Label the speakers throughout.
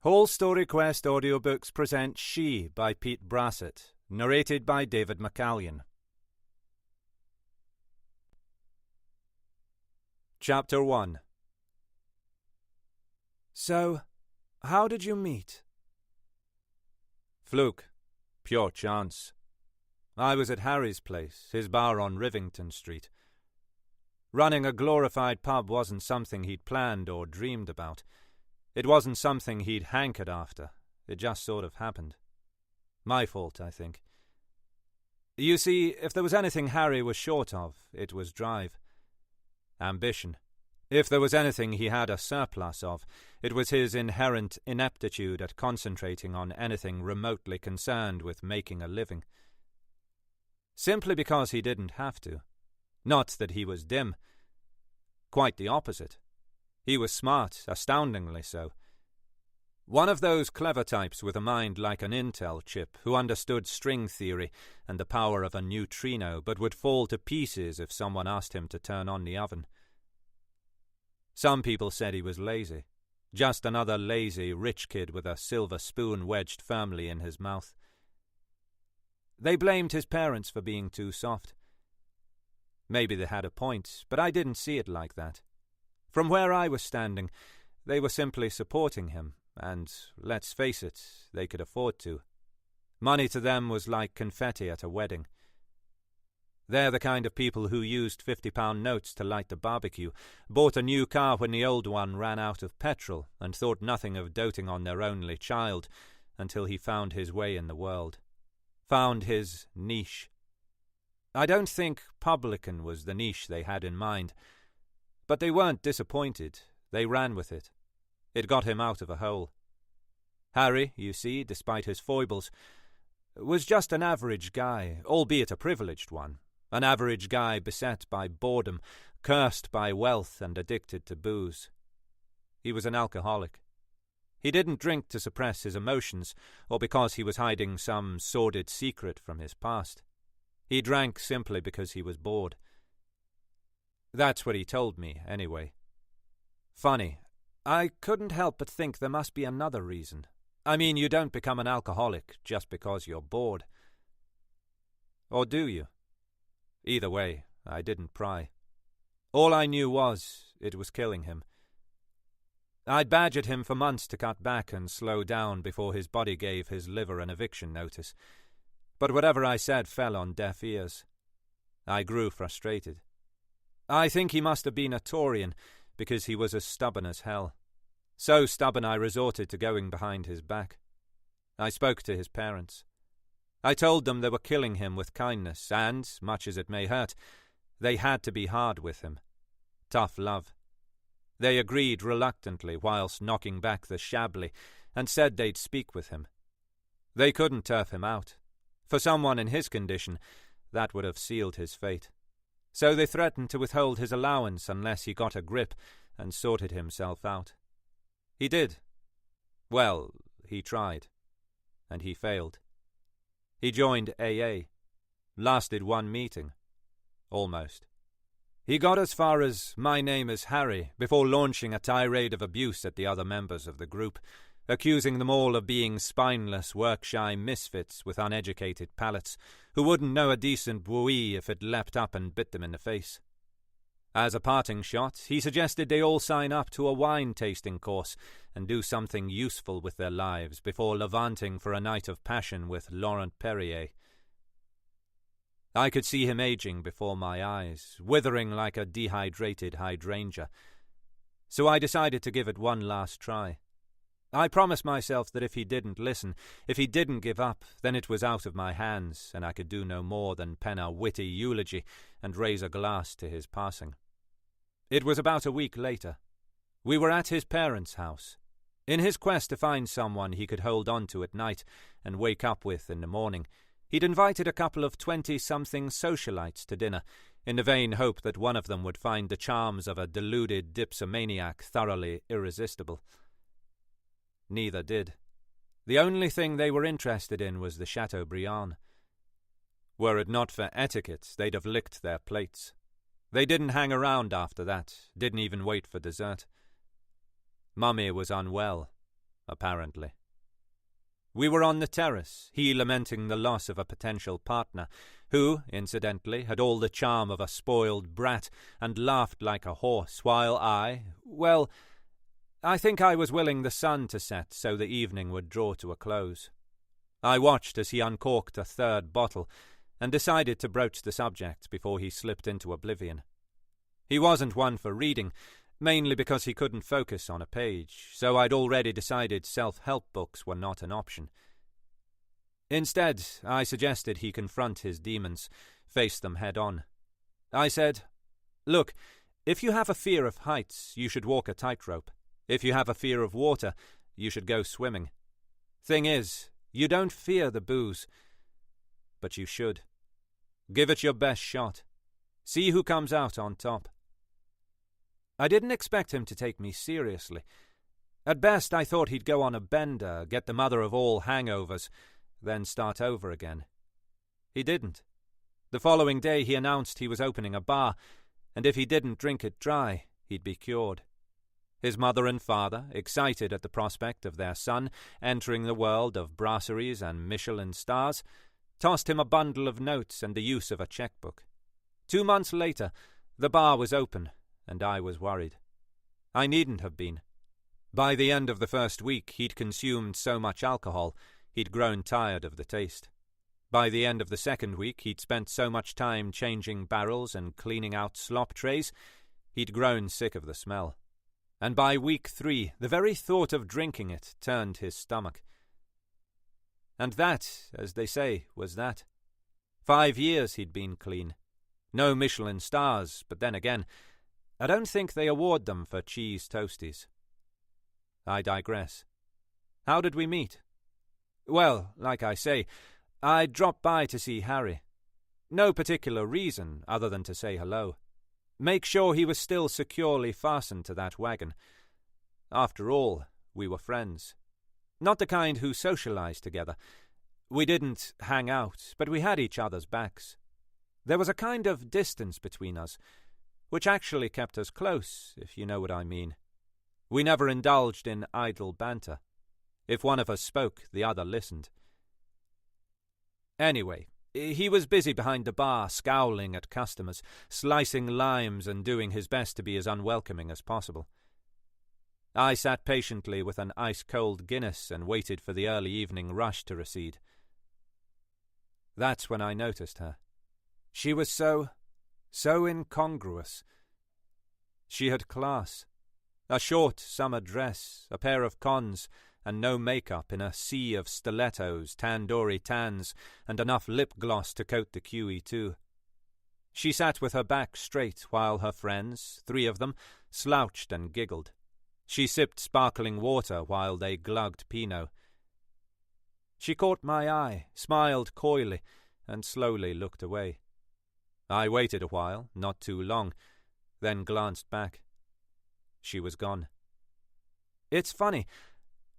Speaker 1: Whole Story Quest Audiobooks present She by Pete Brassett, narrated by David McCallion. Chapter 1. So, how did you meet? Fluke. Pure chance. I was at Harry's place, his bar on Rivington Street. Running a glorified pub wasn't something he'd planned or dreamed about. It wasn't something he'd hankered after. It just sort of happened. My fault, I think. You see, if there was anything Harry was short of, it was drive. Ambition. If there was anything he had a surplus of, it was his inherent ineptitude at concentrating on anything remotely concerned with making a living. Simply because he didn't have to. Not that he was dim. Quite the opposite. He was smart, astoundingly so. One of those clever types with a mind like an Intel chip who understood string theory and the power of a neutrino but would fall to pieces if someone asked him to turn on the oven. Some people said he was lazy. Just another lazy, rich kid with a silver spoon wedged firmly in his mouth. They blamed his parents for being too soft. Maybe they had a point, but I didn't see it like that. From where I was standing, they were simply supporting him, and, let's face it, they could afford to. Money to them was like confetti at a wedding. They're the kind of people who used £50 notes to light the barbecue, bought a new car when the old one ran out of petrol, and thought nothing of doting on their only child until he found his way in the world. Found his niche. I don't think publican was the niche they had in mind. But they weren't disappointed. They ran with it. It got him out of a hole. Harry, you see, despite his foibles, was just an average guy, albeit a privileged one. An average guy beset by boredom, cursed by wealth and addicted to booze. He was an alcoholic. He didn't drink to suppress his emotions or because he was hiding some sordid secret from his past. He drank simply because he was bored. That's what he told me, anyway. Funny, I couldn't help but think there must be another reason. I mean, you don't become an alcoholic just because you're bored. Or do you? Either way, I didn't pry. All I knew was it was killing him. I'd badgered him for months to cut back and slow down before his body gave his liver an eviction notice. But whatever I said fell on deaf ears. I grew frustrated. I think he must have been a Taurian, because he was as stubborn as hell. So stubborn I resorted to going behind his back. I spoke to his parents. I told them they were killing him with kindness, and, much as it may hurt, they had to be hard with him. Tough love. They agreed reluctantly whilst knocking back the shabbily, and said they'd speak with him. They couldn't turf him out. For someone in his condition, that would have sealed his fate. So they threatened to withhold his allowance unless he got a grip and sorted himself out. He did. Well, he tried. And he failed. He joined AA. Lasted one meeting. Almost. He got as far as "my name is Harry" before launching a tirade of abuse at the other members of the group, accusing them all of being spineless, work-shy misfits with uneducated palates, who wouldn't know a decent bouillie if it leapt up and bit them in the face. As a parting shot, he suggested they all sign up to a wine-tasting course and do something useful with their lives before levanting for a night of passion with Laurent Perrier. I could see him aging before my eyes, withering like a dehydrated hydrangea. So I decided to give it one last try. I promised myself that if he didn't listen, if he didn't give up, then it was out of my hands, and I could do no more than pen a witty eulogy and raise a glass to his passing. It was about a week later. We were at his parents' house. In his quest to find someone he could hold on to at night and wake up with in the morning, he'd invited a couple of 20-something socialites to dinner, in the vain hope that one of them would find the charms of a deluded dipsomaniac thoroughly irresistible. Neither did. The only thing they were interested in was the Chateaubriand. Were it not for etiquette, they'd have licked their plates. They didn't hang around after that, didn't even wait for dessert. Mummy was unwell. apparently. We were on the terrace, he lamenting the loss of a potential partner, who, incidentally, had all the charm of a spoiled brat and laughed like a horse, while I think I was willing the sun to set so the evening would draw to a close. I watched as he uncorked a third bottle, and decided to broach the subject before he slipped into oblivion. He wasn't one for reading, mainly because he couldn't focus on a page, so I'd already decided self-help books were not an option. Instead, I suggested he confront his demons, face them head-on. I said, "Look, if you have a fear of heights, you should walk a tightrope. If you have a fear of water, you should go swimming. Thing is, you don't fear the booze, but you should. Give it your best shot. See who comes out on top." I didn't expect him to take me seriously. At best, I thought he'd go on a bender, get the mother of all hangovers, then start over again. He didn't. The following day he announced he was opening a bar, and if he didn't drink it dry, he'd be cured. His mother and father, excited at the prospect of their son entering the world of brasseries and Michelin stars, tossed him a bundle of notes and the use of a checkbook. 2 months later, the bar was open, and I was worried. I needn't have been. By the end of the first week, he'd consumed so much alcohol, he'd grown tired of the taste. By the end of the second week, he'd spent so much time changing barrels and cleaning out slop trays, he'd grown sick of the smell. And by week 3, the very thought of drinking it turned his stomach. And that, as they say, was that. 5 years he'd been clean. No Michelin stars, but then again, I don't think they award them for cheese toasties. I digress. How did we meet? Well, like I say, I dropped by to see Harry. No particular reason other than to say hello. Make sure he was still securely fastened to that wagon. After all, we were friends. Not the kind who socialized together. We didn't hang out, but we had each other's backs. There was a kind of distance between us, which actually kept us close, if you know what I mean. We never indulged in idle banter. If one of us spoke, the other listened. Anyway, he was busy behind the bar, scowling at customers, slicing limes and doing his best to be as unwelcoming as possible. I sat patiently with an ice-cold Guinness and waited for the early evening rush to recede. That's when I noticed her. She was so incongruous. She had class. A short summer dress, a pair of cons, and no makeup in a sea of stilettos, tandoori tans, and enough lip gloss to coat the QE2. She sat with her back straight while her friends, 3 of them, slouched and giggled. She sipped sparkling water while they glugged Pinot. She caught my eye, smiled coyly, and slowly looked away. I waited a while, not too long, then glanced back. She was gone. It's funny.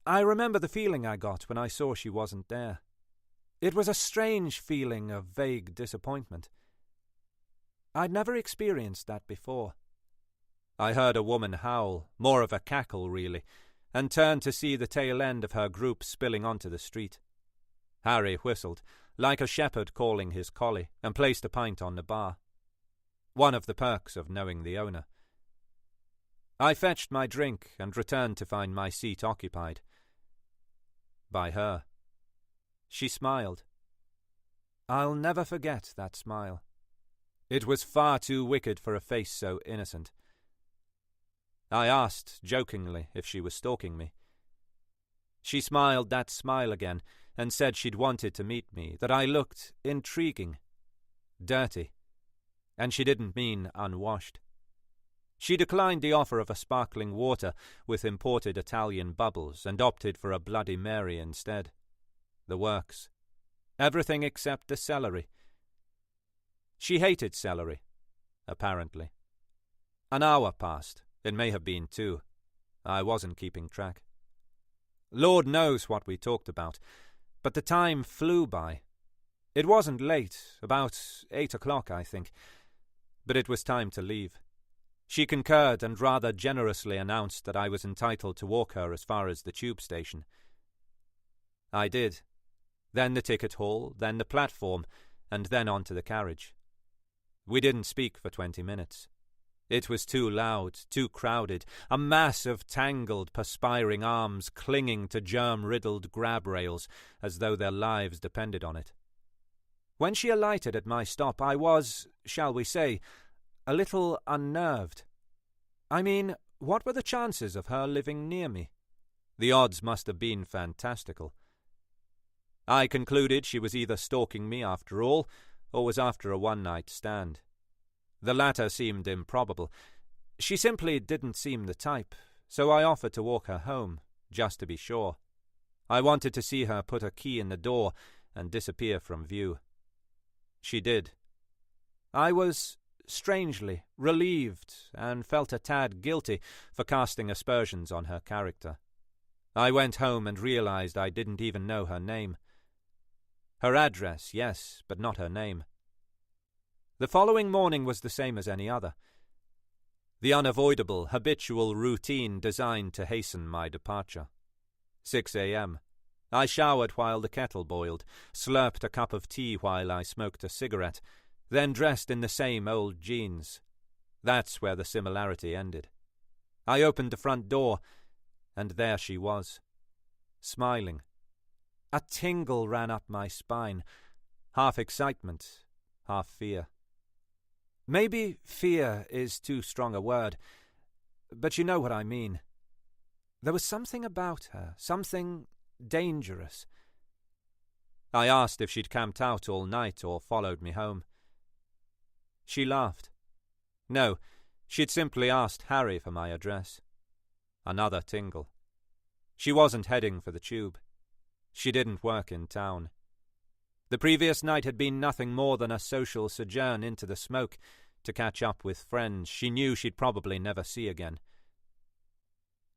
Speaker 1: I remember the feeling I got when I saw she wasn't there. It was a strange feeling of vague disappointment. I'd never experienced that before. I heard a woman howl, more of a cackle really, and turned to see the tail end of her group spilling onto the street. Harry whistled, like a shepherd calling his collie, and placed a pint on the bar. One of the perks of knowing the owner. I fetched my drink and returned to find my seat occupied. By her. She smiled. I'll never forget that smile. It was far too wicked for a face so innocent. I asked, jokingly, if she was stalking me. She smiled that smile again and said she'd wanted to meet me, that I looked intriguing, dirty, and she didn't mean unwashed. She declined the offer of a sparkling water with imported Italian bubbles and opted for a Bloody Mary instead. The works. Everything except the celery. She hated celery, apparently. An hour passed. It may have been 2. I wasn't keeping track. Lord knows what we talked about, but the time flew by. It wasn't late, about 8 o'clock, I think, but it was time to leave. She concurred and rather generously announced that I was entitled to walk her as far as the tube station. I did. Then the ticket hall, then the platform, and then on to the carriage. We didn't speak for 20 minutes. It was too loud, too crowded, a mass of tangled, perspiring arms clinging to germ-riddled grab rails as though their lives depended on it. When she alighted at my stop, I was, shall we say, a little unnerved. I mean, what were the chances of her living near me? The odds must have been fantastical. I concluded she was either stalking me after all, or was after a one-night stand. The latter seemed improbable. She simply didn't seem the type, so I offered to walk her home, just to be sure. I wanted to see her put her key in the door and disappear from view. She did. I was strangely relieved and felt a tad guilty for casting aspersions on her character. I went home and realized I didn't even know her name. Her address, yes, but not her name. The following morning was the same as any other. The unavoidable, habitual routine designed to hasten my departure. 6 a.m. I showered while the kettle boiled, slurped a cup of tea while I smoked a cigarette, then dressed in the same old jeans. That's where the similarity ended. I opened the front door, and there she was, smiling. A tingle ran up my spine, half excitement, half fear. Maybe fear is too strong a word, but you know what I mean. There was something about her, something dangerous. I asked if she'd camped out all night or followed me home. She laughed. No, she'd simply asked Harry for my address. Another tingle. She wasn't heading for the tube. She didn't work in town. The previous night had been nothing more than a social sojourn into the smoke to catch up with friends she knew she'd probably never see again.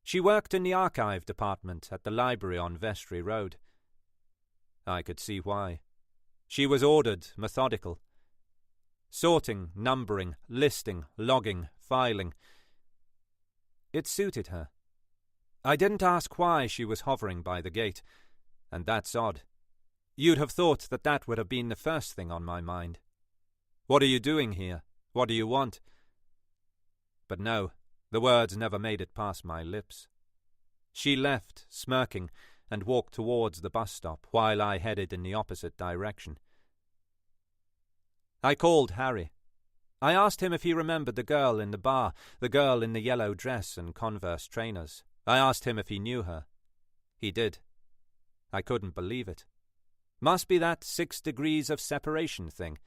Speaker 1: She worked in the archive department at the library on Vestry Road. I could see why. She was ordered, methodical. Sorting, numbering, listing, logging, filing. It suited her. I didn't ask why she was hovering by the gate, and that's odd. You'd have thought that would have been the first thing on my mind. What are you doing here? What do you want? But no, the words never made it past my lips. She left, smirking, and walked towards the bus stop, while I headed in the opposite direction. I called Harry. I asked him if he remembered the girl in the bar, the girl in the yellow dress and Converse trainers. I asked him if he knew her. He did. I couldn't believe it. Must be that 6 degrees of separation thing.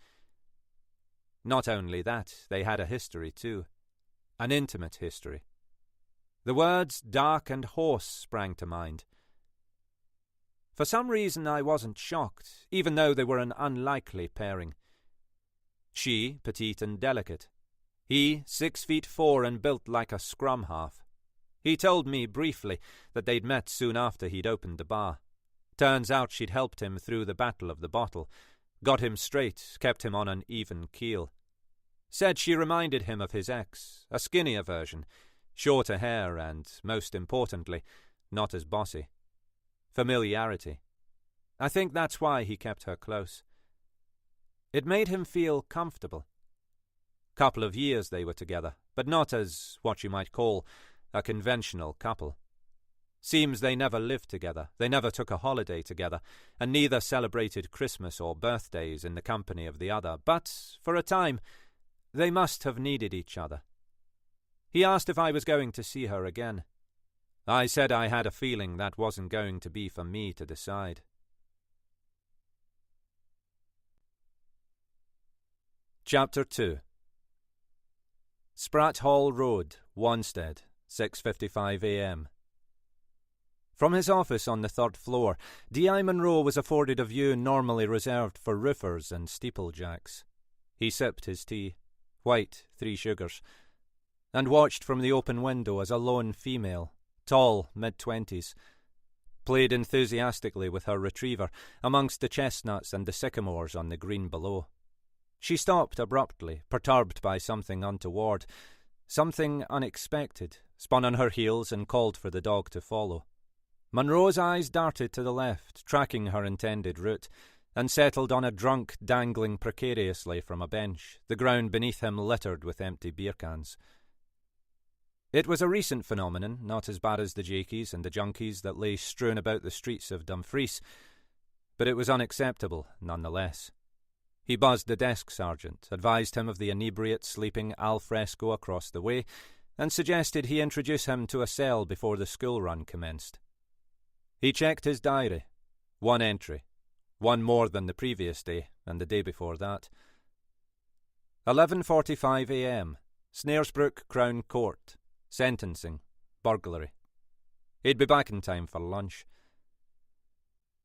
Speaker 1: Not only that, they had a history too. An intimate history. The words dark and hoarse sprang to mind. For some reason I wasn't shocked, even though they were an unlikely pairing. She, petite and delicate. He, 6'4" and built like a scrum half. He told me briefly that they'd met soon after he'd opened the bar. Turns out she'd helped him through the battle of the bottle, got him straight, kept him on an even keel. Said she reminded him of his ex, a skinnier version, shorter hair and, most importantly, not as bossy. Familiarity. I think that's why he kept her close. It made him feel comfortable. Couple of years they were together, but not as what you might call a conventional couple. Seems they never lived together, they never took a holiday together, and neither celebrated Christmas or birthdays in the company of the other, but, for a time, they must have needed each other. He asked if I was going to see her again. I said I had a feeling that wasn't going to be for me to decide. Chapter 2. Spratt Hall Road, Wanstead, 6:55 a.m. From his office on the 3rd floor, D.I. Munro was afforded a view normally reserved for roofers and steeplejacks. He sipped his tea, white, 3 sugars, and watched from the open window as a lone female, tall, mid-20s, played enthusiastically with her retriever amongst the chestnuts and the sycamores on the green below. She stopped abruptly, perturbed by something untoward, Something unexpected spun on her heels and called for the dog to follow. Munro's eyes darted to the left, tracking her intended route, and settled on a drunk dangling precariously from a bench, the ground beneath him littered with empty beer cans. It was a recent phenomenon, not as bad as the jakies and the junkies that lay strewn about the streets of Dumfries, but it was unacceptable nonetheless. He buzzed the desk sergeant, advised him of the inebriate sleeping al fresco across the way, and suggested he introduce him to a cell before the school run commenced. He checked his diary. 1 entry. 1 more than the previous day and the day before that. 11:45 a.m. Snaresbrook Crown Court. Sentencing. Burglary. He'd be back in time for lunch.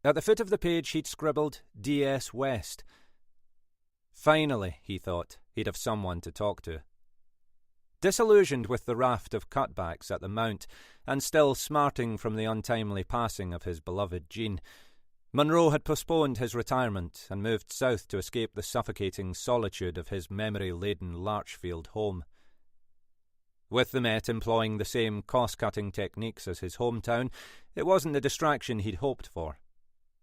Speaker 1: At the foot of the page he'd scribbled D.S. West. Finally, he thought, he'd have someone to talk to. Disillusioned with the raft of cutbacks at the Mount, and still smarting from the untimely passing of his beloved Jean, Munro had postponed his retirement and moved south to escape the suffocating solitude of his memory-laden Larchfield home. With the Met employing the same cost-cutting techniques as his hometown, it wasn't the distraction he'd hoped for.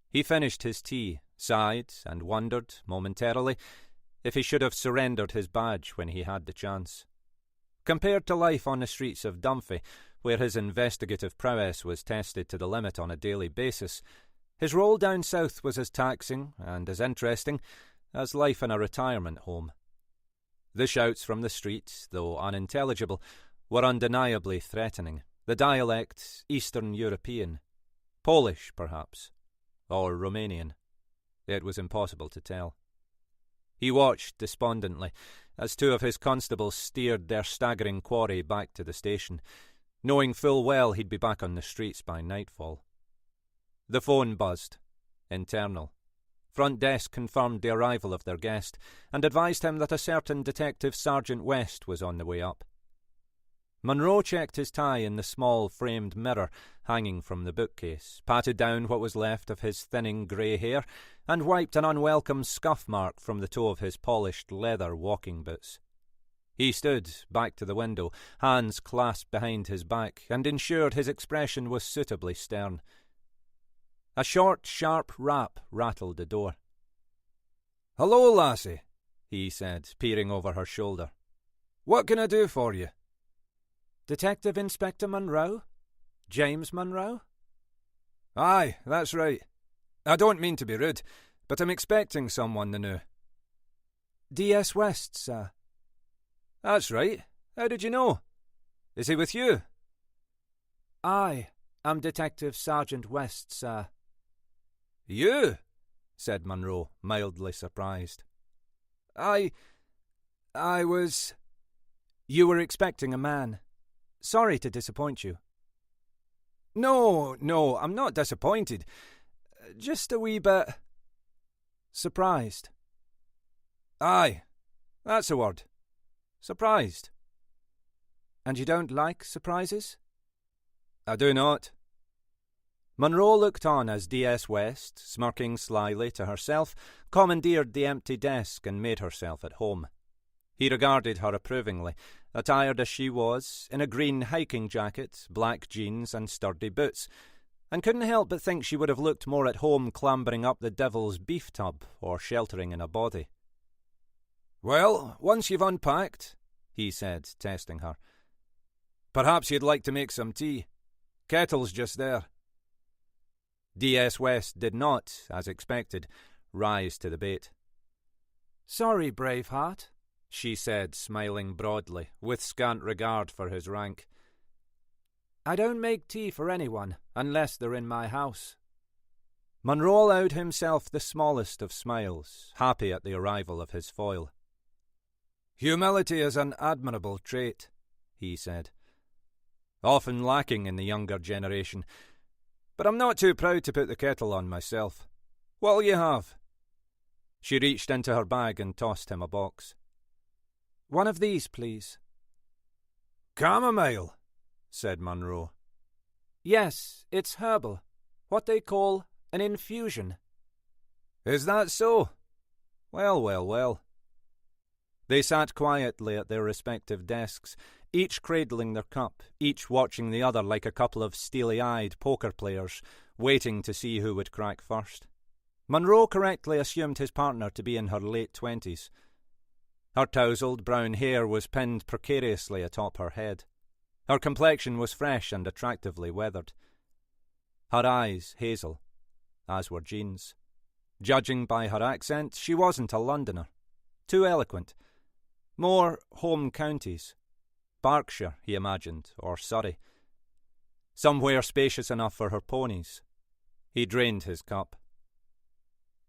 Speaker 1: He finished his tea, sighed, and wondered, momentarily, if he should have surrendered his badge when he had the chance. Compared to life on the streets of Dunphy, where his investigative prowess was tested to the limit on a daily basis, his role down south was as taxing and as interesting as life in a retirement home. The shouts from the street, though unintelligible, were undeniably threatening, the dialect Eastern European. Polish, perhaps, or Romanian. It was impossible to tell. He watched despondently as 2 of his constables steered their staggering quarry back to the station, knowing full well he'd be back on the streets by nightfall. The phone buzzed. Internal. Front desk confirmed the arrival of their guest and advised him that a certain Detective Sergeant West was on the way up. Munro checked his tie in the small framed mirror hanging from the bookcase, patted down what was left of his thinning grey hair, and wiped an unwelcome scuff mark from the toe of his polished leather walking boots. He stood, back to the window, hands clasped behind his back, and ensured his expression was suitably stern. A short, sharp rap rattled the door. "Hello, lassie," he said, peering over her shoulder. "What can I do for you?" "Detective Inspector Munro? James Munro?" "Aye, that's right. I don't mean to be rude, but I'm expecting someone new." "D.S. West, sir." "That's right. How did you know? Is he with you?" "I am Detective Sergeant West, sir." "You?" said Munro, mildly surprised. I was... You were expecting a man. Sorry to disappoint you." No, I'm not disappointed. Just a wee bit... surprised." "Aye, that's the word. Surprised." "And you don't like surprises?" "I do not." Munro looked on as D.S. West, smirking slyly to herself, commandeered the empty desk and made herself at home. He regarded her approvingly, attired as she was, in a green hiking jacket, black jeans and sturdy boots, and couldn't help but think she would have looked more at home clambering up the devil's beef tub or sheltering in a body. "Well, once you've unpacked," he said, testing her, "perhaps you'd like to make some tea. Kettle's just there." D.S. West did not, as expected, rise to the bait. "Sorry, Braveheart," she said, smiling broadly, with scant regard for his rank. "I don't make tea for anyone, unless they're in my house." Munro allowed himself the smallest of smiles, happy at the arrival of his foil. "Humility is an admirable trait," he said. "Often lacking in the younger generation. But I'm not too proud to put the kettle on myself. What'll you have?" She reached into her bag and tossed him a box. "One of these, please." "Chamomile," said Munro. "Yes, it's herbal. What they call an infusion." "Is that so? Well. They sat quietly at their respective desks, each cradling their cup, each watching the other like a couple of steely-eyed poker players, waiting to see who would crack first. Munro correctly assumed his partner to be in her late 20s. Her tousled brown hair was pinned precariously atop her head. Her complexion was fresh and attractively weathered. Her eyes hazel, as were Jean's. Judging by her accent, she wasn't a Londoner. Too eloquent. More home counties. Berkshire, he imagined, or Surrey. Somewhere spacious enough for her ponies. He drained his cup.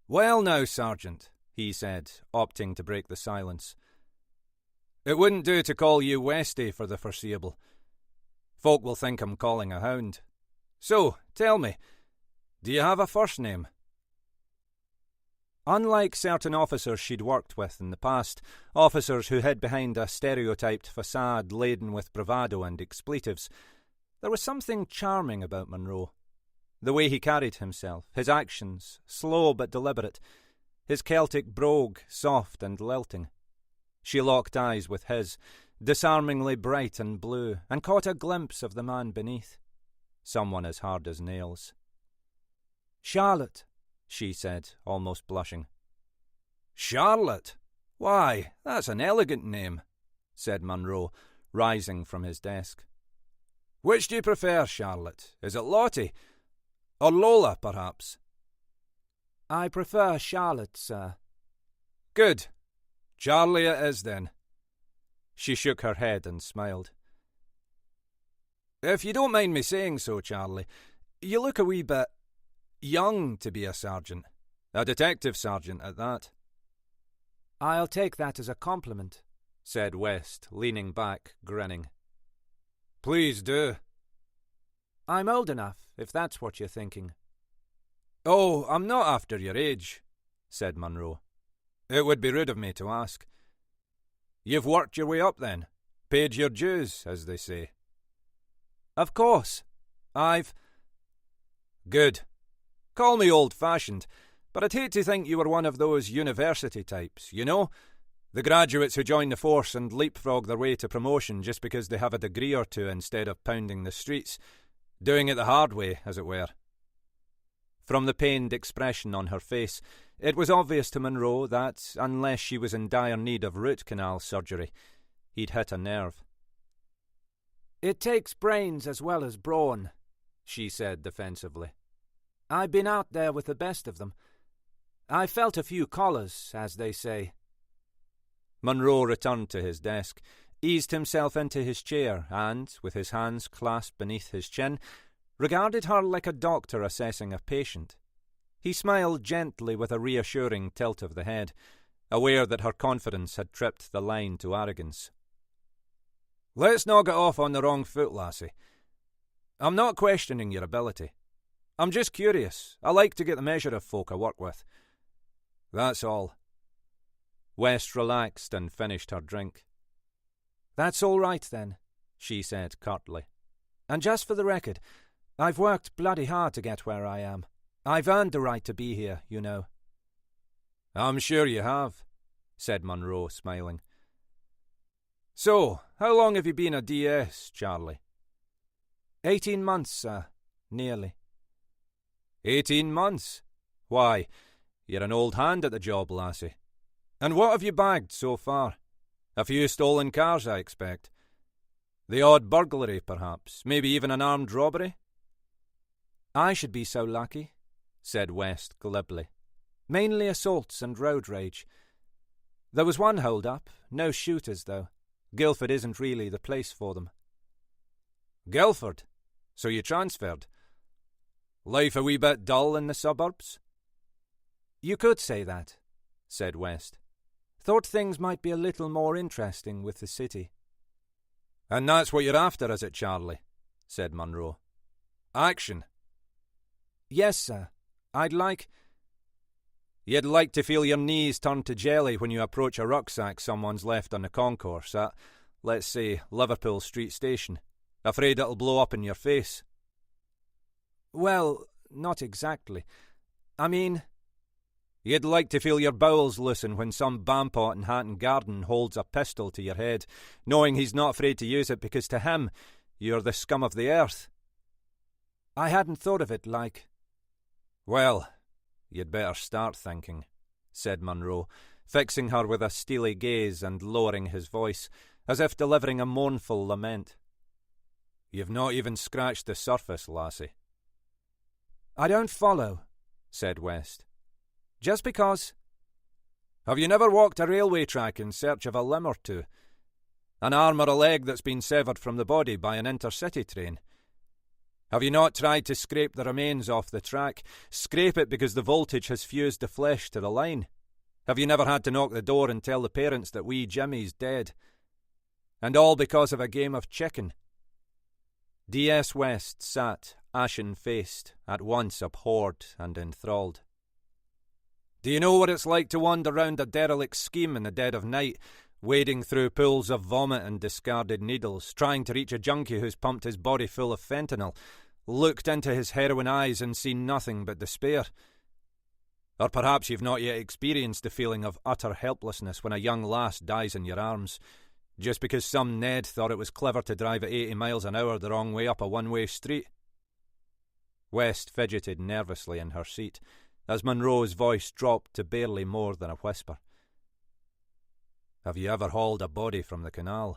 Speaker 1: "Well now, Sergeant," he said, opting to break the silence. "It wouldn't do to call you Westy for the foreseeable. Folk will think I'm calling a hound. So, tell me, do you have a first name?" Unlike certain officers she'd worked with in the past, officers who hid behind a stereotyped facade laden with bravado and expletives, there was something charming about Munro. The way he carried himself, his actions, slow but deliberate, his Celtic brogue, soft and lilting. She locked eyes with his, disarmingly bright and blue, and caught a glimpse of the man beneath. Someone as hard as nails. "Charlotte," she said, almost blushing. "Charlotte? Why, that's an elegant name," said Munro, rising from his desk. "Which do you prefer, Charlotte? Is it Lottie? Or Lola, perhaps?" "I prefer Charlotte, sir." "Good. Charlie it is, then." She shook her head and smiled. "If you don't mind me saying so, Charlie, you look a wee bit young to be a sergeant. A detective sergeant at that." "I'll take that as a compliment," said West, leaning back, grinning. "Please do." "I'm old enough, if that's what you're thinking." "Oh, I'm not after your age," said Munro. "It would be rude of me to ask. You've worked your way up, then? Paid your dues, as they say?" "Of course. I've—" "Good. Call me old-fashioned, but I'd hate to think you were one of those university types, you know? The graduates who join the force and leapfrog their way to promotion just because they have a degree or two instead of pounding the streets. Doing it the hard way, as it were." From the pained expression on her face, it was obvious to Munro that, unless she was in dire need of root canal surgery, he'd hit a nerve. "It takes brains as well as brawn," she said defensively. "I've been out there with the best of them. I felt a few collars, as they say." Munro returned to his desk, eased himself into his chair, and, with his hands clasped beneath his chin, regarded her like a doctor assessing a patient. He smiled gently with a reassuring tilt of the head, aware that her confidence had tripped the line to arrogance. "Let's not get off on the wrong foot, lassie. I'm not questioning your ability. I'm just curious. I like to get the measure of folk I work with. That's all." West relaxed and finished her drink. "That's all right, then," she said curtly. "And just for the record, I've worked bloody hard to get where I am. I've earned the right to be here, you know." "I'm sure you have," said Munro, smiling. "So, how long have you been a DS, Charlie?" 18 months, sir. Nearly." 18 months? Why, you're an old hand at the job, lassie. And what have you bagged so far? A few stolen cars, I expect. The odd burglary, perhaps. Maybe even an armed robbery? "I should be so lucky," said West glibly. "Mainly assaults and road rage. There was one hold-up, no shooters, though. Guildford isn't really the place for them." "Guildford? So you transferred? Life a wee bit dull in the suburbs?" "You could say that," said West. "Thought things might be a little more interesting with the city." "And that's what you're after, is it, Charlie?" said Munro. "Action?" "Yes, sir. I'd like—" "You'd like to feel your knees turn to jelly when you approach a rucksack someone's left on the concourse at, let's say, Liverpool Street Station, afraid it'll blow up in your face?" "Well, not exactly. I mean—" You'd like to feel your bowels loosen when some bampot in Hatton Garden holds a pistol to your head, knowing he's not afraid to use it because to him you're the scum of the earth.
Speaker 2: I hadn't thought of it like.
Speaker 1: Well, you'd better start thinking, said Munro, fixing her with a steely gaze and lowering his voice, as if delivering a mournful lament. You've not even scratched the surface, lassie.
Speaker 2: I don't follow, said West. Just because...
Speaker 1: Have you never walked a railway track in search of a limb or two? An arm or a leg that's been severed from the body by an intercity train? Have you not tried to scrape the remains off the track? Scrape it because the voltage has fused the flesh to the line? Have you never had to knock the door and tell the parents that wee Jimmy's dead? And all because of a game of chicken? D.S. West sat, ashen-faced, at once abhorred and enthralled. Do you know what it's like to wander round a derelict scheme in the dead of night, wading through pools of vomit and discarded needles, trying to reach a junkie who's pumped his body full of fentanyl, looked into his heroin eyes and seen nothing but despair? Or perhaps you've not yet experienced the feeling of utter helplessness when a young lass dies in your arms, just because some Ned thought it was clever to drive at 80 miles an hour the wrong way up a one-way street. West fidgeted nervously in her seat, as Munro's voice dropped to barely more than a whisper. Have you ever hauled a body from the canal?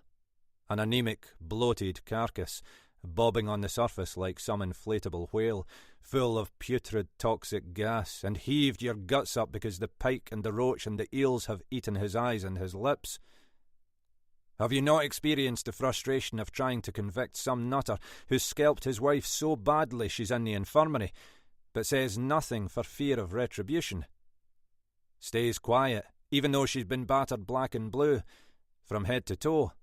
Speaker 1: An anemic, bloated carcass, bobbing on the surface like some inflatable whale, full of putrid toxic gas, and heaved your guts up because the pike and the roach and the eels have eaten his eyes and his lips? Have you not experienced the frustration of trying to convict some nutter who scalped his wife so badly she's in the infirmary, but says nothing for fear of retribution? Stays quiet, even though she's been battered black and blue, from head to toe?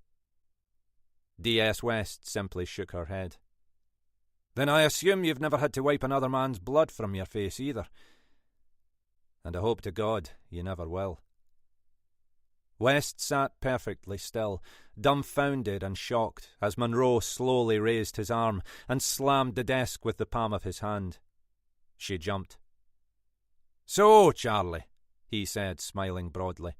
Speaker 1: D.S. West simply shook her head. Then I assume you've never had to wipe another man's blood from your face either. And I hope to God you never will. West sat perfectly still, dumbfounded and shocked, as Munro slowly raised his arm and slammed the desk with the palm of his hand. She jumped. So, Charlie, he said, smiling broadly,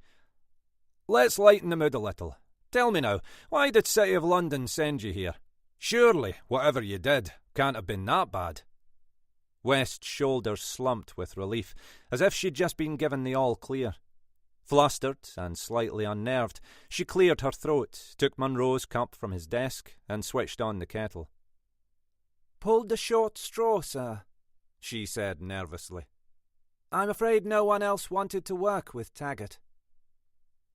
Speaker 1: let's lighten the mood a little. Tell me now, why did City of London send you here? Surely, whatever you did can't have been that bad. West's shoulders slumped with relief, as if she'd just been given the all-clear. Flustered and slightly unnerved, she cleared her throat, took Munro's cup from his desk, and switched on the kettle.
Speaker 2: Pulled the short straw, sir, she said nervously. I'm afraid no one else wanted to work with Taggart.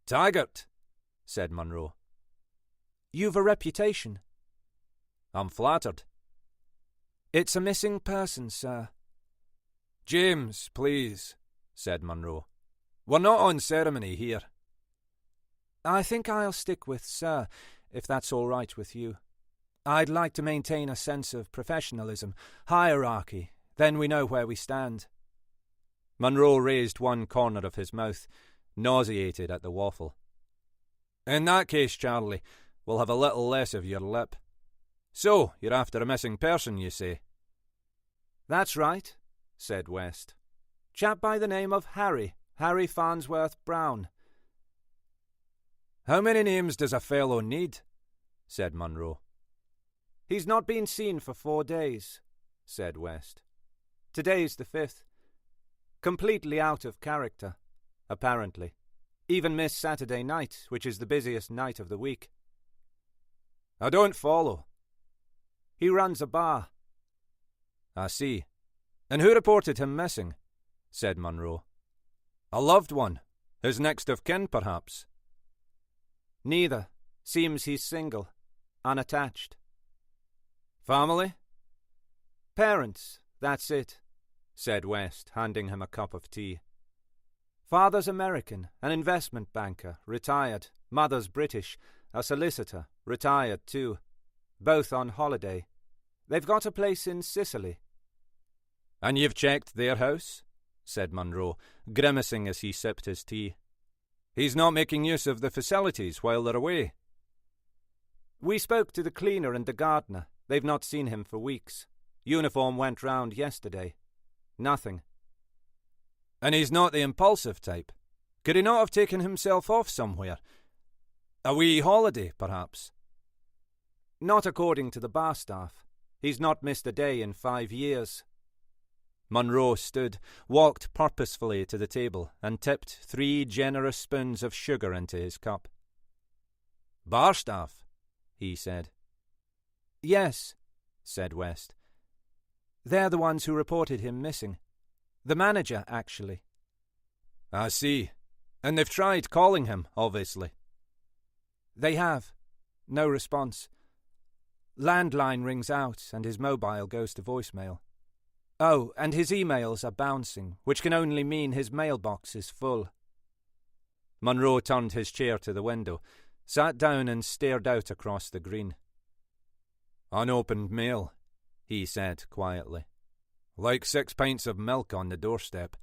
Speaker 1: Taggart? Said Munro.
Speaker 2: You've a reputation.
Speaker 1: I'm flattered.
Speaker 2: It's a missing person, sir.
Speaker 1: James, please, said Munro. We're not on ceremony here.
Speaker 2: I think I'll stick with sir, if that's all right with you. I'd like to maintain a sense of professionalism, hierarchy, then we know where we stand.
Speaker 1: Munro raised one corner of his mouth, nauseated at the waffle. In that case, Charlie, we'll have a little less of your lip. So, you're after a missing person, you say?
Speaker 2: That's right, said West. Chap by the name of Harry Farnsworth Brown.
Speaker 1: How many names does a fellow need? Said Munro.
Speaker 2: He's not been seen for 4 days, said West. Today's the 5th. Completely out of character, apparently. Even missed Saturday night, which is the busiest night of the week.
Speaker 1: I don't follow.
Speaker 2: He runs a bar.
Speaker 1: I see. And who reported him missing? Said Munro. A loved one? His next of kin, perhaps?
Speaker 2: Neither. Seems he's single. Unattached.
Speaker 1: Family?
Speaker 2: Parents, that's it, said West, handing him a cup of tea. Father's American, an investment banker, retired. Mother's British, a solicitor, retired too. Both on holiday. They've got a place in Sicily.
Speaker 1: And you've checked their house? Said Munro, grimacing as he sipped his tea. He's not making use of the facilities while they're away.
Speaker 2: We spoke to the cleaner and the gardener. They've not seen him for weeks. Uniform went round yesterday. Nothing. And he's not the impulsive type. Could he not have taken himself off somewhere? A wee holiday, perhaps? Not according to the bar staff. He's not missed a day in 5 years. Munro stood, walked purposefully to the table, and tipped 3 generous spoons of sugar into his cup. Bar staff, he said. Yes, said West. They're the ones who reported him missing. The manager, actually. I see. And they've tried calling him, obviously. They have. No response. Landline rings out, and his mobile goes to voicemail. Oh, and his emails are bouncing, which can only mean his mailbox is full. Munro turned his chair to the window, sat down and stared out across the green. Unopened mail, he said quietly. Like 6 pints of milk on the doorstep.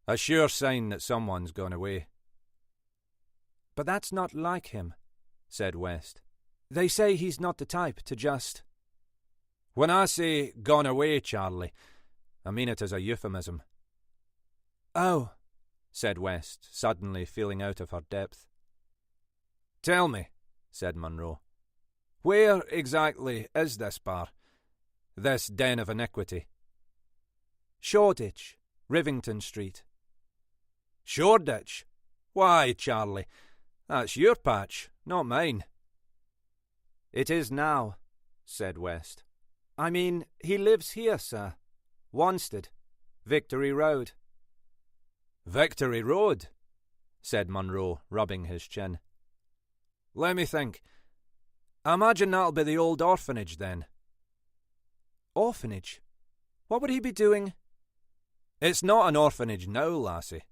Speaker 2: A sure sign that someone's gone away. But that's not like him, said West. They say he's not the type to just... When I say gone away, Charlie, I mean it as a euphemism. Oh, said West, suddenly feeling out of her depth. Tell me, said Munro, where exactly is this bar? This den of iniquity? Shoreditch, Rivington Street. Shoreditch? Why, Charlie, that's your patch, not mine. It is now, said West. I mean, he lives here, sir. Wanstead, Victory Road. Victory Road, said Munro, rubbing his chin. Let me think. I imagine that'll be the old orphanage, then. Orphanage? What would he be doing? It's not an orphanage now, lassie.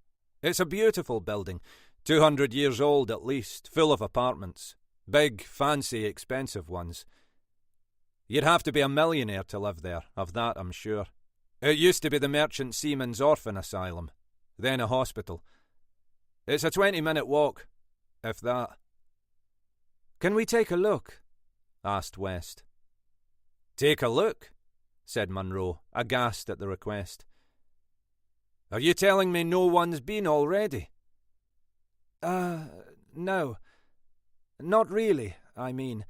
Speaker 2: It's a beautiful building, 200 years old at least, full of apartments. Big, fancy, expensive ones. You'd have to be a millionaire to live there, of that I'm sure. It used to be the Merchant Seamen's Orphan Asylum, then a hospital. It's a 20-minute walk, if that. Can we take a look? Asked West. Take a look? Said Munro, aghast at the request. Are you telling me no one's been already? No. Not really, I mean.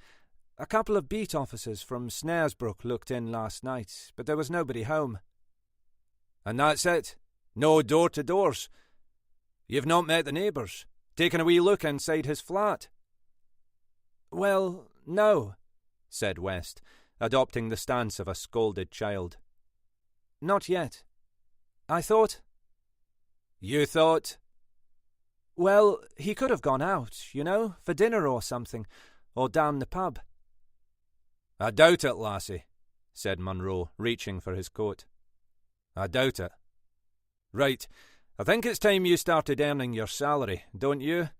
Speaker 2: A couple of beat officers from Snaresbrook looked in last night, but there was nobody home. And that's it? No door-to-doors? You've not met the neighbours? Taken a wee look inside his flat? Well, no, said West, adopting the stance of a scolded child. Not yet. I thought... You thought? Well, he could have gone out, you know, for dinner or something, or down the pub. I doubt it, lassie, said Munro, reaching for his coat. I doubt it. Right, I think it's time you started earning your salary, don't you?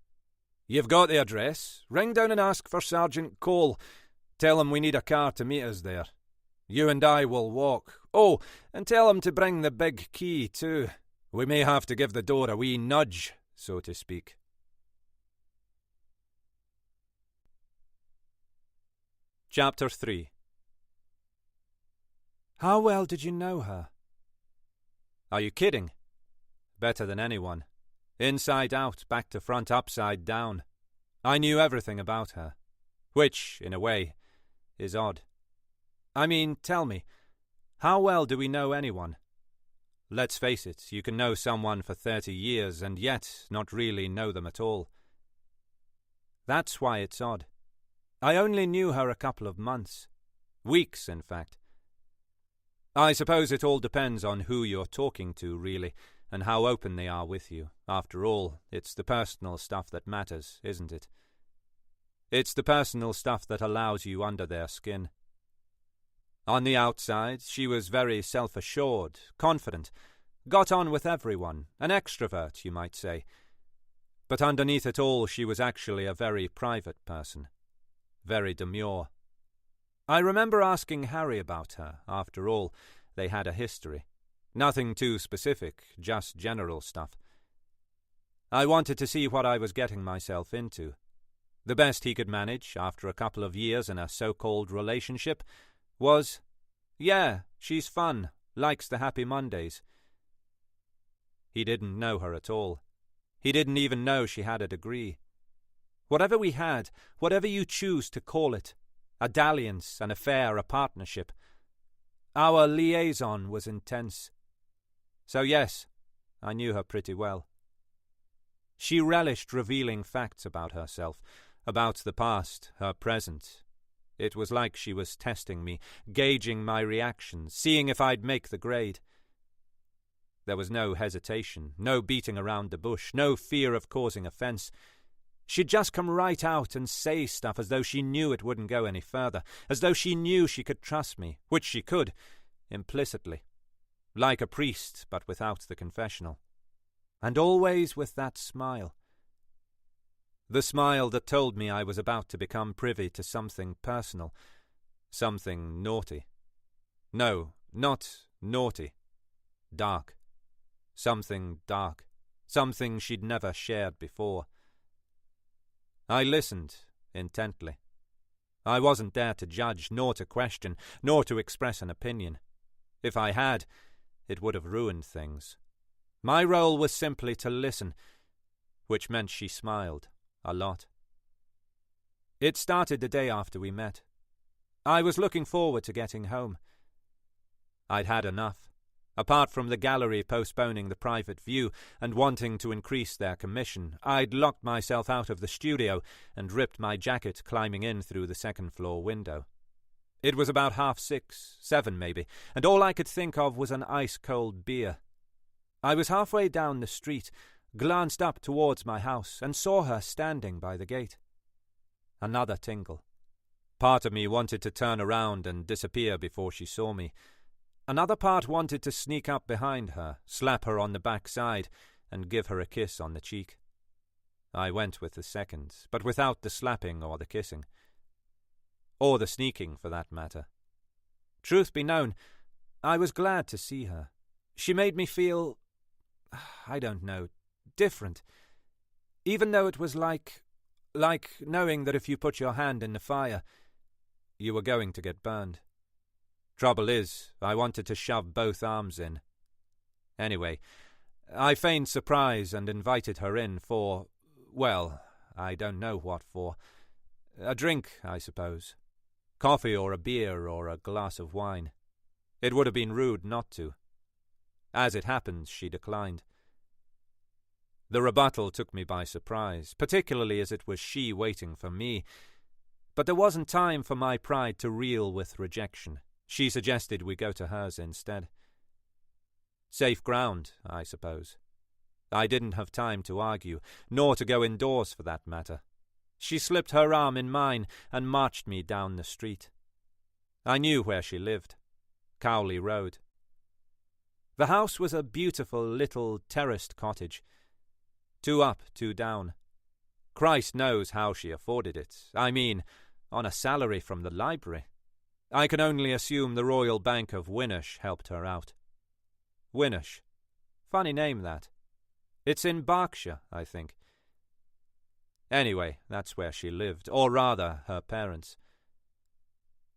Speaker 2: You've got the address. Ring down and ask for Sergeant Cole. Tell him we need a car to meet us there. You and I will walk. Oh, and tell him to bring the big key, too. We may have to give the door a wee nudge, so to speak. Chapter 3. How well did you know her? Are you kidding? Better than anyone. Inside out, back to front, upside down. I knew everything about her. Which, in a way, is odd. I mean, tell me, how well do we know anyone? Let's face it, you can know someone for 30 years and yet not really know them at all. That's why it's odd. I only knew her a couple of months. Weeks, in fact. I suppose it all depends on who you're talking to, really, and how open they are with you. After all, it's the personal stuff that matters, isn't it? It's the personal stuff that allows you under their skin. On the outside, she was very self-assured, confident, got on with everyone, an extrovert, you might say. But underneath it all, she was actually a very private person, very demure. I remember asking Harry about her. After all, they had a history. Nothing too specific, just general stuff. I wanted to see what I was getting myself into. The best he could manage, after a couple of years in a so-called relationship, was, yeah, she's fun, likes the Happy Mondays.
Speaker 1: He didn't know her at all. He didn't even know she had a degree. Whatever we had, whatever you choose to call it, a dalliance, an affair, a partnership, our liaison was intense. So yes, I knew her pretty well. She relished revealing facts about herself, about the past, her present. It was like she was testing me, gauging my reactions, seeing if I'd make the grade. There was no hesitation, no beating around the bush, no fear of causing offence. She'd just come right out and say stuff as though she knew it wouldn't go any further, as though she knew she could trust me, which she could, implicitly. Like a priest, but without the confessional. And always with that smile. The smile that told me I was about to become privy to something personal, something naughty. No, not naughty. Dark. Something dark. Something she'd never shared before. I listened intently. I wasn't there to judge, nor to question, nor to express an opinion. If I had, it would have ruined things. My role was simply to listen, which meant she smiled a lot. It started the day after we met. I was looking forward to getting home. I'd had enough. Apart from the gallery postponing the private view and wanting to increase their commission, I'd locked myself out of the studio and ripped my jacket climbing in through the second-floor window. It was about 6:30, 7 maybe, and all I could think of was an ice-cold beer. I was halfway down the street, glanced up towards my house, and saw her standing by the gate. Another tingle. Part of me wanted to turn around and disappear before she saw me. Another part wanted to sneak up behind her, slap her on the backside, and give her a kiss on the cheek. I went with the second, but without the slapping or the kissing. Or the sneaking, for that matter. Truth be known, I was glad to see her. She made me feel, I don't know, different. Even though it was like knowing that if you put your hand in the fire, you were going to get burned. Trouble is, I wanted to shove both arms in. Anyway, I feigned surprise and invited her in for, well, I don't know what for. A drink, I suppose. Coffee or a beer or a glass of wine. It would have been rude not to. As it happened, she declined. The rebuttal took me by surprise, particularly as it was she waiting for me. But there wasn't time for my pride to reel with rejection. She suggested we go to hers instead. Safe ground, I suppose. I didn't have time to argue, nor to go indoors for that matter. She slipped her arm in mine and marched me down the street. I knew where she lived. Cowley Road. The house was a beautiful little terraced cottage. 2 up, 2 down. Christ knows how she afforded it. I mean, on a salary from the library. I can only assume the Royal Bank of Winnersh helped her out. Winnersh. Funny name, that. It's in Berkshire, I think. Anyway, that's where she lived, or rather, her parents.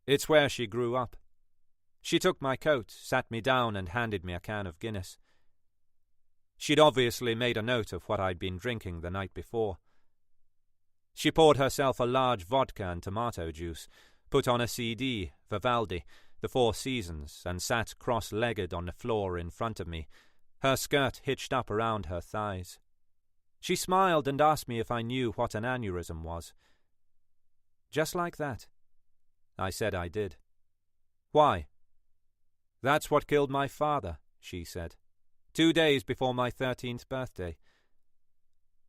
Speaker 1: It's where she grew up. She took my coat, sat me down, and handed me a can of Guinness. She'd obviously made a note of what I'd been drinking the night before. She poured herself a large vodka and tomato juice, put on a CD, Vivaldi, The Four Seasons, and sat cross-legged on the floor in front of me, her skirt hitched up around her thighs. She smiled and asked me if I knew what an aneurysm was. Just like that. I said I did. Why? That's what killed my father, she said. 2 days before my 13th birthday.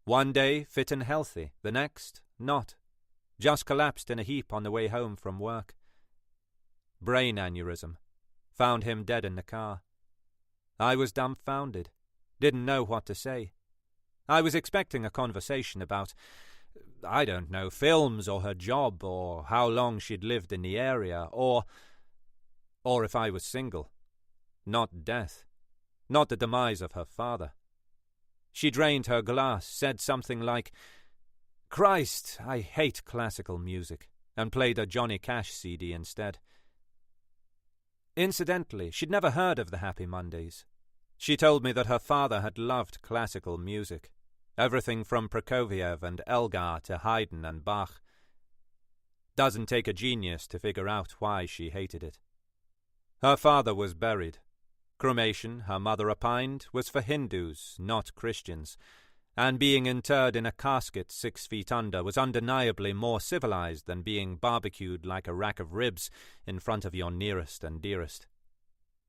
Speaker 1: One day fit and healthy, the next not. Just collapsed in a heap on the way home from work. Brain aneurysm. Found him dead in the car. I was dumbfounded. Didn't know what to say. I was expecting a conversation about, I don't know, films or her job or how long she'd lived in the area or if I was single. Not death. Not the demise of her father. She drained her glass, said something like, Christ, I hate classical music, and played a Johnny Cash CD instead. Incidentally, she'd never heard of the Happy Mondays. She told me that her father had loved classical music, everything from Prokofiev and Elgar to Haydn and Bach. Doesn't take a genius to figure out why she hated it. Her father was buried. Cremation, her mother opined, was for Hindus, not Christians, and being interred in a casket 6 feet under was undeniably more civilized than being barbecued like a rack of ribs in front of your nearest and dearest.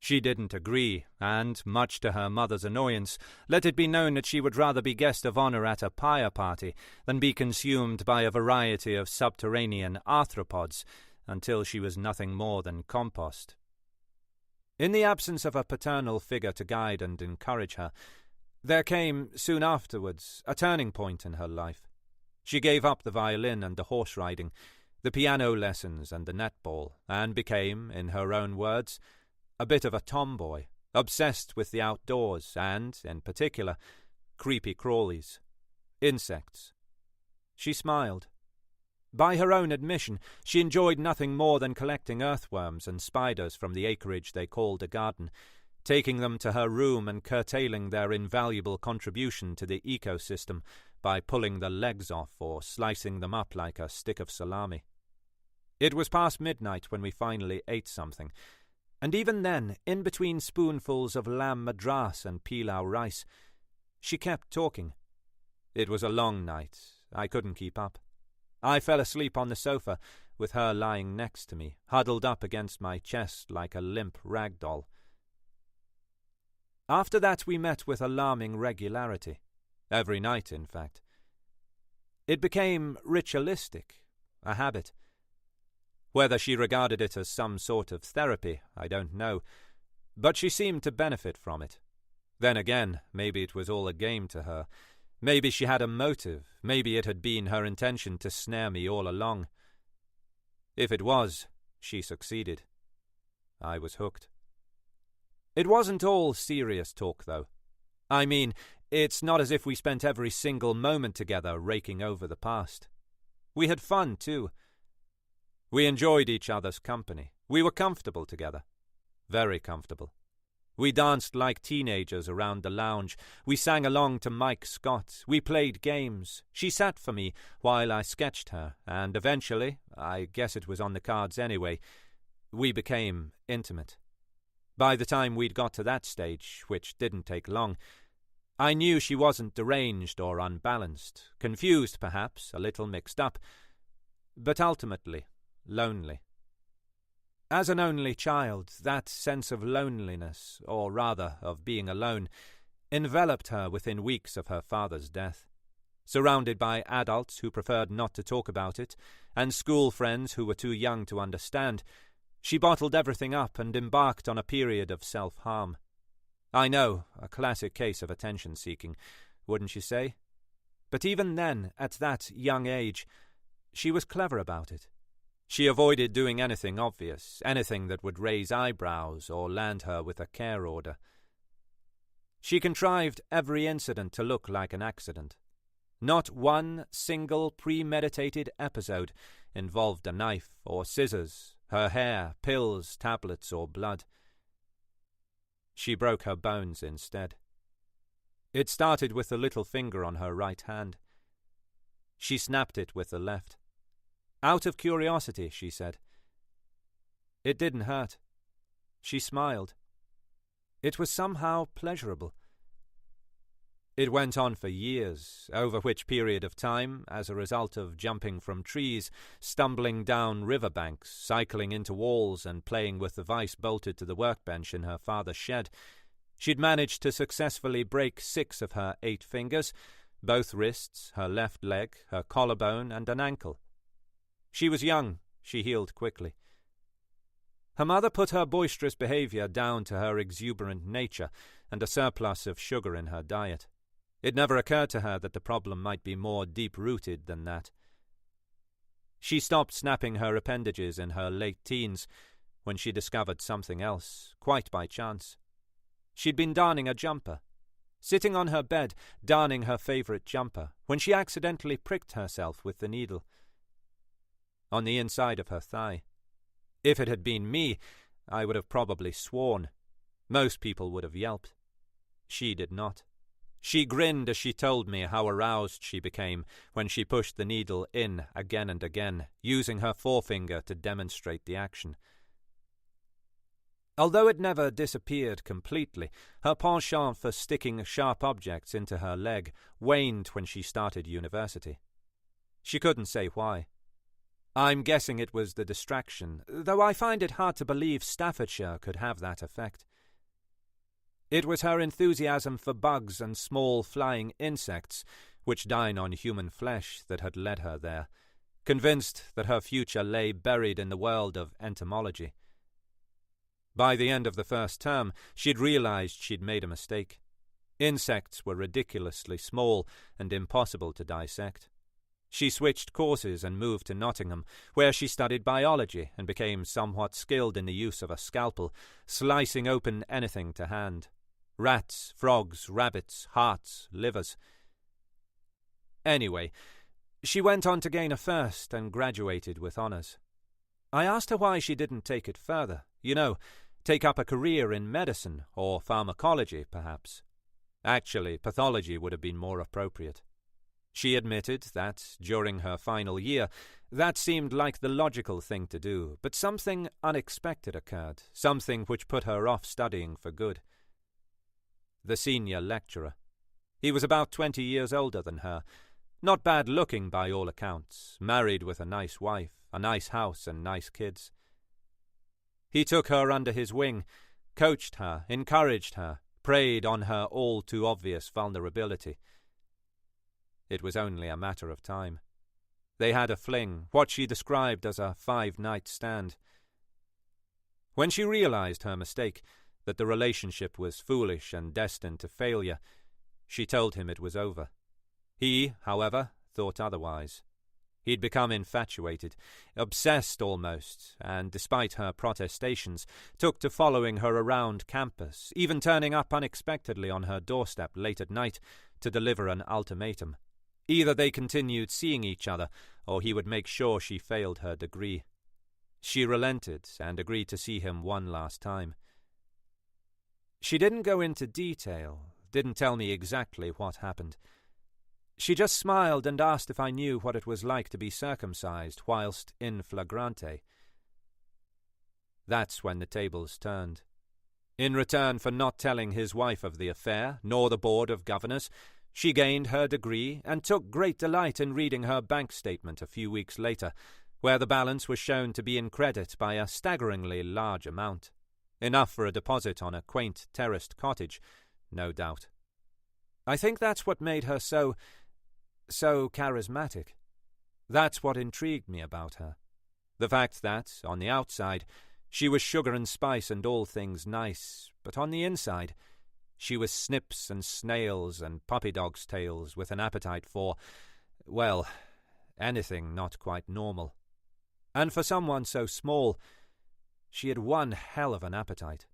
Speaker 1: She didn't agree, and, much to her mother's annoyance, let it be known that she would rather be guest of honour at a pyre party than be consumed by a variety of subterranean arthropods until she was nothing more than compost. In the absence of a paternal figure to guide and encourage her, there came, soon afterwards, a turning point in her life. She gave up the violin and the horse riding, the piano lessons and the netball, and became, in her own words, a bit of a tomboy, obsessed with the outdoors and, in particular, creepy crawlies, insects. She smiled. By her own admission, she enjoyed nothing more than collecting earthworms and spiders from the acreage they called a garden, taking them to her room and curtailing their invaluable contribution to the ecosystem by pulling the legs off or slicing them up like a stick of salami. It was past midnight when we finally ate something, and even then, in between spoonfuls of lamb madras and pilau rice, she kept talking. It was a long night. I couldn't keep up. I fell asleep on the sofa, with her lying next to me, huddled up against my chest like a limp rag doll. After that we met with alarming regularity. Every night, in fact. It became ritualistic, a habit. Whether she regarded it as some sort of therapy, I don't know, but she seemed to benefit from it. Then again, maybe it was all a game to her. Maybe she had a motive. Maybe it had been her intention to snare me all along. If it was, she succeeded. I was hooked. It wasn't all serious talk, though. I mean, it's not as if we spent every single moment together raking over the past. We had fun, too. We enjoyed each other's company. We were comfortable together. Very comfortable. We danced like teenagers around the lounge. We sang along to Mike Scott. We played games. She sat for me while I sketched her, and eventually, I guess it was on the cards anyway, we became intimate. By the time we'd got to that stage, which didn't take long, I knew she wasn't deranged or unbalanced, confused perhaps, a little mixed up, but ultimately lonely. As an only child, that sense of loneliness, or rather of being alone, enveloped her within weeks of her father's death. Surrounded by adults who preferred not to talk about it, and school friends who were too young to understand, she bottled everything up and embarked on a period of self-harm. I know, a classic case of attention-seeking, wouldn't you say? But even then, at that young age, she was clever about it. She avoided doing anything obvious, anything that would raise eyebrows or land her with a care order. She contrived every incident to look like an accident. Not one single premeditated episode involved a knife or scissors, her hair, pills, tablets, or blood. She broke her bones instead. It started with the little finger on her right hand. She snapped it with the left. Out of curiosity, she said. It didn't hurt. She smiled. It was somehow pleasurable. It went on for years, over which period of time, as a result of jumping from trees, stumbling down riverbanks, cycling into walls, and playing with the vice bolted to the workbench in her father's shed, she'd managed to successfully break 6 of her 8 fingers, both wrists, her left leg, her collarbone, and an ankle. She was young. She healed quickly. Her mother put her boisterous behaviour down to her exuberant nature and a surplus of sugar in her diet. It never occurred to her that the problem might be more deep-rooted than that. She stopped snapping her appendages in her late teens when she discovered something else, quite by chance. She'd been darning a jumper, sitting on her bed, darning her favourite jumper, when she accidentally pricked herself with the needle. On the inside of her thigh. If it had been me, I would have probably sworn. Most people would have yelped. She did not. She grinned as she told me how aroused she became when she pushed the needle in again and again, using her forefinger to demonstrate the action. Although it never disappeared completely, her penchant for sticking sharp objects into her leg waned when she started university. She couldn't say why. I'm guessing it was the distraction, though I find it hard to believe Staffordshire could have that effect. It was her enthusiasm for bugs and small flying insects, which dine on human flesh, that had led her there, convinced that her future lay buried in the world of entomology. By the end of the first term, she'd realized she'd made a mistake. Insects were ridiculously small and impossible to dissect. She switched courses and moved to Nottingham, where she studied biology and became somewhat skilled in the use of a scalpel, slicing open anything to hand. Rats, frogs, rabbits, hearts, livers. Anyway, she went on to gain a first and graduated with honours. I asked her why she didn't take it further, take up a career in medicine or pharmacology, perhaps. Actually, pathology would have been more appropriate. She admitted that, during her final year, that seemed like the logical thing to do, but something unexpected occurred, something which put her off studying for good. The senior lecturer. He was about 20 years older than her, not bad looking by all accounts, married with a nice wife, a nice house and nice kids. He took her under his wing, coached her, encouraged her, preyed on her all too obvious vulnerability. It was only a matter of time. They had a fling, what she described as a 5-night stand. When she realized her mistake, that the relationship was foolish and destined to failure, she told him it was over. He, however, thought otherwise. He'd become infatuated, obsessed almost, and, despite her protestations, took to following her around campus, even turning up unexpectedly on her doorstep late at night to deliver an ultimatum. Either they continued seeing each other, or he would make sure she failed her degree. She relented and agreed to see him one last time. She didn't go into detail, didn't tell me exactly what happened. She just smiled and asked if I knew what it was like to be circumcised whilst in flagrante. That's when the tables turned. In return for not telling his wife of the affair, nor the board of governors, she gained her degree and took great delight in reading her bank statement a few weeks later, where the balance was shown to be in credit by a staggeringly large amount. Enough for a deposit on a quaint terraced cottage, no doubt. I think that's what made her so charismatic. That's what intrigued me about her. The fact that, on the outside, she was sugar and spice and all things nice, but on the inside, she was snips and snails and puppy dog's tails with an appetite for, well, anything not quite normal. And for someone so small, she had one hell of an appetite.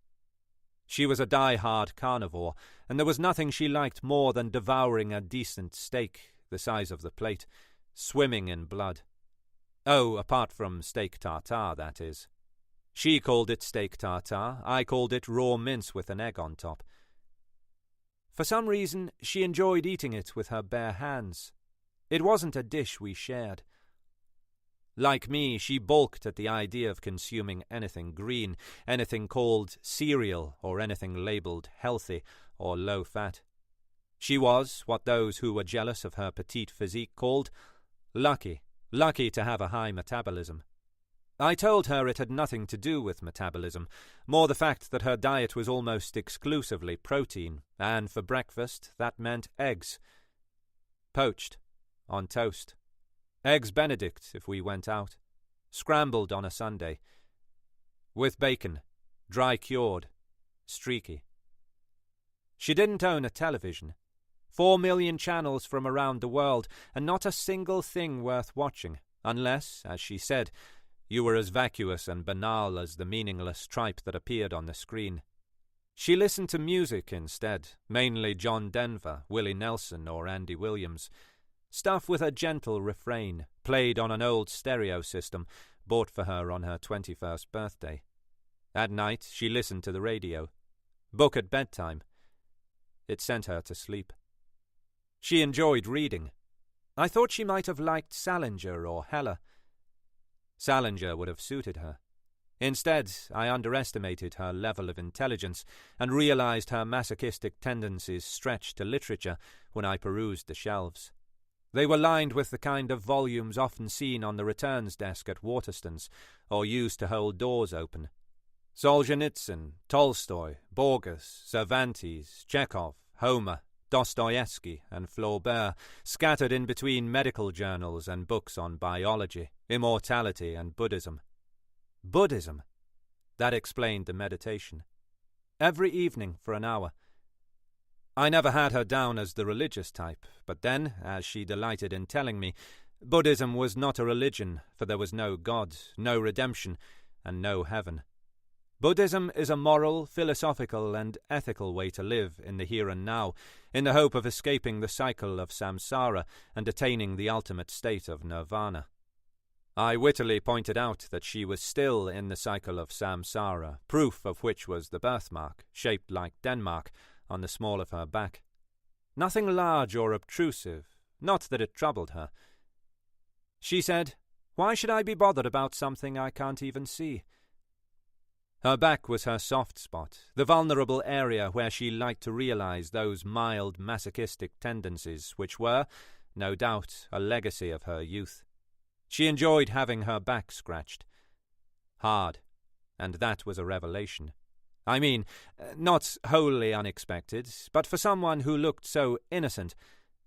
Speaker 1: She was a die-hard carnivore, and there was nothing she liked more than devouring a decent steak, the size of the plate, swimming in blood. Oh, apart from steak tartare, that is. She called it steak tartare, I called it raw mince with an egg on top. For some reason, she enjoyed eating it with her bare hands. It wasn't a dish we shared. Like me, she balked at the idea of consuming anything green, anything called cereal, or anything labelled healthy or low-fat. She was what those who were jealous of her petite physique called lucky to have a high metabolism. I told her it had nothing to do with metabolism, more the fact that her diet was almost exclusively protein, and for breakfast that meant eggs. Poached, on toast. Eggs Benedict if we went out. Scrambled on a Sunday. With bacon, dry cured, streaky. She didn't own a television. 4 million channels from around the world, and not a single thing worth watching, unless, as she said, you were as vacuous and banal as the meaningless tripe that appeared on the screen. She listened to music instead, mainly John Denver, Willie Nelson, or Andy Williams. Stuff with a gentle refrain, played on an old stereo system, bought for her on her 21st birthday. At night, she listened to the radio. Book at bedtime.
Speaker 2: It sent her to sleep. She enjoyed reading. I thought she might have liked Salinger or Heller. Salinger would have suited her. Instead, I underestimated her level of intelligence and realized her masochistic tendencies stretched to literature when I perused the shelves. They were lined with the kind of volumes often seen on the returns desk at Waterston's, or used to hold doors open. Solzhenitsyn, Tolstoy, Borges, Cervantes, Chekhov, Homer, Dostoevsky and Flaubert, scattered in between medical journals and books on biology, immortality and Buddhism. Buddhism. That explained the meditation. Every evening for an hour. I never had her down as the religious type, but then, as she delighted in telling me, Buddhism was not a religion, for there was no God, no redemption, and no heaven. Buddhism is a moral, philosophical, and ethical way to live in the here and now, in the hope of escaping the cycle of samsara and attaining the ultimate state of nirvana. I wittily pointed out that she was still in the cycle of samsara, proof of which was the birthmark, shaped like Denmark, on the small of her back. Nothing large or obtrusive, not that it troubled her. She said, "Why should I be bothered about something I can't even see?" Her back was her soft spot, the vulnerable area where she liked to realize those mild masochistic tendencies which were, no doubt, a legacy of her youth. She enjoyed having her back scratched. Hard, and that was a revelation. I mean, not wholly unexpected, but for someone who looked so innocent,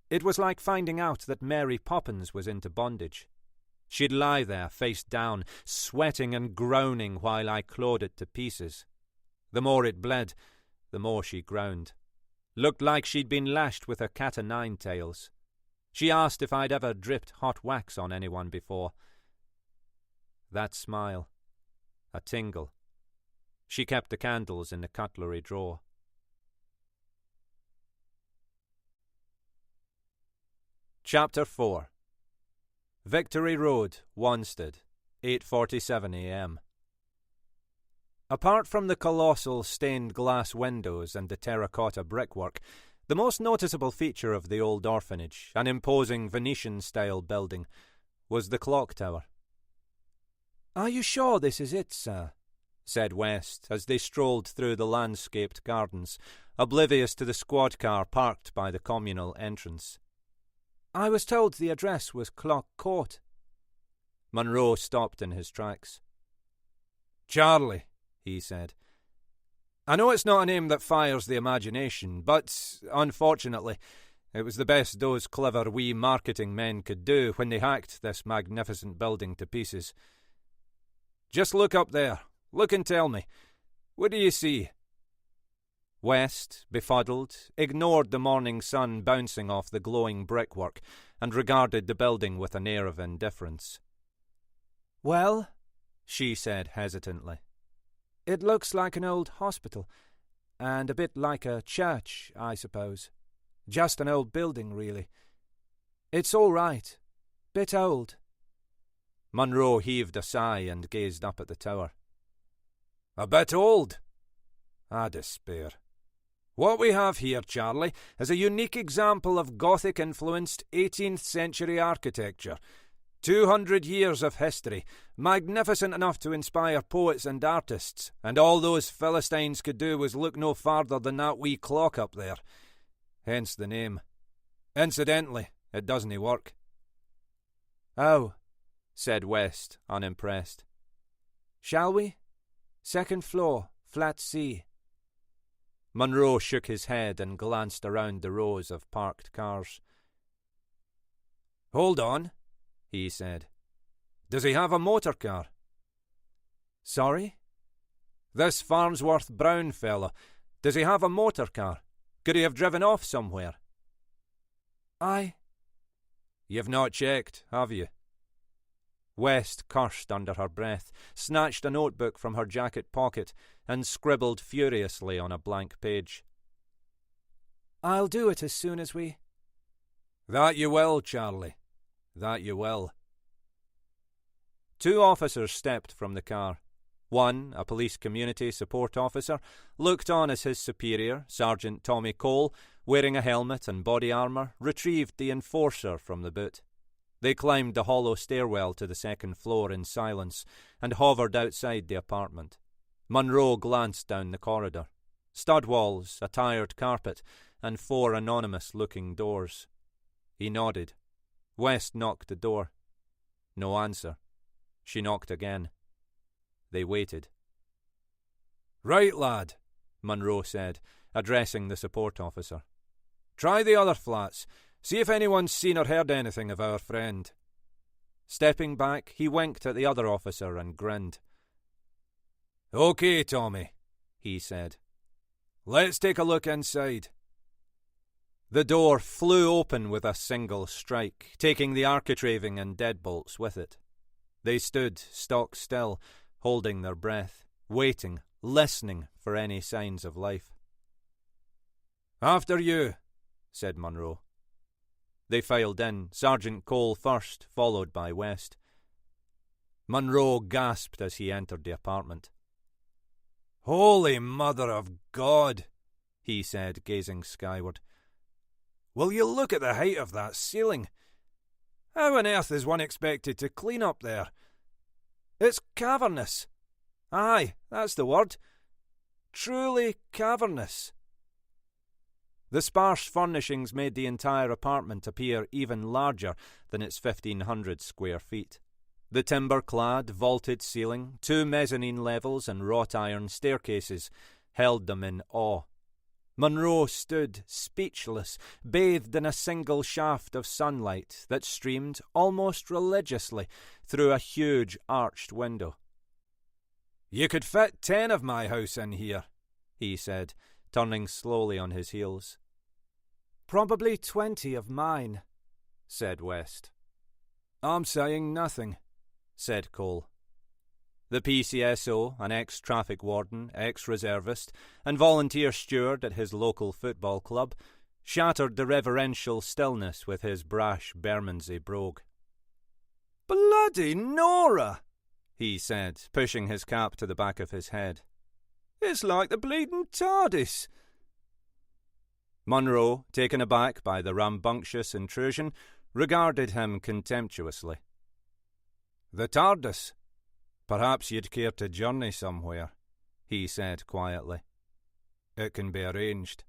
Speaker 2: it was like finding out that Mary Poppins was into bondage. She'd lie there, face down, sweating and groaning while I clawed it to pieces. The more it bled, the more she groaned. Looked like she'd been lashed with a cat-o'-nine tails. She asked if I'd ever dripped hot wax on anyone before. That smile. A tingle. She kept the candles in the cutlery drawer. Chapter 4. Victory Road, Wanstead, 8:47 a.m. Apart from the colossal stained glass windows and the terracotta brickwork, the most noticeable feature of the old orphanage, an imposing Venetian-style building, was the clock tower. "Are you sure this is it, sir?" said West, as they strolled through the landscaped gardens, oblivious to the squad car parked by the communal entrance. "I was told the address was Clock Court." Munro stopped in his tracks. "Charlie," he said, "I know it's not a name that fires the imagination, but, unfortunately, it was the best those clever wee marketing men could do when they hacked this magnificent building to pieces. Just look up there. Look and tell me. What do you see?" West, befuddled, ignored the morning sun bouncing off the glowing brickwork and regarded the building with an air of indifference. "Well," she said hesitantly, "it looks like an old hospital, and a bit like a church, I suppose. Just an old building, really. It's all right. Bit old." Munro heaved a sigh and gazed up at the tower. "A bit old? I despair. What we have here, Charlie, is a unique example of Gothic-influenced 18th century architecture. 200 years of history, magnificent enough to inspire poets and artists, and all those Philistines could do was look no farther than that wee clock up there. Hence the name. Incidentally, it doesn't work." "Oh," said West, unimpressed. "Shall we? Second floor, flat C." Munro shook his head and glanced around the rows of parked cars. "Hold on," he said. "Does he have a motor car?" "Sorry?" "This Farnsworth Brown fellow, does he have a motor car? Could he have driven off somewhere?" "You've not checked, have you?" West cursed under her breath, snatched a notebook from her jacket pocket, and scribbled furiously on a blank page. "I'll do it as soon as we—" "That you will, Charlie. That you will." Two officers stepped from the car. One, a police community support officer, looked on as his superior, Sergeant Tommy Cole, wearing a helmet and body armour, retrieved the enforcer from the boot. They climbed the hollow stairwell to the second floor in silence and hovered outside the apartment. Munro glanced down the corridor. Stud walls, a tired carpet, and 4 anonymous-looking doors. He nodded. West knocked the door. No answer. She knocked again. They waited. "Right, lad," Munro said, addressing the support officer. "Try the other flats. See if anyone's seen or heard anything of our friend." Stepping back, he winked at the other officer and grinned. "OK, Tommy," he said. "Let's take a look inside." The door flew open with a single strike, taking the architraving and deadbolts with it. They stood stock still, holding their breath, waiting, listening for any signs of life. "After you," said Munro. They filed in, Sergeant Cole first, followed by West. Munro gasped as he entered the apartment. "Holy Mother of God," he said, gazing skyward. "Will you look at the height of that ceiling? How on earth is one expected to clean up there? It's cavernous. Aye, that's the word. Truly cavernous." The sparse furnishings made the entire apartment appear even larger than its 1,500 square feet. The timber-clad, vaulted ceiling, 2 mezzanine levels and wrought-iron staircases held them in awe. Munro stood speechless, bathed in a single shaft of sunlight that streamed almost religiously through a huge arched window. "You could fit 10 of my house in here," he said, turning slowly on his heels. "Probably 20 of mine," said West. "I'm saying nothing," said Cole. The PCSO, an ex-traffic warden, ex-reservist, and volunteer steward at his local football club, shattered the reverential stillness with his brash Bermondsey brogue. "Bloody Nora!" he said, pushing his cap to the back of his head. "It's like the bleeding TARDIS." Munro, taken aback by the rambunctious intrusion, regarded him contemptuously. "The TARDIS? Perhaps you'd care to journey somewhere," he said quietly. "It can be arranged."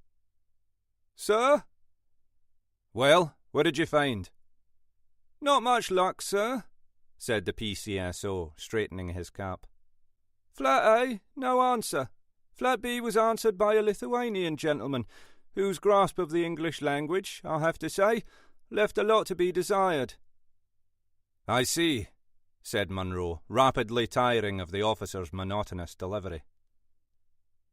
Speaker 2: "Sir?" "Well, what did you find?" "Not much luck, sir," said the PCSO, straightening his cap. "Flat A, no answer. Flat B was answered by a Lithuanian gentleman, whose grasp of the English language, I'll have to say, left a lot to be desired." "I see," said Munro, rapidly tiring of the officer's monotonous delivery.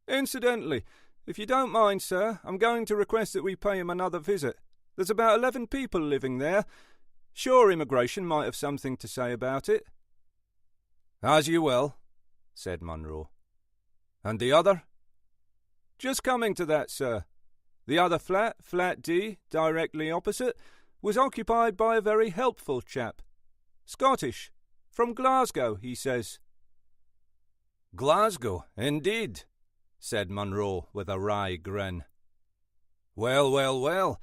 Speaker 2: "Incidentally, if you don't mind, sir, I'm going to request that we pay him another visit. There's about 11 people living there. Sure, immigration might have something to say about it." "As you will," said Munro. "And the other?" "Just coming to that, sir. The other flat, flat D, directly opposite, was occupied by a very helpful chap. Scottish. From Glasgow, he says." "Glasgow, indeed," said Munro with a wry grin. "Well, well, well.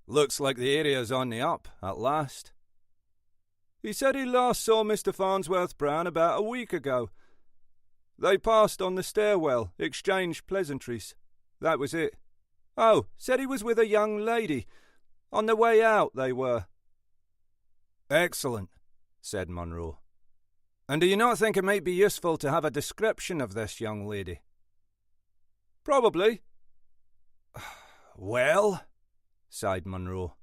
Speaker 2: Looks like the area's on the up, at last." "He said he last saw Mr. Farnsworth Brown about a week ago. They passed on the stairwell, exchanged pleasantries. That was it. Oh, said he was with a young lady. On the way out, they were." "Excellent," said Munro. "And do you not think it might be useful to have a description of this young lady?" "Probably." "Well," sighed Munro,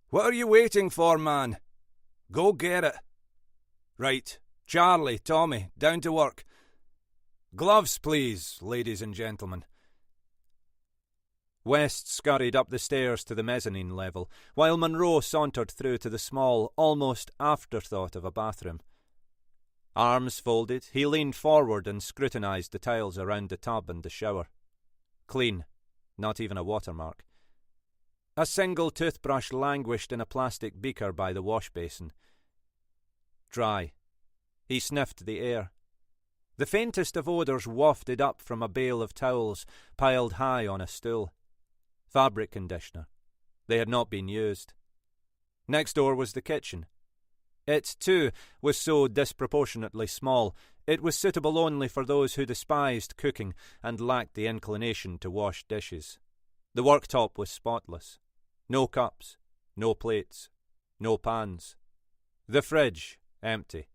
Speaker 2: "what are you waiting for, man? Go get it. Right, Charlie, Tommy, down to work. Gloves, please, ladies and gentlemen." West scurried up the stairs to the mezzanine level, while Munro sauntered through to the small, almost afterthought of a bathroom. Arms folded, he leaned forward and scrutinised the tiles around the tub and the shower. Clean, not even a watermark. A single toothbrush languished in a plastic beaker by the wash basin. Dry. He sniffed the air. The faintest of odours wafted up from a bale of towels piled high on a stool. Fabric conditioner. They had not been used. Next door was the kitchen. It, too, was so disproportionately small, it was suitable only for those who despised cooking and lacked the inclination to wash dishes. The worktop was spotless. No cups, no plates, no pans. The fridge, empty.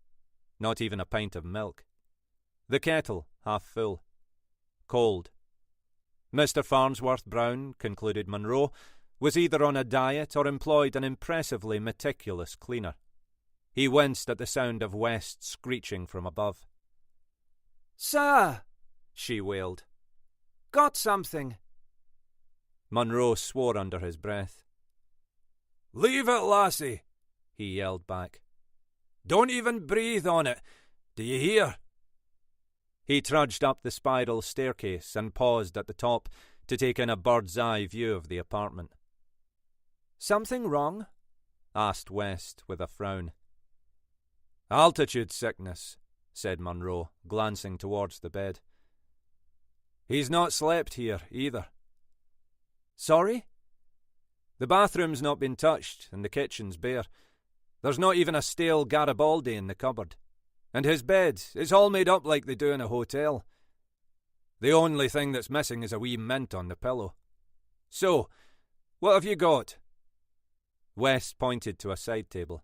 Speaker 2: Not even a pint of milk. The kettle, half full. Cold. Mr. Farnsworth Brown, concluded Munro, was either on a diet or employed an impressively meticulous cleaner. He winced at the sound of West screeching from above.
Speaker 3: "Sir!"
Speaker 2: she wailed.
Speaker 3: "Got something."
Speaker 2: Munro swore under his breath.
Speaker 1: "Leave it, lassie,"
Speaker 2: he yelled back.
Speaker 1: "Don't even breathe on it. Do you hear?"
Speaker 2: He trudged up the spiral staircase and paused at the top to take in a bird's-eye view of the apartment.
Speaker 3: "Something wrong?"
Speaker 2: asked West with a frown.
Speaker 1: "Altitude sickness,"
Speaker 2: said Munro, glancing towards the bed.
Speaker 1: "He's not slept here, either."
Speaker 3: "Sorry?"
Speaker 1: "The bathroom's not been touched, and the kitchen's bare. There's not even a stale Garibaldi in the cupboard. And his bed is all made up like they do in a hotel. The only thing that's missing is a wee mint on the pillow. So, what have you got?"
Speaker 2: West pointed to a side table.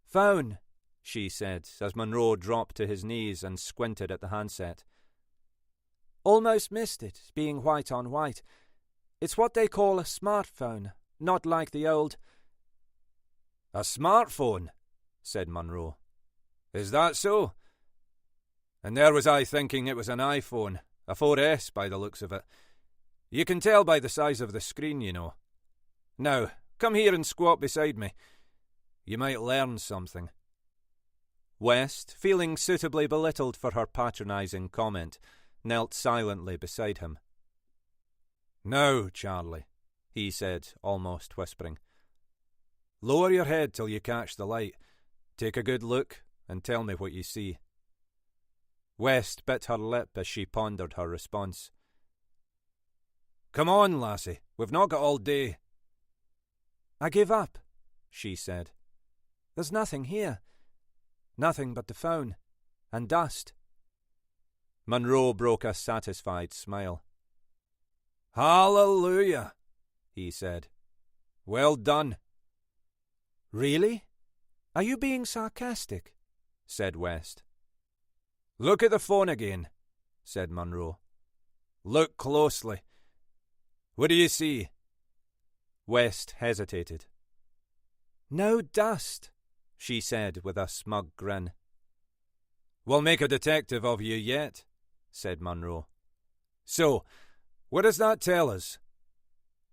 Speaker 3: "Phone,"
Speaker 2: she said, as Munro dropped to his knees and squinted at the handset.
Speaker 3: "Almost missed it, being white on white. It's what they call a smartphone, not like the old—"
Speaker 1: "A smartphone," said Munro. "Is that so? And there was I thinking it was an iPhone, a 4S by the looks of it. You can tell by the size of the screen, you know. Now, come here and squat beside me. You might learn something."
Speaker 2: West, feeling suitably belittled for her patronising comment, knelt silently beside him.
Speaker 1: "Now, Charlie," he said, almost whispering. "Lower your head till you catch the light. Take a good look and tell me what you see."
Speaker 2: West bit her lip as she pondered her response.
Speaker 1: "Come on, lassie, we've not got all day."
Speaker 3: "I give up,"
Speaker 2: she said.
Speaker 3: "There's nothing here. Nothing but the phone. And dust."
Speaker 2: Munro broke a satisfied smile.
Speaker 1: "Hallelujah," he said. "Well done."
Speaker 3: "Really? Are you being sarcastic?"
Speaker 2: said West.
Speaker 1: "Look at the phone again," said Munro. "Look closely. What do you see?"
Speaker 2: West hesitated.
Speaker 3: "No dust,"
Speaker 2: she said with a smug grin.
Speaker 1: "We'll make a detective of you yet," said Munro. "So, what does that tell us?"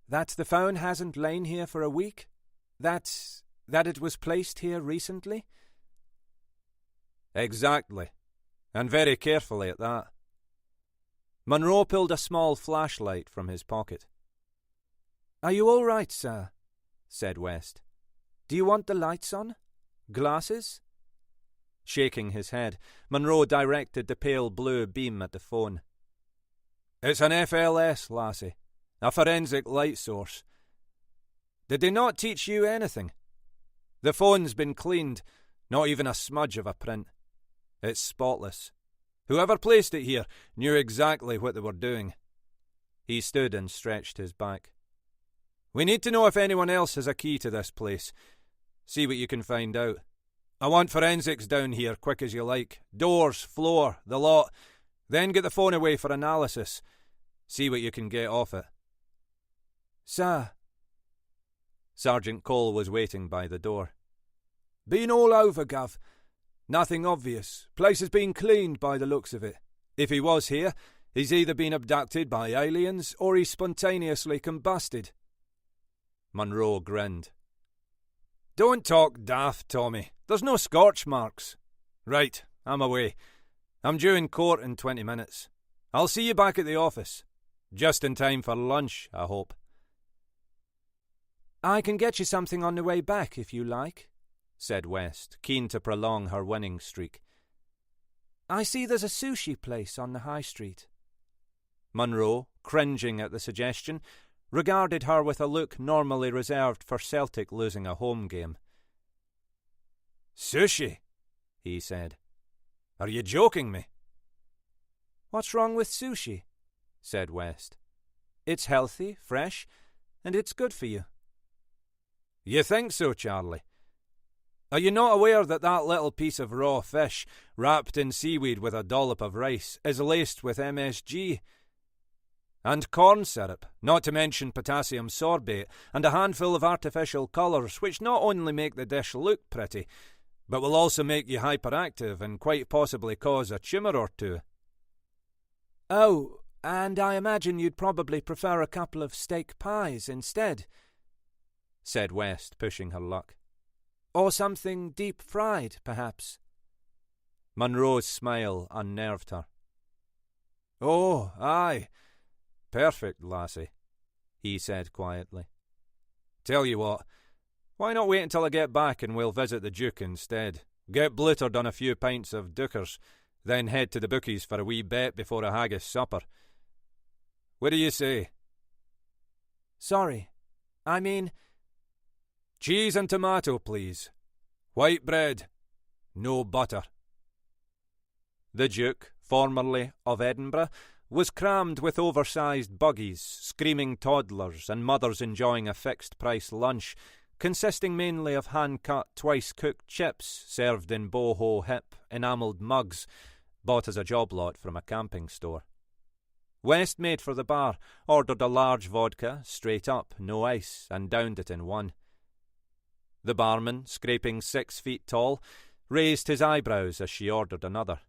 Speaker 3: "That the phone hasn't lain here for a week? That it was placed here recently?"
Speaker 1: "Exactly. And very carefully at that."
Speaker 2: Munro pulled a small flashlight from his pocket.
Speaker 3: "Are you all right, sir?"
Speaker 2: said West.
Speaker 3: "Do you want the lights on? Glasses?"
Speaker 2: Shaking his head, Munro directed the pale blue beam at the phone.
Speaker 1: "It's an FLS, lassie. A forensic light source. Did they not teach you anything? The phone's been cleaned, not even a smudge of a print. It's spotless. Whoever placed it here knew exactly what they were doing."
Speaker 2: He stood and stretched his back.
Speaker 1: "We need to know if anyone else has a key to this place. See what you can find out. I want forensics down here, quick as you like. Doors, floor, the lot. Then get the phone away for analysis. See what you can get off it."
Speaker 3: "Sir."
Speaker 2: Sergeant Cole was waiting by the door.
Speaker 3: "Been all over, Gov. Nothing obvious. Place has been cleaned by the looks of it. If he was here, he's either been abducted by aliens or he's spontaneously combusted."
Speaker 2: Munro grinned.
Speaker 1: "Don't talk daft, Tommy. There's no scorch marks. Right, I'm away. I'm due in court in 20 minutes. I'll see you back at the office. Just in time for lunch, I hope."
Speaker 3: "I can get you something on the way back, if you like,"
Speaker 2: said West, keen to prolong her winning streak. I see there's a sushi place on the high street.
Speaker 1: Munro, cringing at the suggestion, regarded her with a look normally reserved for Celtic losing a home game.
Speaker 3: Sushi, he said. Are you joking me?
Speaker 2: What's wrong with sushi? Said West. It's healthy, fresh, and it's good for you.
Speaker 3: You think so, Charlie? Are you not aware that that little piece of raw fish, wrapped in seaweed with a dollop of rice, is laced with MSG? And corn syrup, not to mention potassium sorbate, and a handful of artificial colours, which not only make the dish look pretty, but will also make you hyperactive and quite possibly cause a tumour or two.
Speaker 2: Oh, and I imagine you'd probably prefer a couple of steak pies instead, said West, pushing her luck. Or something deep-fried, perhaps.
Speaker 1: Munro's smile unnerved her.
Speaker 3: Oh, aye. Perfect, lassie, he said quietly. Tell you what, why not wait until I get back and we'll visit the Duke instead? Get blittered on a few pints of Dookers, then head to the bookies for a wee bet before a haggis supper. What do you say?
Speaker 2: Sorry, I mean...
Speaker 3: Cheese and tomato, please. White bread. No butter.
Speaker 1: The Duke, formerly of Edinburgh, was crammed with oversized buggies, screaming toddlers, and mothers enjoying a fixed-price lunch, consisting mainly of hand-cut, twice-cooked chips served in boho-hip, enamelled mugs, bought as a job lot from a camping store. West made for the bar, ordered a large vodka, straight up, no ice, and downed it in one. The barman, scraping 6 feet tall, raised his eyebrows as she ordered another.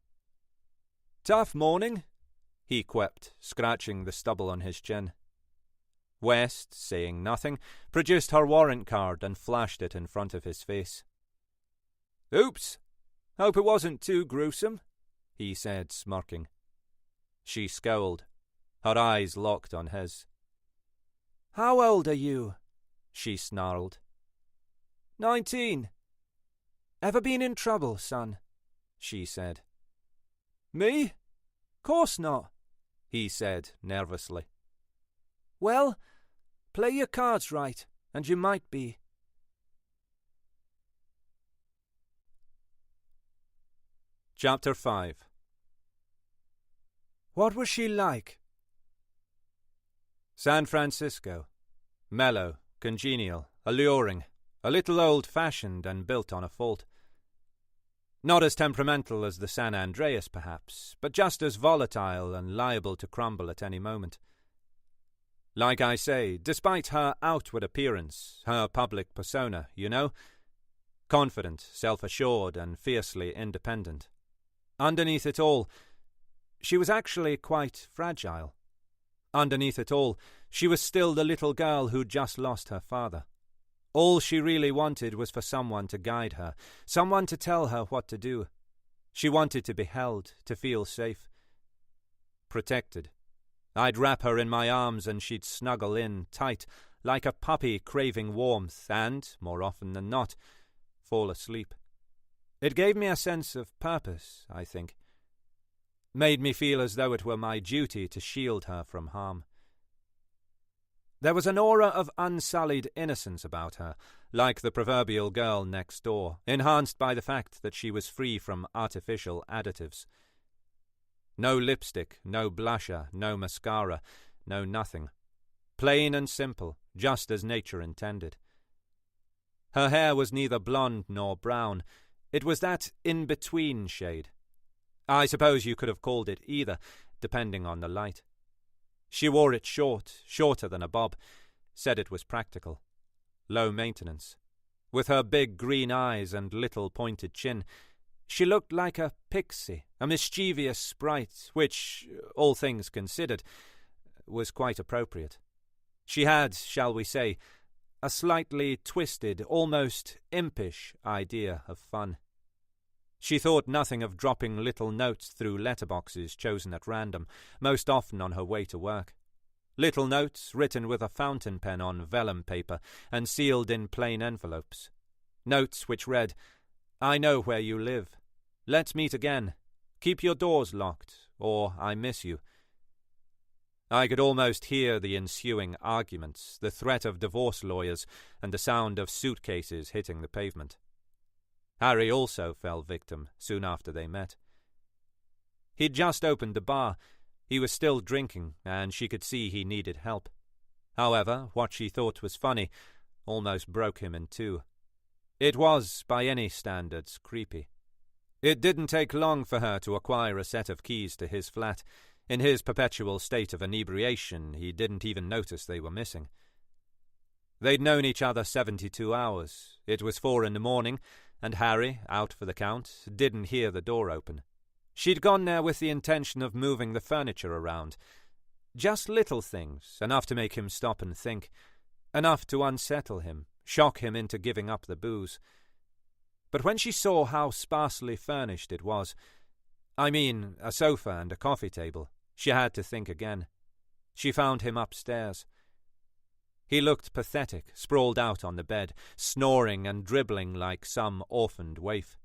Speaker 3: Tough morning,
Speaker 1: he quipped, scratching the stubble on his chin. West, saying nothing, produced her warrant card and flashed it in front of his face.
Speaker 3: Oops, hope it wasn't too gruesome, he said, smirking.
Speaker 1: She scowled, her eyes locked on his.
Speaker 2: How old are you?
Speaker 1: She snarled.
Speaker 2: 19. Ever been in trouble, son? She said.
Speaker 3: Me?
Speaker 2: Course not,
Speaker 1: he said nervously.
Speaker 2: Well, play your cards right, and you might be.
Speaker 1: Chapter 5.
Speaker 2: What was she like?
Speaker 1: San Francisco. Mellow, congenial, alluring, a little old-fashioned and built on a fault. Not as temperamental as the San Andreas, perhaps, but just as volatile and liable to crumble at any moment. Like I say, despite her outward appearance, her public persona, you know, confident, self-assured, and fiercely independent. Underneath it all, she was actually quite fragile. Underneath it all, she was still the little girl who'd just lost her father. All she really wanted was for someone to guide her, someone to tell her what to do. She wanted to be held, to feel safe. Protected. I'd wrap her in my arms and she'd snuggle in, tight, like a puppy craving warmth, and, more often than not, fall asleep. It gave me a sense of purpose, I think. Made me feel as though it were my duty to shield her from harm. There was an aura of unsullied innocence about her, like the proverbial girl next door, enhanced by the fact that she was free from artificial additives. No lipstick, no blusher, no mascara, no nothing. Plain and simple, just as nature intended. Her hair was neither blonde nor brown. It was that in-between shade. I suppose you could have called it either, depending on the light. She wore it short, shorter than a bob, said it was practical. Low maintenance. With her big green eyes and little pointed chin, she looked like a pixie, a mischievous sprite, which, all things considered, was quite appropriate. She had, shall we say, a slightly twisted, almost impish idea of fun. She thought nothing of dropping little notes through letterboxes chosen at random, most often on her way to work. Little notes written with a fountain pen on vellum paper and sealed in plain envelopes. Notes which read, "I know where you live. Let's meet again. Keep your doors locked, or I miss you. I could almost hear the ensuing arguments, the threat of divorce lawyers, and the sound of suitcases hitting the pavement. Harry also fell victim soon after they met. He'd just opened the bar. He was still drinking, and she could see he needed help. However, what she thought was funny almost broke him in two. It was, by any standards, creepy. It didn't take long for her to acquire a set of keys to his flat. In his perpetual state of inebriation, he didn't even notice they were missing. They'd known each other 72 hours. It was 4 a.m, and Harry, out for the count, didn't hear the door open. She'd gone there with the intention of moving the furniture around. Just little things, enough to make him stop and think, enough to unsettle him, shock him into giving up the booze. But when she saw how sparsely furnished it was, I mean a sofa and a coffee table, she had to think again. She found him upstairs. He looked pathetic, sprawled out on the bed, snoring and dribbling like some orphaned waif.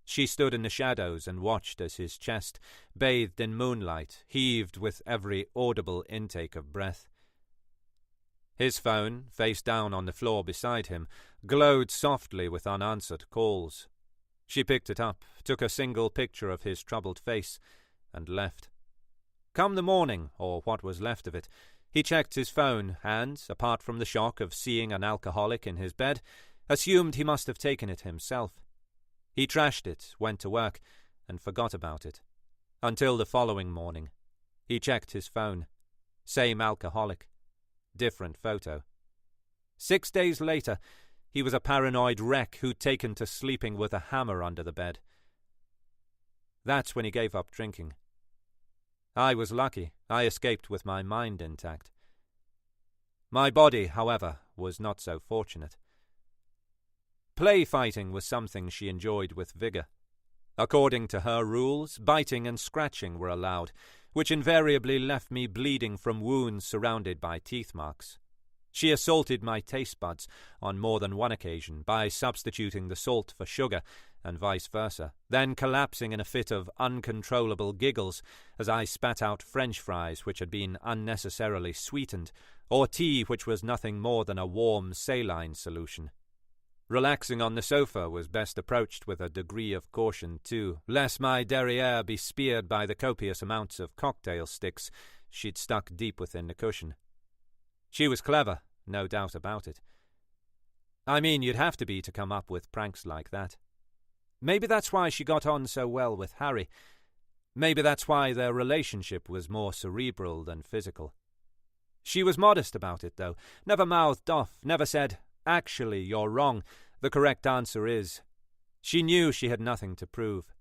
Speaker 1: She stood in the shadows and watched as his chest, bathed in moonlight, heaved with every audible intake of breath. His phone, face down on the floor beside him, glowed softly with unanswered calls. She picked it up, took a single picture of his troubled face, and left. Come the morning, or what was left of it, he checked his phone and, apart from the shock of seeing an alcoholic in his bed, assumed he must have taken it himself. He trashed it, went to work, and forgot about it. Until the following morning. He checked his phone. Same alcoholic. Different photo. 6 days later, he was a paranoid wreck who'd taken to sleeping with a hammer under the bed. That's when he gave up drinking. I was lucky. I escaped with my mind intact. My body, however, was not so fortunate. Play fighting was something she enjoyed with vigour. According to her rules, biting and scratching were allowed, which invariably left me bleeding from wounds surrounded by teeth marks. She assaulted my taste buds on more than one occasion by substituting the salt for sugar, and vice versa, then collapsing in a fit of uncontrollable giggles as I spat out French fries which had been unnecessarily sweetened, or tea which was nothing more than a warm saline solution. Relaxing on the sofa was best approached with a degree of caution, too, lest my derriere be speared by the copious amounts of cocktail sticks she'd stuck deep within the cushion. She was clever, no doubt about it. I mean, you'd have to be to come up with pranks like that. Maybe that's why she got on so well with Harry. Maybe that's why their relationship was more cerebral than physical. She was modest about it, though, never mouthed off, never said, "Actually, you're wrong. The correct answer is." She knew she had nothing to prove.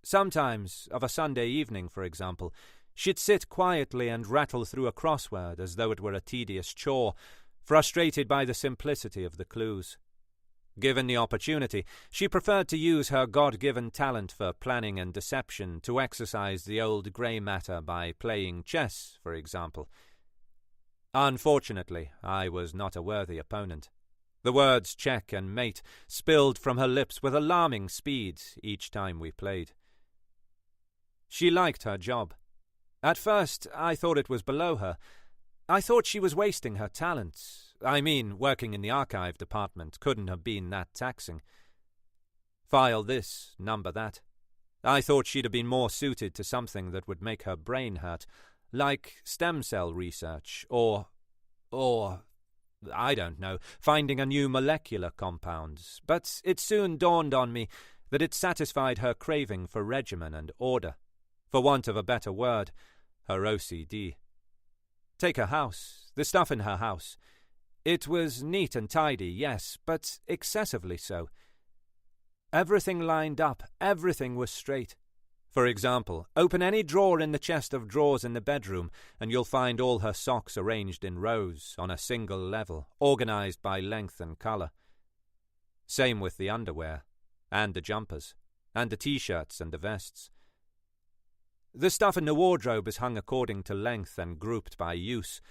Speaker 1: Sometimes, of a Sunday evening, for example, she'd sit quietly and rattle through a crossword as though it were a tedious chore, frustrated by the simplicity of the clues. Given the opportunity, she preferred to use her God-given talent for planning and deception to exercise the old grey matter by playing chess, for example. Unfortunately, I was not a worthy opponent. The words check and mate spilled from her lips with alarming speed each time we played. She liked her job. At first, I thought it was below her. I thought she was wasting her talents. I mean, working in the archive department couldn't have been that taxing. File this, number that. I thought she'd have been more suited to something that would make her brain hurt, like stem cell research, or, I don't know, finding a new molecular compound. But it soon dawned on me that it satisfied her craving for regimen and order. For want of a better word, her OCD. Take her house, the stuff in her house. It was neat and tidy, yes, but excessively so. Everything lined up, everything was straight. For example, open any drawer in the chest of drawers in the bedroom, and you'll find all her socks arranged in rows, on a single level, organized by length and colour. Same with the underwear, and the jumpers, and the t-shirts and the vests. The stuff in the wardrobe is hung according to length and grouped by use.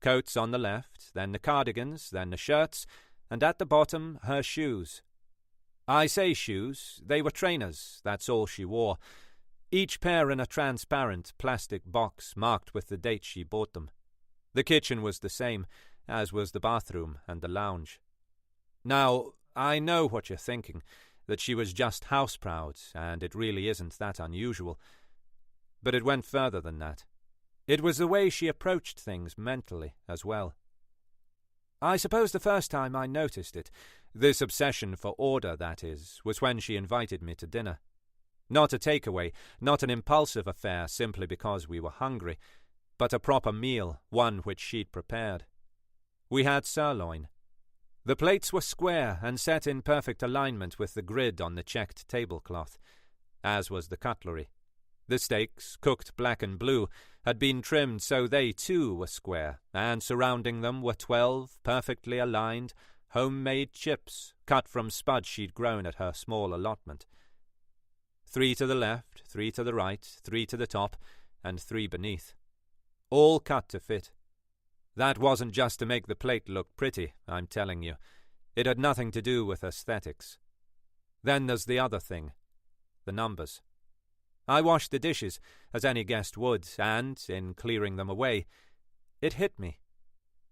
Speaker 1: Coats on the left, then the cardigans, then the shirts, and at the bottom her shoes. I say shoes, they were trainers, that's all she wore.
Speaker 2: each pair in a transparent plastic box marked with the date she bought them. The kitchen was the same, as was the bathroom and the lounge. Now, I know what you're thinking, that she was just house-proud, and it really isn't that unusual. But it went further than that. It was the way she approached things mentally as well. I suppose the first time I noticed it, this obsession for order, that is, was when she invited me to dinner. Not a takeaway, not an impulsive affair simply because we were hungry, but a proper meal, one which she'd prepared. We had sirloin. The plates were square and set in perfect alignment with the grid on the checked tablecloth, as was the cutlery. The steaks, cooked black and blue, had been trimmed so they too were square, and surrounding them were 12 perfectly aligned, homemade chips, cut from spuds she'd grown at her small allotment. 3 to the left, 3 to the right, 3 to the top, and 3 beneath. All cut to fit. That wasn't just to make the plate look pretty, I'm telling you. It had nothing to do with aesthetics. Then there's the other thing, the numbers. I washed the dishes, as any guest would, and, in clearing them away, it hit me.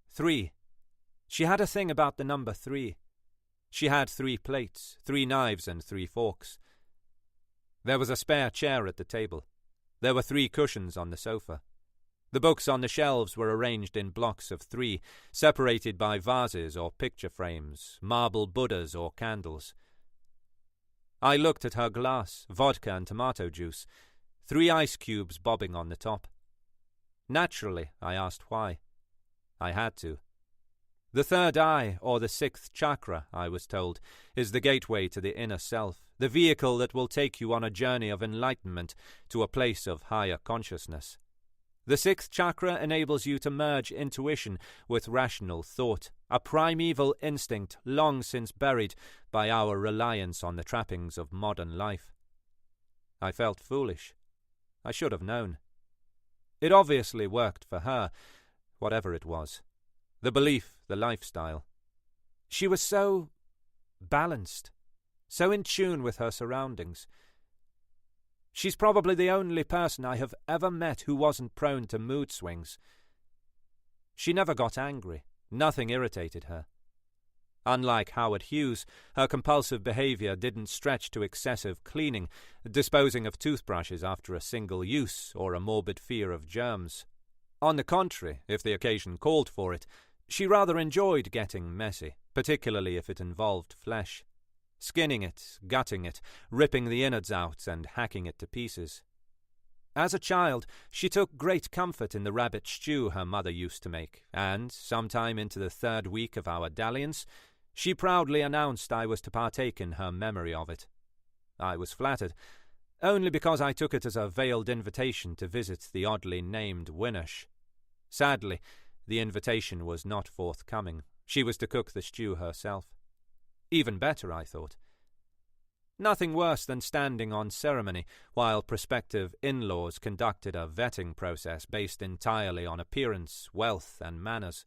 Speaker 2: 3. She had a thing about the number 3. She had 3 plates, 3 knives and 3 forks. There was a spare chair at the table. There were 3 cushions on the sofa. The books on the shelves were arranged in blocks of 3, separated by vases or picture frames, marble Buddhas or candles. I looked at her glass, vodka and tomato juice, 3 ice cubes bobbing on the top. Naturally, I asked why. I had to. The third eye, or the 6th chakra, I was told, is the gateway to the inner self, the vehicle that will take you on a journey of enlightenment to a place of higher consciousness. The 6th chakra enables you to merge intuition with rational thought, a primeval instinct long since buried by our reliance on the trappings of modern life. I felt foolish. I should have known. It obviously worked for her, whatever it was. The belief, the lifestyle. She was so balanced, so in tune with her surroundings. She's probably the only person I have ever met who wasn't prone to mood swings. She never got angry. Nothing irritated her. Unlike Howard Hughes, her compulsive behaviour didn't stretch to excessive cleaning, disposing of toothbrushes after a single use, or a morbid fear of germs. On the contrary, if the occasion called for it, she rather enjoyed getting messy, particularly if it involved flesh. Skinning it, gutting it, ripping the innards out and hacking it to pieces. As a child, she took great comfort in the rabbit stew her mother used to make, and, sometime into the 3rd week of our dalliance, she proudly announced I was to partake in her memory of it. I was flattered, only because I took it as a veiled invitation to visit the oddly named Winnersh. Sadly, the invitation was not forthcoming. She was to cook the stew herself. Even better, I thought. Nothing worse than standing on ceremony while prospective in-laws conducted a vetting process based entirely on appearance, wealth, and manners.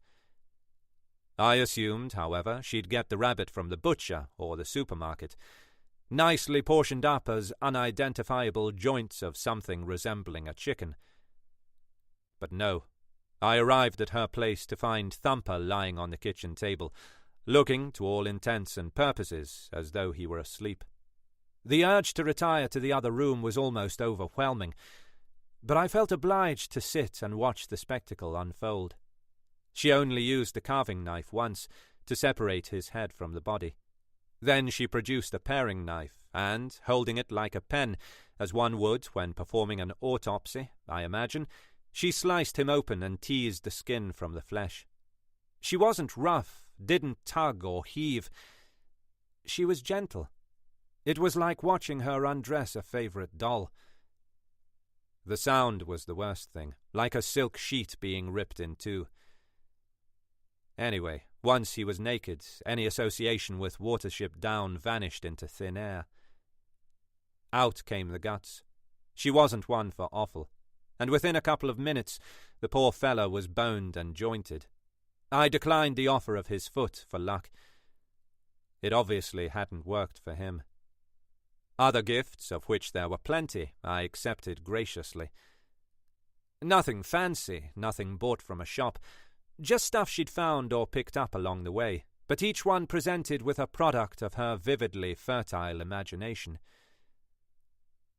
Speaker 2: I assumed, however, she'd get the rabbit from the butcher or the supermarket, nicely portioned up as unidentifiable joints of something resembling a chicken. But no, I arrived at her place to find Thumper lying on the kitchen table, looking, to all intents and purposes, as though he were asleep. The urge to retire to the other room was almost overwhelming, but I felt obliged to sit and watch the spectacle unfold. She only used the carving knife once, to separate his head from the body. Then she produced a paring knife, and, holding it like a pen, as one would when performing an autopsy, I imagine, she sliced him open and teased the skin from the flesh. She wasn't rough, didn't tug or heave. She was gentle. It was like watching her undress a favourite doll. The sound was the worst thing, like a silk sheet being ripped in two. Anyway, once he was naked, any association with Watership Down vanished into thin air. Out came the guts. She wasn't one for offal, and within a couple of minutes the poor fellow was boned and jointed. I declined the offer of his foot for luck. It obviously hadn't worked for him.
Speaker 1: Other gifts, of which there were plenty, I accepted graciously. Nothing fancy, nothing bought from a shop, just stuff she'd found or picked up along the way, but each one presented with a product of her vividly fertile imagination.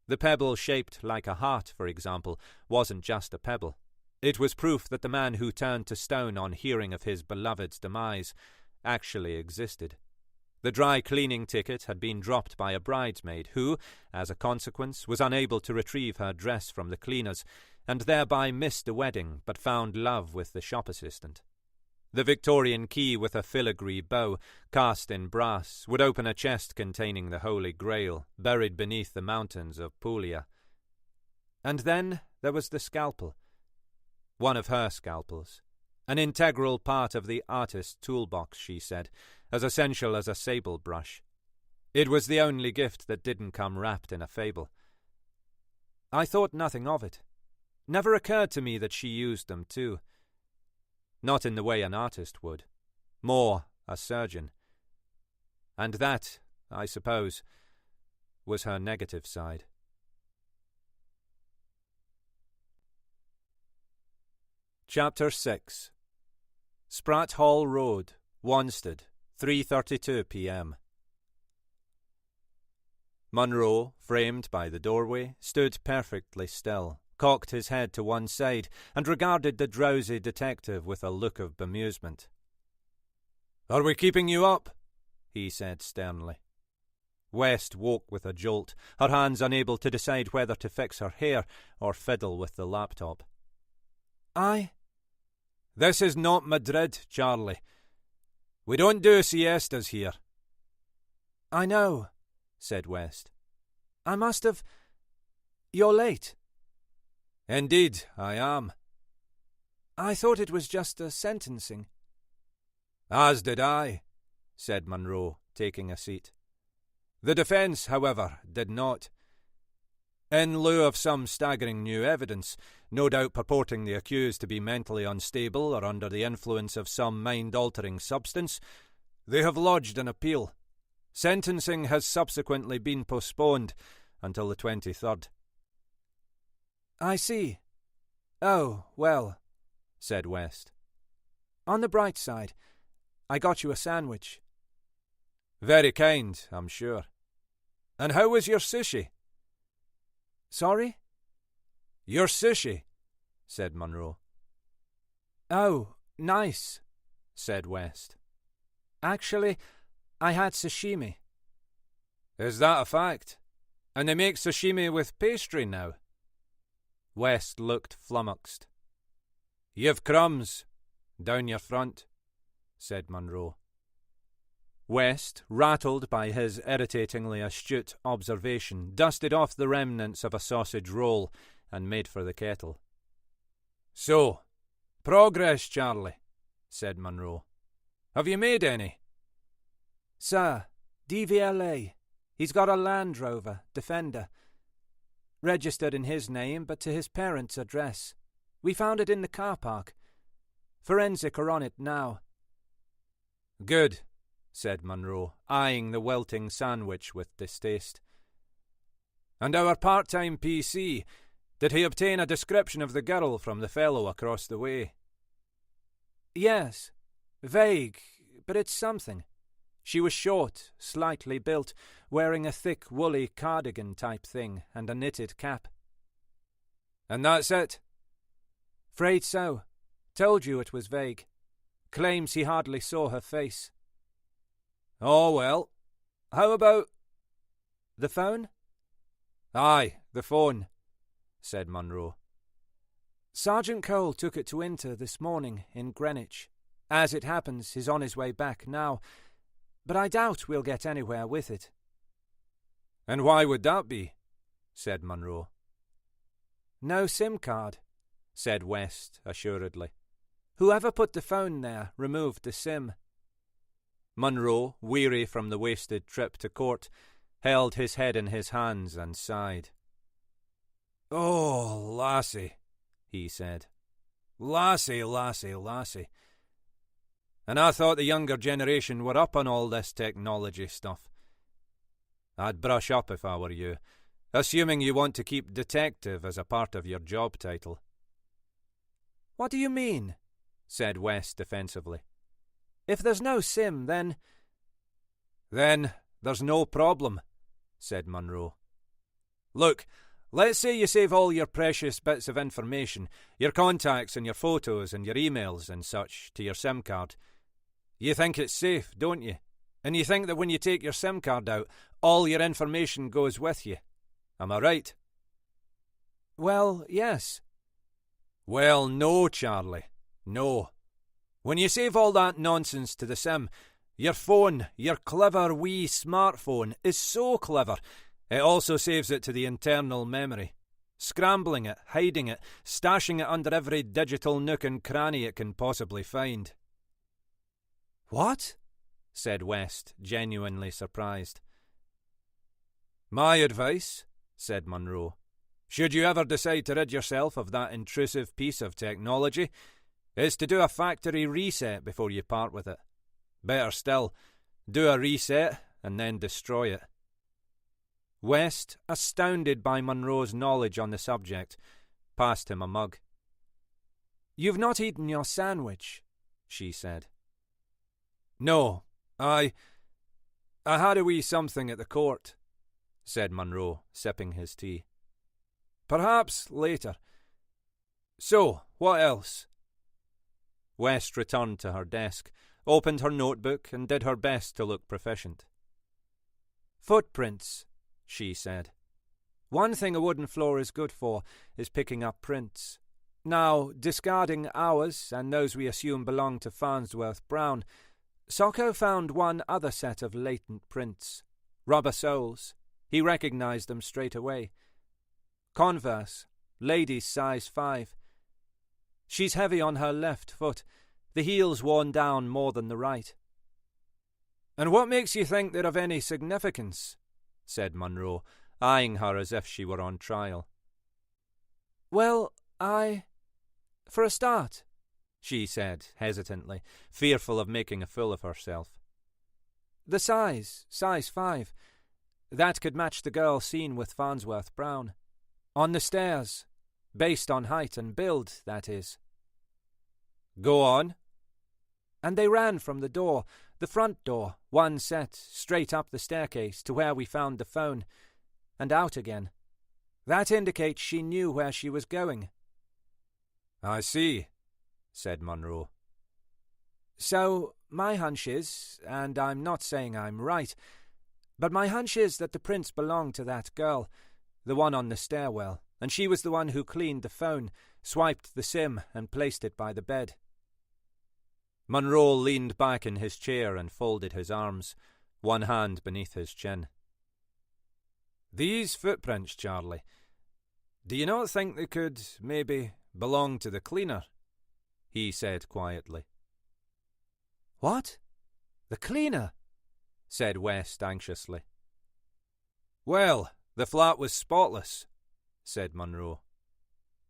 Speaker 1: The pebble shaped like a heart, for example, wasn't just a pebble. It was proof that the man who turned to stone on hearing of his beloved's demise actually existed. The dry cleaning ticket had been dropped by a bridesmaid who, as a consequence, was unable to retrieve her dress from the cleaners, and thereby missed the wedding, but found love with the shop assistant. The Victorian key with a filigree bow, cast in brass, would open a chest containing the Holy Grail, buried beneath the mountains of Puglia. And then there was the scalpel. One of her scalpels. An integral part of the artist's toolbox, she said, as essential as a sable brush. It was the only gift that didn't come wrapped in a fable. I thought nothing of it. Never occurred to me that she used them too. Not in the way an artist would. More a surgeon. And that, I suppose, was her negative side.
Speaker 2: Chapter 6. Spratt Hall Road, Wanstead, 3:32 p.m. Munro, framed by the doorway, stood perfectly still, cocked his head to one side, and regarded the drowsy detective with a look of bemusement.
Speaker 3: "Are we keeping you up?"
Speaker 2: he said sternly. West woke with a jolt, her hands unable to decide whether to fix her hair or fiddle with the laptop.
Speaker 3: This is not Madrid, Charlie. We don't do siestas here."
Speaker 2: "I know," said West. "I must have... You're late."
Speaker 3: "Indeed, I am."
Speaker 2: "I thought it was just a sentencing."
Speaker 3: "As did I," said Munro, taking a seat. "The defence, however, did not. In lieu of some staggering new evidence, no doubt purporting the accused to be mentally unstable or under the influence of some mind-altering substance, they have lodged an appeal. Sentencing has subsequently been postponed until the 23rd.
Speaker 2: "I see. Oh, well," said West. "On the bright side, I got you a sandwich."
Speaker 3: "Very kind, I'm sure. And how was your sushi?"
Speaker 2: "Sorry?"
Speaker 3: "Your sushi," said Munro.
Speaker 2: "Oh, nice," said West. "Actually, I had sashimi."
Speaker 3: "Is that a fact? And they make sashimi with pastry now?"
Speaker 2: West looked flummoxed.
Speaker 3: "You've crumbs down your front," said Munro.
Speaker 2: West, rattled by his irritatingly astute observation, dusted off the remnants of a sausage roll and made for the kettle.
Speaker 3: "So, progress, Charlie," said Munro. "Have you made any?"
Speaker 2: "Sir, DVLA. He's got a Land Rover, Defender. Registered in his name, but to his parents' address. We found it in the car park. Forensic are on it now."
Speaker 3: "Good,"
Speaker 2: said Munro, eyeing the wilting sandwich with distaste.
Speaker 3: "And our part-time PC, did he obtain a description of the girl from the fellow across the way?"
Speaker 2: "Yes. Vague, but it's something. She was short, slightly built, wearing a thick woolly cardigan type thing and a knitted cap."
Speaker 3: "And that's it?"
Speaker 2: "'Fraid so. Told you it was vague. Claims he hardly saw her face."
Speaker 3: "Oh, well. How about—"
Speaker 2: "The phone?"
Speaker 3: "Aye, the phone," said Munro.
Speaker 2: "Sergeant Cole took it to Inter this morning in Greenwich. As it happens, he's on his way back now, but I doubt we'll get anywhere with it."
Speaker 3: "And why would that be?" said Munro.
Speaker 2: "No SIM card," said West assuredly. "Whoever put the phone there removed the SIM." Munro, weary from the wasted trip to court, held his head in his hands and sighed.
Speaker 3: "Oh, lassie," he said. "Lassie, lassie, lassie. And I thought the younger generation were up on all this technology stuff."
Speaker 1: I'd brush up if I were you, assuming you want to keep detective as a part of your job title.
Speaker 2: What do you mean? Said West defensively. If there's no sim, then...
Speaker 1: Then there's no problem, said Munro. Look, let's say you save all your precious bits of information, your contacts and your photos and your emails and such, to your SIM card. You think it's safe, don't you? And you think that when you take your SIM card out, all your information goes with you. Am I right?
Speaker 2: Well, yes.
Speaker 1: Well, no, Charlie. No. When you save all that nonsense to the SIM, your phone, your clever wee smartphone, is so clever, it also saves it to the internal memory. Scrambling it, hiding it, stashing it under every digital nook and cranny it can possibly find.
Speaker 2: What?
Speaker 1: Said West, genuinely surprised. My advice, said Munro, should you ever decide to rid yourself of that intrusive piece of technology, is to do a factory reset before you part with it. Better still, do a reset and then destroy it.
Speaker 2: West, astounded by Munro's knowledge on the subject, passed him a mug. You've not eaten your sandwich, she said.
Speaker 1: No, I had a wee something at the court, said Munro, sipping his tea. Perhaps later. So, what else?
Speaker 2: West returned to her desk, opened her notebook, and did her best to look proficient. Footprints, she said. One thing a wooden floor is good for is picking up prints. Now, discarding ours and those we assume belong to Farnsworth Brown, Socko found one other set of latent prints. Rubber soles. He recognized them straight away. Converse, ladies size 5. She's heavy on her left foot, the heel's worn down more than the right.
Speaker 1: And what makes you think they're of any significance? Said Munro, eyeing her as if she were on trial.
Speaker 2: Well, for a start, she said hesitantly, fearful of making a fool of herself. The size 5. That could match the girl seen with Farnsworth Brown. On the stairs. Based on height and build, that is.
Speaker 1: Go on.
Speaker 2: And they ran from the door, the front door, one set, straight up the staircase to where we found the phone, and out again. That indicates she knew where she was going.
Speaker 1: I see, said Munro.
Speaker 2: So, my hunch is, and I'm not saying I'm right, but my hunch is that the prints belong to that girl, the one on the stairwell, and she was the one who cleaned the phone, swiped the SIM, and placed it by the bed.
Speaker 1: Munro leaned back in his chair and folded his arms, one hand beneath his chin. These footprints, Charlie, do you not think they could, maybe, belong to the cleaner? He said quietly.
Speaker 2: What? The cleaner? Said West anxiously.
Speaker 1: Well, the flat was spotless, said Munro.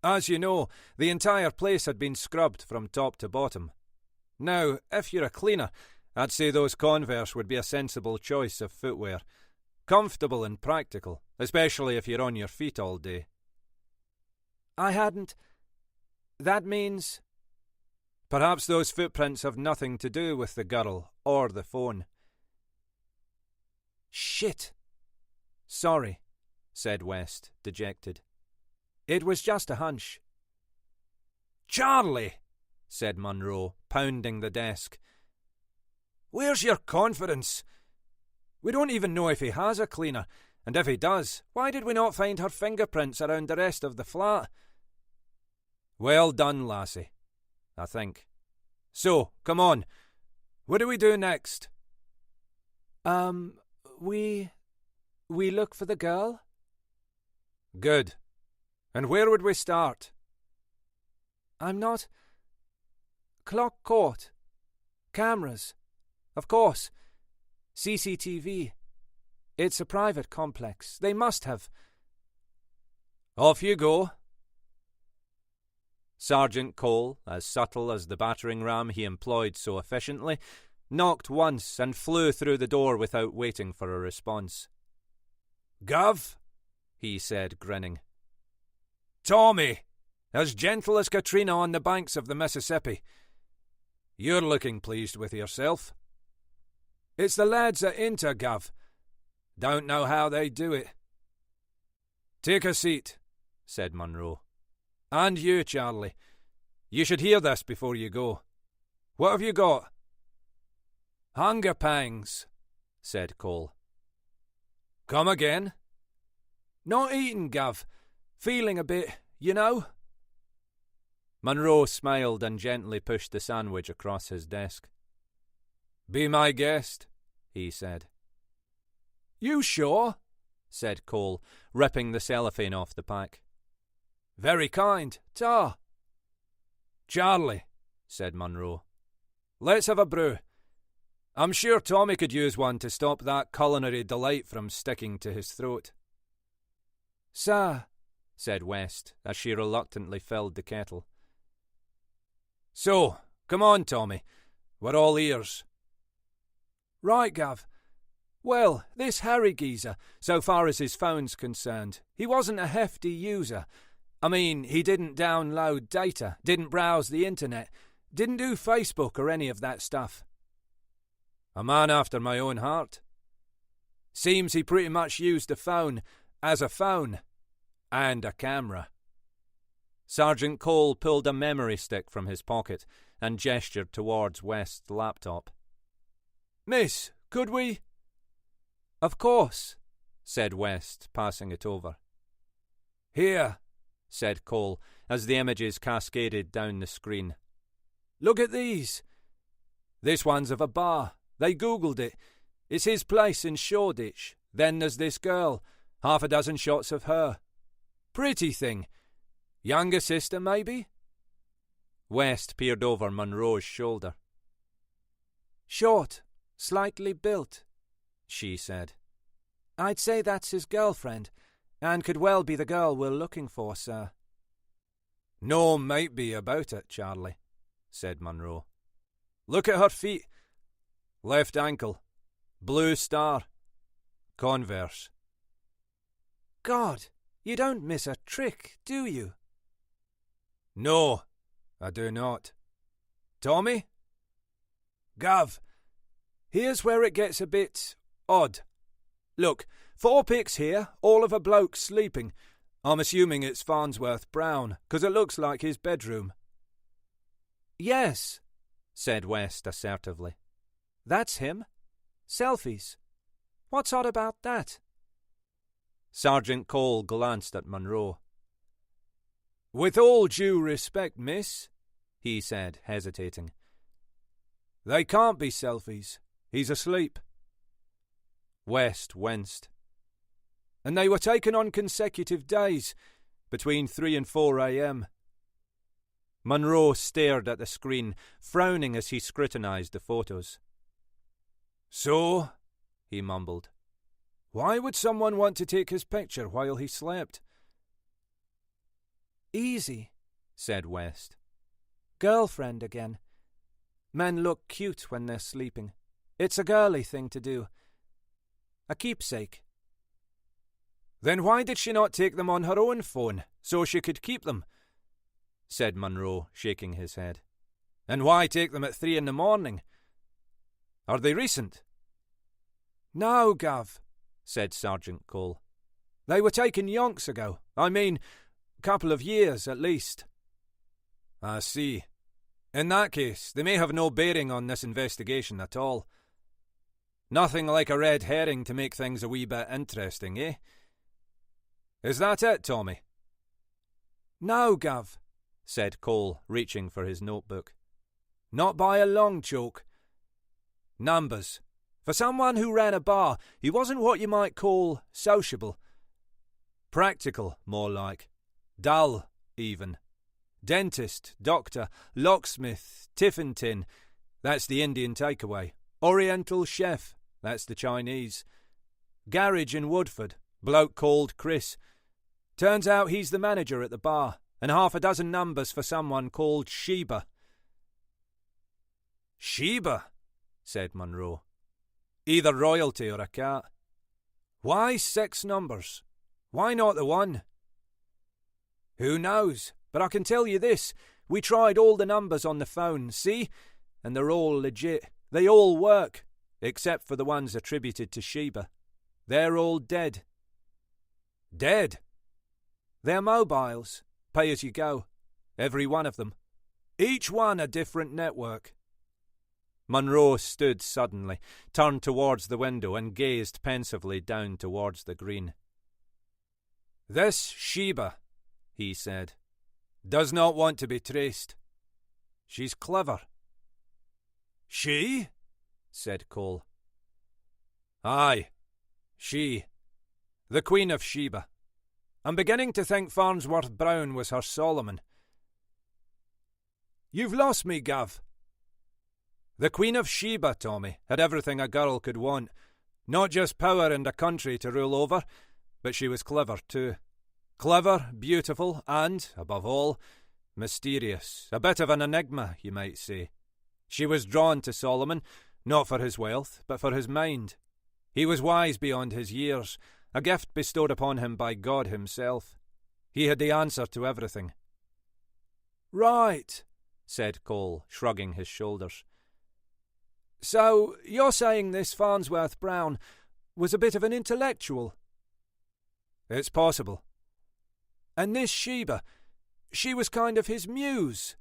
Speaker 1: As you know, the entire place had been scrubbed from top to bottom. Now, if you're a cleaner, I'd say those Converse would be a sensible choice of footwear. Comfortable and practical, especially if you're on your feet all day.
Speaker 2: I hadn't... That means...
Speaker 1: Perhaps those footprints have nothing to do with the girl or the phone.
Speaker 2: Shit. Sorry, said West, dejected. It was just a hunch.
Speaker 1: Charlie, said Munro, pounding the desk. Where's your confidence? We don't even know if he has a cleaner, and if he does, why did we not find her fingerprints around the rest of the flat? Well done, lassie, I think. So, come on. What do we do next?
Speaker 2: We look for the girl?
Speaker 1: Good. And where would we start?
Speaker 2: I'm not... Clock court. Cameras. Of course. CCTV. It's a private complex. They must have...
Speaker 1: Off you go. Sergeant Cole, as subtle as the battering ram he employed so efficiently, knocked once and flew through the door without waiting for a response.
Speaker 3: Gov,
Speaker 2: he said, grinning.
Speaker 3: Tommy, as gentle as Katrina on the banks of the Mississippi. You're looking pleased with yourself. It's the lads at Inter, Gov. Don't know how they do it. Take a seat, said Munro. And you, Charlie. You should hear this before you go. What have you got? Hunger pangs, said Cole. Come again? Not eating, Gov. Feeling a bit, you know.
Speaker 2: Munro smiled and gently pushed the sandwich across his desk.
Speaker 3: Be my guest, he said. You sure?
Speaker 2: said Cole, ripping the cellophane off the pack.
Speaker 3: Very kind, ta. Charlie, said Munro, let's have a brew. I'm sure Tommy could use one to stop that culinary delight from sticking to his throat.
Speaker 2: Sir, said West, as she reluctantly filled the kettle.
Speaker 3: So, come on, Tommy. We're all ears. Right, Gav. Well, this Harry geezer, so far as his phone's concerned, he wasn't a hefty user. I mean, he didn't download data, didn't browse the internet, didn't do Facebook or any of that stuff. A man after my own heart. Seems he pretty much used the phone as a phone and a camera.
Speaker 2: Sergeant Cole pulled a memory stick from his pocket and gestured towards West's laptop.
Speaker 3: Miss, could we?
Speaker 2: Of course, said West, passing it over.
Speaker 3: Here,
Speaker 2: said Cole, as the images cascaded down the screen.
Speaker 3: Look at these. This one's of a bar. They Googled it. It's his place in Shoreditch. Then there's this girl. 6 shots of her. Pretty thing. Younger sister, maybe?
Speaker 2: West peered over Munro's shoulder.
Speaker 4: Short, slightly built, she said. I'd say that's his girlfriend, and could well be the girl we're looking for, sir.
Speaker 3: No might be about it, Charlie, said Munro. Look at her feet. Left ankle. Blue star. Converse.
Speaker 4: God, you don't miss a trick, do you?
Speaker 3: No, I do not. Tommy? Gav, here's where it gets a bit odd. Look, 4 pics here, all of a bloke sleeping. I'm assuming it's Farnsworth Brown, 'cause it looks like his bedroom.
Speaker 4: Yes,
Speaker 2: said West assertively.
Speaker 4: That's him. Selfies. What's odd about that?
Speaker 2: Sergeant Cole glanced at Munro.
Speaker 3: With all due respect, miss, he said, hesitating. They can't be selfies. He's asleep.
Speaker 2: West winced.
Speaker 3: And they were taken on consecutive days, between 3 and 4 a.m.
Speaker 2: Munro stared at the screen, frowning as he scrutinized the photos.
Speaker 3: So, he mumbled, why would someone want to take his picture while he slept?
Speaker 4: Easy,
Speaker 2: said West.
Speaker 4: Girlfriend again. Men look cute when they're sleeping. It's a girly thing to do. A keepsake.
Speaker 3: Then why did she not take them on her own phone, so she could keep them? Said Munro, shaking his head. And why take them at 3 a.m? Are they recent? No, Gav, said Sergeant Cole. They were taken yonks ago. I mean, couple of years at least. I see. In that case, they may have no bearing on this investigation at all. Nothing like a red herring to make things a wee bit interesting, eh? Is that it, Tommy? No, Gav, said Cole, reaching for his notebook. Not by a long chalk. Numbers. For someone who ran a bar, he wasn't what you might call sociable. Practical, more like. Dull, even. Dentist, doctor, locksmith, tiffin tin, that's the Indian takeaway. Oriental chef, that's the Chinese. Garage in Woodford, bloke called Chris. Turns out he's the manager at the bar, and 6 numbers for someone called Sheba. Sheba, said Munro. Either royalty or a cat. Why 6 numbers? Why not the 1? Who knows? But I can tell you this. We tried all the numbers on the phone, see? And they're all legit. They all work. Except for the ones attributed to Sheba. They're all dead. Dead? They're mobiles. Pay as you go. Every one of them. Each one a different network.
Speaker 1: Munro stood suddenly, turned towards the window, and gazed pensively down towards the green.
Speaker 3: This Sheba, he said, does not want to be traced. She's clever. She? Said Cole. Aye, she. The Queen of Sheba. I'm beginning to think Farnsworth Brown was her Solomon. You've lost me, Gav. The Queen of Sheba, Tommy, had everything a girl could want. Not just power and a country to rule over, but she was clever too. Clever, beautiful, and, above all, mysterious. A bit of an enigma, you might say. She was drawn to Solomon, not for his wealth, but for his mind. He was wise beyond his years, a gift bestowed upon him by God himself. He had the answer to everything. Right, said Cole, shrugging his shoulders. So, you're saying this Farnsworth Brown was a bit of an intellectual? It's possible. And this Sheba, she was kind of his muse?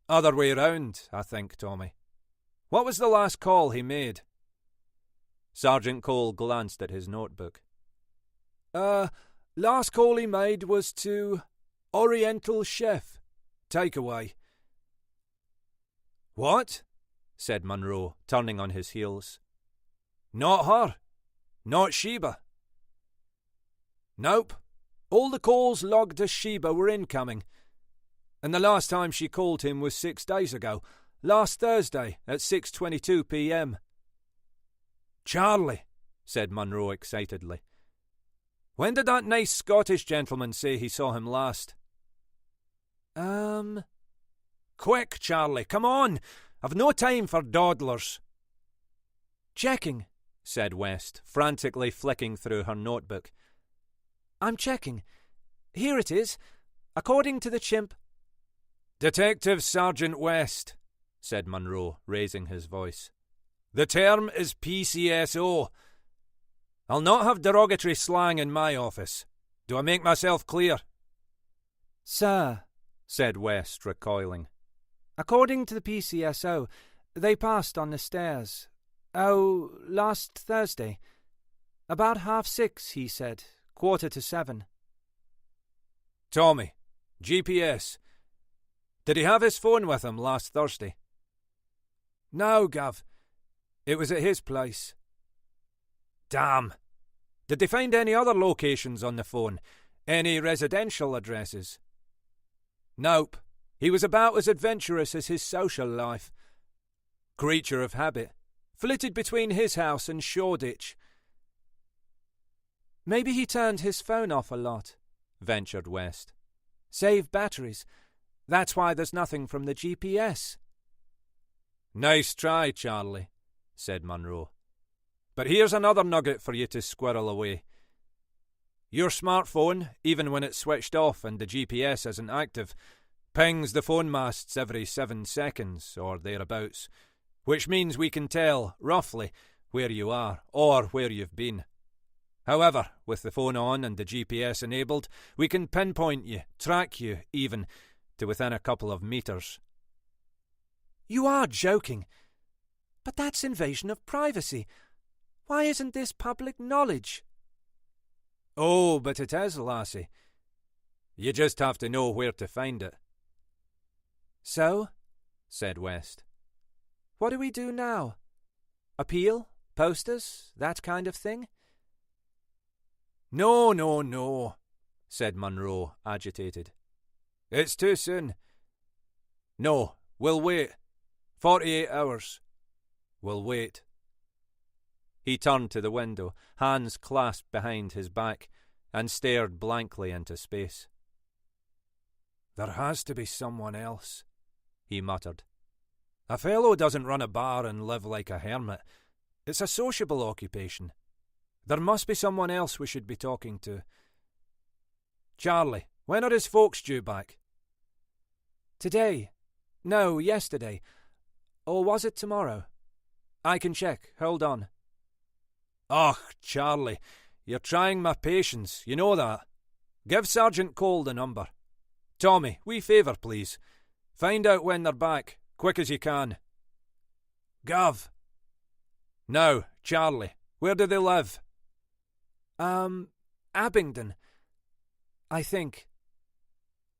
Speaker 3: Other way round, I think, Tommy. What was the last call he made?
Speaker 1: Sergeant Cole glanced at his notebook.
Speaker 3: Last call he made was to Oriental Chef. Takeaway. What? Said Munro, turning on his heels. Not her. Not Sheba. Nope. All the calls logged as Sheba were incoming. And the last time she called him was 6 days ago, last Thursday at 6:22 p.m. Charlie, said Munro excitedly. When did that nice Scottish gentleman say he saw him last? Quick, Charlie, come on! I've no time for dawdlers. Checking, said West, frantically flicking through her notebook. I'm checking. Here it is. According to the chimp... Detective Sergeant West, said Munro, raising his voice. The term is PCSO. I'll not have derogatory slang in my office. Do I make myself clear? Sir, said West, recoiling. According to the PCSO, they passed on the stairs. Oh, last Thursday. About 6:30, he said. 6:45. Tommy, GPS. Did he have his phone with him last Thursday? No, Gav. It was at his place. Damn. Did they find any other locations on the phone? Any residential addresses? Nope. He was about as adventurous as his social life. Creature of habit. Flitted between his house and Shoreditch. Maybe he turned his phone off a lot, ventured West. Save batteries. That's why there's nothing from the GPS. Nice try, Charlie, said Munro. But here's another nugget for you to squirrel away. Your smartphone, even when it's switched off and the GPS isn't active, pings the phone masts every 7 seconds, or thereabouts, which means we can tell, roughly, where you are, or where you've been. However, with the phone on and the GPS enabled, we can pinpoint you, track you, even, to within a couple of metres. You are joking. But that's invasion of privacy. Why isn't this public knowledge? Oh, but it is, lassie. You just have to know where to find it. So, said West, what do we do now? Appeal? Posters? That kind of thing? No, said Munro, agitated. It's too soon. No, we'll wait. 48 hours. We'll wait. He turned to the window, hands clasped behind his back, and stared blankly into space. There has to be someone else, he muttered. A fellow doesn't run a bar and live like a hermit. It's a sociable occupation. There must be someone else we should be talking to. Charlie, when are his folks due back?
Speaker 4: Today. No, yesterday. Or was it tomorrow? I can check. Hold on.
Speaker 3: Och, Charlie, you're trying my patience, you know that. Give Sergeant Cole the number. Tommy, wee favour, please. Find out when they're back, quick as you can. Gav. Now, Charlie, where do they live?
Speaker 4: Abingdon. I think.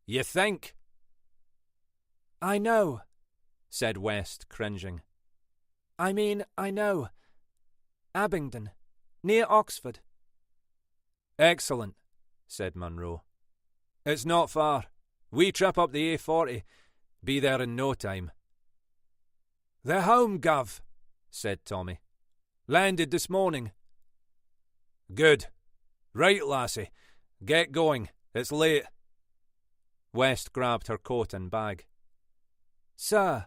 Speaker 3: You think?
Speaker 4: I know,
Speaker 2: said West, cringing.
Speaker 4: I mean, I know. Abingdon, near Oxford.
Speaker 3: Excellent,
Speaker 2: said Munro.
Speaker 3: It's not far. We trip up the A40. Be there in no time. They're home, Gav, said Tommy. Landed this morning. Good. Right, lassie. Get going. It's late.
Speaker 2: West grabbed her coat and bag.
Speaker 4: Sir,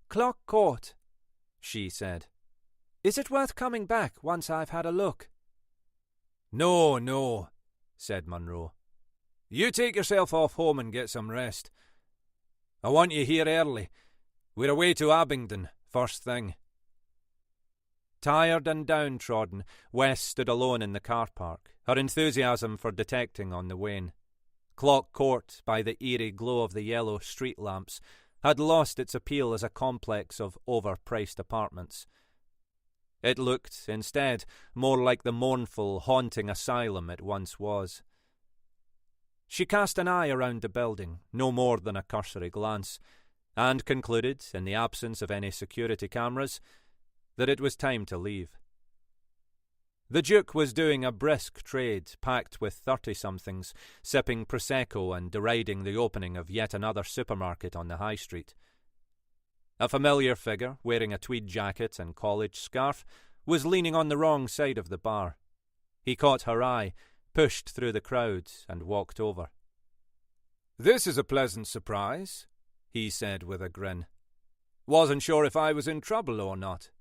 Speaker 4: Clock Court,
Speaker 2: she said.
Speaker 4: Is it worth coming back once I've had a look?
Speaker 3: No, no, said Munro. You take yourself off home and get some rest. I want you here early. We're away to Abingdon, first thing.
Speaker 2: Tired and downtrodden, West stood alone in the car park, her enthusiasm for detecting on the wane. Clock Court, by the eerie glow of the yellow street lamps, had lost its appeal as a complex of overpriced apartments. It looked, instead, more like the mournful, haunting asylum it once was. She cast an eye around the building, no more than a cursory glance, and concluded, in the absence of any security cameras, that it was time to leave. The Duke was doing a brisk trade, packed with 30-somethings, sipping Prosecco and deriding the opening of yet another supermarket on the high street. A familiar figure, wearing a tweed jacket and college scarf, was leaning on the wrong side of the bar. He caught her eye, pushed through the crowd, and walked over.
Speaker 3: "This is a pleasant surprise," he said with a grin. "Wasn't sure if I was in trouble or not."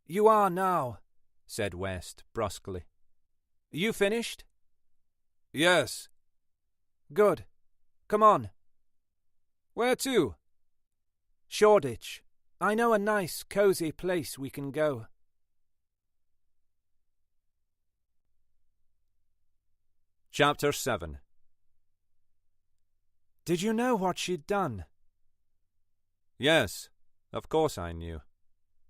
Speaker 4: "You are now," said
Speaker 2: West brusquely.
Speaker 4: "You finished?"
Speaker 3: "Yes."
Speaker 4: "Good. Come on."
Speaker 3: "Where to?"
Speaker 4: "Shoreditch. I know a nice, cosy place we can go."
Speaker 2: Chapter 7.
Speaker 4: Did you know what she'd done?
Speaker 2: Yes, of course I knew.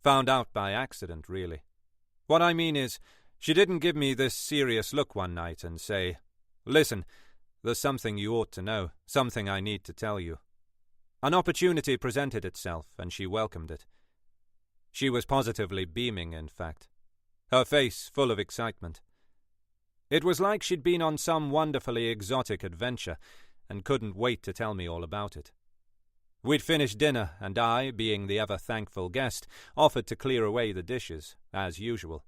Speaker 2: Found out by accident, really. What I mean is, she didn't give me this serious look one night and say, "Listen, there's something you ought to know, something I need to tell you." An opportunity presented itself, and she welcomed it. She was positively beaming, in fact, her face full of excitement. It was like she'd been on some wonderfully exotic adventure, and couldn't wait to tell me all about it. We'd finished dinner, and I, being the ever-thankful guest, offered to clear away the dishes, as usual.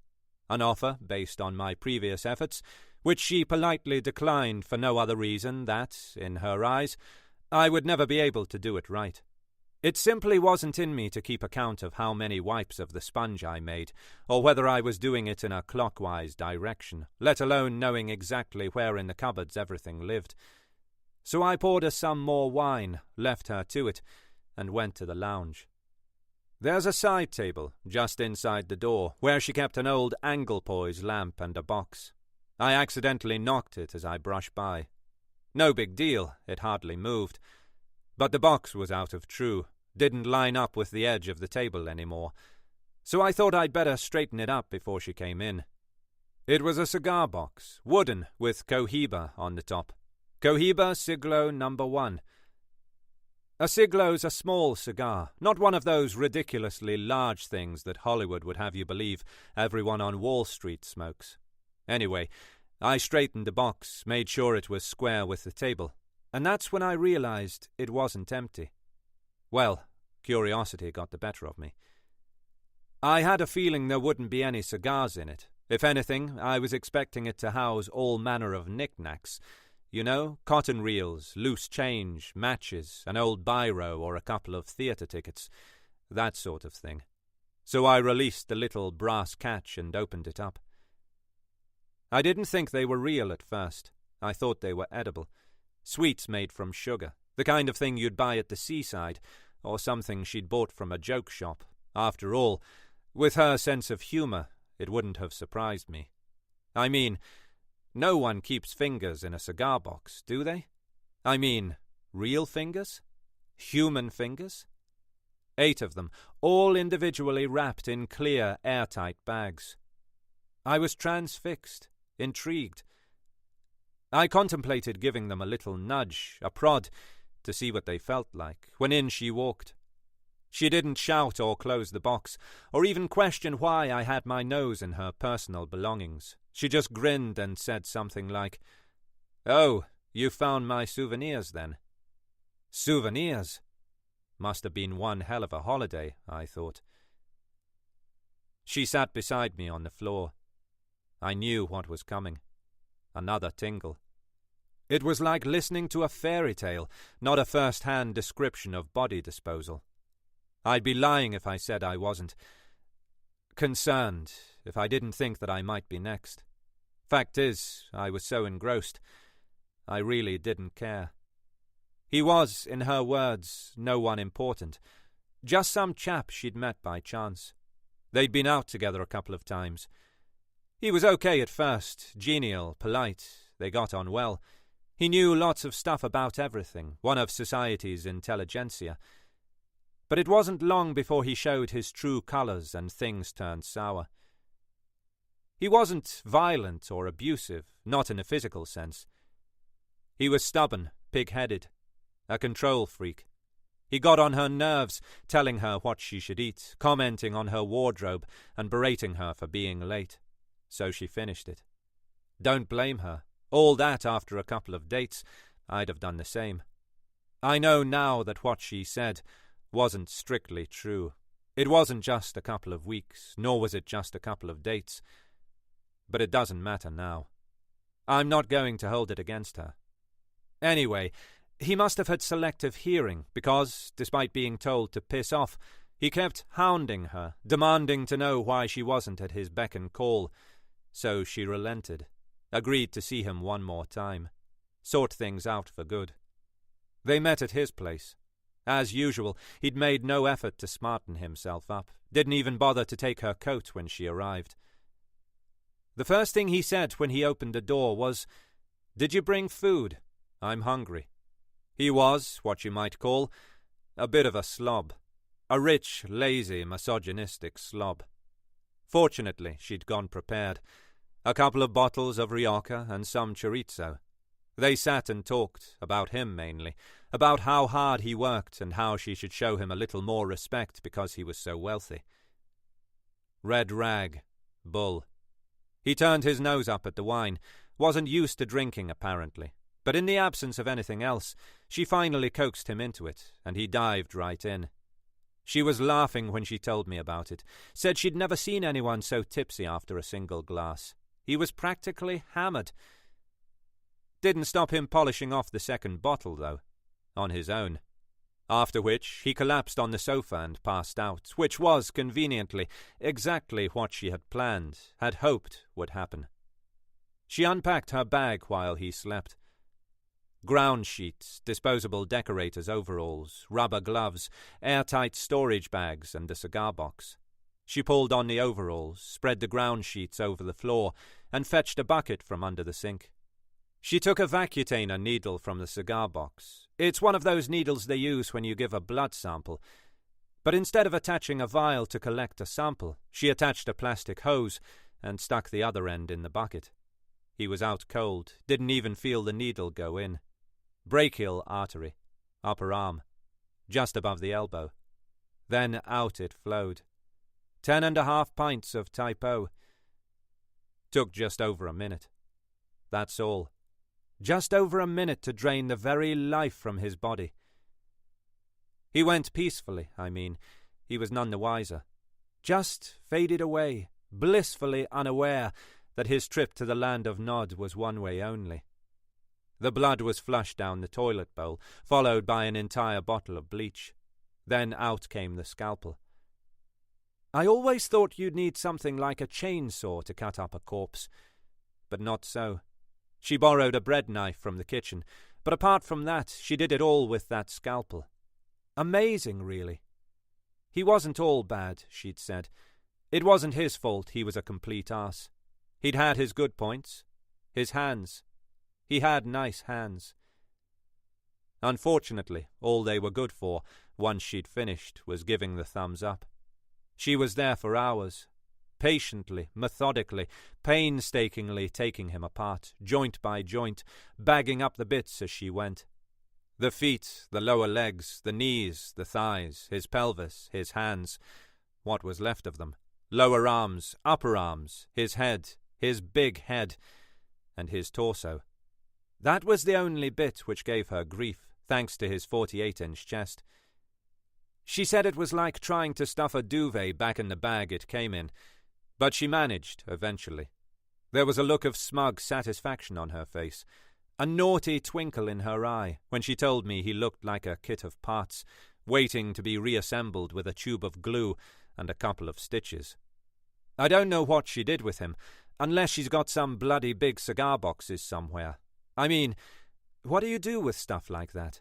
Speaker 2: An offer based on my previous efforts, which she politely declined for no other reason that, in her eyes, I would never be able to do it right. It simply wasn't in me to keep account of how many wipes of the sponge I made, or whether I was doing it in a clockwise direction, let alone knowing exactly where in the cupboards everything lived. So I poured her some more wine, left her to it, and went to the lounge. There's a side table, just inside the door, where she kept an old Anglepoise lamp and a box. I accidentally knocked it as I brushed by. No big deal, it hardly moved. But the box was out of true, didn't line up with the edge of the table anymore, so I thought I'd better straighten it up before she came in. It was a cigar box, wooden, with Cohiba on the top. Cohiba Siglo No. 1. A Siglo's a small cigar, not one of those ridiculously large things that Hollywood would have you believe everyone on Wall Street smokes. Anyway, I straightened the box, made sure it was square with the table, and that's when I realized it wasn't empty. Well, curiosity got the better of me. I had a feeling there wouldn't be any cigars in it. If anything, I was expecting it to house all manner of knickknacks. You know, cotton reels, loose change, matches, an old biro or a couple of theatre tickets, that sort of thing. So I released the little brass catch and opened it up.
Speaker 1: I didn't think they were real at first. I thought they were edible. Sweets made from sugar, the kind of thing you'd buy at the seaside, or something she'd bought from a joke shop. After all, with her sense of humour, it wouldn't have surprised me. I mean, no one keeps fingers in a cigar box, do they? I mean, real fingers? Human fingers? 8 of them, all individually wrapped in clear, airtight bags. I was transfixed, intrigued. I contemplated giving them a little nudge, a prod, to see what they felt like, when in she walked. She didn't shout or close the box, or even question why I had my nose in her personal belongings. She just grinned and said something like, "Oh, you found my souvenirs then?" Souvenirs? Must have been one hell of a holiday, I thought. She sat beside me on the floor. I knew what was coming. Another tingle. It was like listening to a fairy tale, not a first-hand description of body disposal. I'd be lying if I said I wasn't concerned, if I didn't think that I might be next. Fact is, I was so engrossed, I really didn't care. He was, in her words, no one important, just some chap she'd met by chance. They'd been out together a couple of times. He was okay at first, genial, polite, they got on well. He knew lots of stuff about everything, one of society's intelligentsia. But it wasn't long before he showed his true colours and things turned sour. He wasn't violent or abusive, not in a physical sense. He was stubborn, pig-headed, a control freak. He got on her nerves, telling her what she should eat, commenting on her wardrobe, and berating her for being late. So she finished it. Don't blame her. All that after a couple of dates. I'd have done the same. I know now that what she said wasn't strictly true. It wasn't just a couple of weeks, nor was it just a couple of dates. But it doesn't matter now. I'm not going to hold it against her. Anyway, he must have had selective hearing, because, despite being told to piss off, he kept hounding her, demanding to know why she wasn't at his beck and call. So she relented, agreed to see him one more time, sort things out for good. They met at his place. As usual, he'd made no effort to smarten himself up, didn't even bother to take her coat when she arrived. The first thing he said when he opened the door was, "Did you bring food? I'm hungry." He was, what you might call, a bit of a slob. A rich, lazy, misogynistic slob. Fortunately, she'd gone prepared. A couple of bottles of Rioja and some chorizo. They sat and talked, about him mainly, about how hard he worked and how she should show him a little more respect because he was so wealthy. Red rag. Bull. He turned his nose up at the wine, wasn't used to drinking apparently, but in the absence of anything else, she finally coaxed him into it, and he dived right in. She was laughing when she told me about it, said she'd never seen anyone so tipsy after a single glass. He was practically hammered. Didn't stop him polishing off the second bottle, though, on his own. After which he collapsed on the sofa and passed out, which was, conveniently, exactly what she had planned, had hoped would happen. She unpacked her bag while he slept. Ground sheets, disposable decorator's overalls, rubber gloves, airtight storage bags, and the cigar box. She pulled on the overalls, spread the ground sheets over the floor, and fetched a bucket from under the sink. She took a Vacutainer needle from the cigar box. It's one of those needles they use when you give a blood sample. But instead of attaching a vial to collect a sample, she attached a plastic hose and stuck the other end in the bucket. He was out cold, didn't even feel the needle go in. Brachial artery, upper arm, just above the elbow. Then out it flowed. 10.5 pints of Type O. Took just over a minute. That's all. Just over a minute to drain the very life from his body. He went peacefully, I mean. He was none the wiser. Just faded away, blissfully unaware that his trip to the land of Nod was one way only. The blood was flushed down the toilet bowl, followed by an entire bottle of bleach. Then out came the scalpel. "I always thought you'd need something like a chainsaw to cut up a corpse.
Speaker 2: but not so. She borrowed a bread knife from the kitchen, but apart from that, she did it all with that scalpel. Amazing, really. He wasn't all bad, she'd said. It wasn't his fault he was a complete arse. He'd had his good points. His hands. He had nice hands. Unfortunately, all they were good for, once she'd finished, was giving the thumbs up. She was there for hours, patiently, methodically, painstakingly taking him apart, joint by joint, bagging up the bits as she went. The feet, the lower legs, the knees, the thighs, his pelvis, his hands, what was left of them, lower arms, upper arms, his head, his big head, and his torso. That was the only bit which gave her grief, thanks to his 48-inch chest. She said it was like trying to stuff a duvet back in the bag it came in, but she managed, eventually. There was a look of smug satisfaction on her face, a naughty twinkle in her eye, when she told me he looked like a kit of parts, waiting to be reassembled with a tube of glue and a couple of stitches. I don't know what she did with him, unless she's got some bloody big cigar boxes somewhere. I mean, what do you do with stuff like that?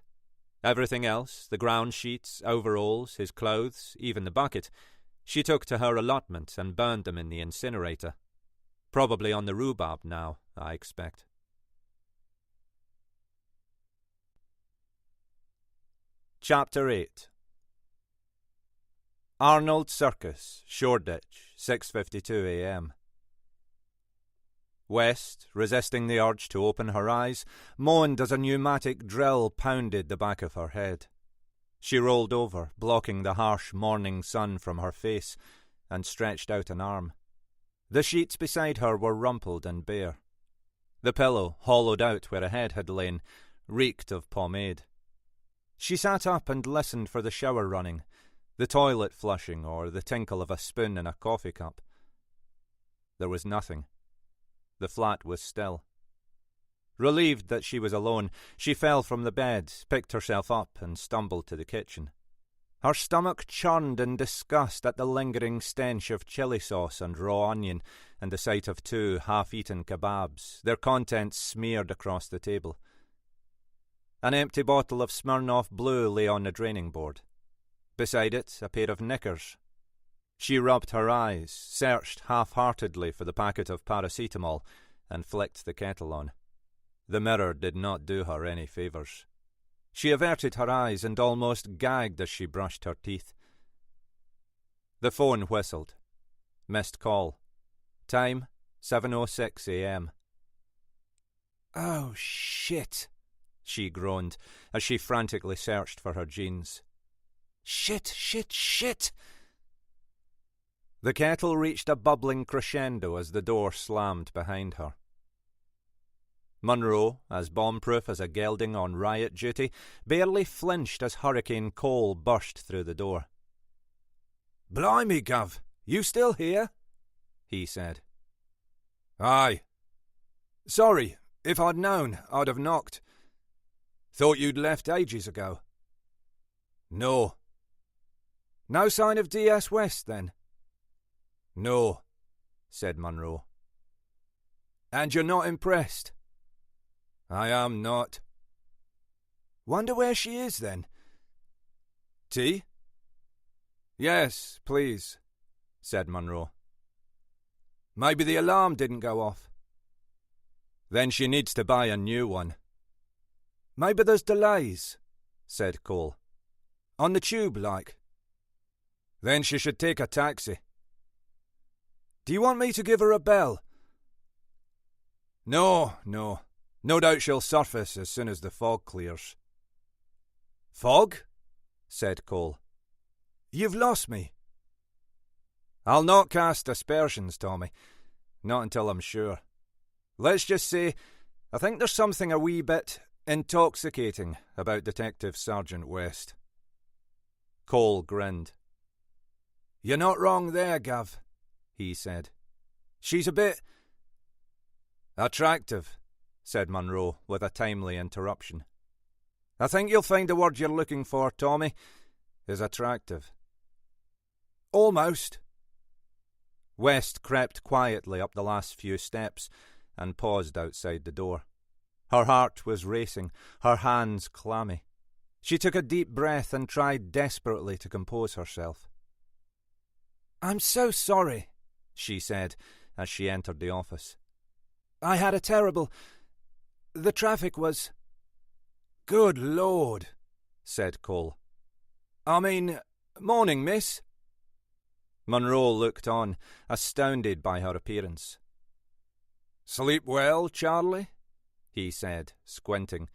Speaker 2: Everything else, the ground sheets, overalls, his clothes, even the bucket, she took to her allotment and burned them in the incinerator. Probably on the rhubarb now, I expect. Chapter 8. Arnold Circus, Shoreditch, 6:52 a.m. West, resisting the urge to open her eyes, moaned as a pneumatic drill pounded the back of her head. She rolled over, blocking the harsh morning sun from her face, and stretched out an arm. The sheets beside her were rumpled and bare. The pillow, hollowed out where a head had lain, reeked of pomade. She sat up and listened for the shower running, the toilet flushing, or the tinkle of a spoon in a coffee cup. There was nothing. The flat was still. Relieved that she was alone, she fell from the bed, picked herself up, and stumbled to the kitchen. Her stomach churned in disgust at the lingering stench of chili sauce and raw onion, and the sight of 2 half-eaten kebabs, their contents smeared across the table. An empty bottle of Smirnoff Blue lay on the draining board. Beside it, a pair of knickers. She rubbed her eyes, searched half-heartedly for the packet of paracetamol, and flicked the kettle on. The mirror did not do her any favours. She averted her eyes and almost gagged as she brushed her teeth. The phone whistled. Missed call. Time, 7:06 a.m.
Speaker 4: Oh, shit,
Speaker 2: she groaned as she frantically searched for her jeans.
Speaker 4: Shit, shit, shit!
Speaker 2: The kettle reached a bubbling crescendo as the door slammed behind her. Munro, as bomb-proof as a gelding on riot duty, barely flinched as Hurricane Cole burst through the door.
Speaker 3: "Blimey, Gov, you still here?"
Speaker 2: he said.
Speaker 3: "Aye. Sorry, if I'd known, I'd have knocked. Thought you'd left ages ago." "No."
Speaker 4: "No sign of DS West, then?"
Speaker 3: "No,"
Speaker 2: said Munro.
Speaker 3: "And you're not impressed?" "I am not."
Speaker 4: "Wonder where she is, then?"
Speaker 3: "Tea?" "Yes, please," said Munro. "Maybe the alarm didn't go off." "Then she needs to buy a new one."
Speaker 4: "Maybe there's delays,"
Speaker 2: said Cole.
Speaker 3: "On the tube, like." "Then she should take a taxi."
Speaker 4: "Do you want me to give her a bell?"
Speaker 3: No. No doubt she'll surface as soon as the fog clears."
Speaker 2: "Fog?" said Cole.
Speaker 4: "You've lost me."
Speaker 3: "I'll not cast aspersions, Tommy. Not until I'm sure. Let's just say, I think there's something a wee bit intoxicating about Detective Sergeant West."
Speaker 2: Cole grinned.
Speaker 3: "You're not wrong there, Gav," he said. "She's a bit attractive," said Munro, with a timely interruption. "I think you'll find the word you're looking for, Tommy, is attractive." "Almost."
Speaker 2: West crept quietly up the last few steps, and paused outside the door. Her heart was racing, her hands clammy. She took a deep breath and tried desperately to compose herself.
Speaker 4: "I'm so sorry,"
Speaker 2: she said as she entered the office.
Speaker 4: "I had a terrible... The traffic was..."
Speaker 3: "Good Lord,"
Speaker 2: said Cole.
Speaker 3: "I mean, morning, miss."
Speaker 2: Munro looked on, astounded by her appearance.
Speaker 3: "Sleep well, Charlie?"
Speaker 2: he said, squinting,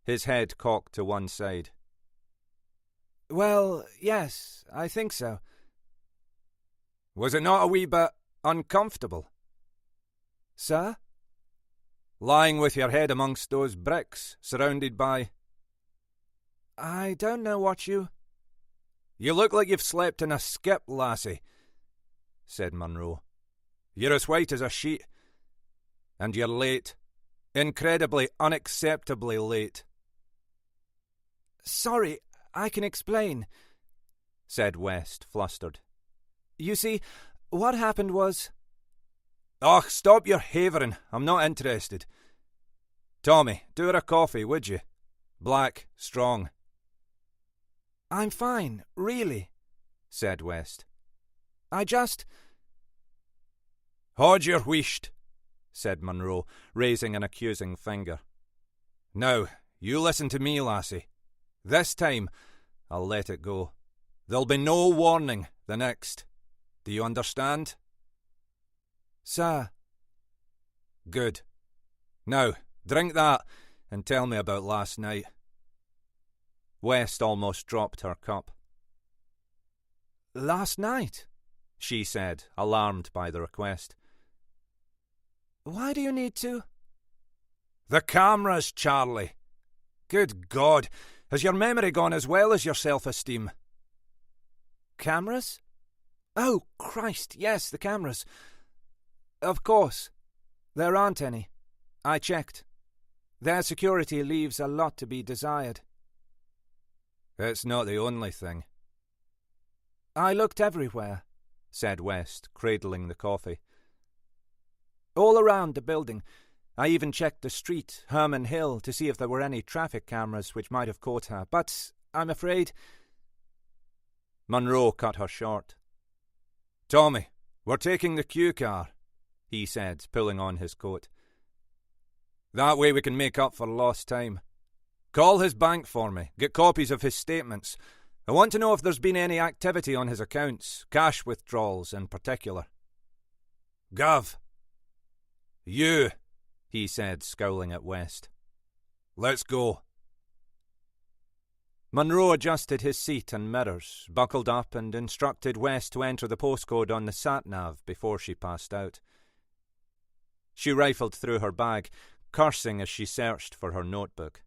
Speaker 2: his head cocked to one side.
Speaker 4: "Well, yes, I think so."
Speaker 3: "Was it not a wee bit uncomfortable?"
Speaker 4: "Sir?"
Speaker 3: "Lying with your head amongst those bricks, surrounded by..."
Speaker 4: "I don't know what you..."
Speaker 3: "You look like you've slept in a skip, lassie," said Munro. "You're as white as a sheet. And you're late. Incredibly, unacceptably late."
Speaker 4: "Sorry, I can explain,"
Speaker 2: said West, flustered.
Speaker 4: "You see, what happened was..."
Speaker 3: "Och, stop your havering. I'm not interested. Tommy, do her a coffee, would you? Black, strong."
Speaker 4: "I'm fine, really,"
Speaker 2: said West.
Speaker 4: "I just..."
Speaker 3: "Hold your wheesht,"
Speaker 2: said Munro, raising an accusing finger.
Speaker 3: "Now, you listen to me, lassie. This time, I'll let it go. There'll be no warning the next. Do you understand?"
Speaker 4: "Sir."
Speaker 3: "Good. Now, drink that and tell me about last night."
Speaker 2: West almost dropped her cup.
Speaker 4: "Last night?"
Speaker 2: she said, alarmed by the request.
Speaker 4: "Why do you need to..."
Speaker 3: "The cameras, Charlie. Good God, has your memory gone as well as your self-esteem?"
Speaker 4: "Cameras? Oh, Christ, yes, the cameras. Of course. There aren't any. I checked. Their security leaves a lot to be desired."
Speaker 3: "It's not the only thing."
Speaker 4: "I looked everywhere,"
Speaker 2: said West, cradling the coffee.
Speaker 4: "All around the building. I even checked the street, Herman Hill, to see if there were any traffic cameras which might have caught her, but I'm afraid..."
Speaker 2: Munro cut her short.
Speaker 3: "Tommy, we're taking the Q car,"
Speaker 2: he said, pulling on his coat.
Speaker 3: "That way we can make up for lost time. Call his bank for me. Get copies of his statements. I want to know if there's been any activity on his accounts, cash withdrawals in particular." "Gav." "You,"
Speaker 2: he said, scowling at West.
Speaker 3: "Let's go."
Speaker 2: Munro adjusted his seat and mirrors, buckled up, and instructed West to enter the postcode on the sat-nav before she passed out. She rifled through her bag, cursing as she searched for her notebook.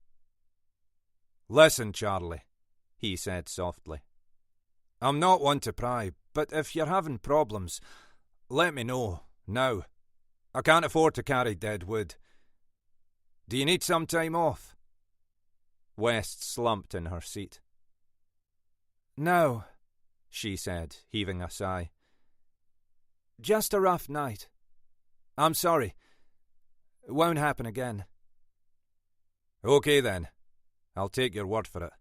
Speaker 3: "Listen, Charlie,"
Speaker 2: he said softly.
Speaker 3: "I'm not one to pry, but if you're having problems, let me know, now. I can't afford to carry dead wood. Do you need some time off?"
Speaker 2: West slumped in her seat.
Speaker 4: "No,"
Speaker 2: she said, heaving a sigh.
Speaker 4: "Just a rough night. I'm sorry. It won't happen again."
Speaker 3: "Okay then. I'll take your word for it."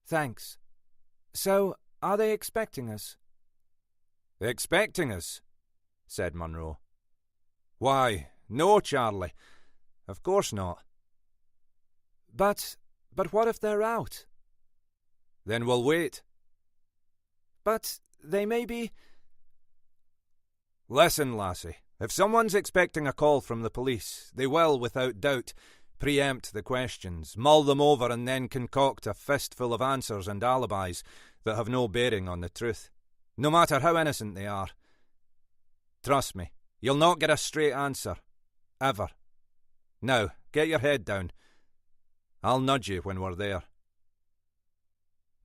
Speaker 4: "Thanks. So, are they expecting us?"
Speaker 3: "Expecting us?" said Munro. "Why, no, Charlie. Of course not."
Speaker 4: But what if they're out?"
Speaker 3: "Then we'll wait."
Speaker 4: "But they may be..."
Speaker 3: "Listen, lassie. If someone's expecting a call from the police, they will, without doubt, preempt the questions, mull them over, and then concoct a fistful of answers and alibis that have no bearing on the truth, no matter how innocent they are. Trust me, you'll not get a straight answer. Ever. Now, get your head down. I'll nudge you when we're there."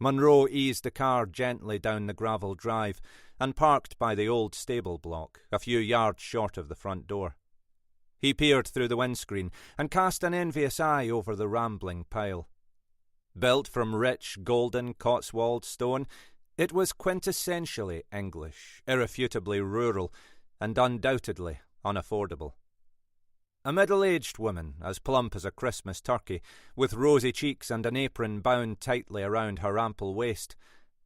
Speaker 2: Munro eased the car gently down the gravel drive and parked by the old stable block, a few yards short of the front door. He peered through the windscreen and cast an envious eye over the rambling pile. Built from rich, golden Cotswold stone, it was quintessentially English, irrefutably rural, and undoubtedly unaffordable. A middle-aged woman, as plump as a Christmas turkey, with rosy cheeks and an apron bound tightly around her ample waist,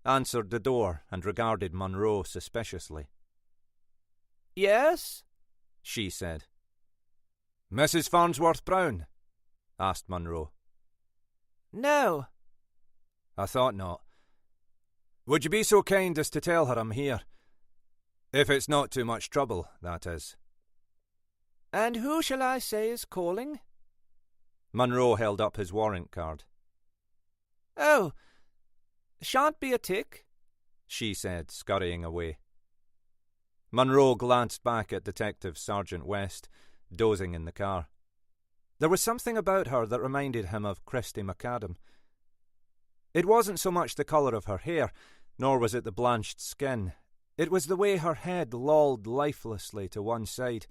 Speaker 2: answered the door and regarded Munro suspiciously.
Speaker 4: "Yes?"
Speaker 2: she said.
Speaker 3: "Mrs. Farnsworth Brown?" asked Munro.
Speaker 4: "No."
Speaker 3: "I thought not. Would you be so kind as to tell her I'm here? If it's not too much trouble, that is."
Speaker 4: "And who shall I say is calling?"
Speaker 2: Munro held up his warrant card.
Speaker 4: "Oh, shan't be a tick,"
Speaker 2: she said, scurrying away. Munro glanced back at Detective Sergeant West, dozing in the car. There was something about her that reminded him of Christy McAdam. It wasn't so much the colour of her hair, nor was it the blanched skin. It was the way her head lolled lifelessly to one side,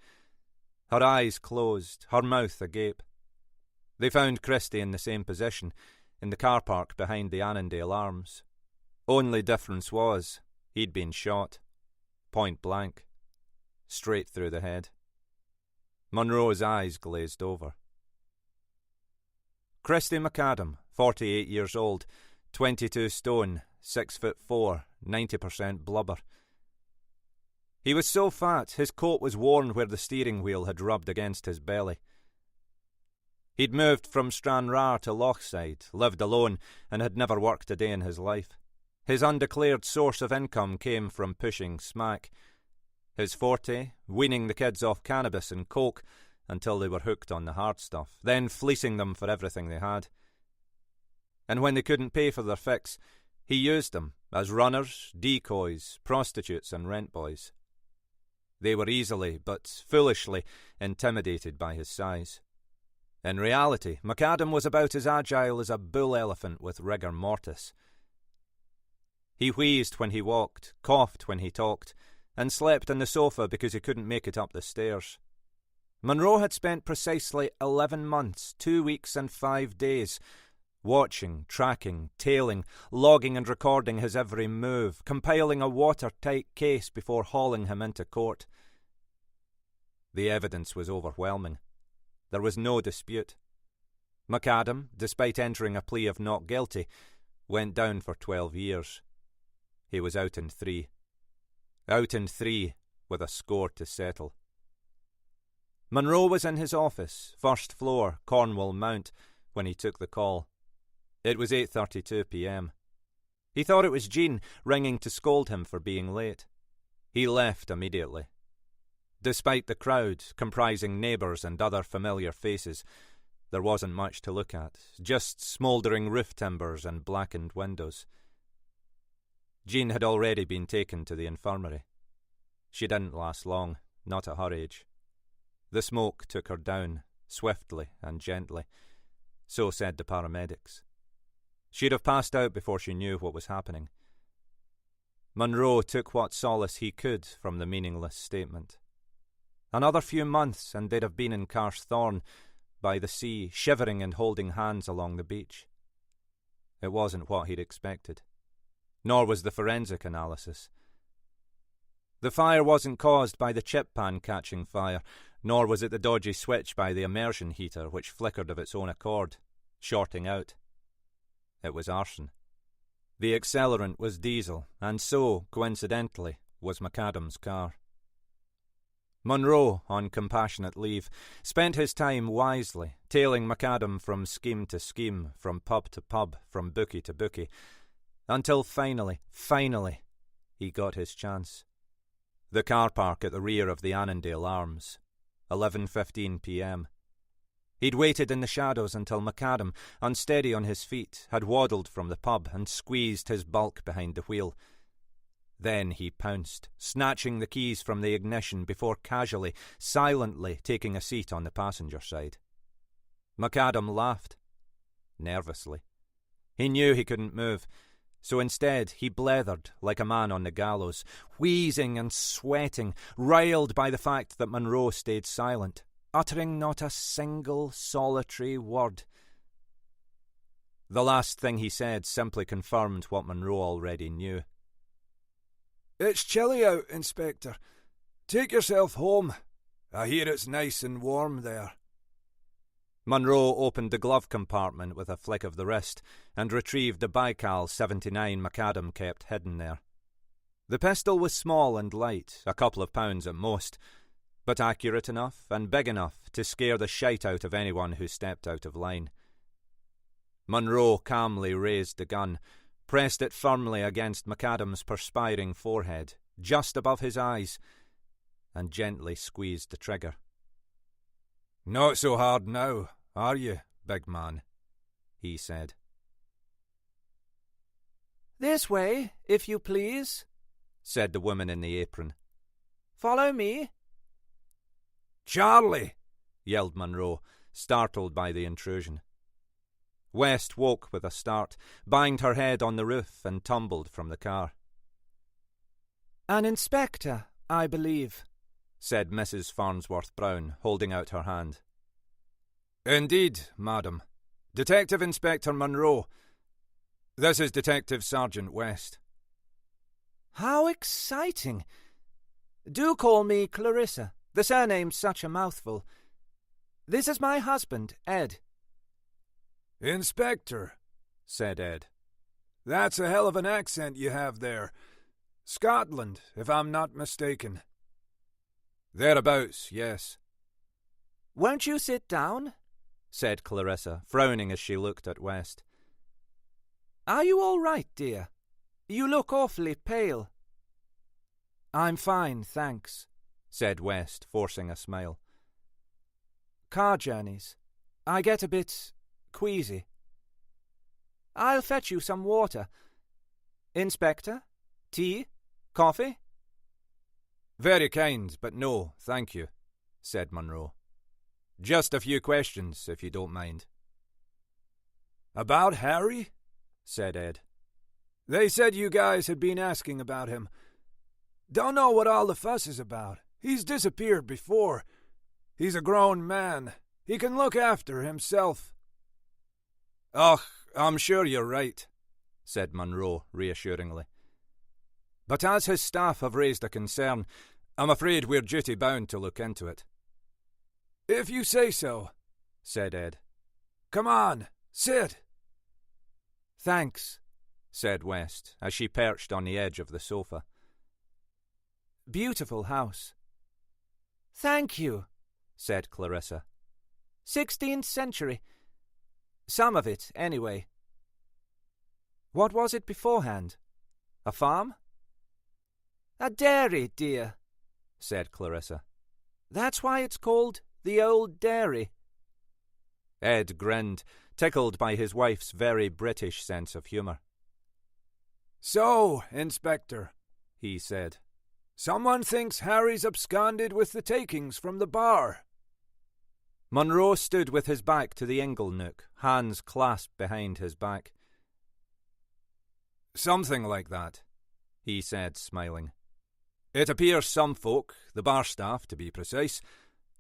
Speaker 2: her eyes closed, her mouth agape. They found Christy in the same position, in the car park behind the Annandale Arms. Only difference was, he'd been shot. Point blank. Straight through the head. Munro's eyes glazed over. Christy McAdam, 48 years old, 22 stone, 6'4", 90% blubber. He was so fat, his coat was worn where the steering wheel had rubbed against his belly. He'd moved from Stranraer to Lochside, lived alone, and had never worked a day in his life. His undeclared source of income came from pushing smack. His forte, weaning the kids off cannabis and coke until they were hooked on the hard stuff, then fleecing them for everything they had. And when they couldn't pay for their fix, he used them as runners, decoys, prostitutes and rent boys. They were easily, but foolishly, intimidated by his size. In reality, McAdam was about as agile as a bull elephant with rigor mortis. He wheezed when he walked, coughed when he talked, and slept on the sofa because he couldn't make it up the stairs. Munro had spent precisely 11 months, 2 weeks and 5 days, watching, tracking, tailing, logging and recording his every move, compiling a watertight case before hauling him into court. The evidence was overwhelming. There was no dispute. McAdam, despite entering a plea of not guilty, went down for 12 years. He was out in 3. Out in 3, with a score to settle. Munro was in his office, first floor, Cornwall Mount, when he took the call. It was 8:32 p.m. He thought it was Jean ringing to scold him for being late. He left immediately. Despite the crowd, comprising neighbours and other familiar faces, there wasn't much to look at, just smouldering roof timbers and blackened windows. Jean had already been taken to the infirmary. She didn't last long, not at her age. The smoke took her down, swiftly and gently. So said the paramedics. She'd have passed out before she knew what was happening. Munro took what solace he could from the meaningless statement. Another few months and they'd have been in Carsthairn, by the sea, shivering and holding hands along the beach. It wasn't what he'd expected. Nor was the forensic analysis. The fire wasn't caused by the chip pan catching fire, nor was it the dodgy switch by the immersion heater which flickered of its own accord, shorting out. It was arson. The accelerant was diesel, and so, coincidentally, was McAdam's car. Munro, on compassionate leave, spent his time wisely, tailing McAdam from scheme to scheme, from pub to pub, from bookie to bookie, until finally, he got his chance. The car park at the rear of the Annandale Arms, 11:15 p.m. He'd waited in the shadows until McAdam, unsteady on his feet, had waddled from the pub and squeezed his bulk behind the wheel. Then he pounced, snatching the keys from the ignition before casually, silently taking a seat on the passenger side. McAdam laughed. Nervously. He knew he couldn't move, so instead he blethered like a man on the gallows, wheezing and sweating, riled by the fact that Munro stayed silent, uttering not a single solitary word. The last thing he said simply confirmed what Munro already knew.
Speaker 3: "It's chilly out, Inspector. Take yourself home. I hear it's nice and warm there.
Speaker 1: Munro opened the glove compartment with a flick of the wrist and retrieved the Baikal 79 McAdam kept hidden there. The pistol was small and light, a couple of pounds at most, but accurate enough and big enough to scare the shite out of anyone who stepped out of line. Munro calmly raised the gun, pressed it firmly against McAdam's perspiring forehead, just above his eyes, and gently squeezed the trigger.
Speaker 3: "Not so hard now, are you, big man?" he said.
Speaker 4: "This way, if you please,"
Speaker 1: said the woman in the apron.
Speaker 4: "Follow me."
Speaker 3: "Charlie!"
Speaker 1: yelled Munro, startled by the intrusion. West woke with a start, banged her head on the roof, and tumbled from the car.
Speaker 4: "An inspector, I believe,"
Speaker 1: said Mrs. Farnsworth Brown, holding out her hand.
Speaker 3: "Indeed, madam. Detective Inspector Munro. This is Detective Sergeant West."
Speaker 4: "How exciting! Do call me Clarissa. The surname's such a mouthful. This is my husband, Ed."
Speaker 3: "Inspector,"
Speaker 1: said Ed.
Speaker 3: "That's a hell of an accent you have there. Scotland, if I'm not mistaken." "Thereabouts, yes."
Speaker 4: "Won't you sit down?"
Speaker 1: said Clarissa, frowning as she looked at West.
Speaker 4: "Are you all right, dear? You look awfully pale." "I'm fine, thanks,"
Speaker 1: said West, forcing a smile.
Speaker 4: "Car journeys. I get a bit queasy. I'll fetch you some water. Inspector? Tea? Coffee?"
Speaker 1: "Very kind, but no, thank you," said Munro. "Just a few questions, if you don't mind."
Speaker 3: "About Harry?"
Speaker 1: said Ed.
Speaker 3: "They said you guys had been asking about him. Don't know what all the fuss is about. He's disappeared before. He's a grown man. He can look after himself."
Speaker 1: "Oh, I'm sure you're right," said Munro reassuringly. "But as his staff have raised a concern, I'm afraid we're duty-bound to look into it."
Speaker 3: "If you say so,"
Speaker 1: said Ed.
Speaker 3: "Come on, sit."
Speaker 4: "Thanks,"
Speaker 1: said West, as she perched on the edge of the sofa.
Speaker 4: "Beautiful house." "Thank you,"
Speaker 1: said Clarissa.
Speaker 4: 16th century. Some of it, anyway. What was it beforehand? A farm?" "A dairy, dear,"
Speaker 1: said Clarissa.
Speaker 4: "That's why it's called the Old Dairy."
Speaker 1: Ed grinned, tickled by his wife's very British sense of humour.
Speaker 3: "So, Inspector,"
Speaker 1: he said,
Speaker 3: "someone thinks Harry's absconded with the takings from the bar."
Speaker 1: Munro stood with his back to the ingle nook, hands clasped behind his back. "Something like that," he said, smiling. "It appears some folk, the bar staff to be precise,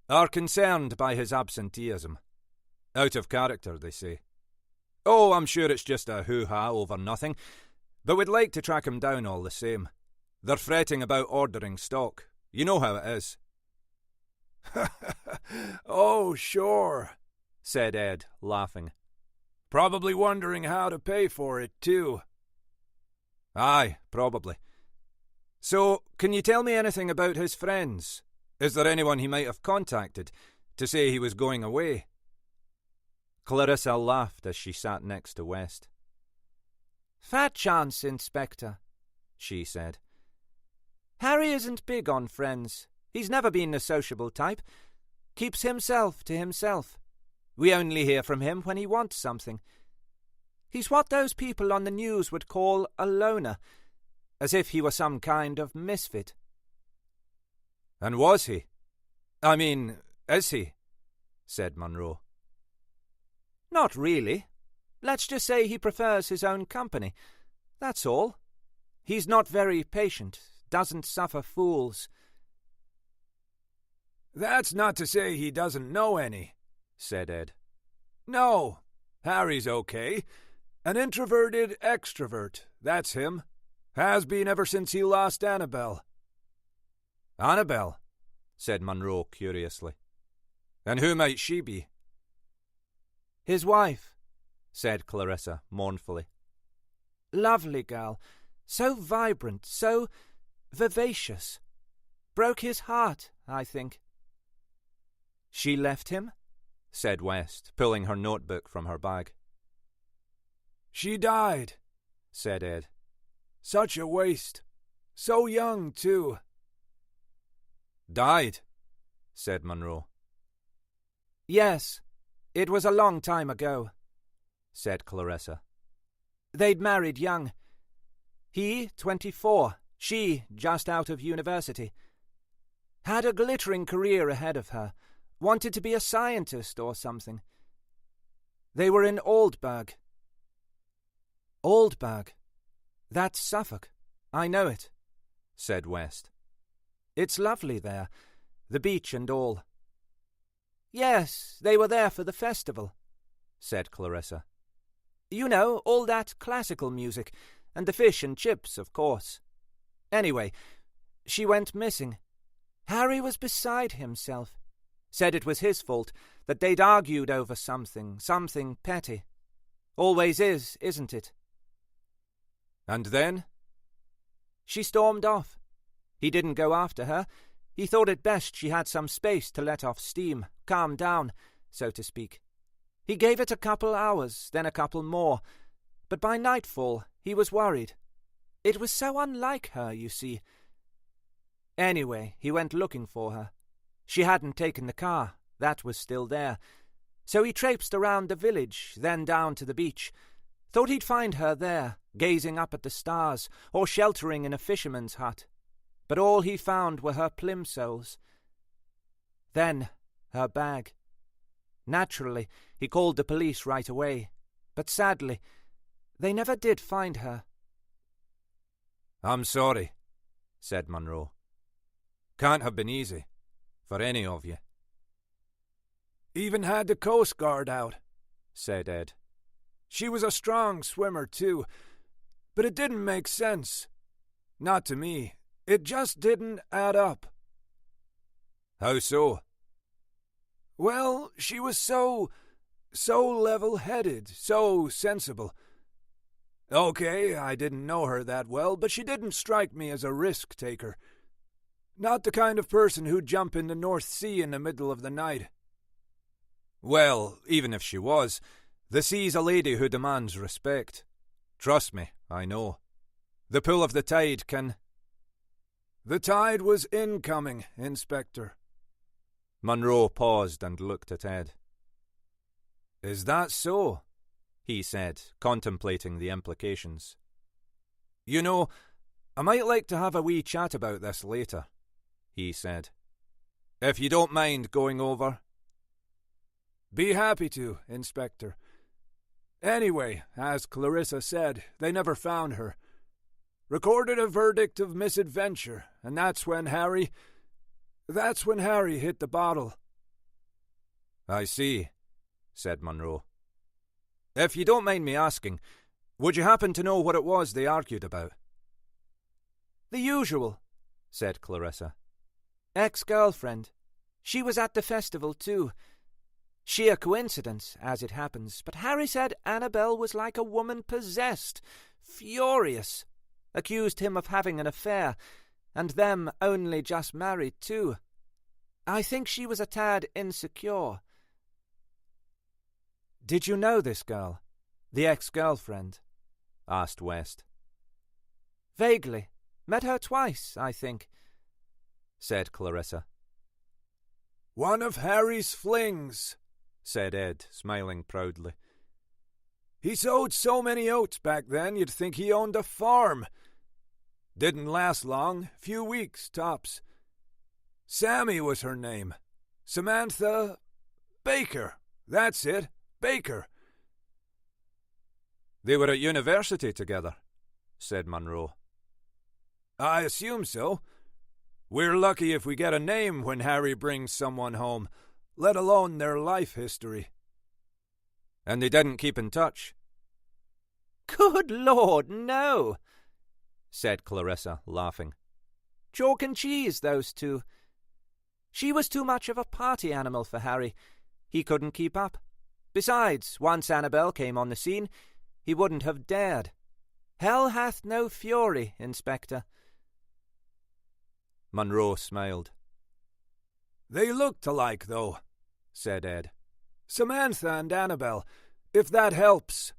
Speaker 1: are concerned by his absenteeism. Out of character, they say. Oh, I'm sure it's just a hoo-ha over nothing, but we'd like to track him down all the same. They're fretting about ordering stock. You know how it is."
Speaker 3: "Oh, sure,"
Speaker 1: said Ed, laughing.
Speaker 3: "Probably wondering how to pay for it, too."
Speaker 1: "Aye, probably. So, can you tell me anything about his friends? Is there anyone he might have contacted to say he was going away?" Clarissa laughed as she sat next to West.
Speaker 4: "Fat chance, Inspector," she said. "Harry isn't big on friends. He's never been the sociable type. Keeps himself to himself. We only hear from him when he wants something. He's what those people on the news would call a loner, as if he were some kind of misfit."
Speaker 1: "And was he? I mean, is he?" said Munro.
Speaker 4: "Not really. Let's just say he prefers his own company. That's all. He's not very patient, doesn't suffer fools."
Speaker 3: "That's not to say he doesn't know any," said Ed. "No, Harry's okay. An introverted extrovert, that's him. Has been ever since he lost Annabelle."
Speaker 1: "Annabelle?" said Munro curiously. And who might she be?
Speaker 2: His wife,
Speaker 1: said Clarissa mournfully.
Speaker 2: Lovely girl, so vibrant, so vivacious. Broke his heart, I think.
Speaker 1: She left him? Said West, pulling her notebook from her bag.
Speaker 3: She died, said Ed. Such a waste. So young, too.
Speaker 1: Died, said Munro.
Speaker 2: Yes, it was a long time ago, said Clarissa. They'd married young. He, 24, she just out of university. Had a glittering career ahead of her, wanted to be a scientist or something. They were in Oldburg. Oldburg? That's Suffolk. I know it, said West. It's lovely there, the beach and all. Yes, they were there for the festival, said Clarissa. You know, all that classical music, and the fish and chips, of course. Anyway, she went missing. Harry was beside himself. Said it was his fault, that they'd argued over something petty. Always is, isn't it?
Speaker 1: And then?
Speaker 2: She stormed off. He didn't go after her. He thought it best she had some space to let off steam, calm down, so to speak. He gave it a couple hours, then a couple more, but by nightfall he was worried. It was so unlike her, you see. Anyway, he went looking for her. She hadn't taken the car, that was still there. So he traipsed around the village, then down to the beach. Thought he'd find her there, gazing up at the stars, or sheltering in a fisherman's hut. But all he found were her plimsolls. Then her bag. Naturally, he called the police right away, but sadly, they never did find her.
Speaker 1: I'm sorry, said Munro. Can't have been easy, for any of you.
Speaker 3: Even had the Coast Guard out, said Ed. She was a strong swimmer, too, but it didn't make sense. Not to me. It just didn't add up.
Speaker 1: How so?
Speaker 3: Well, she was so level-headed, so sensible. Okay, I didn't know her that well, but she didn't strike me as a risk-taker. Not the kind of person who'd jump in the North Sea in the middle of the night.
Speaker 1: Well, even if she was, the sea's a lady who demands respect. Trust me, I know. The pull of the tide can...
Speaker 3: The tide was incoming, Inspector.
Speaker 1: Munro paused and looked at Ed.
Speaker 3: Is that so?
Speaker 1: He said, contemplating the implications.
Speaker 3: You know, I might like to have a wee chat about this later, he said.
Speaker 1: If you don't mind going over.
Speaker 3: Be happy to, Inspector. Anyway, as Clarissa said, they never found her. Recorded a verdict of misadventure, and that's when Harry hit the bottle.
Speaker 1: I see, said Munro. If you don't mind me asking, would you happen to know what it was they argued about?
Speaker 2: The usual, said Clarissa. Ex-girlfriend. She was at the festival too. Sheer coincidence, as it happens, but Harry said Annabel was like a woman possessed, furious. Accused him of having an affair, and them only just married too. I think she was a tad insecure.
Speaker 4: Did you know this girl, the ex-girlfriend? Asked West.
Speaker 2: Vaguely. Met her twice, I think,
Speaker 4: said Clarissa.
Speaker 3: One of Harry's flings,
Speaker 1: said Ed, smiling proudly.
Speaker 3: He sowed so many oats back then you'd think he owned a farm. Didn't last long, few weeks tops. Sammy was her name. Samantha Baker. That's it, Baker.
Speaker 1: They were at university together, said Munro.
Speaker 3: I assume so. We're lucky if we get a name when Harry brings someone home, let alone their life history.
Speaker 1: And they didn't keep in touch?
Speaker 2: Good Lord, no, said Clarissa, laughing. Chalk and cheese, those two.
Speaker 4: She was too much of a party animal for Harry. He couldn't keep up. Besides, once Annabel came on the scene, he wouldn't have dared. Hell hath no fury, Inspector.
Speaker 2: Munro smiled.
Speaker 3: They looked alike, though,
Speaker 2: said Ed.
Speaker 3: Samantha and Annabel, if that helps.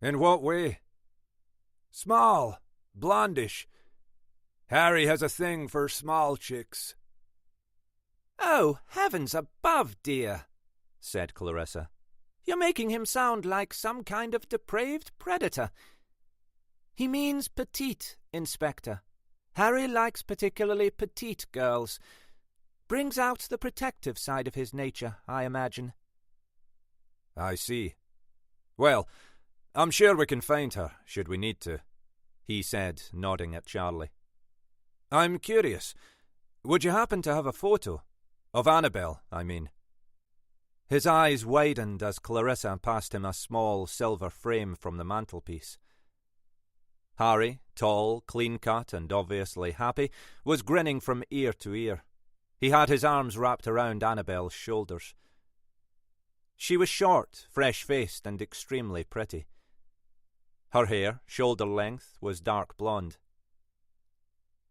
Speaker 2: In what way?
Speaker 3: Small, blondish. Harry has a thing for small chicks.
Speaker 4: Oh, heavens above, dear, said Clarissa. You're making him sound like some kind of depraved predator. He means petite, Inspector. Harry likes particularly petite girls. Brings out the protective side of his nature, I imagine.
Speaker 2: I see. Well, I'm sure we can find her, should we need to, he said, nodding at Charlie. I'm curious, would you happen to have a photo? Of Annabel, I mean. His eyes widened as Clarissa passed him a small silver frame from the mantelpiece. Harry, tall, clean-cut, and obviously happy, was grinning from ear to ear. He had his arms wrapped around Annabel's shoulders. She was short, fresh-faced, and extremely pretty. Her hair, shoulder-length, was dark blonde.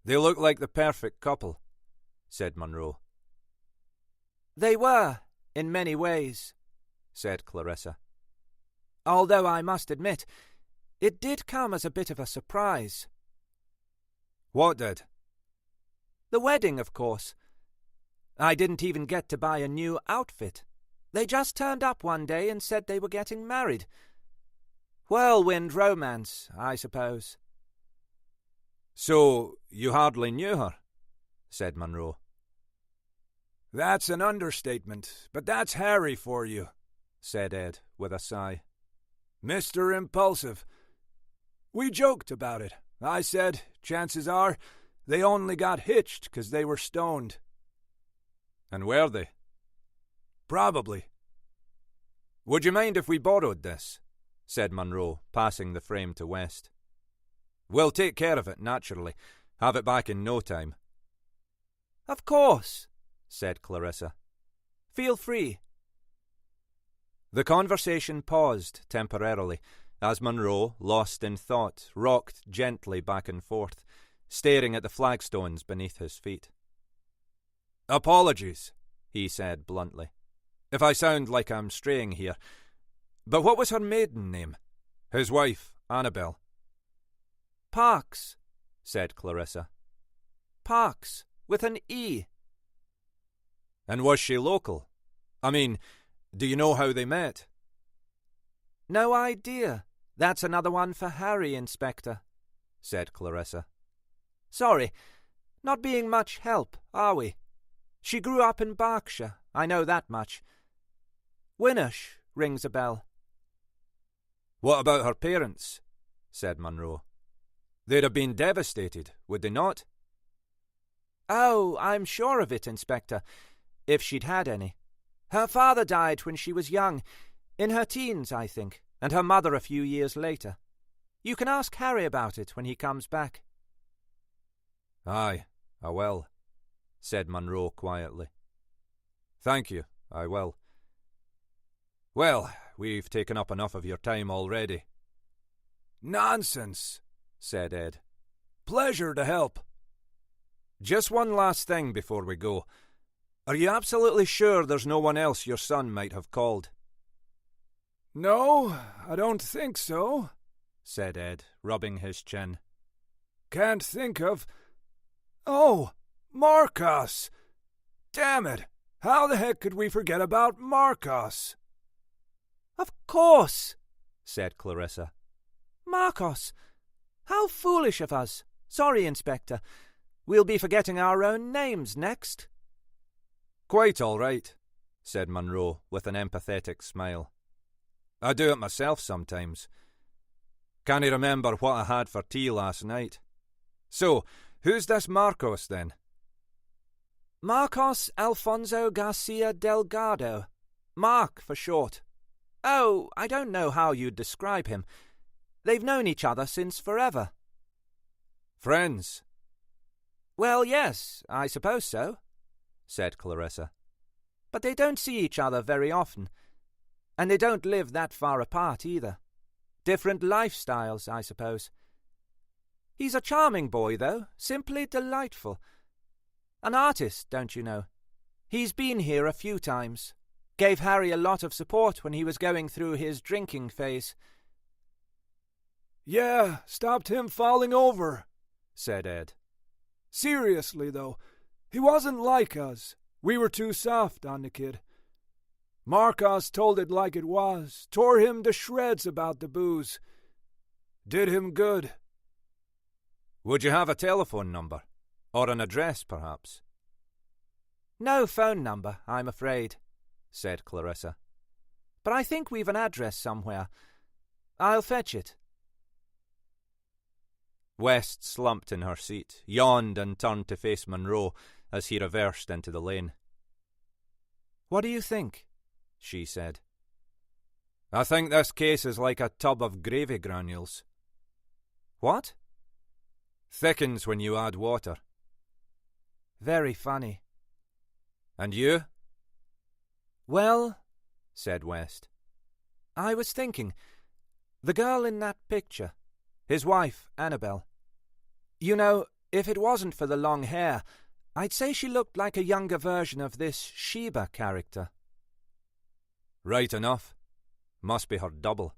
Speaker 2: They look like the perfect couple, said Munro.
Speaker 4: They were, in many ways, said Clarissa. Although I must admit, it did come as a bit of a surprise.
Speaker 2: What did?
Speaker 4: The wedding, of course. I didn't even get to buy a new outfit. They just turned up one day and said they were getting married. Whirlwind romance, I suppose.
Speaker 2: So, you hardly knew her, said Munro.
Speaker 3: That's an understatement, but that's Harry for you,
Speaker 2: said Ed, with a sigh.
Speaker 3: Mr. Impulsive. We joked about it. I said, chances are, they only got hitched 'cause they were stoned.
Speaker 2: And were they?
Speaker 3: Probably.
Speaker 2: Would you mind if we borrowed this? Said Munro, passing the frame to West. We'll take care of it, naturally. Have it back in no time.
Speaker 4: Of course, said Clarissa. Feel free.
Speaker 2: The conversation paused temporarily as Munro, lost in thought, rocked gently back and forth, staring at the flagstones beneath his feet. Apologies, he said bluntly, if I sound like I'm straying here. But what was her maiden name? His wife, Annabel.
Speaker 4: Parks,
Speaker 2: said Clarissa.
Speaker 4: Parks, with an E.
Speaker 2: And was she local? I mean, do you know how they met?
Speaker 4: No idea. That's another one for Harry, Inspector, said Clarissa. Sorry, not being much help, are we? She grew up in Berkshire, I know that much. Winnersh rings a bell.
Speaker 2: What about her parents? Said Munro. They'd have been devastated, would they not?
Speaker 4: Oh, I'm sure of it, Inspector, if she'd had any. Her father died when she was young, in her teens, I think, and her mother a few years later. You can ask Harry about it when he comes back.
Speaker 2: Aye, I will, said Munro quietly. Thank you, I will. Well, we've taken up enough of your time already.
Speaker 3: Nonsense,
Speaker 2: said Ed.
Speaker 3: Pleasure to help.
Speaker 2: Just one last thing before we go. Are you absolutely sure there's no one else your son might have called?
Speaker 3: No, I don't think so,
Speaker 2: said Ed, rubbing his chin.
Speaker 3: Can't think of... Oh, Marcos! Damn it! How the heck could we forget about Marcos?
Speaker 4: Of course,
Speaker 2: said Clarissa.
Speaker 4: Marcos! How foolish of us. Sorry, Inspector. We'll be forgetting our own names next.
Speaker 2: Quite all right, said Munro with an empathetic smile. I do it myself sometimes. Can't you remember what I had for tea last night? So, who's this Marcos then?
Speaker 4: Marcos Alfonso Garcia Delgado. Mark for short. Oh, I don't know how you'd describe him. They've known each other since forever.
Speaker 2: Friends?
Speaker 4: Well, yes, I suppose so.
Speaker 2: said Clarissa.
Speaker 4: "But they don't see each other very often. And they don't live that far apart either. Different lifestyles, I suppose. He's a charming boy, though, simply delightful. An artist, don't you know. He's been here a few times. Gave Harry a lot of support when he was going through his drinking phase."
Speaker 3: "Yeah, stopped him falling over,"
Speaker 2: said Ed.
Speaker 3: "Seriously, though, he wasn't like us. We were too soft on the kid. Marcos told it like it was, tore him to shreds about the booze. Did him good."
Speaker 2: "Would you have a telephone number? Or an address, perhaps?"
Speaker 4: "No phone number, I'm afraid," said Clarissa. "But I think we've an address somewhere. I'll fetch it."
Speaker 2: West slumped in her seat, yawned and turned to face Munro as he reversed into the lane.
Speaker 4: "What do you think?"
Speaker 2: she said.
Speaker 1: "I think this case is like a tub of gravy granules."
Speaker 4: "What?"
Speaker 1: "Thickens when you add water."
Speaker 4: "Very funny."
Speaker 1: "And you?"
Speaker 4: "Well,"
Speaker 2: said West,
Speaker 4: "I was thinking, the girl in that picture, his wife, Annabel. You know, if it wasn't for the long hair, I'd say she looked like a younger version of this Sheba character."
Speaker 1: "Right enough. Must be her double."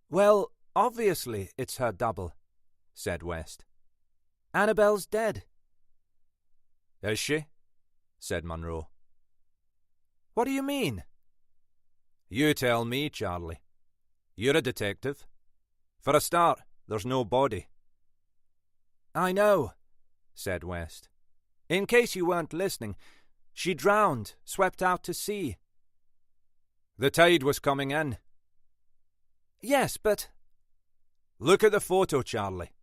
Speaker 4: "Well, obviously it's her double," said West. "Annabel's dead."
Speaker 1: "Is she?"
Speaker 2: said Munro.
Speaker 4: "What do you mean?"
Speaker 1: "You tell me, Charlie. You're a detective. For a start, there's no body."
Speaker 4: "I know," said West. "In case you weren't listening, she drowned, swept out to sea."
Speaker 1: "The tide was coming in."
Speaker 4: "Yes, but—"
Speaker 1: "Look at the photo, Charlie."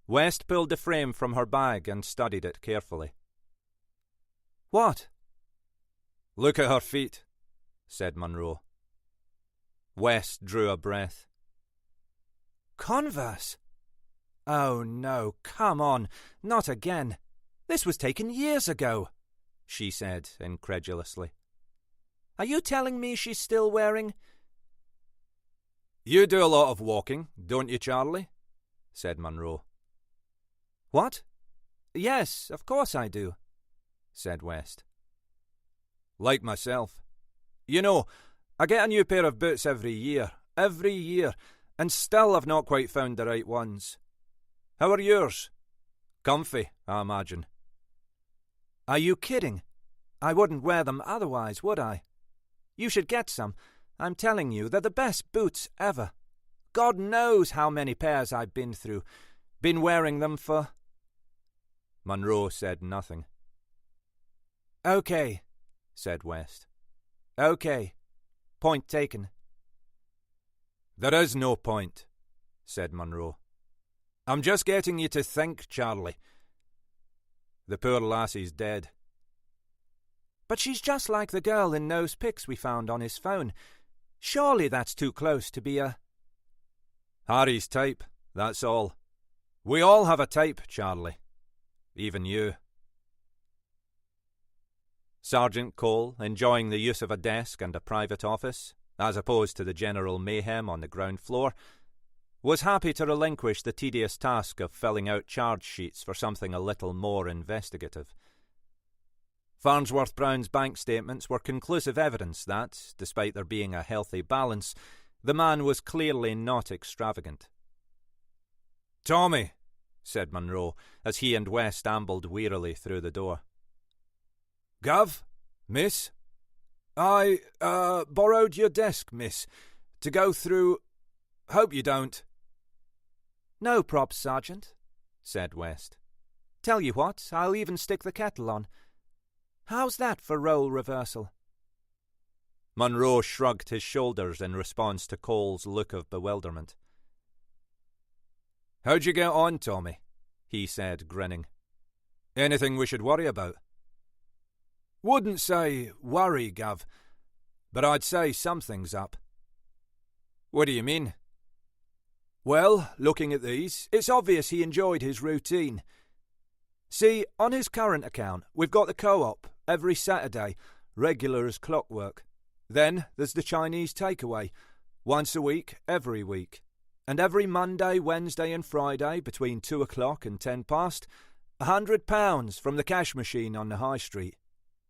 Speaker 2: West pulled the frame from her bag and studied it carefully.
Speaker 4: "What?"
Speaker 1: "Look at her feet,"
Speaker 2: said Munro. West drew a breath.
Speaker 4: "Converse? Oh, no, come on, not again. This was taken years ago," she said incredulously. "Are you telling me she's still wearing—"
Speaker 1: "You do a lot of walking, don't you, Charlie?" said Munro.
Speaker 4: "What? Yes, of course I do," said West.
Speaker 1: "Like myself. You know, I get a new pair of boots every year, and still I've not quite found the right ones. How are yours? Comfy, I imagine."
Speaker 4: "Are you kidding? I wouldn't wear them otherwise, would I? You should get some. I'm telling you, they're the best boots ever. God knows how many pairs I've been through. Been wearing them for—"
Speaker 2: Munro said nothing.
Speaker 4: "Okay," said West. "Okay. Point taken."
Speaker 1: "There is no point," said Munro. "I'm just getting you to think, Charlie. The poor lassie's dead."
Speaker 4: "But she's just like the girl in those pics we found on his phone. Surely that's too close to be a—"
Speaker 1: "Harry's type, that's all. We all have a type, Charlie. Even you."
Speaker 2: Sergeant Cole, enjoying the use of a desk and a private office, as opposed to the general mayhem on the ground floor, was happy to relinquish the tedious task of filling out charge sheets for something a little more investigative. Farnsworth Brown's bank statements were conclusive evidence that, despite there being a healthy balance, the man was clearly not extravagant.
Speaker 1: "Tommy,"
Speaker 2: said Munro, as he and West ambled wearily through the door.
Speaker 3: "Gov, miss? I, borrowed your desk, miss, to go through. Hope you don't."
Speaker 4: "No props, Sergeant," said West. "Tell you what, I'll even stick the kettle on. How's that for role reversal?"
Speaker 2: Munro shrugged his shoulders in response to Cole's look of bewilderment.
Speaker 1: "How'd you get on, Tommy?"
Speaker 2: he said, grinning.
Speaker 1: "Anything we should worry about?"
Speaker 3: "Wouldn't say worry, Gov, but I'd say something's up."
Speaker 1: "What do you mean?"
Speaker 3: "Well, looking at these, it's obvious he enjoyed his routine. See, on his current account, we've got the co-op every Saturday, regular as clockwork. Then there's the Chinese takeaway, once a week, every week. And every Monday, Wednesday and Friday, between 2 o'clock and 10 past, £100 from the cash machine on the high street.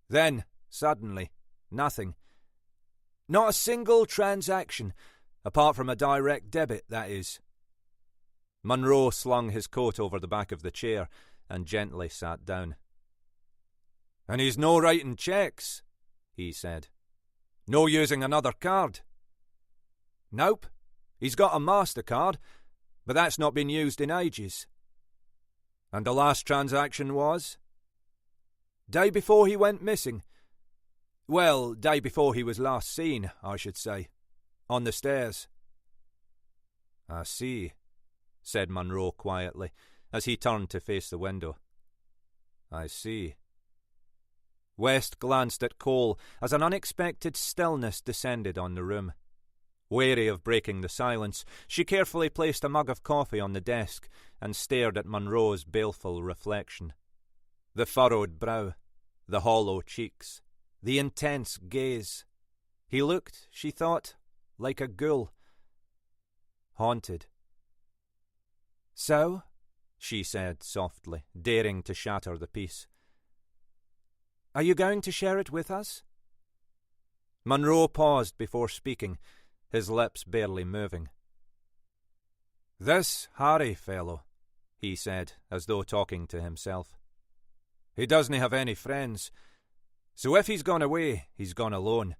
Speaker 3: Then, suddenly, nothing. Not a single transaction, apart from a direct debit, that is.
Speaker 1: Munro slung his coat over the back of the chair and gently sat down.
Speaker 3: And he's no writing cheques, he said. No using another card. Nope, he's got a MasterCard, but that's not been used in ages. And the last transaction was? Day before he went missing. Well, day before he was last seen, I should say. On the stairs.
Speaker 1: I see, said Munro quietly, as he turned to face the window. I see.
Speaker 2: West glanced at Cole as an unexpected stillness descended on the room. Wary of breaking the silence, she carefully placed a mug of coffee on the desk and stared at Munro's baleful reflection. The furrowed brow, the hollow cheeks, the intense gaze. He looked, she thought, like a ghoul. Haunted. So, she said softly, daring to shatter the peace. Are you going to share it with us? Munro paused before speaking, his lips barely moving.
Speaker 3: This Harry fellow, he said, as though talking to himself. He doesn't have any friends, so if he's gone away, he's gone alone.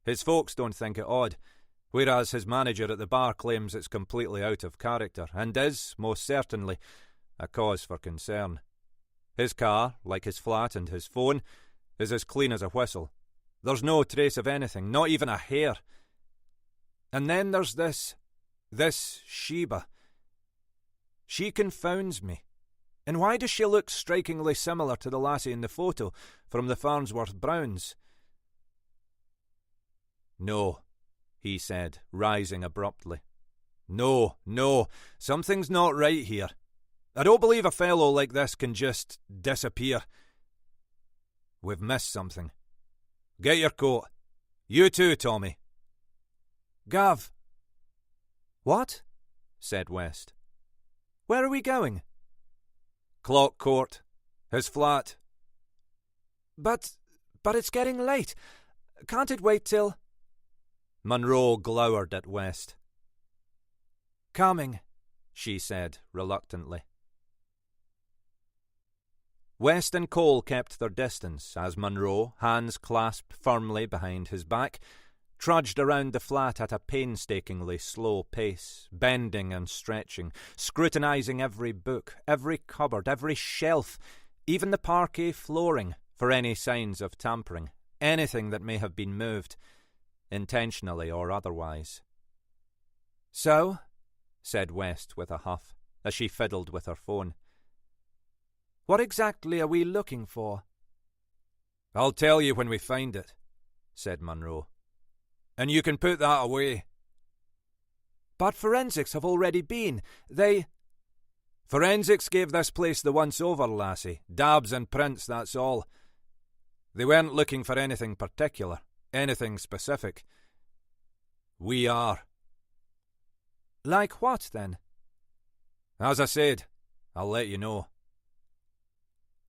Speaker 3: His folks don't think it odd, whereas his manager at the bar claims it's completely out of character, and is, most certainly, a cause for concern. His car, like his flat and his phone, is as clean as a whistle. There's no trace of anything, not even a hair. And then there's this Sheba. She confounds me. And why does she look strikingly similar to the lassie in the photo from the Farnsworth Browns?
Speaker 2: No, he said, rising abruptly.
Speaker 3: No, something's not right here. I don't believe a fellow like this can just disappear. We've missed something. Get your coat. You too, Tommy. Gav.
Speaker 2: What? Said West. Where are we going?
Speaker 3: Clock Court. His flat.
Speaker 2: But it's getting late. Can't it wait till...
Speaker 1: Munro glowered at West.
Speaker 2: Coming, she said reluctantly. West and Cole kept their distance as Munro, hands clasped firmly behind his back, trudged around the flat at a painstakingly slow pace, bending and stretching, scrutinising every book, every cupboard, every shelf, even the parquet flooring, for any signs of tampering, anything that may have been moved, intentionally or otherwise. So, said West with a huff, as she fiddled with her phone, what exactly are we looking for?
Speaker 3: I'll tell you when we find it, said Munro. And you can put that away.
Speaker 2: But forensics have already been.
Speaker 3: Forensics gave this place the once-over, lassie. Dabs and prints, that's all. They weren't looking for anything particular, anything specific. We are.
Speaker 2: Like what, then?
Speaker 3: As I said, I'll let you know.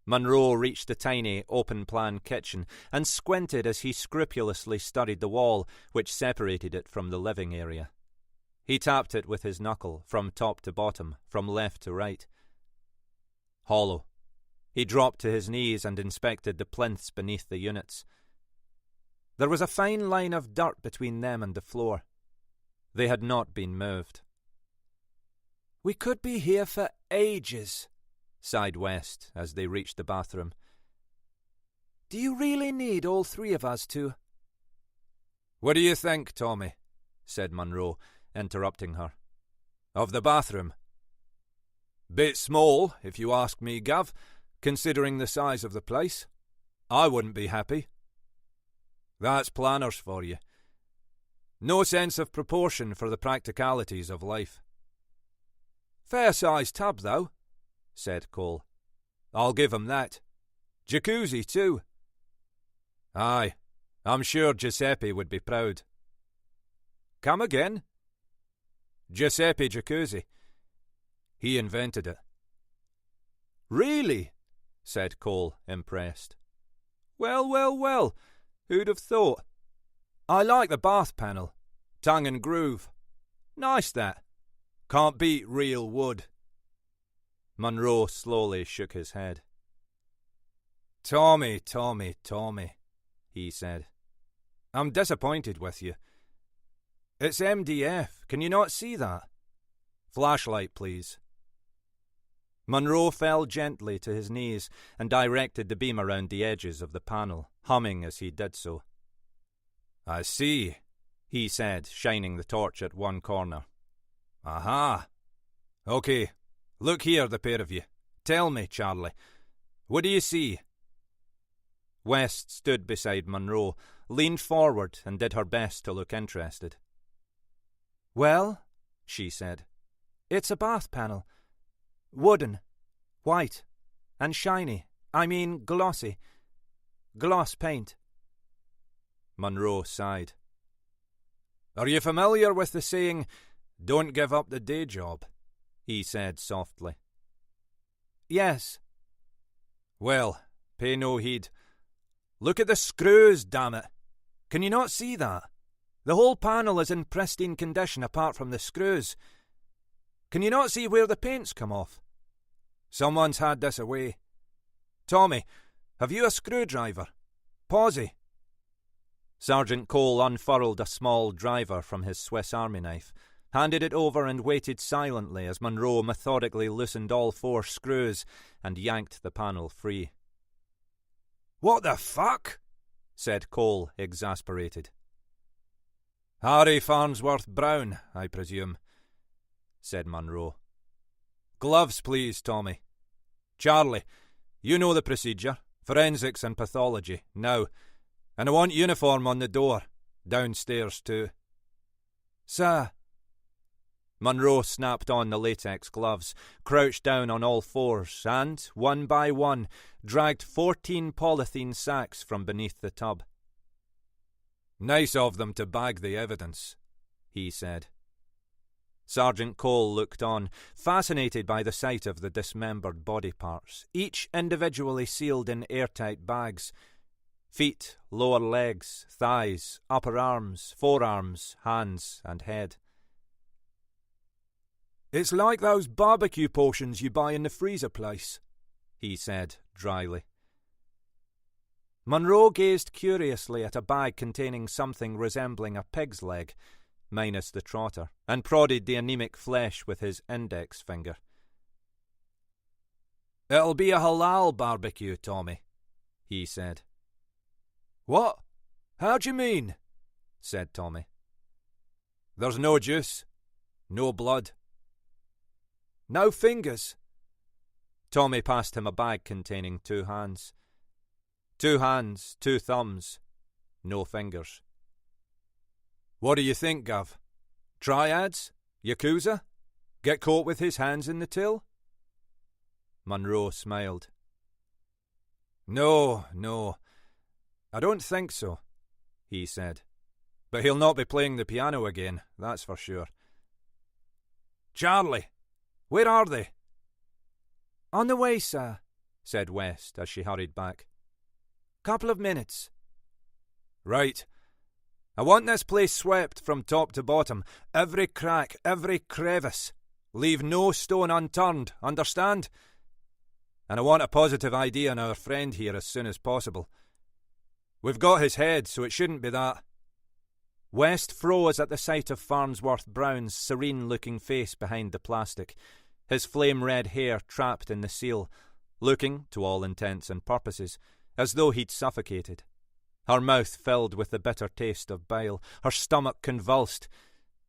Speaker 2: Munro reached the tiny, open-plan kitchen and squinted as he scrupulously studied the wall which separated it from the living area. He tapped it with his knuckle, from top to bottom, from left to right. Hollow. He dropped to his knees and inspected the plinths beneath the units. There was a fine line of dirt between them and the floor. They had not been moved.
Speaker 4: We could be here for ages,
Speaker 2: sighed West as they reached the bathroom.
Speaker 4: Do you really need all three of us to...
Speaker 3: What do you think, Tommy? Said Munro, interrupting her. Of the bathroom? Bit small, if you ask me, Gav, considering the size of the place. I wouldn't be happy. That's planners for you. No sense of proportion for the practicalities of life. Fair-sized tub, though, said Cole. I'll give 'em that. Jacuzzi, too.
Speaker 1: Aye, I'm sure Giuseppe would be proud.
Speaker 3: Come again?
Speaker 1: Giuseppe Jacuzzi. He invented it.
Speaker 3: Really?
Speaker 1: Said Cole, impressed.
Speaker 3: Well, well, well. Who'd have thought? I like the bath panel. Tongue and groove. Nice, that. Can't beat real wood.
Speaker 1: Munro slowly shook his head.
Speaker 3: Tommy,
Speaker 1: he said.
Speaker 3: I'm disappointed with you. It's MDF. Can you not see that? Flashlight, please.
Speaker 1: Munro fell gently to his knees and directed the beam around the edges of the panel, humming as he did so.
Speaker 3: I see,
Speaker 1: he said, shining the torch at one corner.
Speaker 3: Aha. OK, look here, the pair of you. Tell me, Charlie, what do you see?
Speaker 1: West stood beside Munro, leaned forward and did her best to look interested.
Speaker 4: Well, she said, it's a bath panel. Wooden, white, and shiny. I mean glossy. Gloss paint.
Speaker 1: Munro sighed.
Speaker 3: Are you familiar with the saying, don't give up the day job?
Speaker 1: He said softly.
Speaker 4: Yes.
Speaker 3: Well, pay no heed. Look at the screws, damn it. Can you not see that? The whole panel is in pristine condition apart from the screws. Can you not see where the paint's come off? Someone's had this away. Tommy, have you a screwdriver? Pawsey.
Speaker 1: Sergeant Cole unfurled a small driver from his Swiss Army knife, handed it over and waited silently as Munro methodically loosened all 4 screws and yanked the panel free.
Speaker 3: What the fuck?
Speaker 1: Said Cole, exasperated.
Speaker 3: Harry Farnsworth Brown, I presume, said Munro. Gloves, please, Tommy. Charlie, you know the procedure. Forensics and pathology. Now. And I want uniform on the door. Downstairs, too.
Speaker 4: Sir.
Speaker 1: Munro snapped on the latex gloves, crouched down on all 4s, and, one by one, dragged 14 polythene sacks from beneath the tub.
Speaker 3: Nice of them to bag the evidence, he said.
Speaker 1: Sergeant Cole looked on, fascinated by the sight of the dismembered body parts, each individually sealed in airtight bags. Feet, lower legs, thighs, upper arms, forearms, hands, and head.
Speaker 3: It's like those barbecue portions you buy in the freezer place,
Speaker 1: he said dryly.
Speaker 4: Munro gazed curiously at a bag containing something resembling a pig's leg, minus the trotter,
Speaker 1: and prodded the anemic flesh with his index finger.
Speaker 3: It'll be a halal barbecue, Tommy, he said. What? How do you mean? Said Tommy. There's no juice, no blood. No fingers.
Speaker 1: Tommy passed him a bag containing 2 hands. 2 hands, 2 thumbs, no fingers.
Speaker 3: What do you think, Gov? Triads? Yakuza? Get caught with his hands in the till?
Speaker 1: Munro smiled.
Speaker 3: No, I don't think so, he said. But he'll not be playing the piano again, that's for sure. Charlie, where are they?
Speaker 4: On the way, sir,
Speaker 1: said West as she hurried back.
Speaker 4: Couple of minutes.
Speaker 3: Right. I want this place swept from top to bottom, every crack, every crevice. Leave no stone unturned, understand? And I want a positive ID on our friend here as soon as possible. We've got his head, so it shouldn't be that.
Speaker 4: West froze at the sight of Farnsworth Brown's serene-looking face behind the plastic, his flame-red hair trapped in the seal, looking, to all intents and purposes, as though he'd suffocated. Her mouth filled with the bitter taste of bile, her stomach convulsed,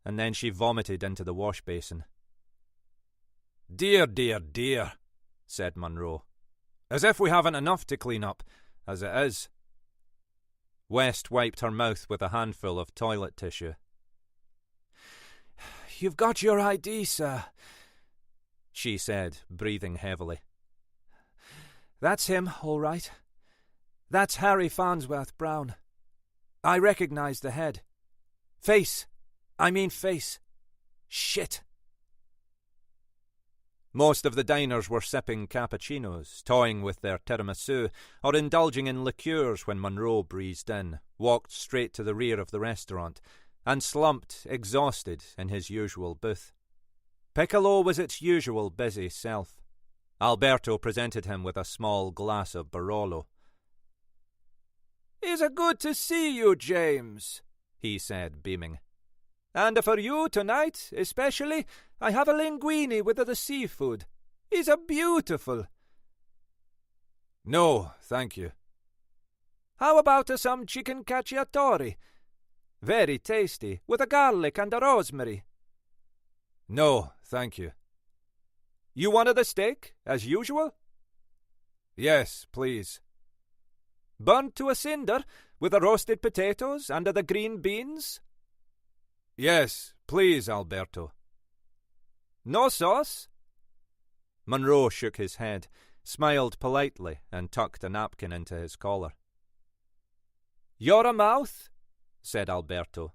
Speaker 4: and then she vomited into the wash basin.
Speaker 3: Dear, said Munro. As if we haven't enough to clean up, as it is.
Speaker 1: West wiped her mouth with a handful of toilet tissue.
Speaker 4: You've got your ID, sir,
Speaker 1: she said, breathing heavily.
Speaker 2: That's him, all right. That's Harry Farnsworth Brown. I recognize the head. Face. Shit.
Speaker 1: Most of the diners were sipping cappuccinos, toying with their tiramisu, or indulging in liqueurs when Munro breezed in, walked straight to the rear of the restaurant, and slumped, exhausted, in his usual booth. Piccolo was its usual busy self. Alberto presented him with a small glass of Barolo.
Speaker 2: "It's a good to see you, James," he said, beaming. "And for you tonight, especially, I have a linguine with the seafood. It's a beautiful."
Speaker 3: "No, thank you."
Speaker 2: "How about some chicken cacciatore? Very tasty, with a garlic and a rosemary."
Speaker 3: "No, thank you."
Speaker 2: "You wanted a steak, as usual?"
Speaker 3: "Yes, please."
Speaker 2: "Burnt to a cinder, with the roasted potatoes and the green beans?"
Speaker 3: "Yes, please, Alberto."
Speaker 2: "No sauce?"
Speaker 1: Munro shook his head, smiled politely, and tucked a napkin into his collar.
Speaker 2: "Your mouth?" said Alberto.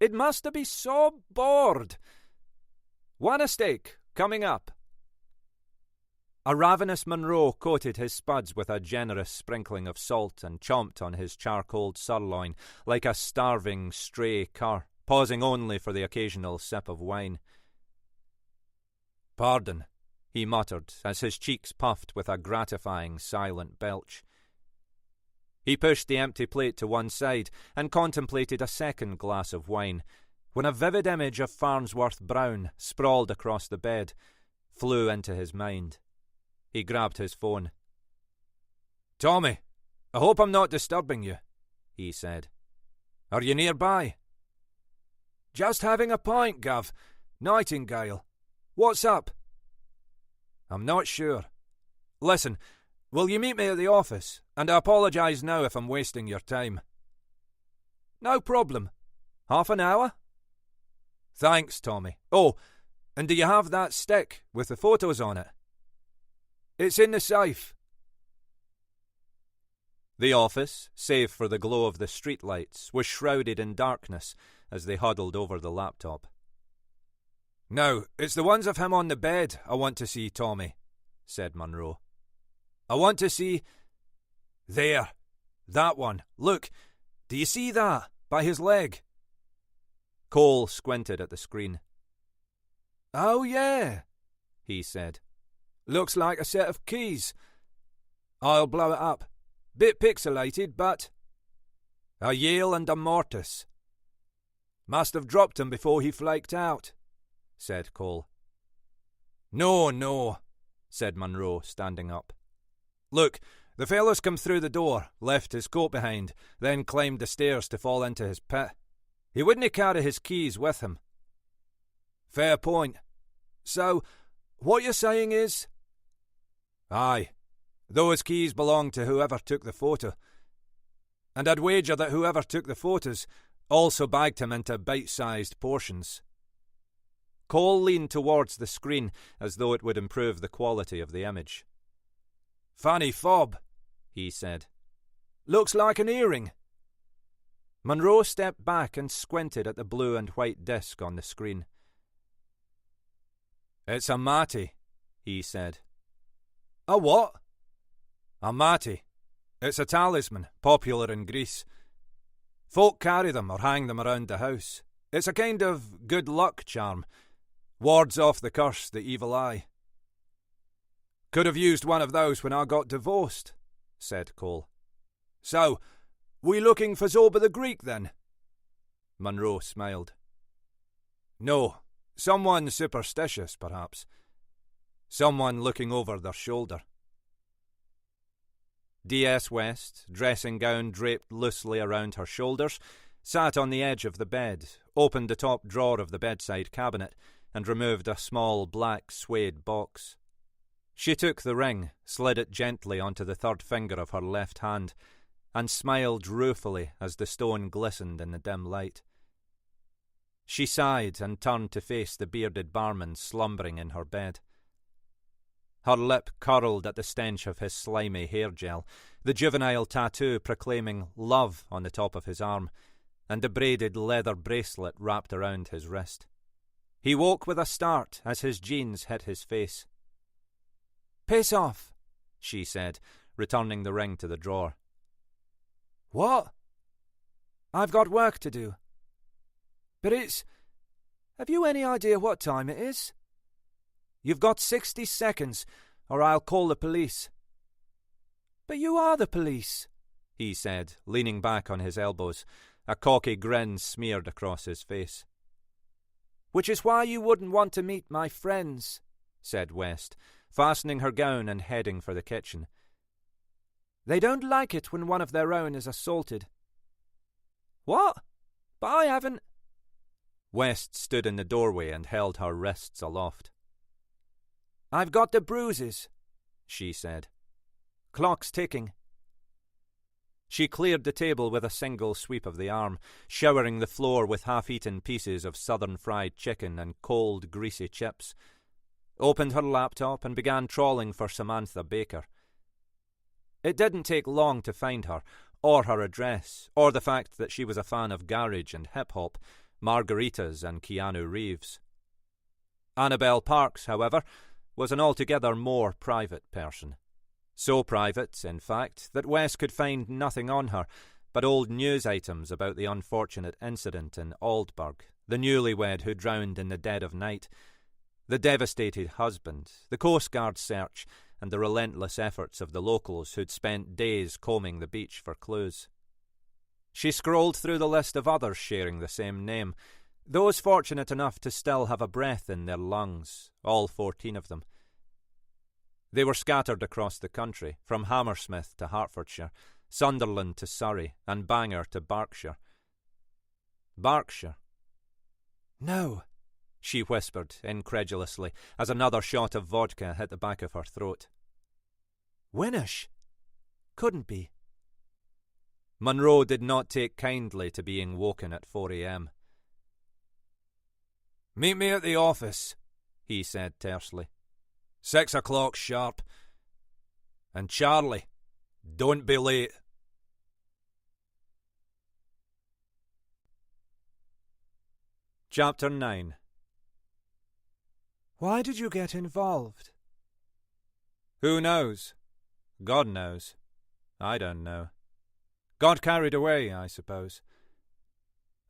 Speaker 2: "It must be so bored. One steak, coming up."
Speaker 1: A ravenous Munro coated his spuds with a generous sprinkling of salt and chomped on his charcoaled sirloin like a starving stray cur, pausing only for the occasional sip of wine.
Speaker 3: "Pardon,"
Speaker 1: he muttered as his cheeks puffed with a gratifying silent belch. He pushed the empty plate to one side and contemplated a second glass of wine, when a vivid image of Farnsworth Brown, sprawled across the bed, flew into his mind. He grabbed his phone.
Speaker 3: "Tommy, I hope I'm not disturbing you,"
Speaker 1: he said.
Speaker 3: "Are you nearby?" "Just having a pint, Gav. Nightingale. What's up?" "I'm not sure. Listen, will you meet me at the office? And I apologise now if I'm wasting your time."
Speaker 2: "No problem. Half an hour?"
Speaker 3: "Thanks, Tommy. Oh, and do you have that stick with the photos on it?" "It's in the safe."
Speaker 1: The office, save for the glow of the streetlights, was shrouded in darkness as they huddled over the laptop.
Speaker 3: "Now, it's the ones of him on the bed I want to see, Tommy," said Munro. "I want to see... There. That one. Look. Do you see that? By his leg?"
Speaker 1: Cole squinted at the screen.
Speaker 3: "Oh, yeah," he said. "Looks like a set of keys. I'll blow it up. Bit pixelated, but... A Yale and a mortise. Must have dropped 'em before he flaked out," said Cole. No, said Munro, standing up. "Look, the fella's come through the door, left his coat behind, then climbed the stairs to fall into his pit. He wouldn't carry his keys with him." "Fair point. So, what you're saying is..." "Aye. Those keys belong to whoever took the photo. And I'd wager that whoever took the photos also bagged him into bite-sized portions."
Speaker 1: Cole leaned towards the screen as though it would improve the quality of the image.
Speaker 3: "Funny fob," he said. "Looks like an earring."
Speaker 1: Munro stepped back and squinted at the blue and white disc on the screen.
Speaker 3: "It's a mati," he said.
Speaker 2: "A what?"
Speaker 3: "A mati. It's a talisman, popular in Greece. Folk carry them or hang them around the house. It's a kind of good luck charm. Wards off the curse, the evil eye." "Could have used one of those when I got divorced," said Cole. "So, we looking for Zoba the Greek then?"
Speaker 1: Munro smiled.
Speaker 3: "No, someone superstitious, perhaps. Someone looking over their shoulder."
Speaker 1: D.S. West, dressing gown draped loosely around her shoulders, sat on the edge of the bed, opened the top drawer of the bedside cabinet, and removed a small black suede box. She took the ring, slid it gently onto the third finger of her left hand, and smiled ruefully as the stone glistened in the dim light. She sighed and turned to face the bearded barman slumbering in her bed. Her lip curled at the stench of his slimy hair gel, the juvenile tattoo proclaiming love on the top of his arm, and the braided leather bracelet wrapped around his wrist. He woke with a start as his jeans hit his face.
Speaker 2: "Piss off,"
Speaker 1: she said, returning the ring to the drawer.
Speaker 2: "What?" "I've got work to do." "But it's... Have you any idea what time it is?" "You've got 60 seconds, or I'll call the police." "But you are the police,"
Speaker 1: he said, leaning back on his elbows, a cocky grin smeared across his face.
Speaker 2: "Which is why you wouldn't want to meet my friends,"
Speaker 1: said West, fastening her gown and heading for the kitchen.
Speaker 2: "They don't like it when one of their own is assaulted." "What? But I haven't..."
Speaker 1: West stood in the doorway and held her wrists aloft.
Speaker 2: "I've got the bruises,"
Speaker 1: she said.
Speaker 2: "Clock's ticking."
Speaker 1: She cleared the table with a single sweep of the arm, showering the floor with half-eaten pieces of southern fried chicken and cold, greasy chips, opened her laptop and began trawling for Samantha Baker. It didn't take long to find her, or her address, or the fact that she was a fan of garage and hip-hop, margaritas and Keanu Reeves. Annabelle Parks, however, was an altogether more private person. So private, in fact, that Wes could find nothing on her but old news items about the unfortunate incident in Aldburg, the newlywed who drowned in the dead of night, the devastated husband, the Coast Guard search, and the relentless efforts of the locals who'd spent days combing the beach for clues. She scrolled through the list of others sharing the same name, those fortunate enough to still have a breath in their lungs, all 14 of them. They were scattered across the country, from Hammersmith to Hertfordshire, Sunderland to Surrey, and Bangor to Berkshire. Berkshire?
Speaker 2: "No,"
Speaker 1: she whispered incredulously as another shot of vodka hit the back of her throat.
Speaker 2: "Winnish? Couldn't be."
Speaker 1: Munro did not take kindly to being woken at 4 a.m.
Speaker 3: "Meet me at the office,"
Speaker 1: he said tersely.
Speaker 3: 6 o'clock sharp. And Charlie, don't be late.
Speaker 1: Chapter 9.
Speaker 2: "Why did you get involved?"
Speaker 1: Who knows? God knows. I don't know. Got carried away, I suppose.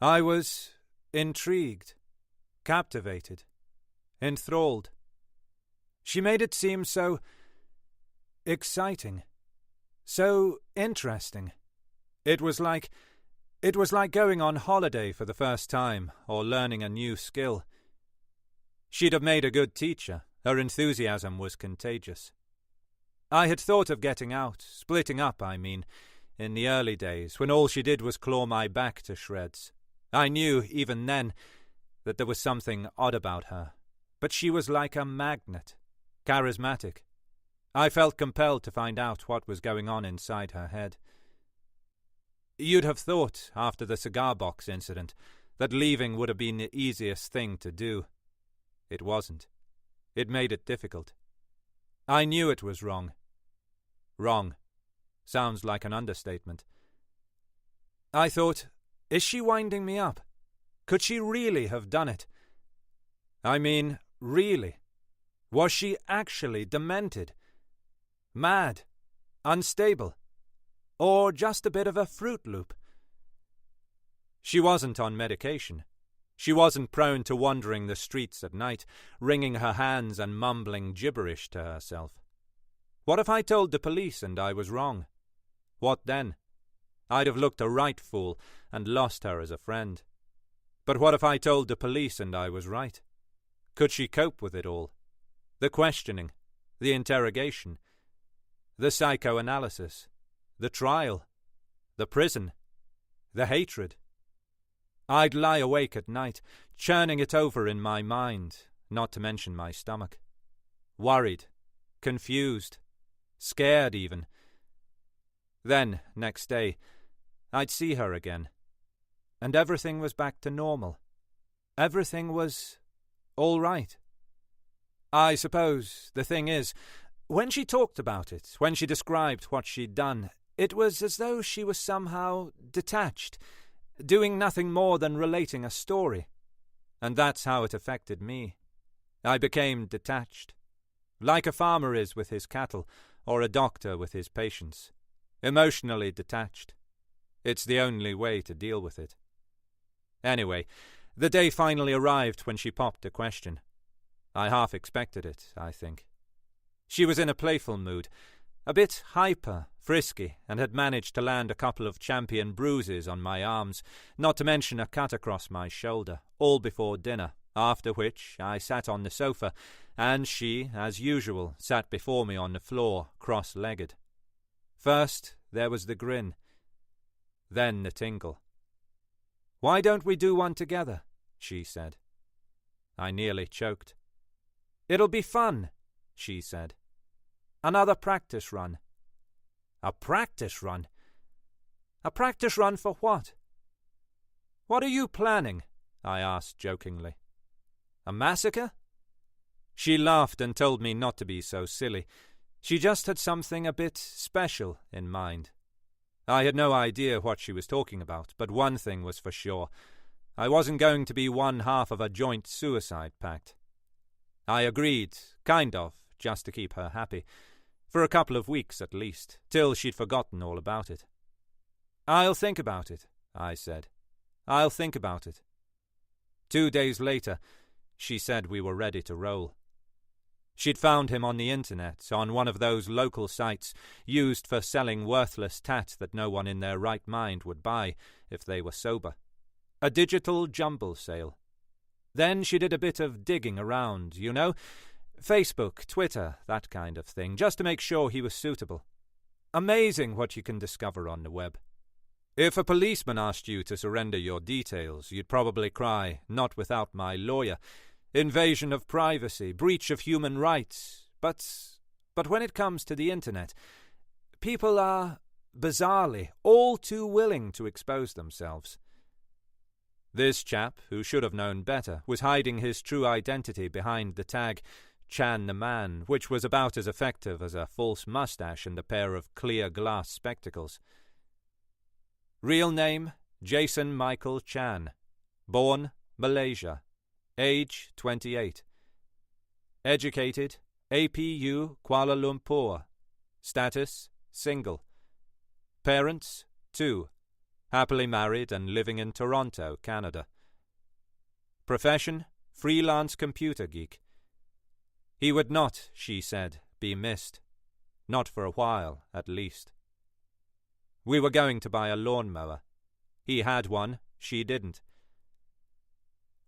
Speaker 1: I was intrigued, captivated, enthralled. She made it seem so exciting, so interesting. It was like going on holiday for the first time or learning a new skill. She'd have made a good teacher. Her enthusiasm was contagious. I had thought of getting out, splitting up, I mean, in the early days, when all she did was claw my back to shreds. I knew, even then, that there was something odd about her, but she was like a magnet, charismatic. I felt compelled to find out what was going on inside her head. You'd have thought, after the cigar box incident, that leaving would have been the easiest thing to do. It wasn't. It made it difficult. I knew it was wrong. Wrong. Sounds like an understatement. I thought, is she winding me up? Could she really have done it? I mean, really? Was she actually demented? Mad? Unstable? Or just a bit of a Fruit Loop? She wasn't on medication. She wasn't prone to wandering the streets at night, wringing her hands and mumbling gibberish to herself. What if I told the police and I was wrong? What then? I'd have looked a right fool and lost her as a friend. But what if I told the police and I was right? Could she cope with it all? The questioning, the interrogation, the psychoanalysis, the trial, the prison, the hatred. I'd lie awake at night, churning it over in my mind, not to mention my stomach. Worried, confused, scared even. Then, next day, I'd see her again, and everything was back to normal. Everything was all right. I suppose the thing is,
Speaker 2: When she talked about it, when she described what she'd done, it was as though she was somehow detached, doing nothing more than relating a story. And that's how it affected me. I became detached, like a farmer is with his cattle, or a doctor with his patients. Emotionally detached. It's the only way to deal with it. Anyway, the day finally arrived when she popped a question. I half expected it, I think. She was in a playful mood, a bit hyper, frisky, and had managed to land a couple of champion bruises on my arms, not to mention a cut across my shoulder, all before dinner, after which I sat on the sofa, and she, as usual, sat before me on the floor, cross-legged. First there was the grin, then the tingle. "Why don't we do one together?" she said. I nearly choked. "It'll be fun," she said. "Another practice run." "A practice run? A practice run for what?" "What are you planning?" I asked jokingly. "A massacre?" She laughed and told me not to be so silly. She just had something a bit special in mind. I had no idea what she was talking about, but one thing was for sure. I wasn't going to be one half of a joint suicide pact. I agreed, kind of, just to keep her happy. For a couple of weeks at least, till she'd forgotten all about it. "I'll think about it," I said. "I'll think about it." 2 days later, she said we were ready to roll. She'd found him on the internet, on one of those local sites used for selling worthless tat that no one in their right mind would buy if they were sober. A digital jumble sale. Then she did a bit of digging around, you know, Facebook, Twitter, that kind of thing, just to make sure he was suitable. Amazing what you can discover on the web. If a policeman asked you to surrender your details, you'd probably cry, "Not without my lawyer," invasion of privacy, breach of human rights. But when it comes to the internet, people are, bizarrely, all too willing to expose themselves. This chap, who should have known better, was hiding his true identity behind the tag Chan the Man, which was about as effective as a false mustache and a pair of clear glass spectacles. Real name, Jason Michael Chan. Born, Malaysia. Age, 28. Educated, APU, Kuala Lumpur. Status, single. Parents, 2. Happily married and living in Toronto, Canada. Profession, freelance computer geek. He would not, she said, be missed. Not for a while, at least. We were going to buy a lawnmower. He had one, she didn't.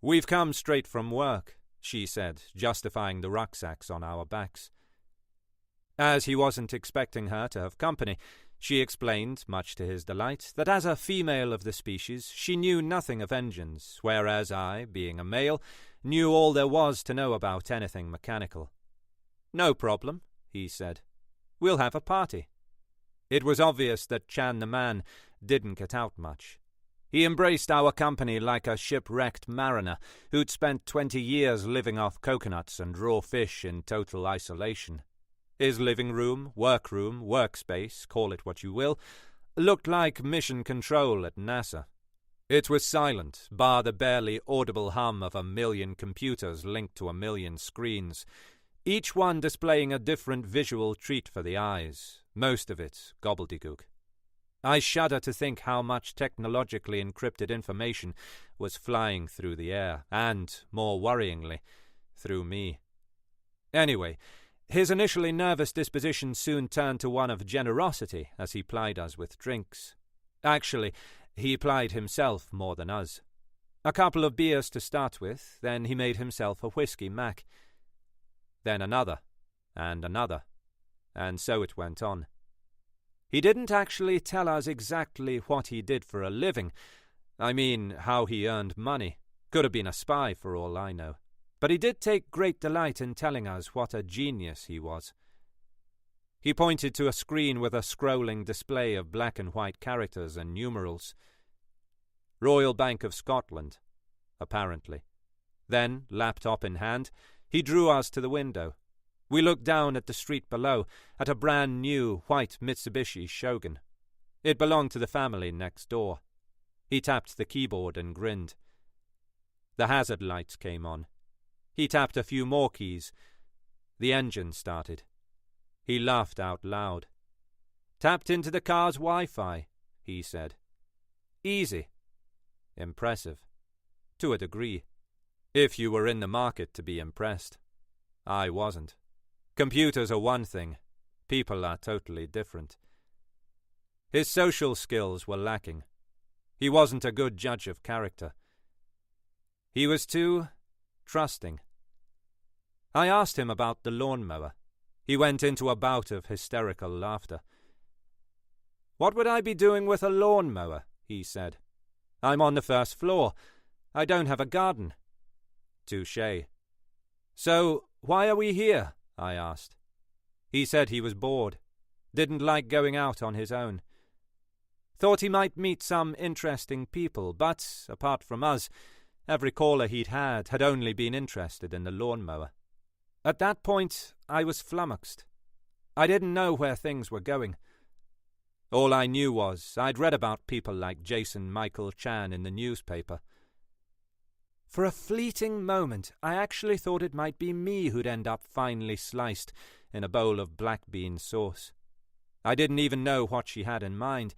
Speaker 2: "We've come straight from work," she said, justifying the rucksacks on our backs. As he wasn't expecting her to have company, she explained, much to his delight, that as a female of the species she knew nothing of engines, whereas I, being a male, knew all there was to know about anything mechanical. "No problem," he said. "We'll have a party." It was obvious that Chan the Man didn't get out much. He embraced our company like a shipwrecked mariner who'd spent 20 years living off coconuts and raw fish in total isolation. His living room, workroom, workspace, call it what you will, looked like mission control at NASA. It was silent, bar the barely audible hum of 1,000,000 computers linked to 1,000,000 screens, each one displaying a different visual treat for the eyes, most of it gobbledygook. I shudder to think how much technologically encrypted information was flying through the air, and, more worryingly, through me. Anyway, his initially nervous disposition soon turned to one of generosity as he plied us with drinks. Actually, he plied himself more than us. A couple of beers to start with, then he made himself a whiskey mac. Then another, and so it went on. He didn't actually tell us exactly what he did for a living. I mean, how he earned money. Could have been a spy for all I know. But he did take great delight in telling us what a genius he was. He pointed to a screen with a scrolling display of black and white characters and numerals. Royal Bank of Scotland, apparently. Then, laptop in hand, he drew us to the window. We looked down at the street below, at a brand new white Mitsubishi Shogun. It belonged to the family next door. He tapped the keyboard and grinned. The hazard lights came on. He tapped a few more keys. The engine started. He laughed out loud. "Tapped into the car's Wi-Fi," he said. "Easy." Impressive. To a degree. If you were in the market to be impressed. I wasn't. Computers are one thing. People are totally different. His social skills were lacking. He wasn't a good judge of character. He was too trusting. I asked him about the lawnmower. He went into a bout of hysterical laughter. "What would I be doing with a lawnmower?" he said. "I'm on the first floor. I don't have a garden." Touché. "So, why are we here?" I asked. He said he was bored. Didn't like going out on his own. Thought he might meet some interesting people, but, apart from us, every caller he'd had only been interested in the lawnmower. At that point, I was flummoxed. I didn't know where things were going. All I knew was I'd read about people like Jason Michael Chan in the newspaper. For a fleeting moment, I actually thought it might be me who'd end up finely sliced in a bowl of black bean sauce. I didn't even know what she had in mind.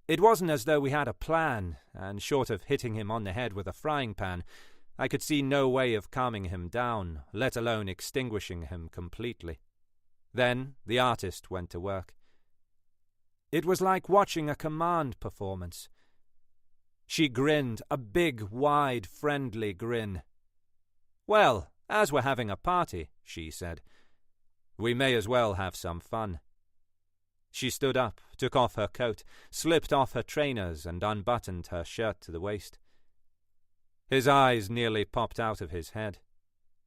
Speaker 2: It wasn't as though we had a plan, and short of hitting him on the head with a frying pan, I could see no way of calming him down, let alone extinguishing him completely. Then the artist went to work. It was like watching a command performance. She grinned, a big, wide, friendly grin. "Well, as we're having a party," she said, "we may as well have some fun." She stood up, took off her coat, slipped off her trainers, and unbuttoned her shirt to the waist. His eyes nearly popped out of his head.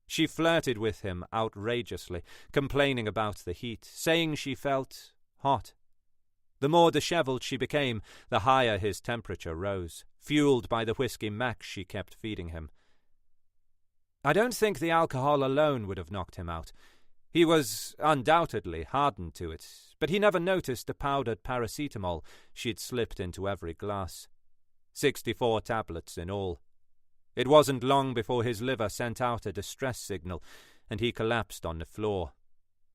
Speaker 2: She flirted with him outrageously, complaining about the heat, saying she felt hot. The more dishevelled she became, the higher his temperature rose, fueled by the whiskey mac she kept feeding him. I don't think the alcohol alone would have knocked him out. He was undoubtedly hardened to it, but he never noticed the powdered paracetamol she'd slipped into every glass. 64 tablets in all. It wasn't long before his liver sent out a distress signal, and he collapsed on the floor,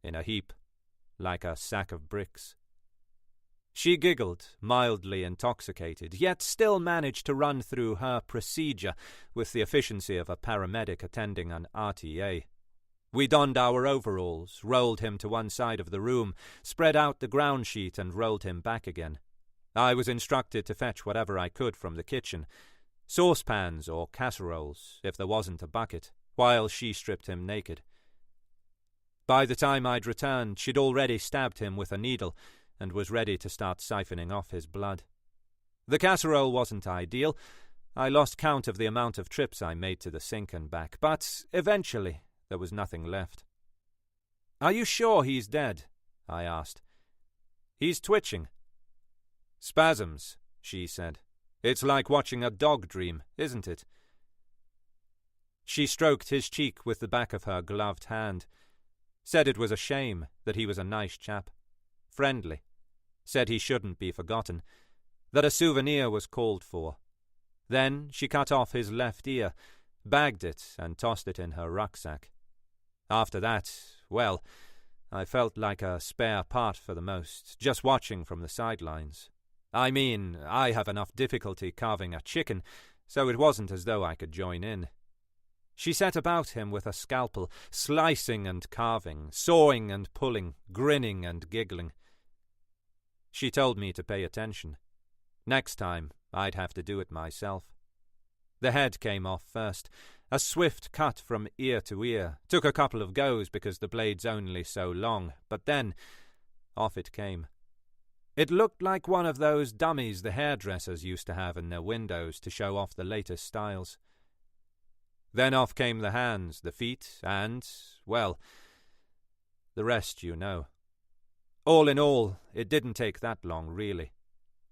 Speaker 2: in a heap, like a sack of bricks. She giggled, mildly intoxicated, yet still managed to run through her procedure with the efficiency of a paramedic attending an RTA. We donned our overalls, rolled him to one side of the room, spread out the ground sheet and rolled him back again. I was instructed to fetch whatever I could from the kitchen, saucepans or casseroles, if there wasn't a bucket, while she stripped him naked. By the time I'd returned, she'd already stabbed him with a needle and was ready to start siphoning off his blood. The casserole wasn't ideal. I lost count of the amount of trips I made to the sink and back, but eventually there was nothing left. "Are you sure he's dead?" I asked. "He's twitching." "Spasms," she said. "It's like watching a dog dream, isn't it?" She stroked his cheek with the back of her gloved hand. Said it was a shame, that he was a nice chap. Friendly. Said he shouldn't be forgotten. That a souvenir was called for. Then she cut off his left ear, bagged it, and tossed it in her rucksack. After that, well, I felt like a spare part for the most, just watching from the sidelines. I mean, I have enough difficulty carving a chicken, so it wasn't as though I could join in. She set about him with a scalpel, slicing and carving, sawing and pulling, grinning and giggling. She told me to pay attention. Next time, I'd have to do it myself. The head came off first. A swift cut from ear to ear. Took a couple of goes because the blade's only so long, but then off it came. It looked like one of those dummies the hairdressers used to have in their windows to show off the latest styles. Then off came the hands, the feet, and, well, the rest you know. All in all, it didn't take that long, really.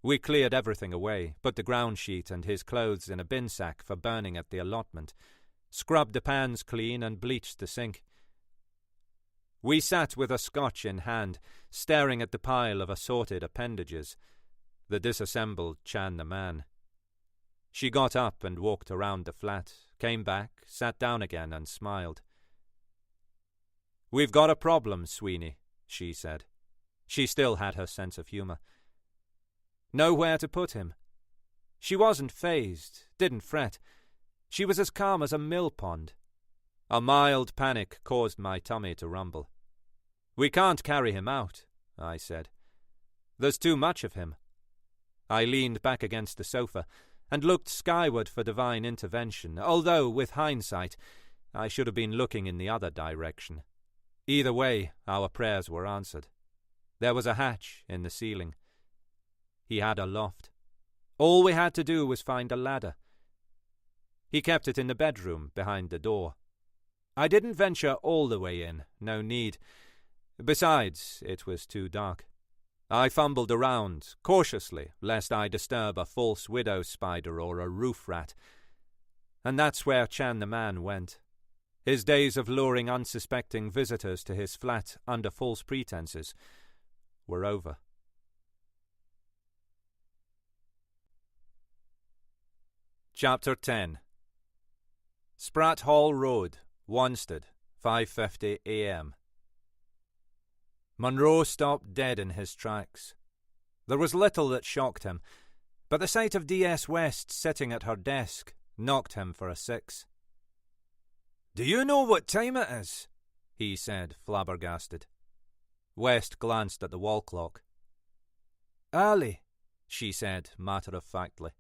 Speaker 2: We cleared everything away, put the ground sheet and his clothes in a bin sack for burning at the allotment, scrubbed the pans clean and bleached the sink.
Speaker 1: We sat with a scotch in hand, staring at the pile of assorted appendages, the disassembled Chan the man. She got up and walked around the flat, came back, sat down again and smiled. "We've got a problem, Sweeney," she said. She still had her sense of humour. Nowhere to put him. She wasn't fazed, didn't fret. She was as calm as a mill pond. A mild panic caused my tummy to rumble. "We can't carry him out," I said. "There's too much of him." I leaned back against the sofa and looked skyward for divine intervention, although, with hindsight, I should have been looking in the other direction. Either way, our prayers were answered. There was a hatch in the ceiling. He had a loft. All we had to do was find a ladder. He kept it in the bedroom behind the door. I didn't venture all the way in, no need. Besides, it was too dark. I fumbled around, cautiously, lest I disturb a false widow spider or a roof rat. And that's where Chan the man went. His days of luring unsuspecting visitors to his flat under false pretenses were over. Chapter 10. Spratt Hall Road, Wanstead, 5:50 a.m. Munro stopped dead in his tracks. There was little that shocked him, but the sight of D.S. West sitting at her desk knocked him for a six.
Speaker 3: "Do you know what time it is?"
Speaker 1: he said, flabbergasted. West glanced at the wall clock.
Speaker 3: "Early,"
Speaker 1: she said, matter-of-factly.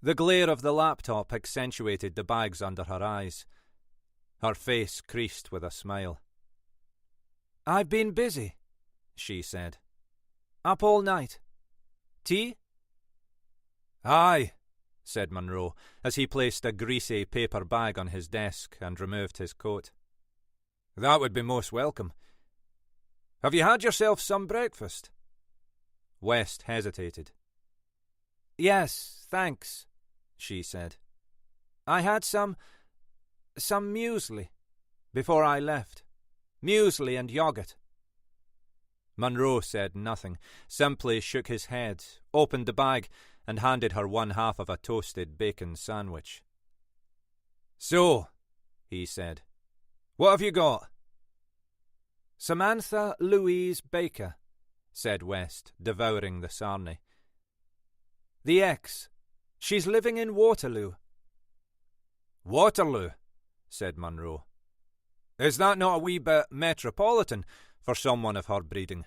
Speaker 1: The glare of the laptop accentuated the bags under her eyes. Her face creased with a smile.
Speaker 3: "I've been busy,"
Speaker 1: she said.
Speaker 3: "Up all night. Tea?"
Speaker 1: "Aye," said Munro, as he placed a greasy paper bag on his desk and removed his coat. "That would be most welcome. Have you had yourself some breakfast?" West hesitated.
Speaker 3: "Yes, thanks," she said. "I had some muesli before I left. Muesli and yoghurt."
Speaker 1: Munro said nothing, simply shook his head, opened the bag, and handed her one half of a toasted bacon sandwich. "So," he said, "what have you got?"
Speaker 3: "Samantha Louise Baker,"
Speaker 1: said West, devouring the sarnie.
Speaker 3: "The ex. She's living in Waterloo."
Speaker 1: "Waterloo?" said Munro. "Is that not a wee bit metropolitan for someone of her breeding?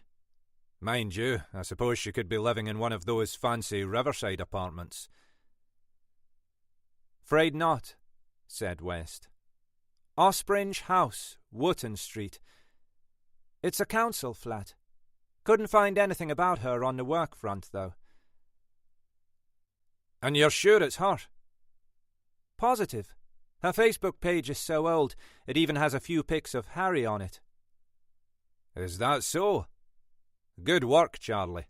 Speaker 1: Mind you, I suppose she could be living in one of those fancy riverside apartments."
Speaker 3: "'Fraid not," said West. "Ospringe House, Wootton Street. It's a council flat. Couldn't find anything about her on the work front, though."
Speaker 1: "And you're sure it's her?"
Speaker 3: "Positive. Her Facebook page is so old, it even has a few pics of Harry on it."
Speaker 1: "Is that so? Good work, Charlie.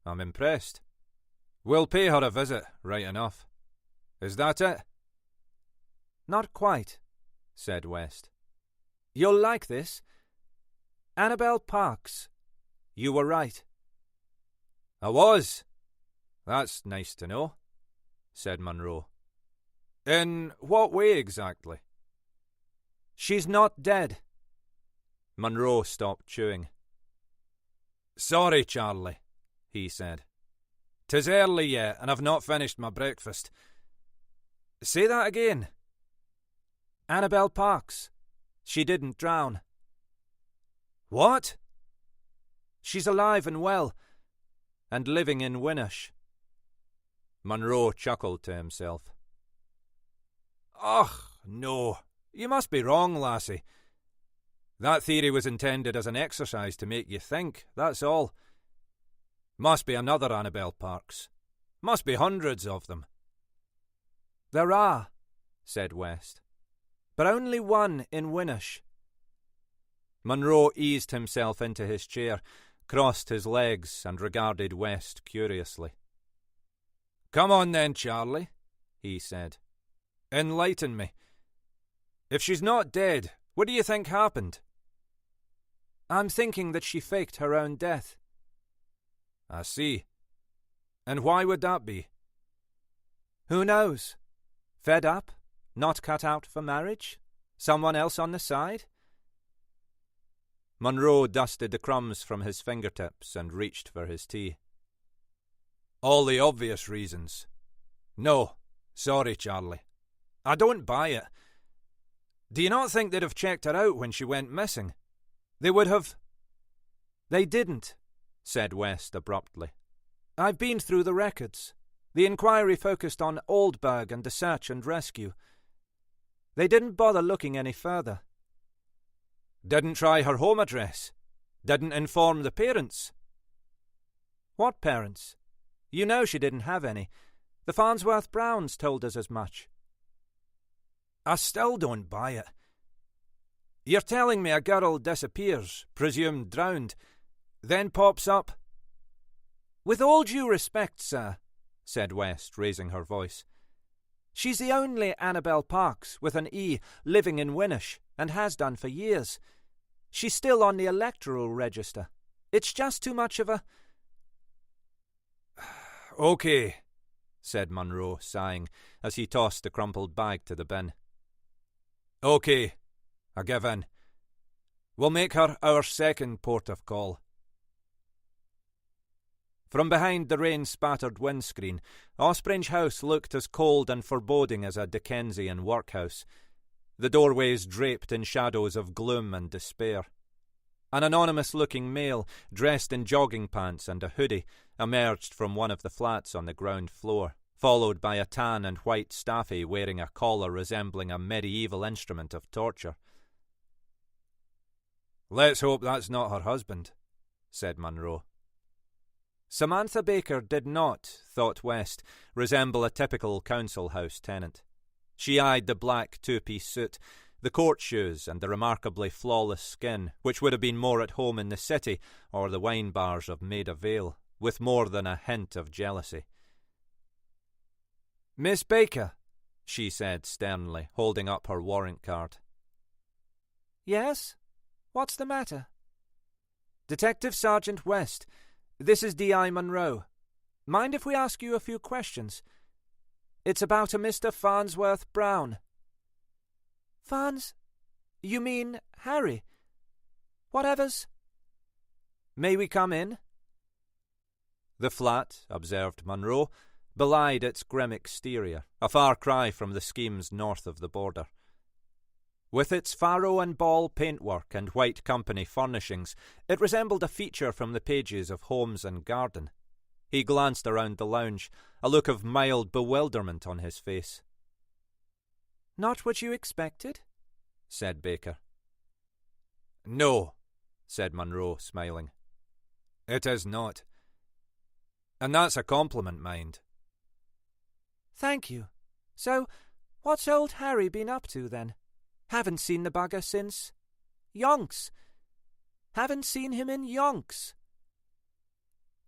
Speaker 1: I'm impressed. We'll pay her a visit, right enough. Is that it?"
Speaker 3: "Not quite," said West. "You'll like this. Annabel Parks. You were right."
Speaker 1: "I was? That's nice to know," said Munro. "In what way exactly?"
Speaker 3: "She's not dead."
Speaker 1: Munro stopped chewing. "Sorry, Charlie," he said. "'Tis early yet, and I've not finished my breakfast. Say that again."
Speaker 3: "Annabel Parks. She didn't drown."
Speaker 1: "What?"
Speaker 3: "She's alive and well, and living in Winnersh."
Speaker 1: Munro chuckled to himself. "Ugh, no. You must be wrong, lassie. That theory was intended as an exercise to make you think, that's all. Must be another Annabel Parks. Must be hundreds of them."
Speaker 3: "There are," said West, "but only one in Winnersh."
Speaker 1: Munro eased himself into his chair, crossed his legs, and regarded West curiously. "Come on then, Charlie," he said. "Enlighten me. If she's not dead, what do you think happened?"
Speaker 2: I'm thinking that she faked her own death.
Speaker 3: I see. And why would that be?
Speaker 2: Who knows? Fed up? Not cut out for marriage? Someone else on the side?
Speaker 1: Munro dusted the crumbs from his fingertips and reached for his tea.
Speaker 3: All the obvious reasons. No, sorry, Charlie. I don't buy it. Do you not think they'd have checked her out when she went missing? They would have...
Speaker 2: They didn't, said West abruptly. I've been through the records. The inquiry focused on Oldberg and the search and rescue. They didn't bother looking any further.
Speaker 3: Didn't try her home address? Didn't inform the parents?
Speaker 2: What parents? You know she didn't have any. The Farnsworth Browns told us as much.
Speaker 3: I still don't buy it. You're telling me a girl disappears, presumed drowned, then pops up?
Speaker 2: With all due respect, sir, said West, raising her voice, she's the only Annabel Parks with an E living in Winnish, and has done for years. She's still on the electoral register. It's just too much of a...
Speaker 3: OK,
Speaker 1: said Munro, sighing, as he tossed the crumpled bag to the bin.
Speaker 3: OK, I give in. We'll make her our second port of call.
Speaker 1: From behind the rain-spattered windscreen, Ospringe House looked as cold and foreboding as a Dickensian workhouse, the doorways draped in shadows of gloom and despair. An anonymous-looking male, dressed in jogging pants and a hoodie, emerged from one of the flats on the ground floor, followed by a tan and white staffy wearing a collar resembling a medieval instrument of torture.
Speaker 3: Let's hope that's not her husband, said Munro.
Speaker 1: Samantha Baker did not, thought West, resemble a typical council house tenant. She eyed the black two-piece suit, the court shoes, and the remarkably flawless skin, which would have been more at home in the city or the wine bars of Maida Vale, with more than a hint of jealousy.
Speaker 2: Miss Baker,
Speaker 1: she said sternly, holding up her warrant card.
Speaker 2: Yes? What's the matter? Detective Sergeant West. This is D.I. Munro. Mind if we ask you a few questions? It's about a Mr. Farnsworth Brown. Farns? You mean Harry? Whatever's... May we come in?
Speaker 1: The flat, observed Munro, belied its grim exterior, a far cry from the schemes north of the border. With its faro and ball paintwork and white company furnishings, it resembled a feature from the pages of Holmes and Garden. He glanced around the lounge, a look of mild bewilderment on his face.
Speaker 2: Not what you expected?
Speaker 1: Said Baker.
Speaker 3: No,
Speaker 1: said Munro, smiling.
Speaker 3: It is not. And that's a compliment, mind.
Speaker 2: Thank you. So, what's old Harry been up to, then? Haven't seen the bugger since... Yonks. Haven't seen him in yonks.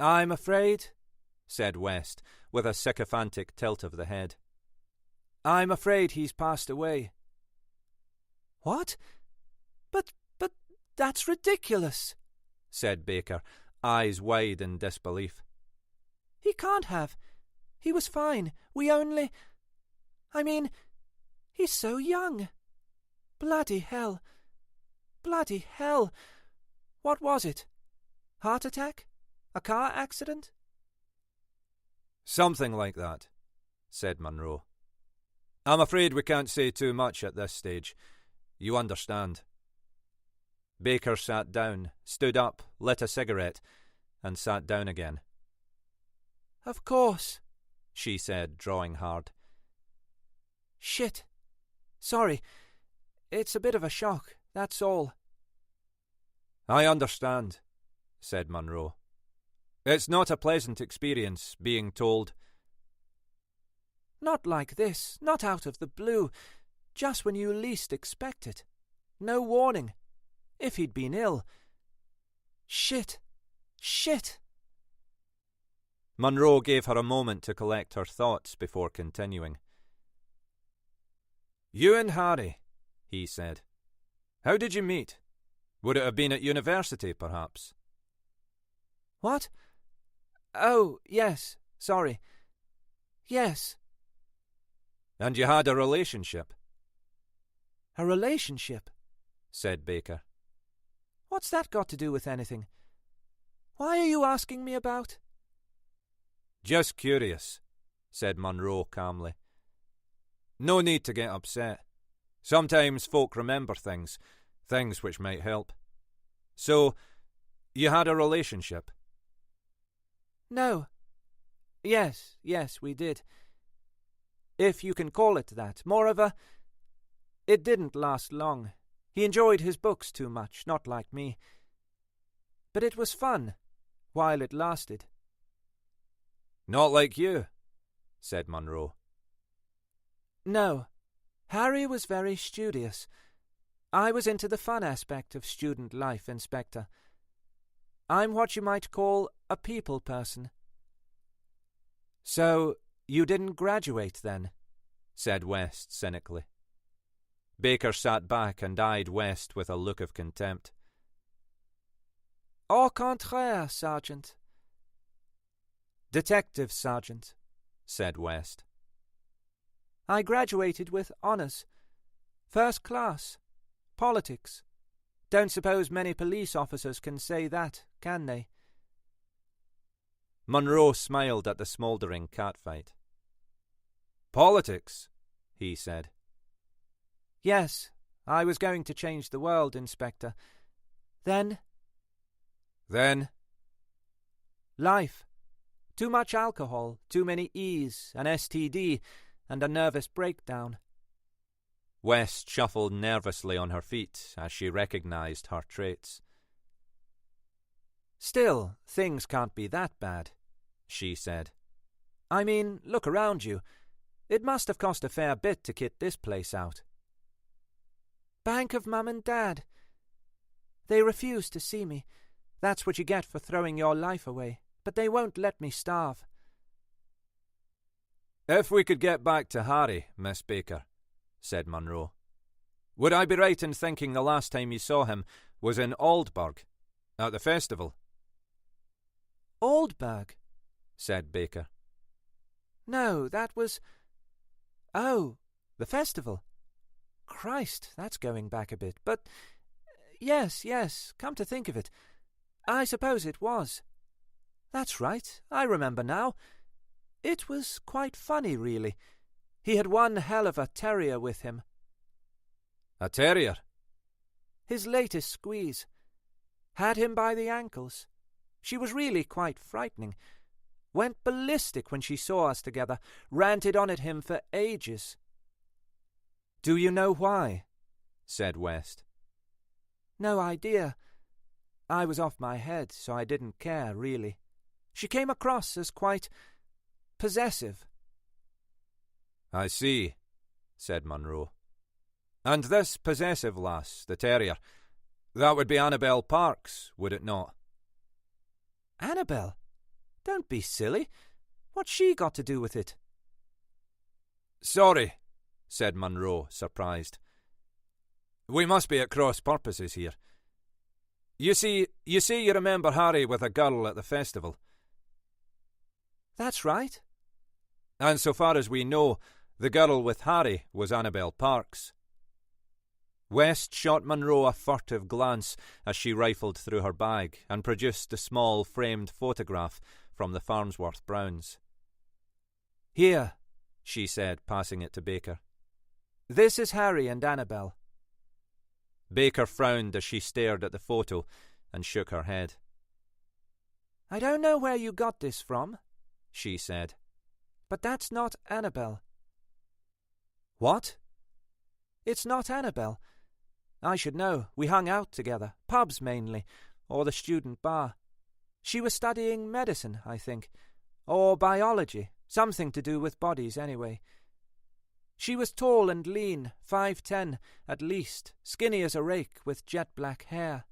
Speaker 2: I'm afraid, said West, with a sycophantic tilt of the head. I'm afraid he's passed away. What? But that's ridiculous, said Baker, eyes wide in disbelief. He can't have. He was fine. We only... I mean, he's so young. Bloody hell. Bloody hell. What was it? Heart attack? A car accident?
Speaker 3: Something like that, said Munro. I'm afraid we can't say too much at this stage. You understand.
Speaker 1: Baker sat down, stood up, lit a cigarette, and sat down again.
Speaker 2: Of course,
Speaker 1: she said, drawing hard.
Speaker 2: Shit. Sorry. It's a bit of a shock, that's all.
Speaker 3: I understand, said Munro. It's not a pleasant experience, being told.
Speaker 2: Not like this, not out of the blue, just when you least expect it. No warning. If he'd been ill. Shit.
Speaker 1: Munro gave her a moment to collect her thoughts before continuing.
Speaker 3: You and Harry, he said. How did you meet?
Speaker 1: Would it have been at university, perhaps?
Speaker 4: What? Oh, yes, sorry. Yes.
Speaker 1: And you had a relationship?
Speaker 4: A relationship?
Speaker 1: Said Baker.
Speaker 4: What's that got to do with anything? Why are you asking me about?
Speaker 1: Just curious, said Munro calmly. No need to get upset. Sometimes folk remember things which might help. So, you had a relationship?
Speaker 4: No. Yes, we did. If you can call it that. Moreover, it didn't last long. He enjoyed his books too much, not like me. But it was fun, while it lasted.
Speaker 1: Not like you, said Munro.
Speaker 4: No. Harry was very studious. I was into the fun aspect of student life, Inspector. I'm what you might call a people person.
Speaker 1: So, you didn't graduate then? Said West cynically. Baker sat back and eyed West with a look of contempt.
Speaker 4: Au contraire, Sergeant.
Speaker 1: Detective Sergeant, said West.
Speaker 4: I graduated with honours. First class. Politics. Don't suppose many police officers can say that, can they?
Speaker 1: Munro smiled at the smouldering catfight. Politics, he said.
Speaker 4: Yes, I was going to change the world, Inspector. Then? Life. Too much alcohol, too many E's, an STD, and a nervous breakdown.
Speaker 1: West shuffled nervously on her feet as she recognized her traits.
Speaker 4: Still, things can't be that bad, she said. I mean, look around you. It must have cost a fair bit to kit this place out. Bank of Mum and Dad. They refuse to see me. That's what you get for throwing your life away. But they won't let me starve.
Speaker 1: If we could get back to Harry, Miss Baker, said Munro. Would I be right in thinking the last time you saw him was in Aldburg, at the festival?
Speaker 4: Aldburg,
Speaker 1: said Baker.
Speaker 4: No, that was... Oh, the festival. Christ, that's going back a bit. But, yes, come to think of it, I suppose it was. That's right, I remember now. It was quite funny, really. He had one hell of a terrier with him.
Speaker 1: A terrier?
Speaker 4: His latest squeeze. Had him by the ankles. She was really quite frightening. Went ballistic when she saw us together. Ranted on at him for ages.
Speaker 1: Do you know why? Said West.
Speaker 4: No idea. I was off my head, so I didn't care, really. She came across as quite possessive.
Speaker 1: I see, said Munro. And this possessive lass, the terrier, that would be Annabel Parks, would it not?
Speaker 4: Annabel? Don't be silly. What's she got to do with it?
Speaker 1: Sorry, said Munro, surprised. We must be at cross purposes here. You see, you remember Harry with a girl at the festival.
Speaker 4: That's right.
Speaker 1: And so far as we know, the girl with Harry was Annabel Parks. West shot Munro a furtive glance as she rifled through her bag and produced a small framed photograph from the Farnsworth Browns.
Speaker 4: Here,
Speaker 1: she said, passing it to Baker.
Speaker 4: This is Harry and Annabel.
Speaker 1: Baker frowned as she stared at the photo and shook her head.
Speaker 4: I don't know where you got this from, she said, but that's not Annabel.
Speaker 1: What?
Speaker 4: It's not Annabel. I should know. We hung out together, pubs mainly, or the student bar. She was studying medicine, I think, or biology, something to do with bodies anyway. She was tall and lean, 5'10", at least, skinny as a rake, with jet black hair.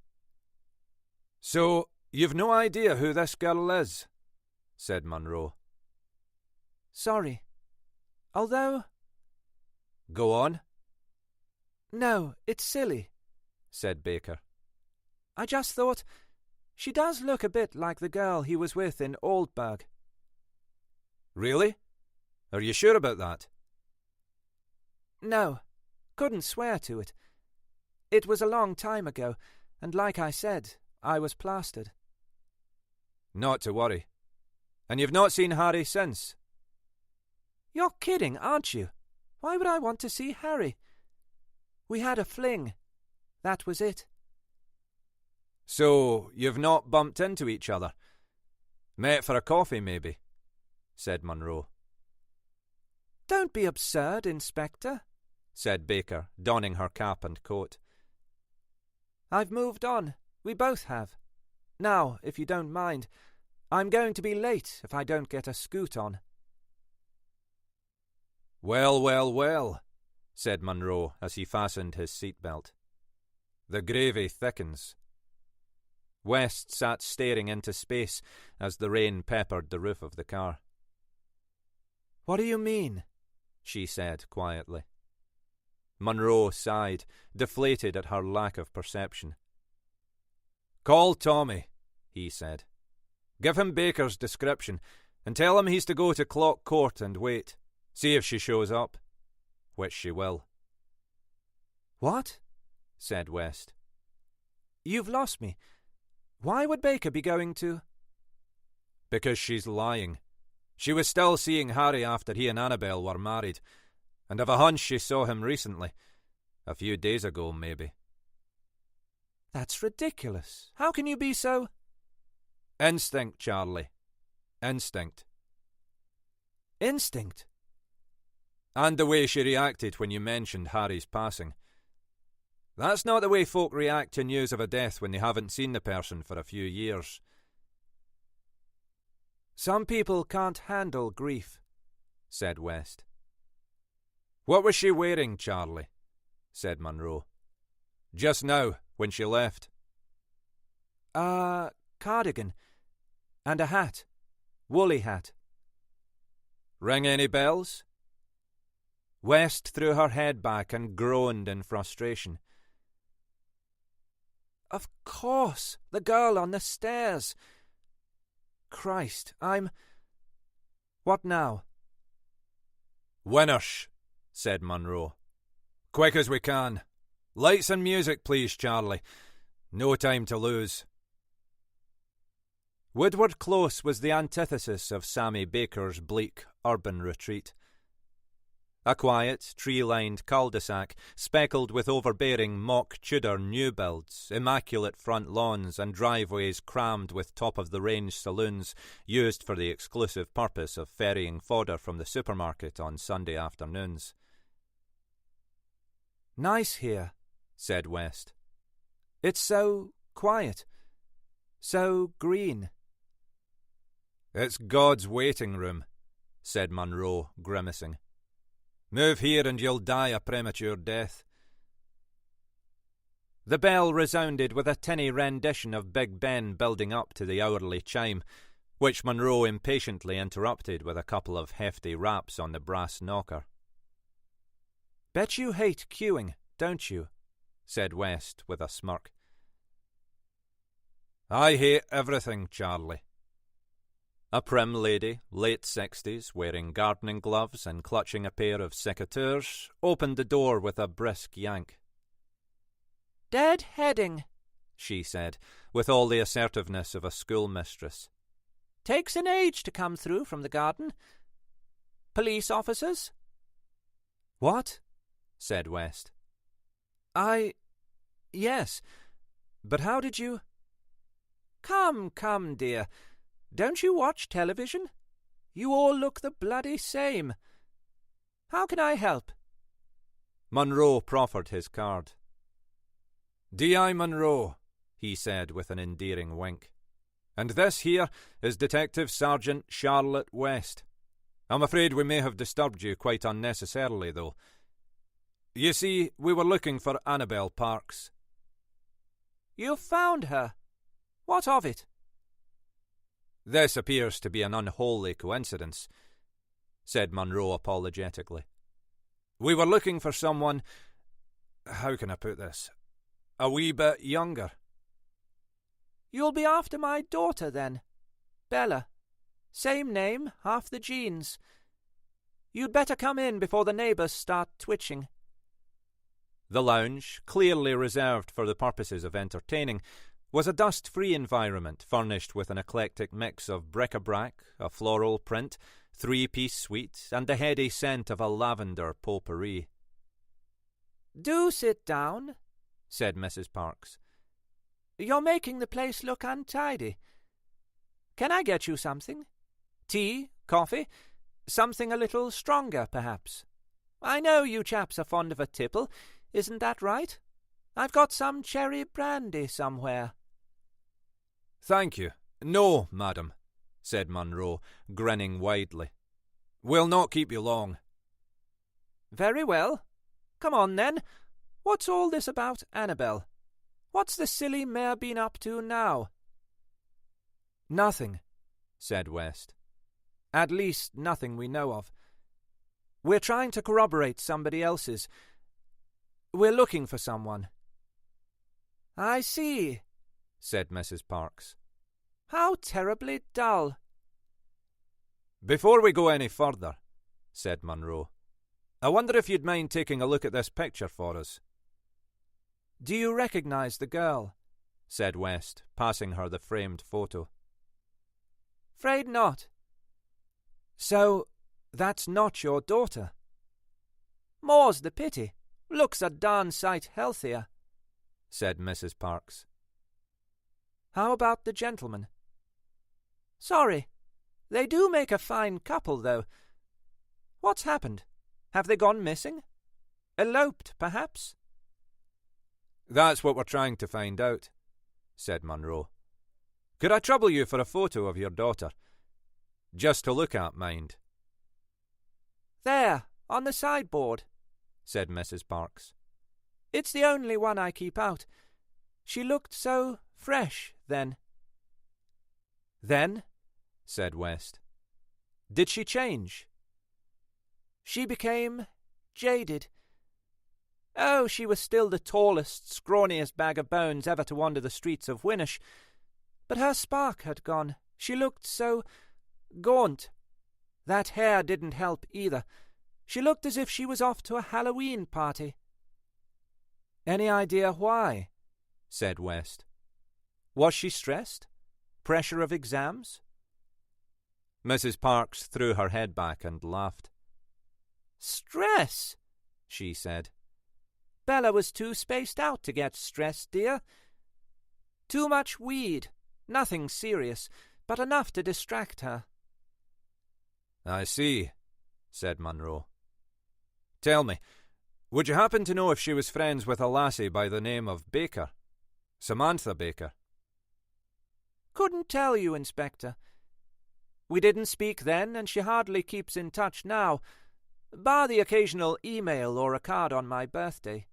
Speaker 1: So, you've no idea who this girl is? Said Munro.
Speaker 4: Sorry. Although...
Speaker 1: Go on.
Speaker 4: No, it's silly,
Speaker 1: said Baker.
Speaker 4: I just thought, she does look a bit like the girl he was with in Oldburg.
Speaker 1: Really? Are you sure about that?
Speaker 4: No, couldn't swear to it. It was a long time ago, and like I said, I was plastered.
Speaker 1: Not to worry. And you've not seen Harry since?
Speaker 4: You're kidding, aren't you? Why would I want to see Harry? We had a fling. That was it.
Speaker 1: So, you've not bumped into each other? Met for a coffee, maybe? Said Munro.
Speaker 4: Don't be absurd, Inspector, said Baker, donning her cap and coat. I've moved on. We both have. Now, if you don't mind, I'm going to be late if I don't get a scoot on.
Speaker 1: Well, well, well, said Munro as he fastened his seatbelt. The gravy thickens. West sat staring into space as the rain peppered the roof of the car.
Speaker 4: What do you mean?
Speaker 1: She said quietly. Munro sighed, deflated at her lack of perception. Call Tommy, he said. Give him Baker's description, and tell him he's to go to Clock Court and wait. See if she shows up. Which she will.
Speaker 4: What? Said West. You've lost me. Why would Baker be going to...
Speaker 1: Because she's lying. She was still seeing Harry after he and Annabel were married, and I've a hunch she saw him recently. A few days ago, maybe.
Speaker 4: That's ridiculous. How can you be so...
Speaker 1: Instinct, Charlie. Instinct.
Speaker 4: Instinct?
Speaker 1: And the way she reacted when you mentioned Harry's passing. That's not the way folk react to news of a death when they haven't seen the person for a few years.
Speaker 4: Some people can't handle grief, said West.
Speaker 1: What was she wearing, Charlie? Said Munro. Just now, when she left.
Speaker 4: A cardigan. And a hat. Woolly hat.
Speaker 1: Ring any bells?
Speaker 4: West threw her head back and groaned in frustration. Of course, the girl on the stairs. Christ, What now?
Speaker 1: Winners, said Munro. Quick as we can. Lights and music, please, Charlie. No time to lose.
Speaker 4: Woodward Close was the antithesis of Sammy Baker's bleak urban retreat. A quiet, tree-lined cul-de-sac, speckled with overbearing mock Tudor new builds, immaculate front lawns and driveways crammed with top-of-the-range saloons, used for the exclusive purpose of ferrying fodder from the supermarket on Sunday afternoons. Nice here, said West. It's so quiet, so green.
Speaker 1: It's God's waiting room, said Munro, grimacing. Move here and you'll die a premature death.
Speaker 4: The bell resounded with a tinny rendition of Big Ben building up to the hourly chime, which Munro impatiently interrupted with a couple of hefty raps on the brass knocker. Bet you hate queuing, don't you? Said West with a smirk.
Speaker 1: I hate everything, Charlie.
Speaker 4: A prim lady, late 60s, wearing gardening gloves and clutching a pair of secateurs, opened the door with a brisk yank. Dead heading, she said, with all the assertiveness of a schoolmistress. Takes an age to come through from the garden. Police officers? What? Said West. Yes. But how did you... Come, dear. Don't you watch television? You all look the bloody same. How can I help? Munro proffered his card.
Speaker 1: D.I. Munro, he said with an endearing wink. And this here is Detective Sergeant Charlotte West. I'm afraid we may have disturbed you quite unnecessarily, though. You see, we were looking for Annabel Parks.
Speaker 4: You found her? What of it?
Speaker 1: This appears to be an unholy coincidence, said Munro apologetically. We were looking for someone... How can I put this? A wee bit younger.
Speaker 4: You'll be after my daughter, then. Bella. Same name, half the genes. You'd better come in before the neighbours start twitching.
Speaker 1: The lounge, clearly reserved for the purposes of entertaining, was a dust-free environment furnished with an eclectic mix of bric-a-brac, a floral print, three-piece suite, and the heady scent of a lavender potpourri.
Speaker 4: "Do sit down," said Mrs. Parks. "You're making the place look untidy. Can I get you something? Tea, coffee, something a little stronger, perhaps? I know you chaps are fond of a tipple, isn't that right? I've got some cherry brandy somewhere."
Speaker 3: "Thank you. No, madam," said Munro, grinning widely. "We'll not keep you long."
Speaker 4: "Very well. Come on, then. What's all this about Annabel? What's the silly mare been up to now?"
Speaker 2: "Nothing," said West. "At least, nothing we know of. We're trying to corroborate somebody else's. We're looking for someone."
Speaker 4: "I see," said Mrs. Parks. "How terribly dull."
Speaker 3: "Before we go any further," said Munro, "I wonder if you'd mind taking a look at this picture for us."
Speaker 2: "Do you recognize the girl?" said West, passing her the framed photo.
Speaker 4: "'Fraid not."
Speaker 2: "So, that's not your daughter?"
Speaker 4: "More's the pity. Looks a darn sight healthier," said Mrs. Parks.
Speaker 2: "How about the gentleman?"
Speaker 4: "Sorry. They do make a fine couple, though. What's happened? Have they gone missing? Eloped, perhaps?"
Speaker 3: "That's what we're trying to find out," said Munro. "Could I trouble you for a photo of your daughter? Just to look at, mind."
Speaker 4: "There, on the sideboard," said Mrs. Parks. "It's the only one I keep out. She looked so fresh then."
Speaker 2: "Then?" said West. "Did she change?"
Speaker 4: "She became jaded. Oh, she was still the tallest, scrawniest bag of bones ever to wander the streets of Winnish. But her spark had gone. She looked so gaunt. That hair didn't help either. She looked as if she was off to a Halloween party."
Speaker 2: "Any idea why?" said West. "Was she stressed? Pressure of exams?"
Speaker 1: Mrs. Parks threw her head back and laughed.
Speaker 4: "Stress," she said. "Bella was too spaced out to get stressed, dear. Too much weed. Nothing serious, but enough to distract her."
Speaker 3: "I see," said Munro. "Tell me, would you happen to know if she was friends with a lassie by the name of Baker? Samantha Baker?"
Speaker 4: "Couldn't tell you, Inspector. We didn't speak then, and she hardly keeps in touch now, bar the occasional email or a card on my birthday.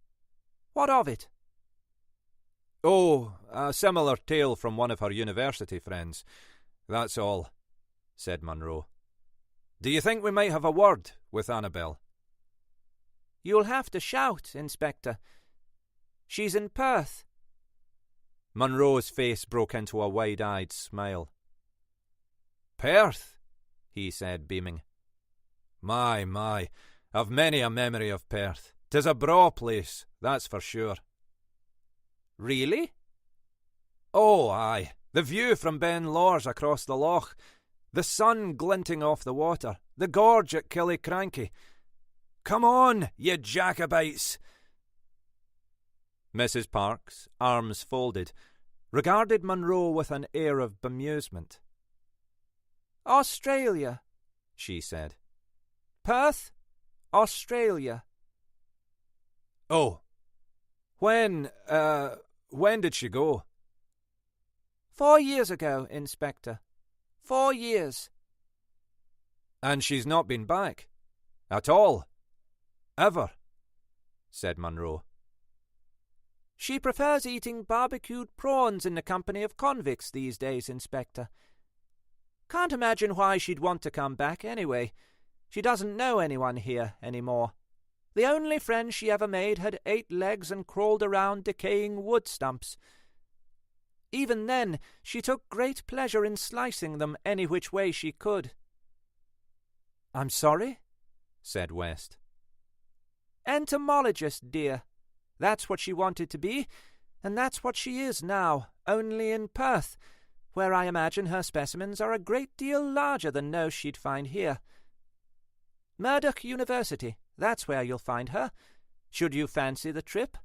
Speaker 4: What of it?"
Speaker 3: "Oh, a similar tale from one of her university friends. That's all," said Munro. "Do you think we might have a word with Annabel?"
Speaker 4: "You'll have to shout, Inspector. She's in Perth."
Speaker 1: Munro's face broke into a wide-eyed smile.
Speaker 3: "Perth?"
Speaker 1: he said, beaming.
Speaker 3: My, I've many a memory of Perth. 'Tis a braw place, that's for sure."
Speaker 4: "Really?"
Speaker 3: "Oh, aye. The view from Ben Lawers across the loch, the sun glinting off the water, the gorge at Killiecrankie. Come on, ye Jacobites!"
Speaker 1: Mrs. Parks, arms folded, regarded Munro with an air of bemusement.
Speaker 4: "Australia," she said. "Perth, Australia."
Speaker 3: "Oh. When did she go?"
Speaker 4: 4 years ago, Inspector. 4 years.
Speaker 3: "And she's not been back? At all? Ever?" said Munro.
Speaker 4: "She prefers eating barbecued prawns in the company of convicts these days, Inspector. Can't imagine why she'd want to come back anyway. She doesn't know anyone here anymore. The only friends she ever made had 8 legs and crawled around decaying wood stumps. Even then, she took great pleasure in slicing them any which way she could." "I'm sorry?" said West. "Entomologist, dear. That's what she wanted to be, and that's what she is now, only in Perth, where I imagine her specimens are a great deal larger than those she'd find here. Murdoch University, that's where you'll find her. Should you fancy the trip?"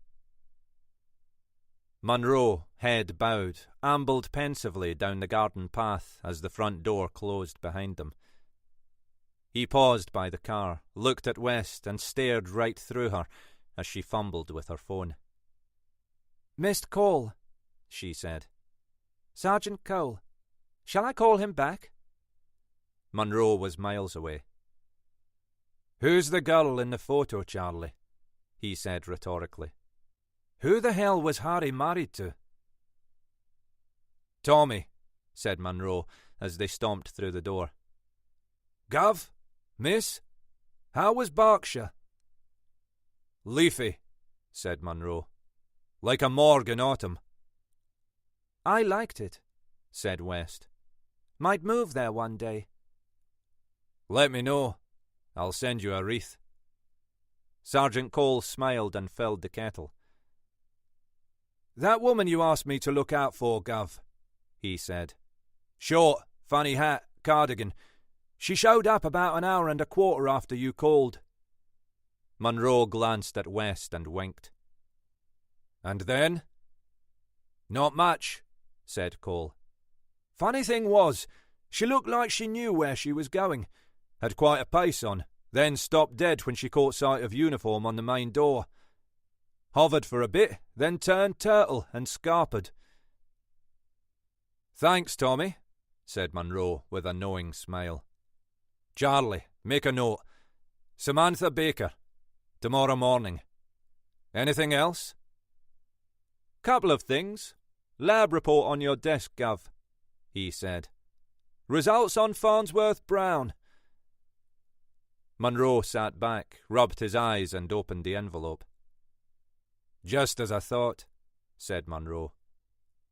Speaker 1: Munro, head bowed, ambled pensively down the garden path as the front door closed behind them. He paused by the car, looked at West, and stared right through her as she fumbled with her phone.
Speaker 4: "Missed call," she said. "Sergeant Cole. Shall I call him back?"
Speaker 1: Munro was miles away.
Speaker 3: "Who's the girl in the photo, Charlie?" he said rhetorically. "Who the hell was Harry married to?"
Speaker 1: "Tommy," said Munro as they stomped through the door.
Speaker 3: "Gov? Miss? How was Berkshire?"
Speaker 1: "Leafy," said Munro. "Like a morgue in autumn."
Speaker 4: "I liked it," said West. "Might move there one day."
Speaker 1: "Let me know. I'll send you a wreath." Sergeant Cole smiled and filled the kettle.
Speaker 3: "That woman you asked me to look out for, Gov," he said. "Short, funny hat, cardigan. She showed up about an hour and a quarter after you called."
Speaker 1: Munro glanced at West and winked.
Speaker 3: "And then?" "Not much," said Cole. "Funny thing was, she looked like she knew where she was going. Had quite a pace on, then stopped dead when she caught sight of uniform on the main door. Hovered for a bit, then turned turtle and scarpered."
Speaker 1: "Thanks, Tommy," said Munro with a knowing smile. "Charlie, make a note. Samantha Baker. Tomorrow morning. Anything else?"
Speaker 2: "Couple of things. Lab report on your desk, Gov," he said. "Results on Farnsworth Brown."
Speaker 1: Munro sat back, rubbed his eyes, and opened the envelope. "Just as I thought," said Munro.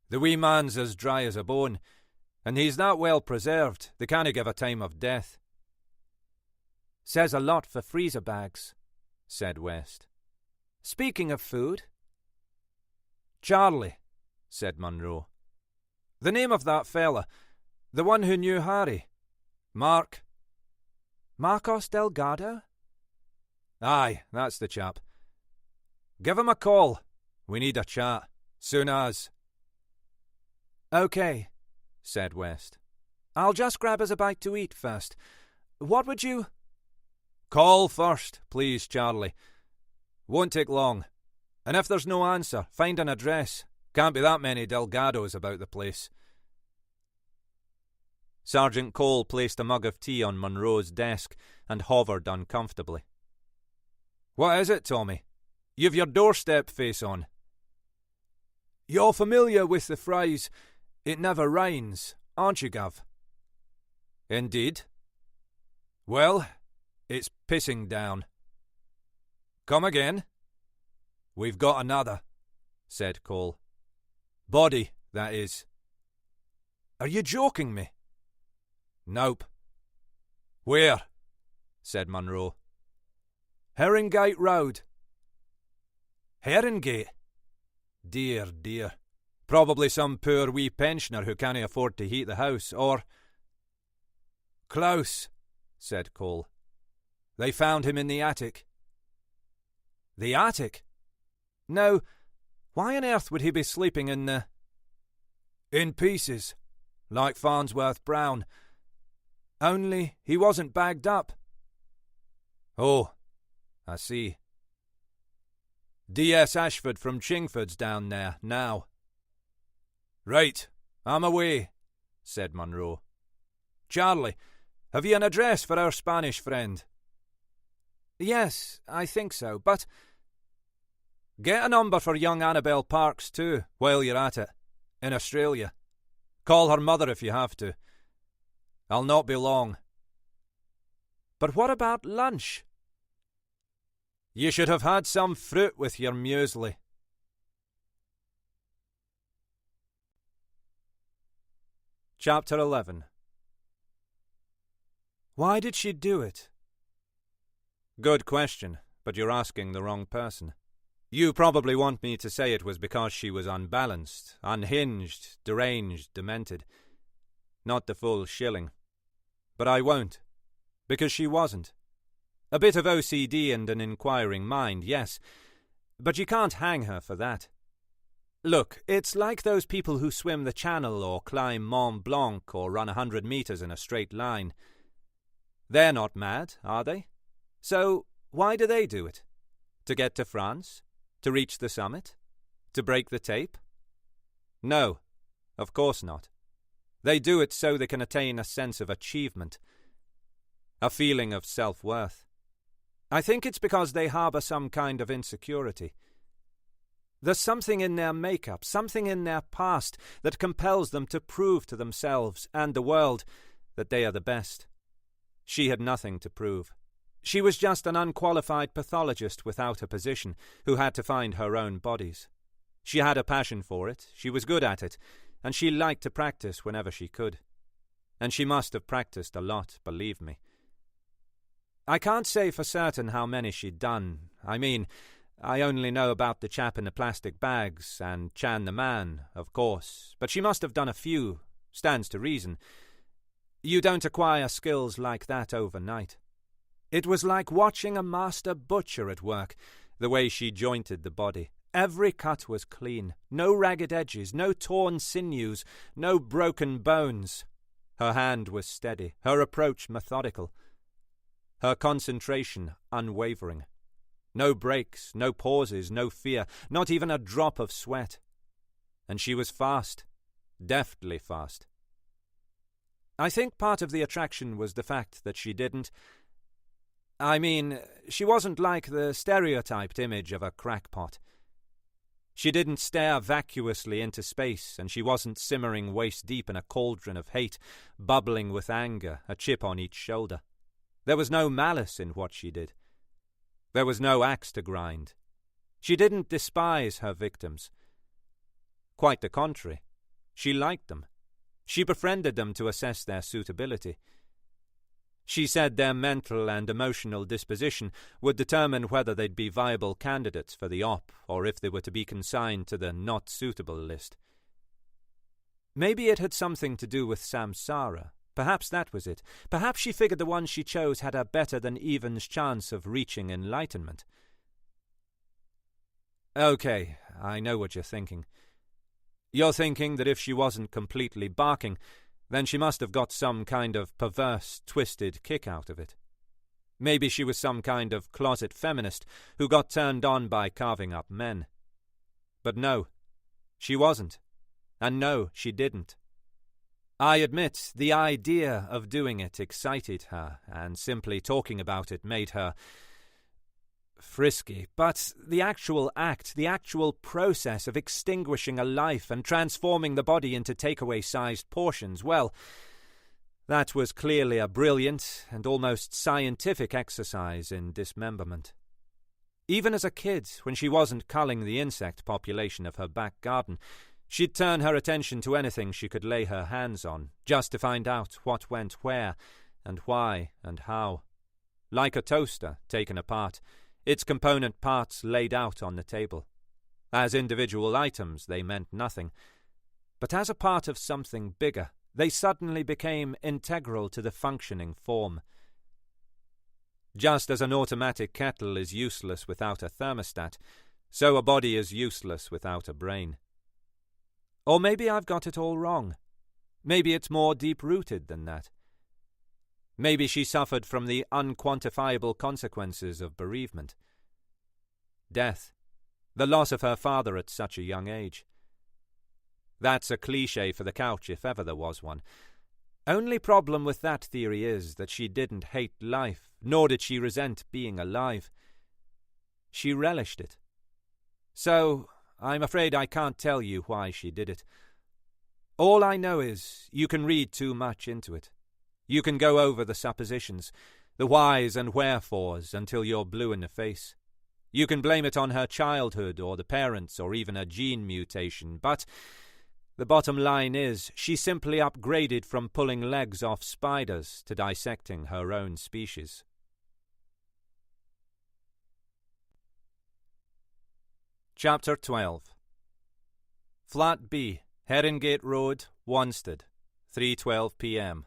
Speaker 1: "The wee man's as dry as a bone, and he's that well preserved they canna give a time of death."
Speaker 4: "Says a lot for freezer bags," said West. "Speaking of food—"
Speaker 2: "Charlie," said Munro. "The name of that fella, the one who knew Harry. Mark."
Speaker 4: "Marcos Delgado?"
Speaker 2: "Aye, that's the chap. Give him a call. We need a chat. Soon as."
Speaker 4: "OK,"
Speaker 2: said West.
Speaker 4: "I'll just grab us a bite to eat first. What would you—"
Speaker 2: "Call first, please, Charlie. Won't take long. And if there's no answer, find an address. Can't be that many Delgados about the place."
Speaker 1: Sergeant Cole placed a mug of tea on Munro's desk and hovered uncomfortably.
Speaker 2: "What is it, Tommy? You've your doorstep face on."
Speaker 3: "You're familiar with the phrase, 'it never rains,' aren't you, Gov?"
Speaker 2: "Indeed." "Well, it's pissing down." "Come again?" "We've got another," said Cole. "Body, that is." "Are you joking me?" "Nope." "Where?" said Munro.
Speaker 3: "Herringate Road."
Speaker 2: "Herringate? Dear, dear. Probably some poor wee pensioner who can't afford to heat the house, or—" "Close," said Cole. "They found him in the attic." "The attic? No, why on earth would he be sleeping in the—" "In pieces, like Farnsworth Brown. Only he wasn't bagged up." "Oh, I see. D.S. Ashford from Chingford's down there now." "Right, I'm away," said Munro. "Charlie, have you an address for our Spanish friend?"
Speaker 4: "Yes, I think so, but—"
Speaker 2: "Get a number for young Annabel Parks, too, while you're at it, in Australia. Call her mother if you have to. I'll not be long."
Speaker 4: "But what about lunch?"
Speaker 2: "You should have had some fruit with your muesli." Chapter 11. Why did she do it?
Speaker 1: Good question, but you're asking the wrong person. You probably want me to say it was because she was unbalanced, unhinged, deranged, demented. Not the full shilling. But I won't, because she wasn't. A bit of OCD and an inquiring mind, yes, but you can't hang her for that. Look, it's like those people who swim the Channel or climb Mont Blanc or run 100 meters in a straight line. They're not mad, are they? So why do they do it? To get to France? To reach the summit? To break the tape? No, of course not. They do it so they can attain a sense of achievement, a feeling of self-worth. I think it's because they harbour some kind of insecurity. There's something in their makeup, something in their past that compels them to prove to themselves and the world that they are the best. She had nothing to prove. She was just an unqualified pathologist without a position who had to find her own bodies. She had a passion for it, she was good at it, and she liked to practice whenever she could. And she must have practiced a lot, believe me. I can't say for certain how many she'd done. I only know about the chap in the plastic bags and Chan the man, of course, but she must have done a few, stands to reason. You don't acquire skills like that overnight. It was like watching a master butcher at work, the way she jointed the body. Every cut was clean, no ragged edges, no torn sinews, no broken bones. Her hand was steady, her approach methodical, her concentration unwavering. No breaks, no pauses, no fear, not even a drop of sweat. And she was fast, deftly fast. I think part of the attraction was the fact that she she wasn't like the stereotyped image of a crackpot. She didn't stare vacuously into space, and she wasn't simmering waist-deep in a cauldron of hate, bubbling with anger, a chip on each shoulder. There was no malice in what she did. There was no axe to grind. She didn't despise her victims. Quite the contrary. She liked them. She befriended them to assess their suitability. She said their mental and emotional disposition would determine whether they'd be viable candidates for the op or if they were to be consigned to the not suitable list. Maybe it had something to do with samsara. Perhaps that was it. Perhaps she figured the one she chose had a better than even's chance of reaching enlightenment. Okay, I know what you're thinking. You're thinking that if she wasn't completely barking, then she must have got some kind of perverse, twisted kick out of it. Maybe she was some kind of closet feminist who got turned on by carving up men. But no, she wasn't. And no, she didn't. I admit the idea of doing it excited her, and simply talking about it made her frisky, but the actual act, the actual process of extinguishing a life and transforming the body into takeaway-sized portions, well, that was clearly a brilliant and almost scientific exercise in dismemberment. Even as a kid, when she wasn't culling the insect population of her back garden, she'd turn her attention to anything she could lay her hands on, just to find out what went where, and why, and how. Like a toaster taken apart, its component parts laid out on the table. As individual items, they meant nothing. But as a part of something bigger, they suddenly became integral to the functioning form. Just as an automatic kettle is useless without a thermostat, so a body is useless without a brain. Or maybe I've got it all wrong. Maybe it's more deep-rooted than that. Maybe she suffered from the unquantifiable consequences of bereavement. Death. The loss of her father at such a young age. That's a cliché for the couch if ever there was one. Only problem with that theory is that she didn't hate life, nor did she resent being alive. She relished it. So, I'm afraid I can't tell you why she did it. All I know is you can read too much into it. You can go over the suppositions, the whys and wherefores until you're blue in the face. You can blame it on her childhood or the parents or even a gene mutation, but The bottom line is, she simply upgraded from pulling legs off spiders to dissecting her own species. Chapter 12. Flat B, Herringate Road, Wanstead, 3:12 p.m.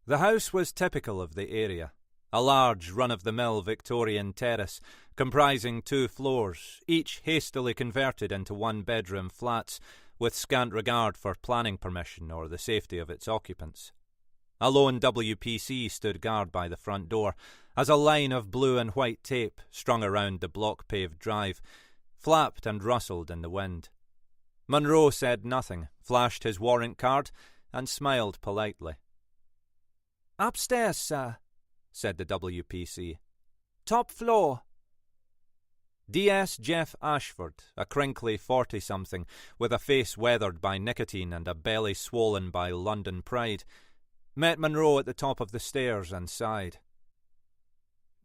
Speaker 1: The house was typical of the area. A large, run-of-the-mill Victorian terrace, comprising 2 floors, each hastily converted into one-bedroom flats, with scant regard for planning permission or the safety of its occupants. A lone WPC stood guard by the front door, as a line of blue and white tape, strung around the block-paved drive, flapped and rustled in the wind. Munro said nothing, flashed his warrant card, and smiled politely.
Speaker 4: "Upstairs, sir," said the WPC. "Top floor."
Speaker 1: DS Jeff Ashford, a crinkly 40-something, with a face weathered by nicotine and a belly swollen by London pride, met Munro at the top of the stairs and sighed.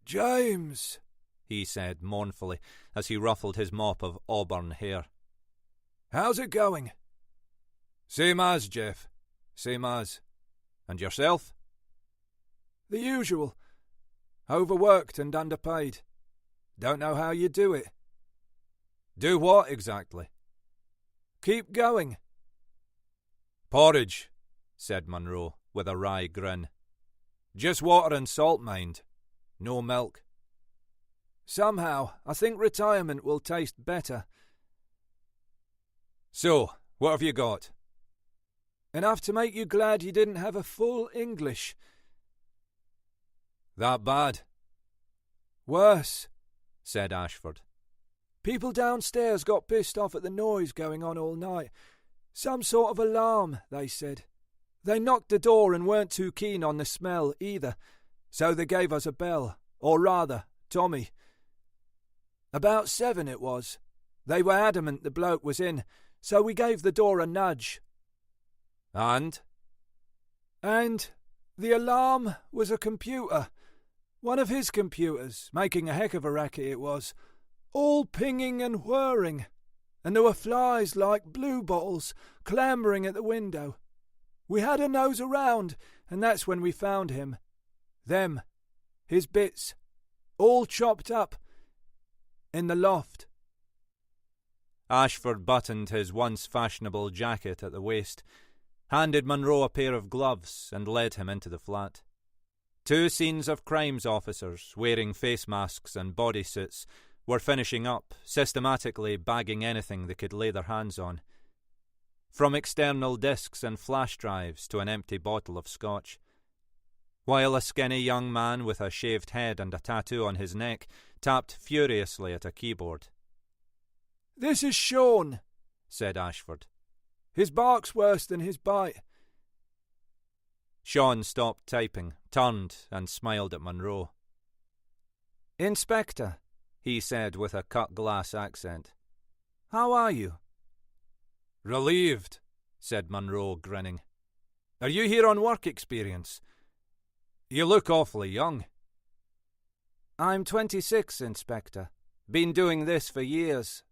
Speaker 3: "James,"
Speaker 1: he said mournfully, as he ruffled his mop of auburn hair.
Speaker 3: "How's it going?" "Same as, Jeff. Same as. And yourself?" "The usual. Overworked and underpaid. Don't know how you do it."
Speaker 1: "Do what exactly?"
Speaker 3: "Keep going."
Speaker 1: "Porridge," said Munro, with a wry grin. "Just water and salt, mind. No milk."
Speaker 3: "Somehow, I think retirement will taste better."
Speaker 1: "So, what have you got?"
Speaker 3: "Enough to make you glad you didn't have a full English."
Speaker 1: "That bad?"
Speaker 3: "Worse,"
Speaker 1: said Ashford.
Speaker 3: "People downstairs got pissed off at the noise going on all night. Some sort of alarm, they said. They knocked the door and weren't too keen on the smell either, so they gave us a bell, or rather, Tommy. About 7 it was. They were adamant the bloke was in, so we gave the door a nudge."
Speaker 1: "And?"
Speaker 3: "And the alarm was a computer. One of his computers, making a heck of a racket it was, all pinging and whirring, and there were flies like bluebottles clambering at the window. We had a nose around, and that's when we found him. Them, his bits, all chopped up, in the loft."
Speaker 1: Ashford buttoned his once fashionable jacket at the waist, handed Munro a pair of gloves, and led him into the flat. 2 scenes of crimes officers, wearing face masks and bodysuits, were finishing up, systematically bagging anything they could lay their hands on. From external discs and flash drives to an empty bottle of scotch. While a skinny young man with a shaved head and a tattoo on his neck tapped furiously at a keyboard.
Speaker 3: "This is Sean,"
Speaker 1: said Ashford.
Speaker 3: "His bark's worse than his bite."
Speaker 1: Sean stopped typing, turned, and smiled at Munro.
Speaker 4: "Inspector," he said with a cut-glass accent. "How are you?"
Speaker 1: "Relieved," said Munro, grinning. "Are you here on work experience? You look awfully young."
Speaker 4: "I'm 26, Inspector. Been doing this for years."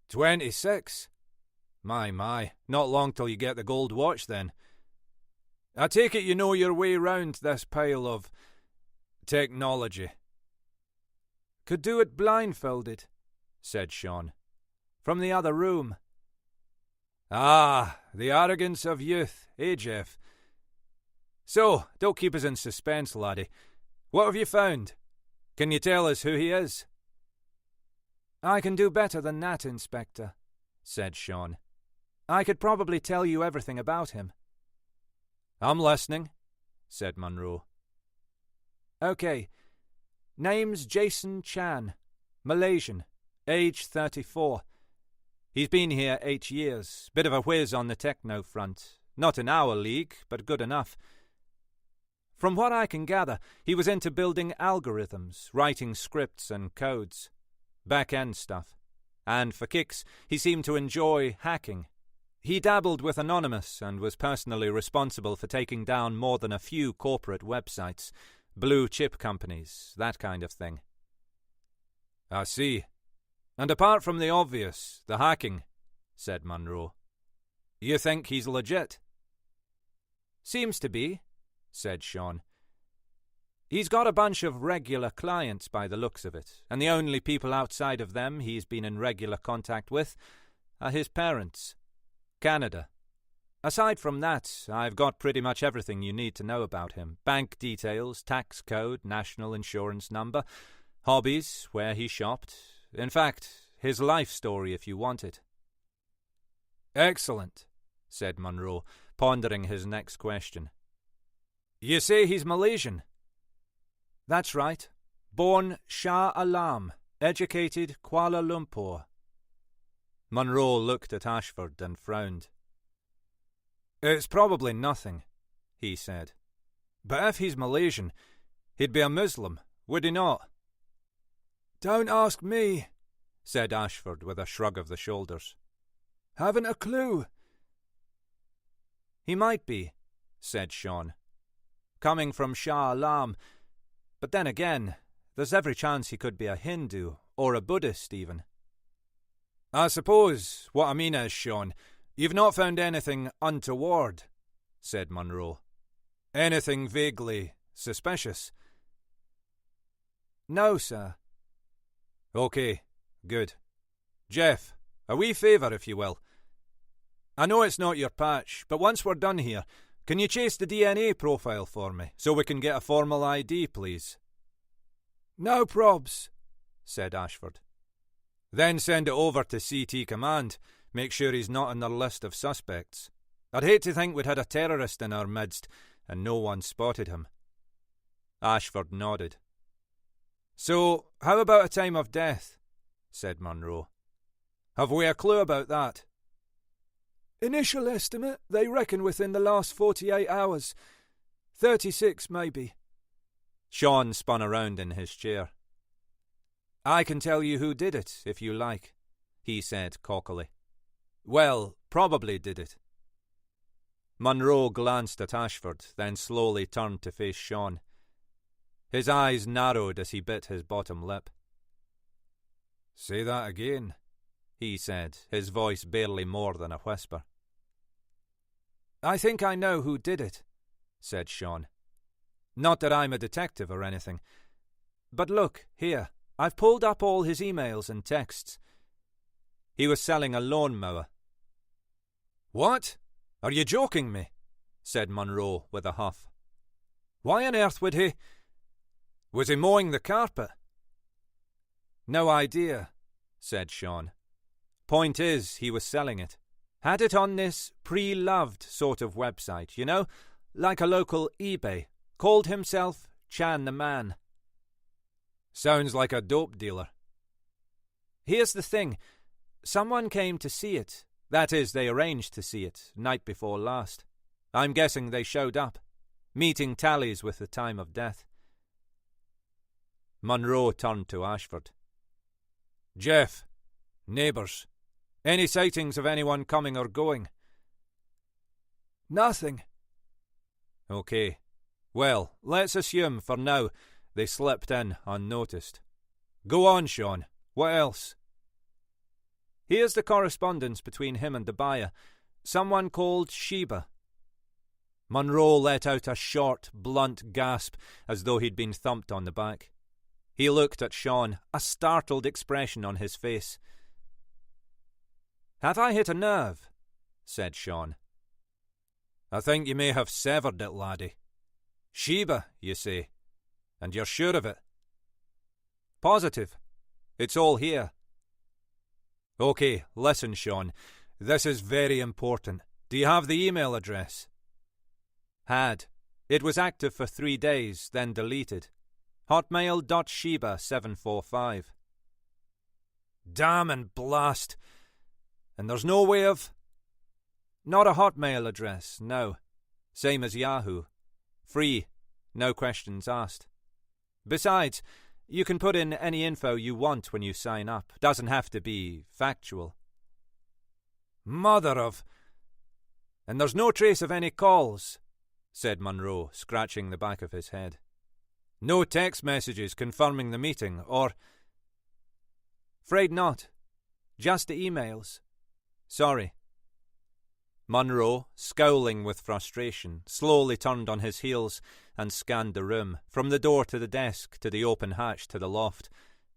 Speaker 1: 26? My, not long till you get the gold watch then. I take it you know your way round this pile of technology."
Speaker 4: "Could do it blindfolded," said Sean. "From the other room."
Speaker 1: "Ah, the arrogance of youth, eh, Jeff? So, don't keep us in suspense, laddie. What have you found? Can you tell us who he is?"
Speaker 4: "I can do better than that, Inspector," said Sean. "I could probably tell you everything about him."
Speaker 1: "I'm listening," said Munro.
Speaker 4: "OK. Name's Jason Chan. Malaysian. Age 34. He's been here 8 years. Bit of a whiz on the techno front. Not in our league, but good enough. From what I can gather, he was into building algorithms, writing scripts and codes. Back-end stuff. And for kicks, he seemed to enjoy hacking. He dabbled with Anonymous and was personally responsible for taking down more than a few corporate websites, blue chip companies, that kind of thing."
Speaker 1: "I see. And apart from the obvious, the hacking, said Munro. You think he's legit?
Speaker 2: Seems to be, said Sean. He's got a bunch of regular clients by the looks of it, and the only people outside of them he's been in regular contact with are his parents. Canada. Aside from that, I've got pretty much everything you need to know about him. Bank details, tax code, national insurance number, hobbies, where he shopped. In fact, his life story if you want it.
Speaker 1: Excellent, said Munro, pondering his next question. You say he's Malaysian?
Speaker 2: That's right. Born Shah Alam, educated Kuala Lumpur.
Speaker 1: Munro looked at Ashford and frowned. It's probably nothing, he said. But if he's Malaysian, he'd be a Muslim, would he not?
Speaker 3: Don't ask me,
Speaker 1: said Ashford with a shrug of the shoulders.
Speaker 3: Haven't a clue.
Speaker 2: He might be, said Sean. Coming from Shah Alam. But then again, there's every chance he could be a Hindu, or a Buddhist even.
Speaker 1: I suppose what I mean is, Sean, you've not found anything untoward, said Munro. Anything vaguely suspicious?
Speaker 2: No, sir.
Speaker 1: OK, good. Jeff, a wee favour, if you will. I know it's not your patch, but once we're done here, can you chase the DNA profile for me, so we can get a formal ID, please?
Speaker 3: No probs,
Speaker 1: said Ashford. Then send it over to CT Command. Make sure he's not on their list of suspects. I'd hate to think we'd had a terrorist in our midst, and no one spotted him. Ashford nodded. So, how about a time of death? Said Munro. Have we a clue about that?
Speaker 3: Initial estimate, they reckon within the last 48 hours. 36, maybe.
Speaker 1: Sean spun around in his chair. I can tell you who did it, if you like, he said cockily. Well, probably did it. Munro glanced at Ashford, then slowly turned to face Sean. His eyes narrowed as he bit his bottom lip. Say that again, he said, his voice barely more than a whisper.
Speaker 2: I think I know who did it, said Sean. Not that I'm a detective or anything. But look, here, I've pulled up all his emails and texts. He was selling a lawnmower.
Speaker 1: What? Are you joking me? Said Munro with a huff. Why on earth would he... Was he mowing the carpet?
Speaker 2: No idea, said Sean. Point is, he was selling it. Had it on this pre-loved sort of website, you know, like a local eBay. Called himself Chan the Man.
Speaker 1: Sounds like a dope dealer.
Speaker 2: Here's the thing. Someone came to see it. That is, they arranged to see it, night before last. I'm guessing they showed up. Meeting tallies with the time of death.
Speaker 1: Munro turned to Ashford. Jeff, neighbours, any sightings of anyone coming or going?
Speaker 3: Nothing.
Speaker 1: OK. Well, let's assume, for now, they slipped in unnoticed. Go on, Sean. What else?
Speaker 2: Here's the correspondence between him and the buyer. Someone called Sheba.
Speaker 1: Munro let out a short, blunt gasp, as though he'd been thumped on the back. He looked at Sean, a startled expression on his face.
Speaker 2: Have I hit a nerve? Said Sean.
Speaker 1: I think you may have severed it, laddie. Sheba, you say, and you're sure of it?
Speaker 2: Positive. It's all here.
Speaker 1: OK, listen, Sean. This is very important. Do you have the email address?
Speaker 2: Had. It was active for 3 days, then deleted. Hotmail.sheba745.
Speaker 1: Damn and blast. And there's no way of...
Speaker 2: Not a Hotmail address, no. Same as Yahoo. Free, no questions asked. Besides, you can put in any info you want when you sign up. Doesn't have to be factual.
Speaker 1: Mother of...
Speaker 2: And there's no trace of any calls, said Munro, scratching the back of his head.
Speaker 1: No text messages confirming the meeting, or...
Speaker 2: Afraid not. Just the emails.
Speaker 1: Sorry. Munro, scowling with frustration, slowly turned on his heels and scanned the room, from the door to the desk to the open hatch to the loft,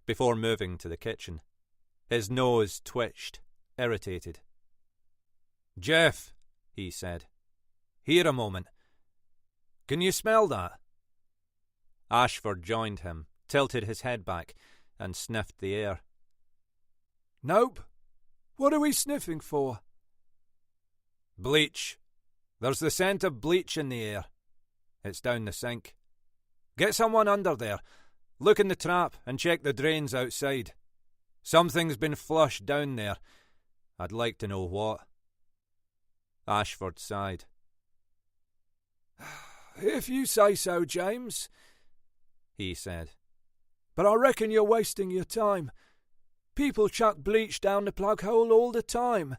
Speaker 1: before moving to the kitchen. His nose twitched, irritated. "Jeff," he said, "here a moment. Can you smell that?" Ashford joined him, tilted his head back, and sniffed the air.
Speaker 3: "Nope. What are we sniffing for?"
Speaker 1: "Bleach. There's the scent of bleach in the air. It's down the sink. Get someone under there. Look in the trap and check the drains outside. Something's been flushed down there. I'd like to know what." Ashford sighed.
Speaker 3: "If you say so, James,"
Speaker 1: he said.
Speaker 3: "But I reckon you're wasting your time. People chuck bleach down the plug hole all the time."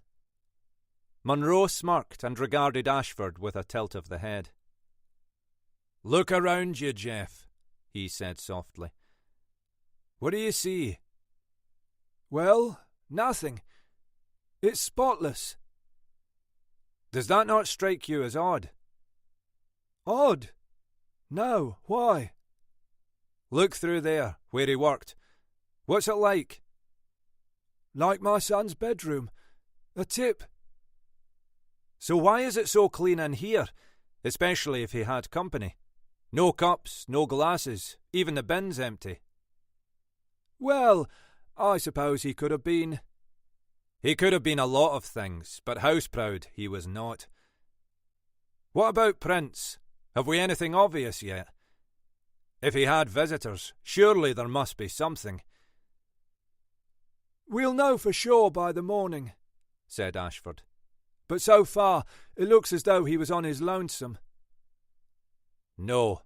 Speaker 1: Munro smirked and regarded Ashford with a tilt of the head. "Look around you, Jeff," he said softly. "What do you see?"
Speaker 3: "Well, nothing. It's spotless."
Speaker 1: "Does that not strike you as odd?"
Speaker 3: "Odd? No, why?"
Speaker 1: "Look through there, where he worked. What's it like?"
Speaker 3: "Like my son's bedroom. A tip."
Speaker 1: "So why is it so clean in here, especially if he had company? No cups, no glasses, even the bin's empty."
Speaker 3: "Well, I suppose he could have been—"
Speaker 1: "He could have been a lot of things, but house-proud he was not." "What about prints? Have we anything obvious yet? If he had visitors, surely there must be something."
Speaker 3: "We'll know for sure by the morning,"
Speaker 1: said Ashford.
Speaker 3: "But so far, it looks as though he was on his lonesome."
Speaker 1: "No,"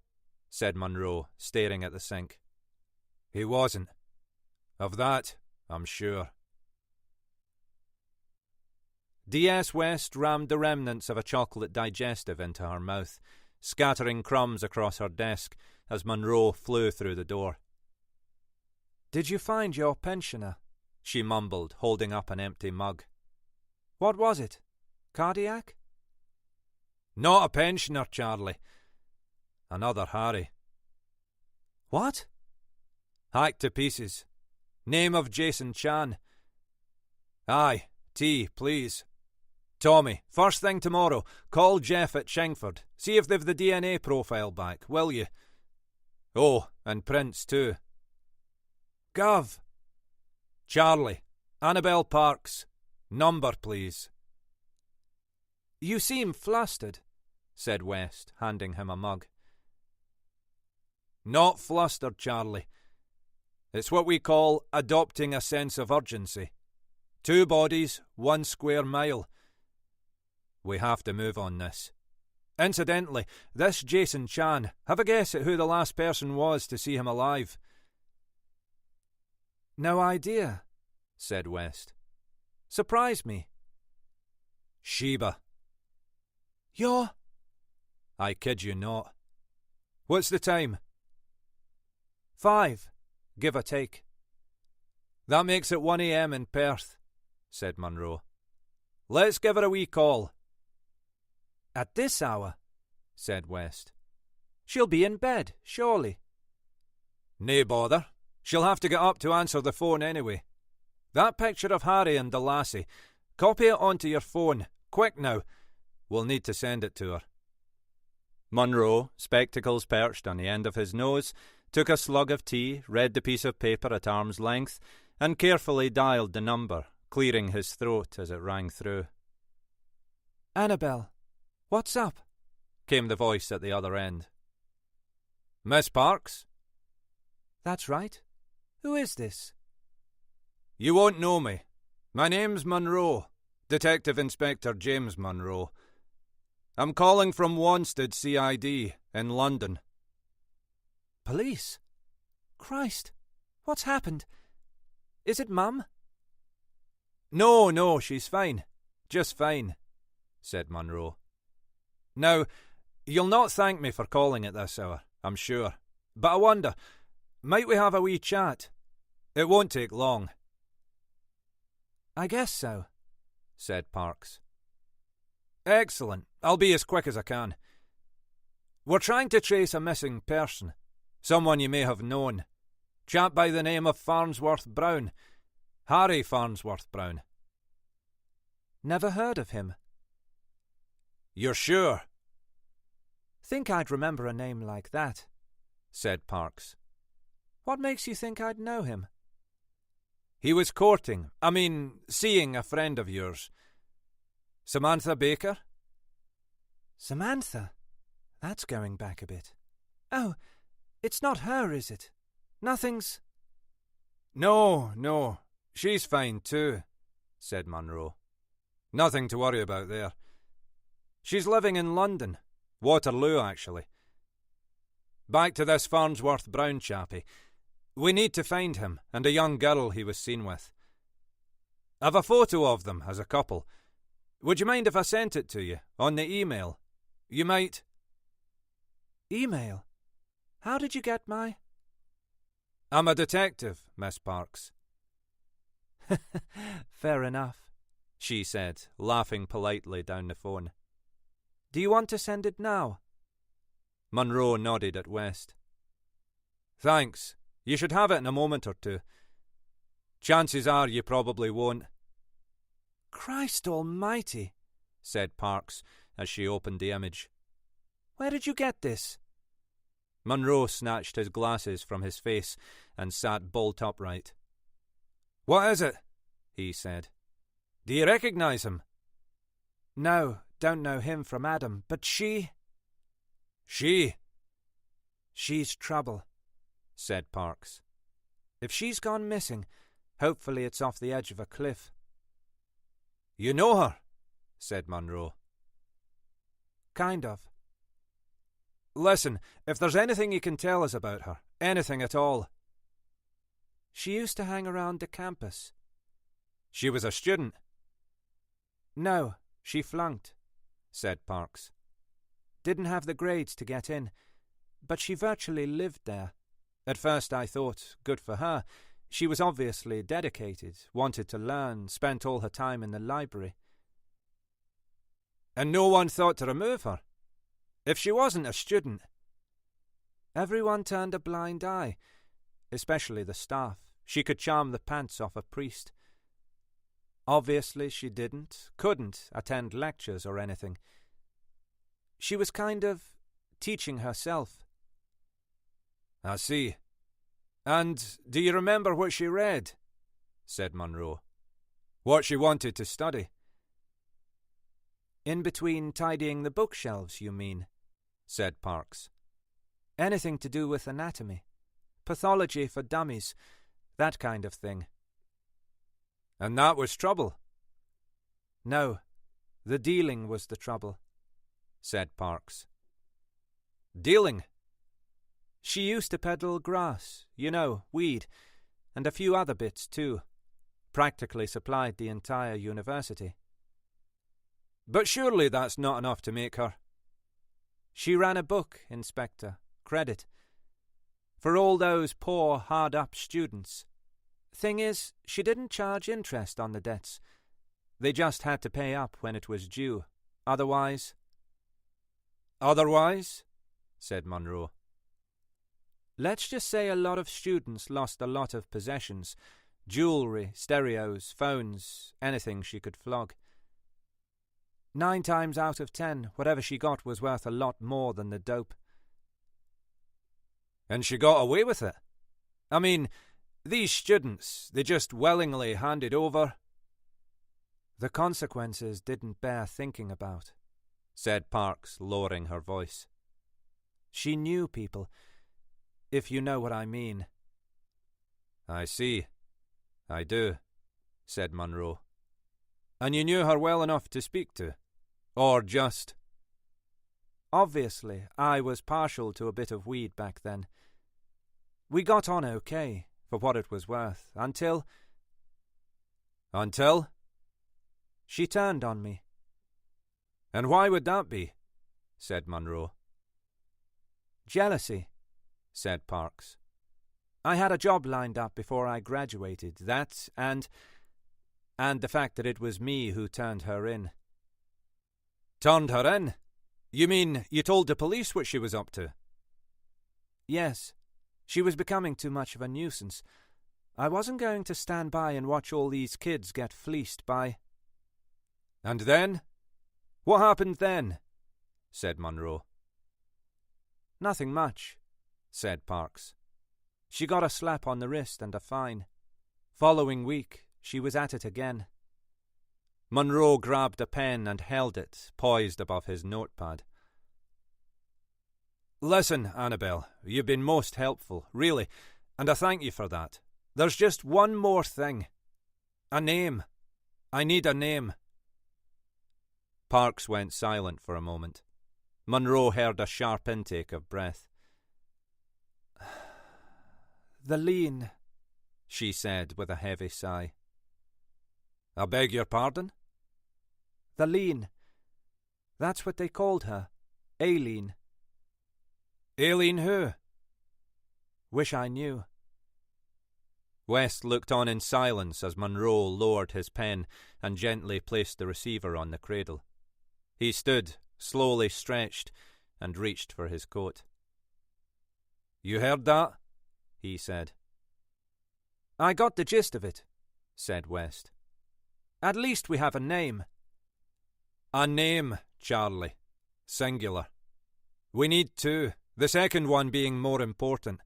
Speaker 1: said Munro, staring at the sink. "He wasn't. Of that, I'm sure." D.S. West rammed the remnants of a chocolate digestive into her mouth, scattering crumbs across her desk as Munro flew through the door.
Speaker 2: "Did you find your pensioner?"
Speaker 1: she mumbled, holding up an empty mug.
Speaker 2: "What was it? Cardiac?"
Speaker 1: "Not a pensioner, Charlie. Another Harry."
Speaker 2: "What?"
Speaker 1: "Hacked to pieces. Name of Jason Chan." "Aye, tea, please. Tommy, first thing tomorrow, call Jeff at Chingford. See if they've the DNA profile back, will you? Oh, and Prince too."
Speaker 3: "Gov."
Speaker 1: "Charlie, Annabelle Parks. Number, please."
Speaker 2: "You seem flustered,"
Speaker 1: said West, handing him a mug. "Not flustered, Charlie. It's what we call adopting a sense of urgency. 2 bodies, 1 square mile. We have to move on this. Incidentally, this Jason Chan, have a guess at who the last person was to see him alive?"
Speaker 2: "No idea,"
Speaker 1: said West.
Speaker 2: "Surprise me."
Speaker 1: "Sheba."
Speaker 2: "You're—"
Speaker 1: "I kid you not. What's the time?"
Speaker 2: 5, give or take."
Speaker 1: "That makes it 1 a.m. in Perth," said Munro. "Let's give her a wee call."
Speaker 2: "At this hour?"
Speaker 1: said West.
Speaker 2: "She'll be in bed, surely."
Speaker 1: "Nae bother. She'll have to get up to answer the phone anyway. That picture of Harry and the lassie, copy it onto your phone. Quick now. We'll need to send it to her." Munro, spectacles perched on the end of his nose, took a slug of tea, read the piece of paper at arm's length, and carefully dialed the number, clearing his throat as it rang through.
Speaker 2: "Annabelle, what's up?"
Speaker 1: came the voice at the other end. "Miss Parks?"
Speaker 2: "That's right. Who is this?"
Speaker 1: "You won't know me. My name's Munro, Detective Inspector James Munro. I'm calling from Wanstead CID in London."
Speaker 2: "Police? Christ, what's happened? Is it Mum?"
Speaker 1: No, she's fine. Just fine," said Munro. "Now, you'll not thank me for calling at this hour, I'm sure. But I wonder, might we have a wee chat? It won't take long."
Speaker 2: "I guess so,"
Speaker 1: said Parks.
Speaker 3: Excellent. I'll be as quick as I can. We're trying to trace a missing person. Someone you may have known. Chap by the name of Farnsworth Brown. Harry Farnsworth Brown.
Speaker 4: Never heard of him.
Speaker 3: You're sure?
Speaker 4: Think I'd remember a name like that,
Speaker 1: said Parks.
Speaker 4: What makes you think I'd know him?
Speaker 3: He was seeing a friend of yours. Samantha Baker?
Speaker 4: Samantha? That's going back a bit. Oh, it's not her, is it? Nothing's...
Speaker 3: No. She's fine too, said Munro. Nothing to worry about there. She's living in London. Waterloo, actually. Back to this Farnsworth Brown chappie. We need to find him and a young girl he was seen with. I've a photo of them as a couple. Would you mind if I sent it to you on the email? You might...
Speaker 4: Email? How did you get my...
Speaker 3: I'm a detective, Miss Parks.
Speaker 4: Fair enough,
Speaker 1: she said, laughing politely down the phone.
Speaker 4: Do you want to send it now?
Speaker 1: Munro nodded at West.
Speaker 3: Thanks. You should have it in a moment or two. Chances are you probably won't.
Speaker 4: Christ almighty,
Speaker 1: said Parks as she opened the image.
Speaker 4: Where did you get this?
Speaker 1: Munro snatched his glasses from his face and sat bolt upright.
Speaker 3: What is it?
Speaker 1: He said.
Speaker 3: Do you recognise him?
Speaker 4: No, don't know him from Adam, but she...
Speaker 3: She?
Speaker 4: She's trouble,
Speaker 1: said Parks.
Speaker 4: If she's gone missing, hopefully it's off the edge of a cliff.
Speaker 3: You know her?
Speaker 1: said Munro.
Speaker 4: Kind of.
Speaker 3: Listen, if there's anything you can tell us about her, anything at all.
Speaker 4: She used to hang around the campus.
Speaker 3: She was a student?
Speaker 4: No, she flunked,
Speaker 1: said Parks.
Speaker 4: Didn't have the grades to get in, but she virtually lived there. At first I thought, good for her. She was obviously dedicated, wanted to learn, spent all her time in the library.
Speaker 3: And no one thought to remove her? If she wasn't a student?
Speaker 4: Everyone turned a blind eye, especially the staff. She could charm the pants off a priest. Obviously she couldn't attend lectures or anything. She was kind of teaching herself.
Speaker 3: I see. And do you remember what she read? Said Munro. What she wanted to study?
Speaker 4: In between tidying the bookshelves, you mean? Said Parks. Anything to do with anatomy. Pathology for dummies. That kind of thing.
Speaker 3: And that was trouble?
Speaker 4: No, the dealing was the trouble,
Speaker 1: said Parks.
Speaker 3: Dealing?
Speaker 4: She used to peddle grass, weed, and a few other bits too. Practically supplied the entire university.
Speaker 3: But surely that's not enough to make her...
Speaker 4: She ran a book, Inspector, credit. For all those poor, hard-up students. Thing is, she didn't charge interest on the debts. They just had to pay up when it was due. Otherwise...
Speaker 3: Otherwise?
Speaker 1: Said Munro.
Speaker 4: Let's just say a lot of students lost a lot of possessions. Jewellery, stereos, phones, anything she could flog. 9 times out of 10, whatever she got was worth a lot more than the dope.
Speaker 3: And she got away with it? I mean, these students, they just willingly handed over...
Speaker 4: The consequences didn't bear thinking about,
Speaker 1: said Parks, lowering her voice.
Speaker 4: She knew people, if you know what I mean.
Speaker 1: I see. I do, said Munro.
Speaker 3: And you knew her well enough to speak to? Or just...
Speaker 4: Obviously, I was partial to a bit of weed back then. We got on okay, for what it was worth, until...
Speaker 3: Until?
Speaker 4: She turned on me.
Speaker 3: And why would that be?
Speaker 1: Said Munro.
Speaker 4: Jealousy,
Speaker 1: said Parks.
Speaker 4: I had a job lined up before I graduated, and
Speaker 2: and the fact that it was me who turned her in.
Speaker 3: Turned her in? You mean you told the police what she was up to?
Speaker 2: Yes. She was becoming too much of a nuisance. I wasn't going to stand by and watch all these kids get fleeced by...
Speaker 3: And then? What happened then? Said Munro.
Speaker 2: Nothing much, said Parks. She got a slap on the wrist and a fine. Following week, she was at it again.
Speaker 1: Munro grabbed a pen and held it, poised above his notepad.
Speaker 3: Listen, Annabel, you've been most helpful, really, and I thank you for that. There's just one more thing. A name. I need a name.
Speaker 1: Parks went silent for a moment. Munro heard a sharp intake of breath.
Speaker 2: The Lean, she said with a heavy sigh.
Speaker 3: I beg your pardon?
Speaker 2: The Lean. That's what they called her. Aileen.
Speaker 3: Aileen who?
Speaker 2: Wish I knew.
Speaker 1: West looked on in silence as Munro lowered his pen and gently placed the receiver on the cradle. He stood, slowly stretched, and reached for his coat.
Speaker 3: You heard that?
Speaker 1: He said.
Speaker 2: I got the gist of it, said West. At least we have a name.
Speaker 3: A name, Charlie. Singular. We need two, the second one being more important.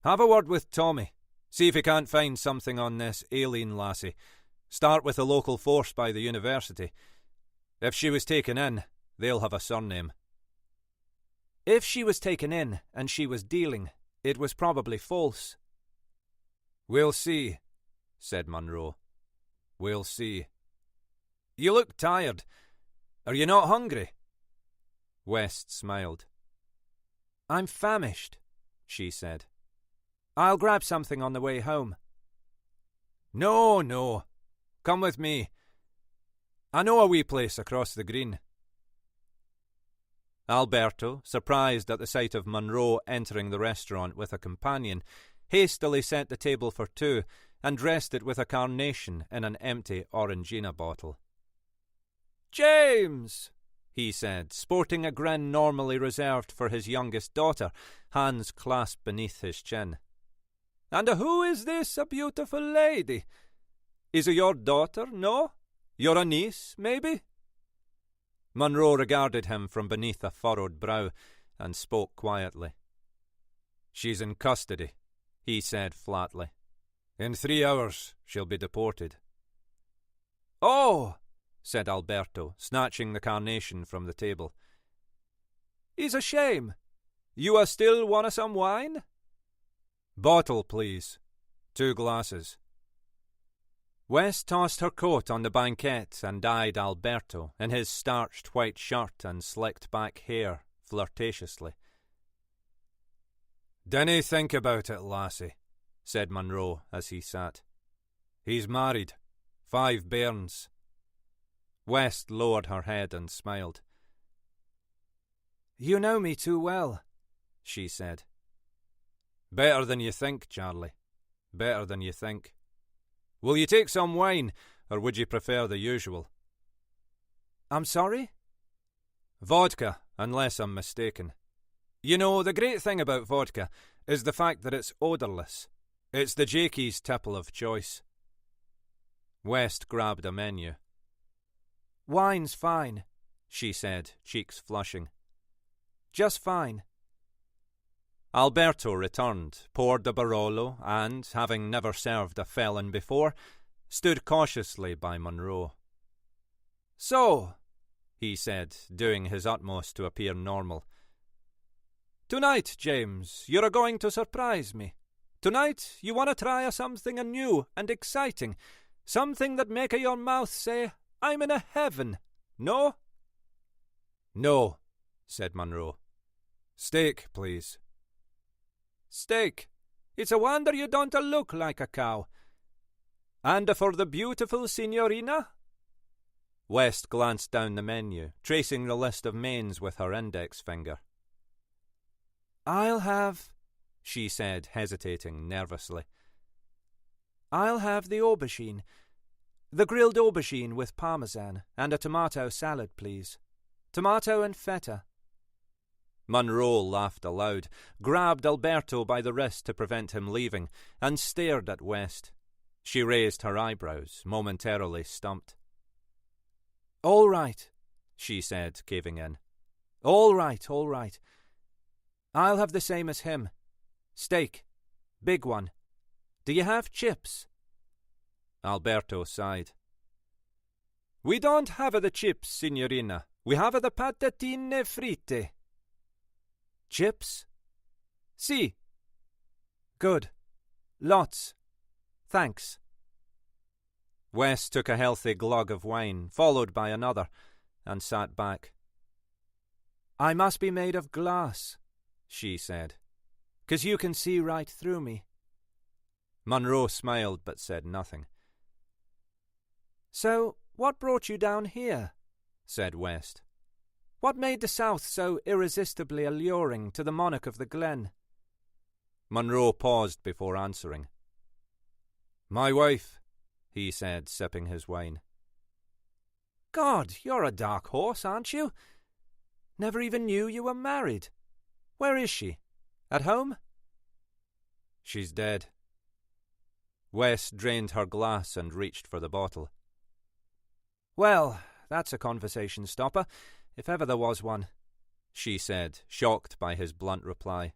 Speaker 3: Have a word with Tommy. See if he can't find something on this Aileen lassie. Start with the local force by the university. If she was taken in, they'll have a surname.
Speaker 2: If she was taken in and she was dealing, it was probably false.
Speaker 3: We'll see, said Munro. We'll see. You look tired. Are you not hungry?
Speaker 1: West smiled.
Speaker 2: I'm famished, she said. I'll grab something on the way home.
Speaker 3: No. Come with me. I know a wee place across the green.
Speaker 1: Alberto, surprised at the sight of Munro entering the restaurant with a companion, hastily set the table for two and dressed it with a carnation in an empty Orangina bottle.
Speaker 2: James,
Speaker 1: he said, sporting a grin normally reserved for his youngest daughter, hands clasped beneath his chin.
Speaker 2: And who is this a beautiful lady? Is it your daughter, no? You're a niece, maybe?
Speaker 1: Munro regarded him from beneath a furrowed brow and spoke quietly.
Speaker 3: She's in custody,
Speaker 1: he said flatly.
Speaker 3: In 3 hours she'll be deported.
Speaker 2: Oh,
Speaker 1: said Alberto, snatching the carnation from the table.
Speaker 2: It's a shame. You are still want some wine?
Speaker 3: Bottle, please. 2 glasses.
Speaker 1: West tossed her coat on the banquette and eyed Alberto in his starched white shirt and slicked back hair flirtatiously.
Speaker 3: Dinna think about it, lassie, said Munro as he sat. He's married. 5 bairns.
Speaker 1: West lowered her head and smiled.
Speaker 2: You know me too well, she said.
Speaker 3: Better than you think, Charlie. Better than you think. Will you take some wine, or would you prefer the usual?
Speaker 2: I'm sorry?
Speaker 3: Vodka, unless I'm mistaken. You know, the great thing about vodka is the fact that it's odourless. It's the Jakey's tipple of choice.
Speaker 1: West grabbed a menu.
Speaker 2: Wine's fine,
Speaker 1: she said, cheeks flushing.
Speaker 2: Just fine.
Speaker 1: Alberto returned, poured the Barolo, and, having never served a felon before, stood cautiously by Munro.
Speaker 2: So,
Speaker 1: he said, doing his utmost to appear normal.
Speaker 2: Tonight, James, you're going to surprise me. Tonight, you want to try something new and exciting, something that make your mouth say, I'm in a heaven, no?
Speaker 3: No, said Munro. Steak, please.
Speaker 2: Steak. It's a wonder you don't look like a cow. And for the beautiful signorina?
Speaker 1: West glanced down the menu, tracing the list of mains with her index finger.
Speaker 2: I'll have,
Speaker 1: she said, hesitating nervously.
Speaker 2: I'll have the aubergine, The grilled aubergine with parmesan, and a tomato salad, please. Tomato and feta.
Speaker 1: Munro laughed aloud, grabbed Alberto by the wrist to prevent him leaving, and stared at West. She raised her eyebrows, momentarily stumped.
Speaker 2: "All right,"
Speaker 1: she said, caving in.
Speaker 2: All right. I'll have the same as him. Steak. Big one. Do you have chips?"
Speaker 1: Alberto sighed.
Speaker 3: "We don't have the chips, signorina. We have the patatine fritte."
Speaker 2: "Chips?"
Speaker 3: Si."
Speaker 2: "Good. Lots. Thanks."
Speaker 1: West took a healthy glug of wine, followed by another, and sat back.
Speaker 2: "I must be made of glass," she said, "'cause you can see right through me."
Speaker 1: Munro smiled but said nothing.
Speaker 2: "So, what brought you down here?"
Speaker 1: said West.
Speaker 2: "What made the South so irresistibly alluring to the monarch of the Glen?"
Speaker 1: Munro paused before answering.
Speaker 3: "My wife,"
Speaker 1: he said, sipping his wine.
Speaker 2: "God, you're a dark horse, aren't you? Never even knew you were married. Where is she? At home?"
Speaker 1: "She's dead." West drained her glass and reached for the bottle.
Speaker 2: "Well, that's a conversation stopper, if ever there was one,"
Speaker 1: she said, shocked by his blunt reply.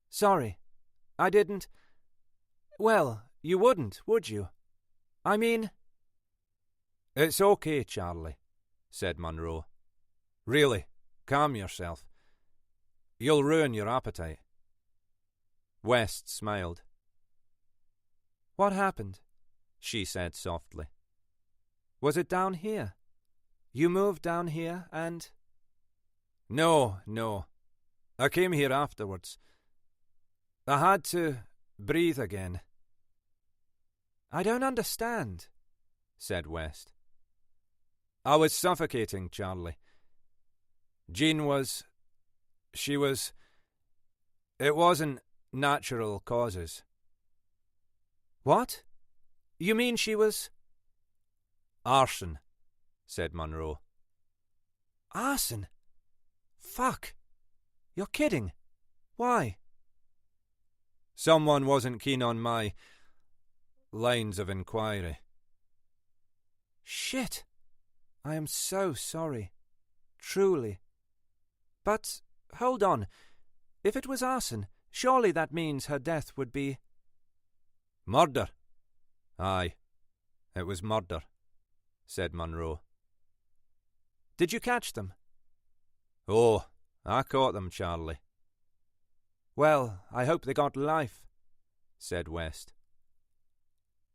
Speaker 2: "Sorry, I didn't. Well, you wouldn't, would you? I mean—"
Speaker 3: "It's okay, Charlie," said Munro. "Really, calm yourself. You'll ruin your appetite."
Speaker 1: West smiled.
Speaker 2: "What happened?"
Speaker 1: she said softly.
Speaker 2: "Was it down here? You moved down here and—"
Speaker 3: No. I came here afterwards. I had to breathe again."
Speaker 2: "I don't understand,"
Speaker 1: said West.
Speaker 3: "I was suffocating, Charlie. Jean was... It wasn't natural causes."
Speaker 2: "What? You mean she was—"
Speaker 1: "Arson," said Munro.
Speaker 2: "Arson? Fuck. You're kidding. Why?"
Speaker 3: "Someone wasn't keen on my lines of inquiry."
Speaker 2: "Shit. I am so sorry. Truly. But, hold on. If it was arson, surely that means her death would be—"
Speaker 3: "Murder."
Speaker 1: "Aye, it was murder," said Munro.
Speaker 2: "Did you catch them?"
Speaker 1: "Oh, I caught them, Charlie."
Speaker 2: "Well, I hope they got life,"
Speaker 1: said West.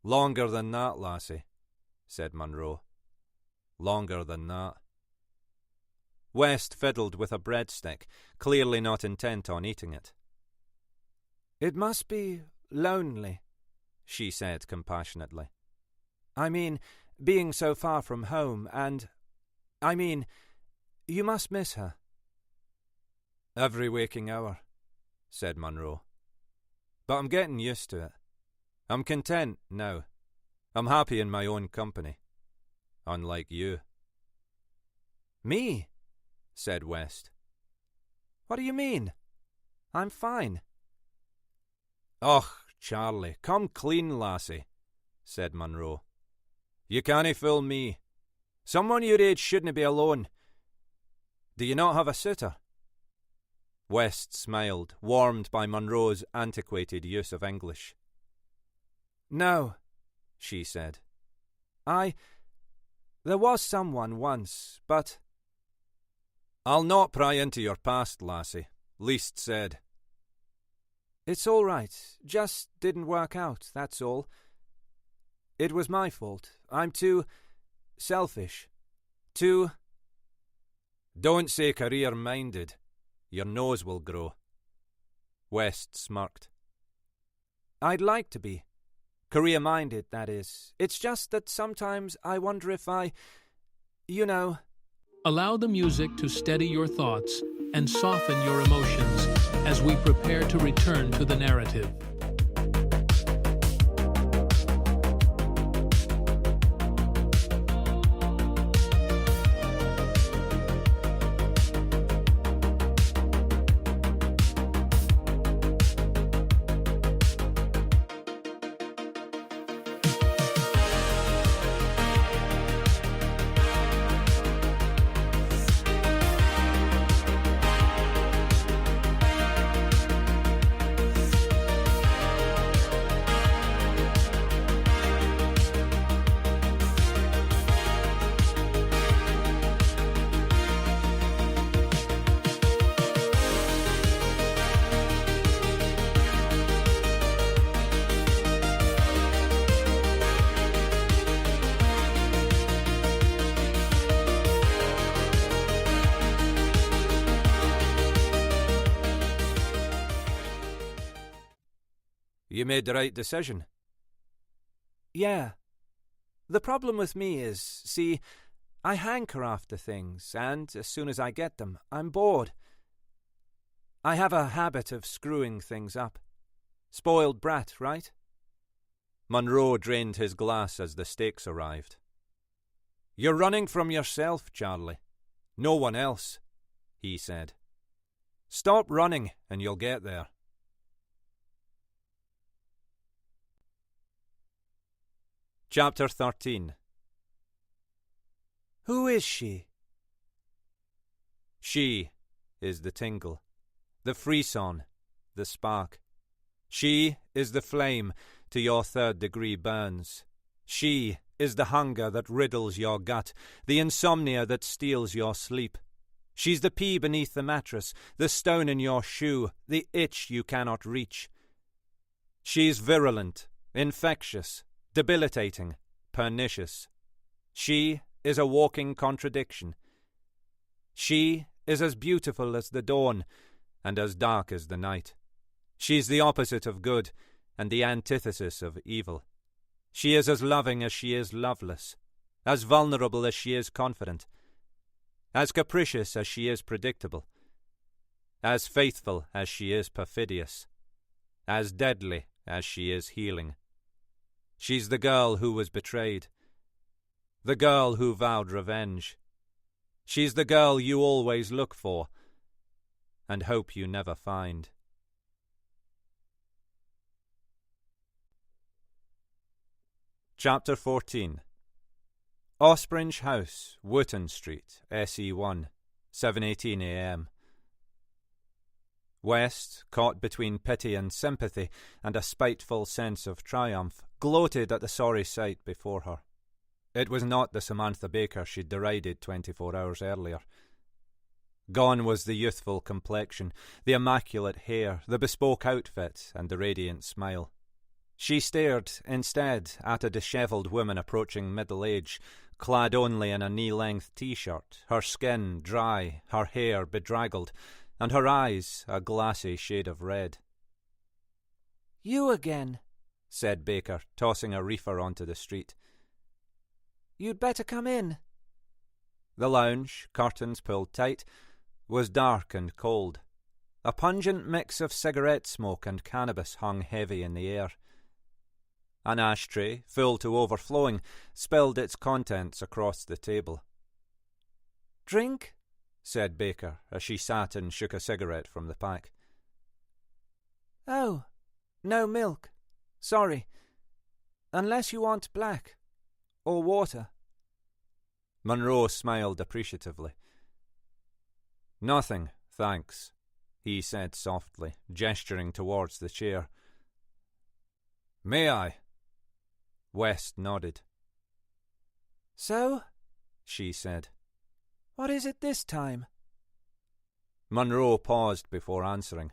Speaker 3: "Longer than that, lassie,"
Speaker 1: said Munro. "Longer than that." West fiddled with a breadstick, clearly not intent on eating it.
Speaker 2: "It must be lonely,"
Speaker 1: she said compassionately.
Speaker 2: "I mean, being so far from home, and... I mean, you must miss her."
Speaker 3: "Every waking hour," said Munro. "But I'm getting used to it. I'm content now. I'm happy in my own company. Unlike you."
Speaker 2: "Me?"
Speaker 1: said West.
Speaker 2: "What do you mean? I'm fine."
Speaker 3: "Och, Charlie, come clean, lassie," said Munro. "You cannae fool me. Someone your age shouldn't be alone. Do you not have a suitor?"
Speaker 1: West smiled, warmed by Munro's antiquated use of English.
Speaker 2: "No,"
Speaker 1: she said.
Speaker 2: There was someone once, but—"
Speaker 3: "I'll not pry into your past, lassie. Least said."
Speaker 2: "It's all right. Just didn't work out, that's all. It was my fault. I'm too selfish. Too—"
Speaker 3: "Don't say career-minded. Your nose will grow."
Speaker 1: West smirked.
Speaker 2: "I'd like to be. Career-minded, that is. It's just that sometimes I wonder if you know—"
Speaker 5: Allow the music to steady your thoughts and soften your emotions as we prepare to return to the narrative.
Speaker 1: You made the right decision.
Speaker 2: Yeah. The problem with me is, see, I hanker after things, and as soon as I get them, I'm bored. I have a habit of screwing things up. Spoiled brat, right?
Speaker 1: Munro drained his glass as the steaks arrived. You're running from yourself, Charlie. No one else, he said. Stop running and you'll get there. Chapter 13.
Speaker 2: Who is she?
Speaker 1: She is the tingle, the frisson, the spark. She is the flame to your third-degree burns. She is the hunger that riddles your gut, the insomnia that steals your sleep. She's the pea beneath the mattress, the stone in your shoe, the itch you cannot reach. She's virulent, infectious, debilitating, pernicious. She is a walking contradiction. She is as beautiful as the dawn and as dark as the night. She's the opposite of good and the antithesis of evil. She is as loving as she is loveless, as vulnerable as she is confident, as capricious as she is predictable, as faithful as she is perfidious, as deadly as she is healing. She's the girl who was betrayed, the girl who vowed revenge. She's the girl you always look for and hope you never find. Chapter 14. Ospringe House, Wootton Street, SE1, 7:18 a.m. West, caught between pity and sympathy and a spiteful sense of triumph, gloated at the sorry sight before her. It was not the Samantha Baker she'd derided 24 hours earlier. Gone was the youthful complexion, the immaculate hair, the bespoke outfit, and the radiant smile. She stared, instead, at a dishevelled woman approaching middle age, clad only in a knee-length T-shirt, her skin dry, her hair bedraggled, and her eyes a glassy shade of red.
Speaker 2: You again,
Speaker 1: said Baker, tossing a reefer onto the street.
Speaker 2: You'd better come in.
Speaker 1: The lounge, curtains pulled tight, was dark and cold. A pungent mix of cigarette smoke and cannabis hung heavy in the air. An ashtray, full to overflowing, spilled its contents across the table.
Speaker 2: Drink?
Speaker 1: Said Baker, as she sat and shook a cigarette from the pack.
Speaker 2: Oh, no milk. Sorry. Unless you want black. Or water.
Speaker 1: Munro smiled appreciatively. Nothing, thanks, he said softly, gesturing towards the chair. May I? West nodded.
Speaker 2: So?
Speaker 1: She said.
Speaker 2: What is it this time?
Speaker 1: Munro paused before answering.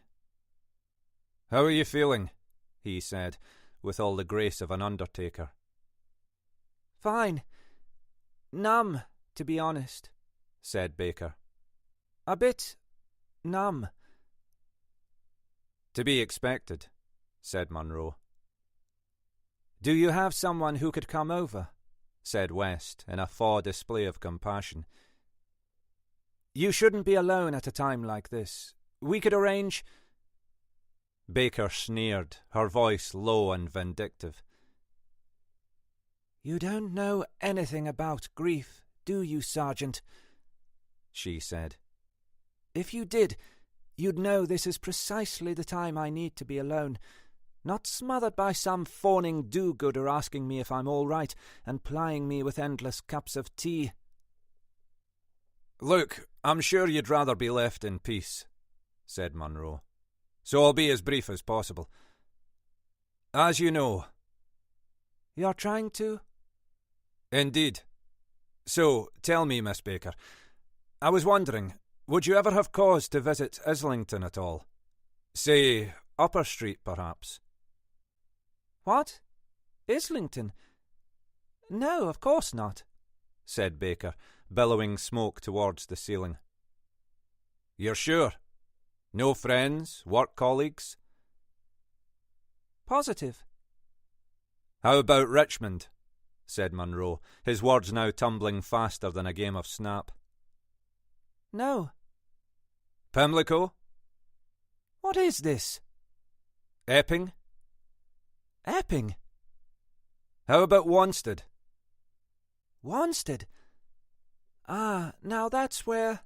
Speaker 1: How are you feeling? He said, with all the grace of an undertaker.
Speaker 2: Fine. Numb, to be honest,
Speaker 1: said Baker.
Speaker 2: A bit numb.
Speaker 1: To be expected, said Munro.
Speaker 2: Do you have someone who could come over?
Speaker 1: Said West, in a faux display of compassion.
Speaker 2: You shouldn't be alone at a time like this. We could arrange...
Speaker 1: Baker sneered, her voice low and vindictive.
Speaker 2: You don't know anything about grief, do you, Sergeant?
Speaker 1: She said.
Speaker 2: If you did, you'd know this is precisely the time I need to be alone, not smothered by some fawning do-gooder asking me if I'm all right and plying me with endless cups of tea.
Speaker 1: Look, I'm sure you'd rather be left in peace, said Munro, so I'll be as brief as possible. As you know...
Speaker 2: You're trying to?
Speaker 1: Indeed. So, tell me, Miss Baker, I was wondering, would you ever have cause to visit Islington at all? Say, Upper Street, perhaps?
Speaker 2: What? Islington? No, of course not,
Speaker 1: said Baker, billowing smoke towards the ceiling. You're sure? No friends, work colleagues?
Speaker 4: Positive.
Speaker 1: How about Richmond? Said Munro, his words now tumbling faster than a game of snap.
Speaker 4: No.
Speaker 1: Pimlico?
Speaker 4: What is this?
Speaker 1: Epping?
Speaker 4: Epping?
Speaker 1: How about Wanstead?
Speaker 4: Wanstead? Ah, now that's where...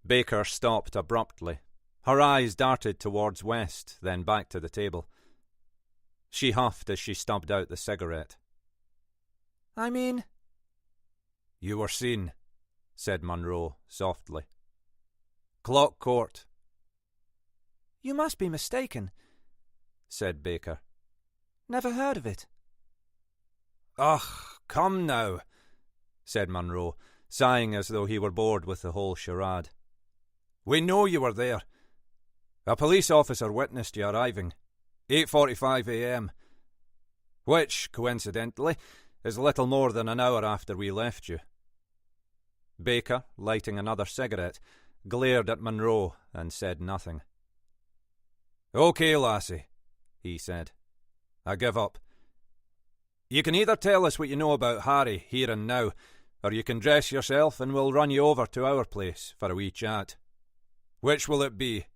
Speaker 1: Baker stopped abruptly. Her eyes darted towards West, then back to the table. She huffed as she stubbed out the cigarette.
Speaker 4: I mean...
Speaker 1: You were seen, said Munro softly. Clock Court.
Speaker 4: You must be mistaken,
Speaker 1: said Baker.
Speaker 4: Never heard of it.
Speaker 1: Ugh, come now, said Munro, sighing as though he were bored with the whole charade. We know you were there. A police officer witnessed you arriving, 8:45 a.m., which, coincidentally, is little more than an hour after we left you. Baker, lighting another cigarette, glared at Munro and said nothing. OK, lassie, he said. I give up. You can either tell us what you know about Harry here and now, or you can dress yourself and we'll run you over to our place for a wee chat. Which will it be?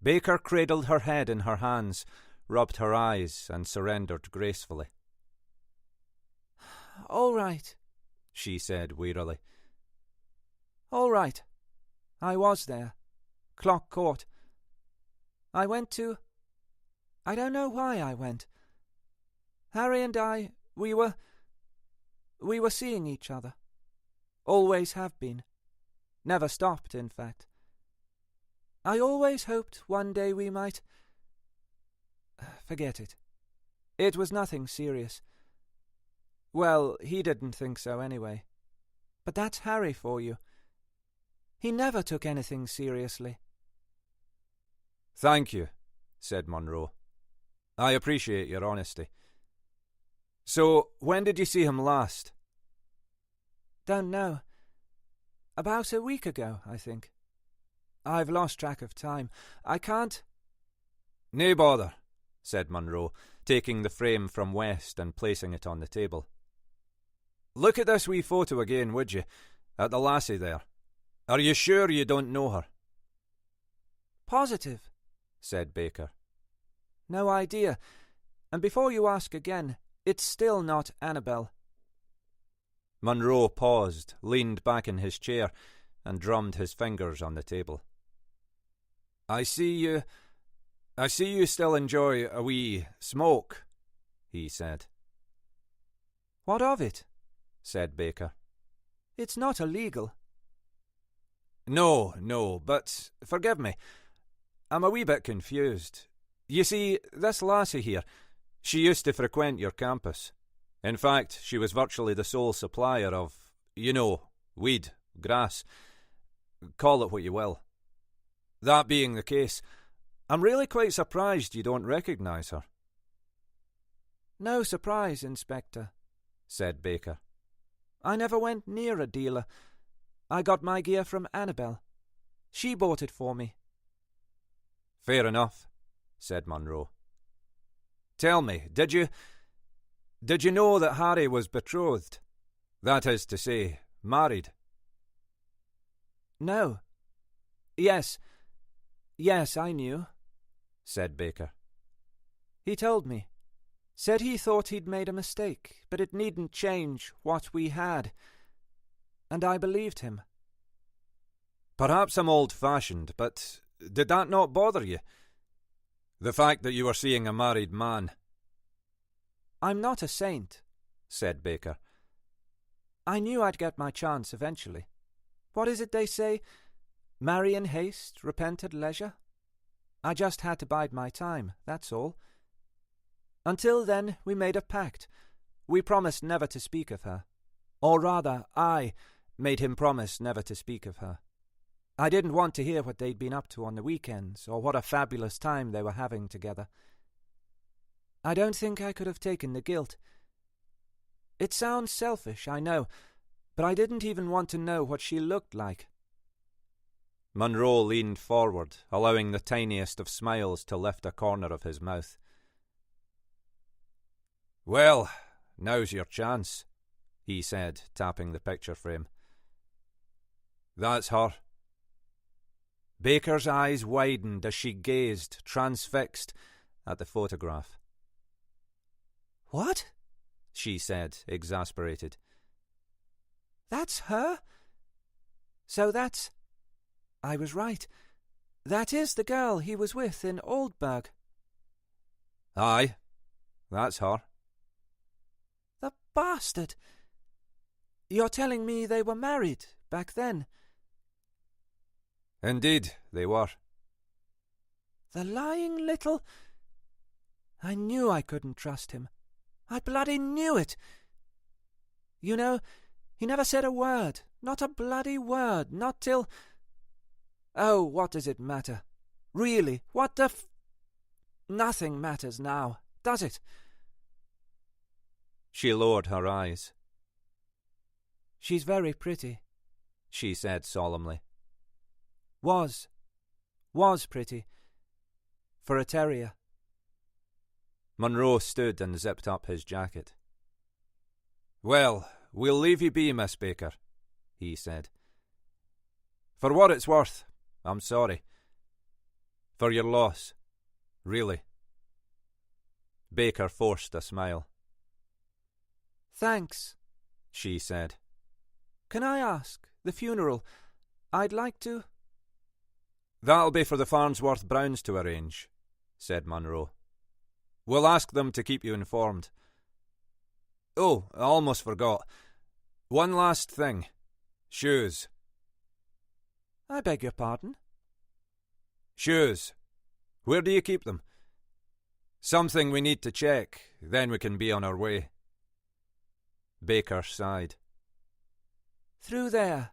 Speaker 2: Baker cradled her head in her hands, rubbed her eyes, and surrendered gracefully.
Speaker 4: All right,
Speaker 2: she said wearily.
Speaker 4: All right. I was there. Clock Court. I went to... I don't know why I went. Harry and I, we were seeing each other. Always have been. Never stopped, in fact. I always hoped one day we might... Forget it. It was nothing serious. Well, he didn't think so anyway. But that's Harry for you. He never took anything seriously.
Speaker 1: Thank you, said Munro. I appreciate your honesty. So, when did you see him last?
Speaker 4: Don't know. About a week ago, I think. I've lost track of time. I can't...
Speaker 1: Nae bother, said Munro, taking the frame from West and placing it on the table. Look at this wee photo again, would you? At the lassie there. Are you sure you don't know her?
Speaker 4: Positive,
Speaker 2: said Baker.
Speaker 4: No idea. And before you ask again, it's still not Annabel.
Speaker 2: Munro paused, leaned back in his chair, and drummed his fingers on the table.
Speaker 1: I see you still enjoy a wee smoke, he said.
Speaker 4: What of it?
Speaker 2: Said Baker.
Speaker 4: It's not illegal.
Speaker 1: No, but forgive me. I'm a wee bit confused. You see, this lassie here, she used to frequent your campus. In fact, she was virtually the sole supplier of, weed, grass. Call it what you will. That being the case, I'm really quite surprised you don't recognise her.
Speaker 4: No surprise, Inspector,
Speaker 2: said Baker.
Speaker 4: I never went near a dealer. I got my gear from Annabel. She bought it for me.
Speaker 1: Fair enough, said Munro. Tell me, did you know that Harry was betrothed? That is to say, married?
Speaker 4: No. Yes, I knew, said Baker. He told me. Said he thought he'd made a mistake, but it needn't change what we had. And I believed him.
Speaker 1: Perhaps I'm old-fashioned, but did that not bother you? The fact that you were seeing a married man?
Speaker 4: I'm not a saint, said Baker. I knew I'd get my chance eventually. What is it they say? Marry in haste, repent at leisure? I just had to bide my time, that's all. Until then, we made a pact. We promised never to speak of her. Or rather, I made him promise never to speak of her. I didn't want to hear what they'd been up to on the weekends, or what a fabulous time they were having together. I don't think I could have taken the guilt. It sounds selfish, I know, but I didn't even want to know what she looked like.
Speaker 1: Munro leaned forward, allowing the tiniest of smiles to lift a corner of his mouth.
Speaker 3: "Well, now's your chance," he said, tapping the picture frame. "That's her."
Speaker 1: Baker's eyes widened as she gazed, transfixed, at the photograph.
Speaker 4: "What?"
Speaker 1: she said, exasperated.
Speaker 4: "That's her? So that's... I was right. That is the girl he was with in Oldburg."
Speaker 1: "Aye, that's her."
Speaker 4: "The bastard! You're telling me they were married back then?"
Speaker 1: "Indeed, they were."
Speaker 4: "The lying little... I knew I couldn't trust him. I bloody knew it. You know, he never said a word, not a bloody word, not till... Oh, what does it matter? Really, what the Nothing matters now, does it?"
Speaker 1: She lowered her eyes.
Speaker 4: "She's very pretty,"
Speaker 1: she said solemnly.
Speaker 4: Was pretty. For a terrier."
Speaker 1: Munro stood and zipped up his jacket. "Well, we'll leave you be, Miss Baker," he said. "For what it's worth, I'm sorry. For your loss, really." Baker forced a smile.
Speaker 4: "Thanks,"
Speaker 1: she said.
Speaker 4: "Can I ask, the funeral, I'd like to..."
Speaker 1: "That'll be for the Farnsworth Browns to arrange," said Munro. "We'll ask them to keep you informed. Oh, I almost forgot. One last thing. Shoes."
Speaker 4: "I beg your pardon?"
Speaker 1: "Shoes. Where do you keep them? Something we need to check, then we can be on our way." Baker sighed.
Speaker 4: "Through there,"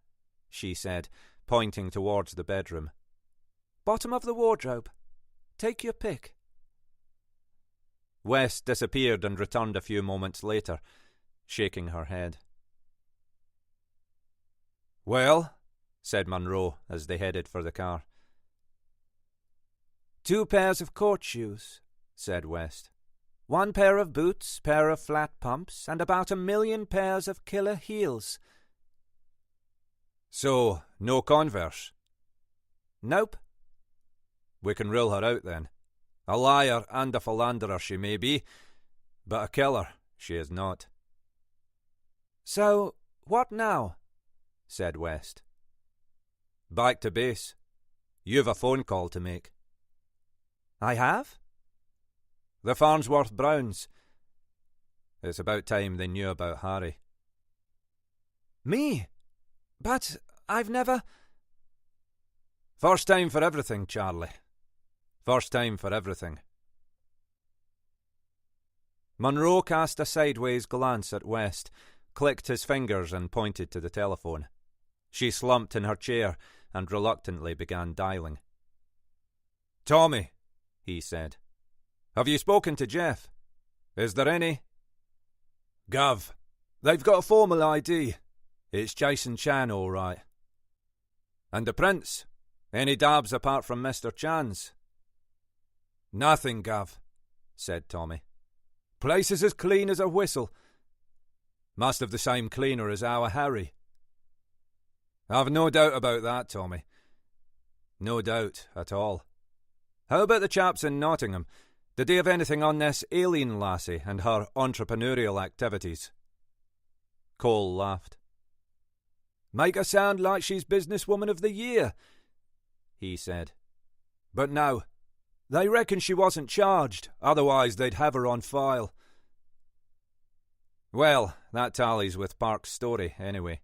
Speaker 4: she said, pointing towards the bedroom. "Bottom of the wardrobe. Take your pick."
Speaker 1: West disappeared and returned a few moments later, shaking her head. "Well," said Munro as they headed for the car.
Speaker 4: "2 pairs of court shoes," said West. "1 pair of boots, pair of flat pumps, and about 1 million pairs of killer heels."
Speaker 1: "So, no Converse?"
Speaker 4: "Nope."
Speaker 1: "We can rule her out then. A liar and a philanderer she may be, but a killer she is not."
Speaker 4: "So, what now?"
Speaker 1: said West. "Back to base. You've a phone call to make."
Speaker 4: "I have?"
Speaker 1: "The Farnsworth Browns. It's about time they knew about Harry."
Speaker 4: "Me? But I've never..."
Speaker 1: "First time for everything, Charlie. First time for everything." Munro cast a sideways glance at West, clicked his fingers and pointed to the telephone. She slumped in her chair and reluctantly began dialing. "Tommy," he said, "have you spoken to Jeff? Is there any..."
Speaker 3: "Gov, they've got a formal ID. It's Jason Chan, all right."
Speaker 1: "And the Prince? Any dabs apart from Mr. Chan's?"
Speaker 3: "Nothing, Gov," said Tommy. "Place is as clean as a whistle. Must have the same cleaner as our Harry."
Speaker 1: "I've no doubt about that, Tommy. No doubt at all. How about the chaps in Nottingham? Did they have anything on this alien lassie and her entrepreneurial activities?" Cole laughed.
Speaker 3: "Make her sound like she's Businesswoman of the Year," he said. "But no, they reckon she wasn't charged, otherwise they'd have her on file."
Speaker 1: "Well, that tallies with Park's story, anyway."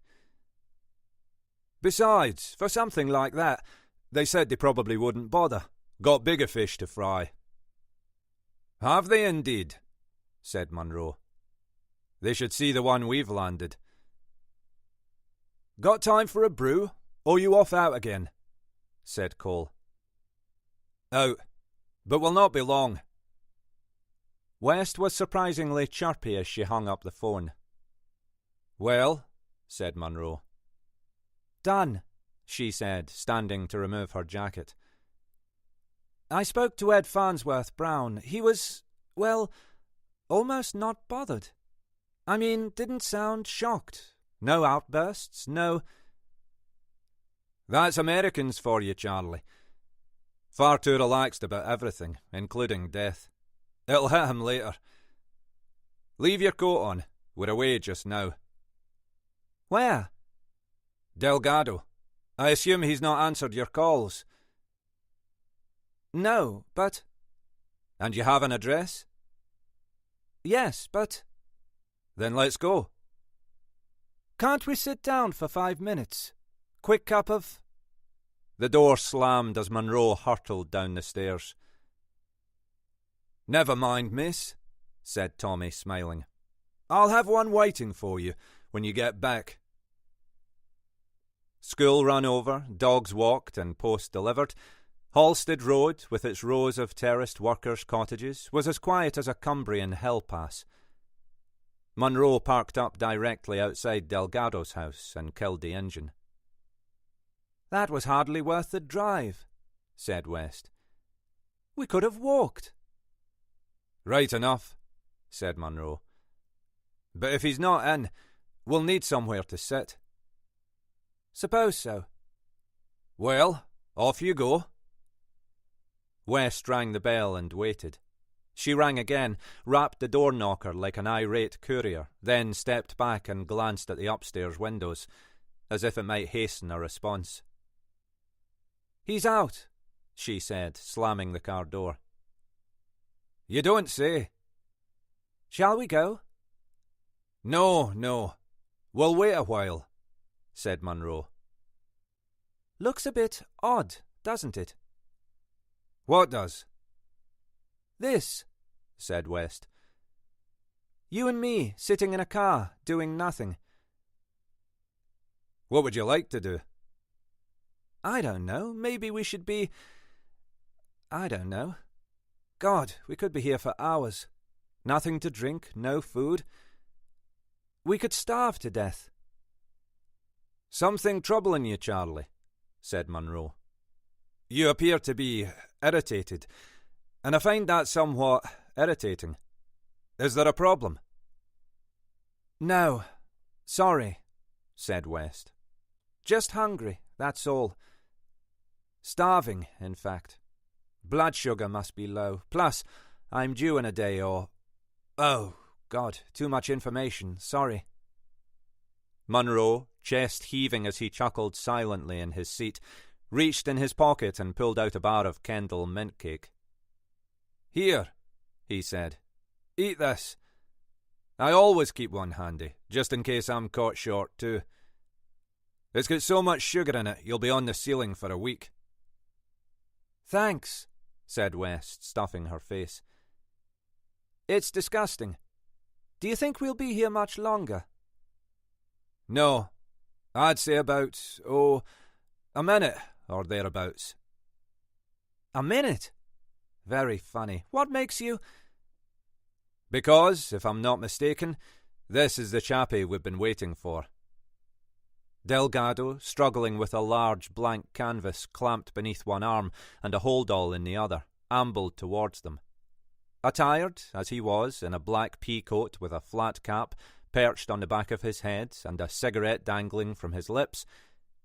Speaker 3: "Besides, for something like that, they said they probably wouldn't bother. Got bigger fish to fry."
Speaker 1: "Have they indeed?" said Munro. "They should see the one we've landed."
Speaker 3: "Got time for a brew, or you off out again?" said Cole.
Speaker 1: "Out, but will not be long."
Speaker 2: West was surprisingly chirpy as she hung up the phone.
Speaker 1: "Well," said Munro.
Speaker 2: "Done," she said, standing to remove her jacket.
Speaker 4: I spoke to Ed Farnsworth Brown. He was, well, almost not bothered. I mean, didn't sound shocked. No outbursts, no...
Speaker 2: That's Americans for you, Charlie. Far too relaxed about everything, including death. It'll hit him later. Leave your coat on. We're away just now.
Speaker 4: Where?
Speaker 2: Delgado. I assume he's not answered your calls.
Speaker 4: No, but...
Speaker 2: And you have an address?
Speaker 4: Yes, but...
Speaker 2: Then let's go.
Speaker 4: Can't we sit down for 5 minutes? Quick cup of...
Speaker 2: The door slammed as Munro hurtled down the stairs.
Speaker 3: Never mind, miss, said Tommy, smiling. I'll have one waiting for you when you get back.
Speaker 2: School run over, dogs walked and post delivered. Halstead Road, with its rows of terraced workers' cottages, was as quiet as a Cumbrian hill pass. Munro parked up directly outside Delgado's house and killed the engine.
Speaker 4: That was hardly worth the drive, said West. We could have walked.
Speaker 2: Right enough, said Munro. But if he's not in, we'll need somewhere to sit.
Speaker 4: Suppose so.
Speaker 2: Well, off you go.
Speaker 1: West rang the bell and waited. She rang again, rapped the door knocker like an irate courier, then stepped back and glanced at the upstairs windows, as if it might hasten a response.
Speaker 4: He's out,
Speaker 1: she said, slamming the car door.
Speaker 2: You don't say.
Speaker 4: Shall we go?
Speaker 2: No. We'll wait a while, said Munro.
Speaker 4: Looks a bit odd, doesn't it?
Speaker 2: What does?
Speaker 4: This, said West. You and me sitting in a car, doing nothing.
Speaker 2: What would you like to do?
Speaker 4: I don't know. Maybe we should be... I don't know. God, we could be here for hours. Nothing to drink, no food. We could starve to death.
Speaker 2: Something troubling you, Charlie, said Munro. You appear to be irritated, and I find that somewhat irritating. Is there a problem?
Speaker 4: No. Sorry,
Speaker 1: said West.
Speaker 4: Just hungry, that's all. Starving, in fact. Blood sugar must be low. Plus, I'm due in a day or... Oh, God, too much information. Sorry.
Speaker 1: Munro, chest heaving as he chuckled silently in his seat, reached in his pocket and pulled out a bar of Kendal mint cake.
Speaker 2: Here, he said. Eat this. I always keep one handy, just in case I'm caught short too. It's got so much sugar in it, you'll be on the ceiling for a week.
Speaker 4: Thanks,
Speaker 1: said West, stuffing her face.
Speaker 4: It's disgusting. Do you think we'll be here much longer?
Speaker 2: No. I'd say about, a minute or thereabouts.
Speaker 4: A minute? Very funny. What makes you...
Speaker 2: Because, if I'm not mistaken, this is the chappie we've been waiting for.
Speaker 1: Delgado, struggling with a large blank canvas clamped beneath one arm and a hold-all in the other, ambled towards them. Attired, as he was, in a black pea coat with a flat cap perched on the back of his head and a cigarette dangling from his lips,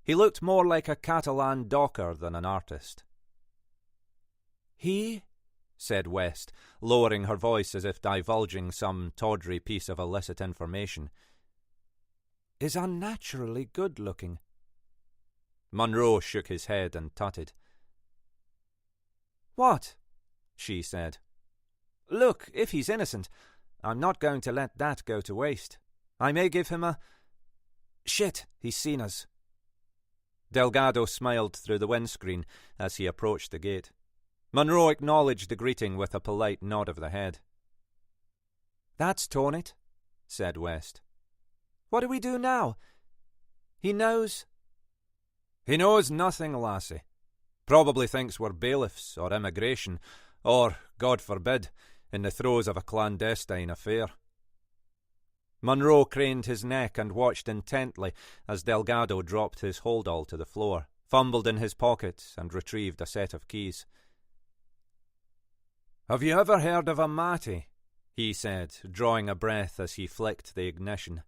Speaker 1: he looked more like a Catalan docker than an artist.
Speaker 4: He,
Speaker 1: said West, lowering her voice as if divulging some tawdry piece of illicit information,
Speaker 4: is unnaturally good-looking.
Speaker 1: Munro shook his head and tutted.
Speaker 4: What?
Speaker 1: She said.
Speaker 4: Look, if he's innocent, I'm not going to let that go to waste. I may give him a... Shit, he's seen us.
Speaker 1: Delgado smiled through the windscreen as he approached the gate. Munro acknowledged the greeting with a polite nod of the head.
Speaker 4: That's torn it, said West. What do we do now? He knows...
Speaker 2: He knows nothing, lassie. Probably thinks we're bailiffs or immigration, or, God forbid, in the throes of a clandestine affair.
Speaker 1: Munro craned his neck and watched intently as Delgado dropped his hold-all to the floor,
Speaker 2: fumbled in his pocket, and retrieved a set of keys.
Speaker 3: "Have you ever heard of a Matty?"
Speaker 2: he said, drawing a breath as he flicked the ignition.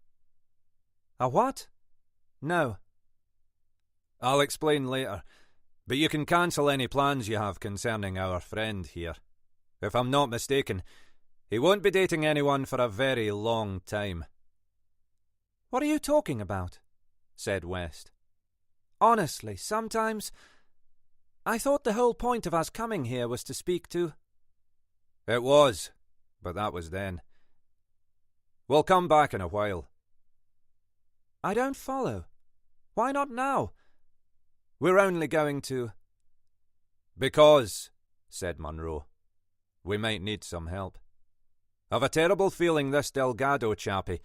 Speaker 4: A what? No.
Speaker 3: "I'll explain later, but you can cancel any plans you have concerning our friend here. If I'm not mistaken, he won't be dating anyone for a very long time."
Speaker 4: "What are you talking about?" said West. "Honestly, sometimes I thought the whole point of us coming here was to speak to—"
Speaker 3: "It was, but that was then. We'll come back in a while."
Speaker 4: "I don't follow. Why not now? We're only going to—"
Speaker 3: "Because," said Munro, "we might need some help. I've a terrible feeling this Delgado chappie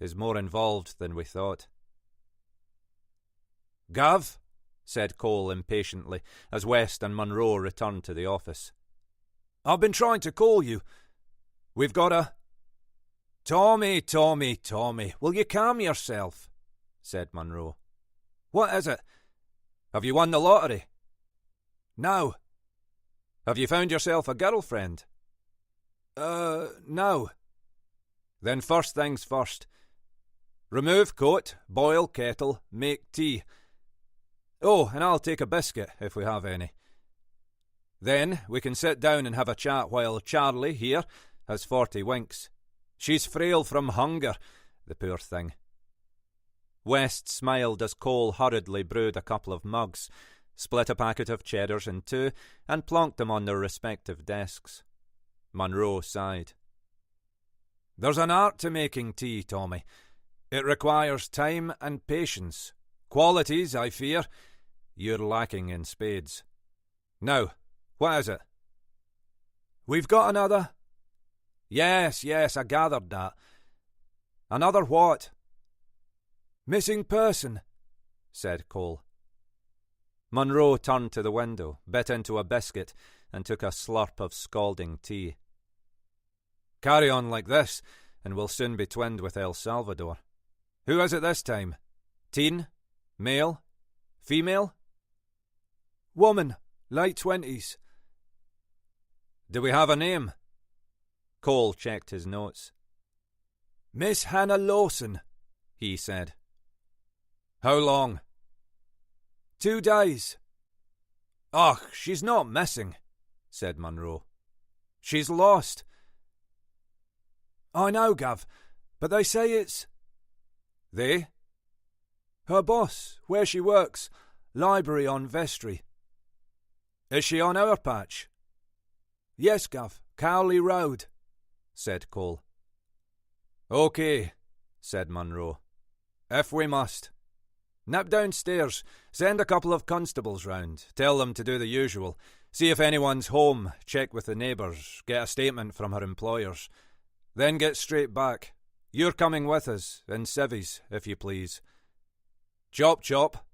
Speaker 3: is more involved than we thought."
Speaker 2: "Gav," said Cole impatiently, as West and Munro returned to the office.
Speaker 3: "I've been trying to call you. We've got a—" "Tommy, will you calm yourself?" said Munro.
Speaker 2: "What is it? Have you won the lottery?"
Speaker 3: "No."
Speaker 2: "Have you found yourself a girlfriend?"
Speaker 3: No."
Speaker 2: "Then first things first. Remove coat, boil kettle, make tea. Oh, and I'll take a biscuit, if we have any. Then we can sit down and have a chat while Charlie, here, has 40 winks. She's frail from hunger, the poor thing." West smiled as Cole hurriedly brewed a couple of mugs, split a packet of cheddars in two, and plonked them on their respective desks. Munro sighed.
Speaker 3: "There's an art to making tea, Tommy. It requires time and patience. Qualities, I fear, you're lacking in spades. Now, what is it?" "We've got another—" Yes, I gathered that.
Speaker 2: "Another what?"
Speaker 3: "Missing person," said Cole.
Speaker 2: Munro turned to the window, bit into a biscuit, and took a slurp of scalding tea.
Speaker 3: "Carry on like this, and we'll soon be twinned with El Salvador. Who is it this time? Teen? Male? Female?"
Speaker 4: "Woman, late 20s.
Speaker 3: "Do we have a name?"
Speaker 2: Cole checked his notes.
Speaker 3: "Miss Hannah Lawson," he said. "How long?"
Speaker 4: 2 days.
Speaker 3: "Och, she's not missing," said Munro.
Speaker 4: "She's lost." "I know, Gav, but they say it's—"
Speaker 3: "They?"
Speaker 4: "Her boss, where she works, library on Vestry."
Speaker 3: "Is she on our patch?"
Speaker 4: "Yes, Gav, Cowley Road,"
Speaker 2: said Cole.
Speaker 3: "OK," said Munro. "If we must. Nip downstairs, send a couple of constables round, tell them to do the usual, see if anyone's home, check with the neighbours, get a statement from her employers. Then get straight back. You're coming with us, in civvies, if you please. Chop, chop."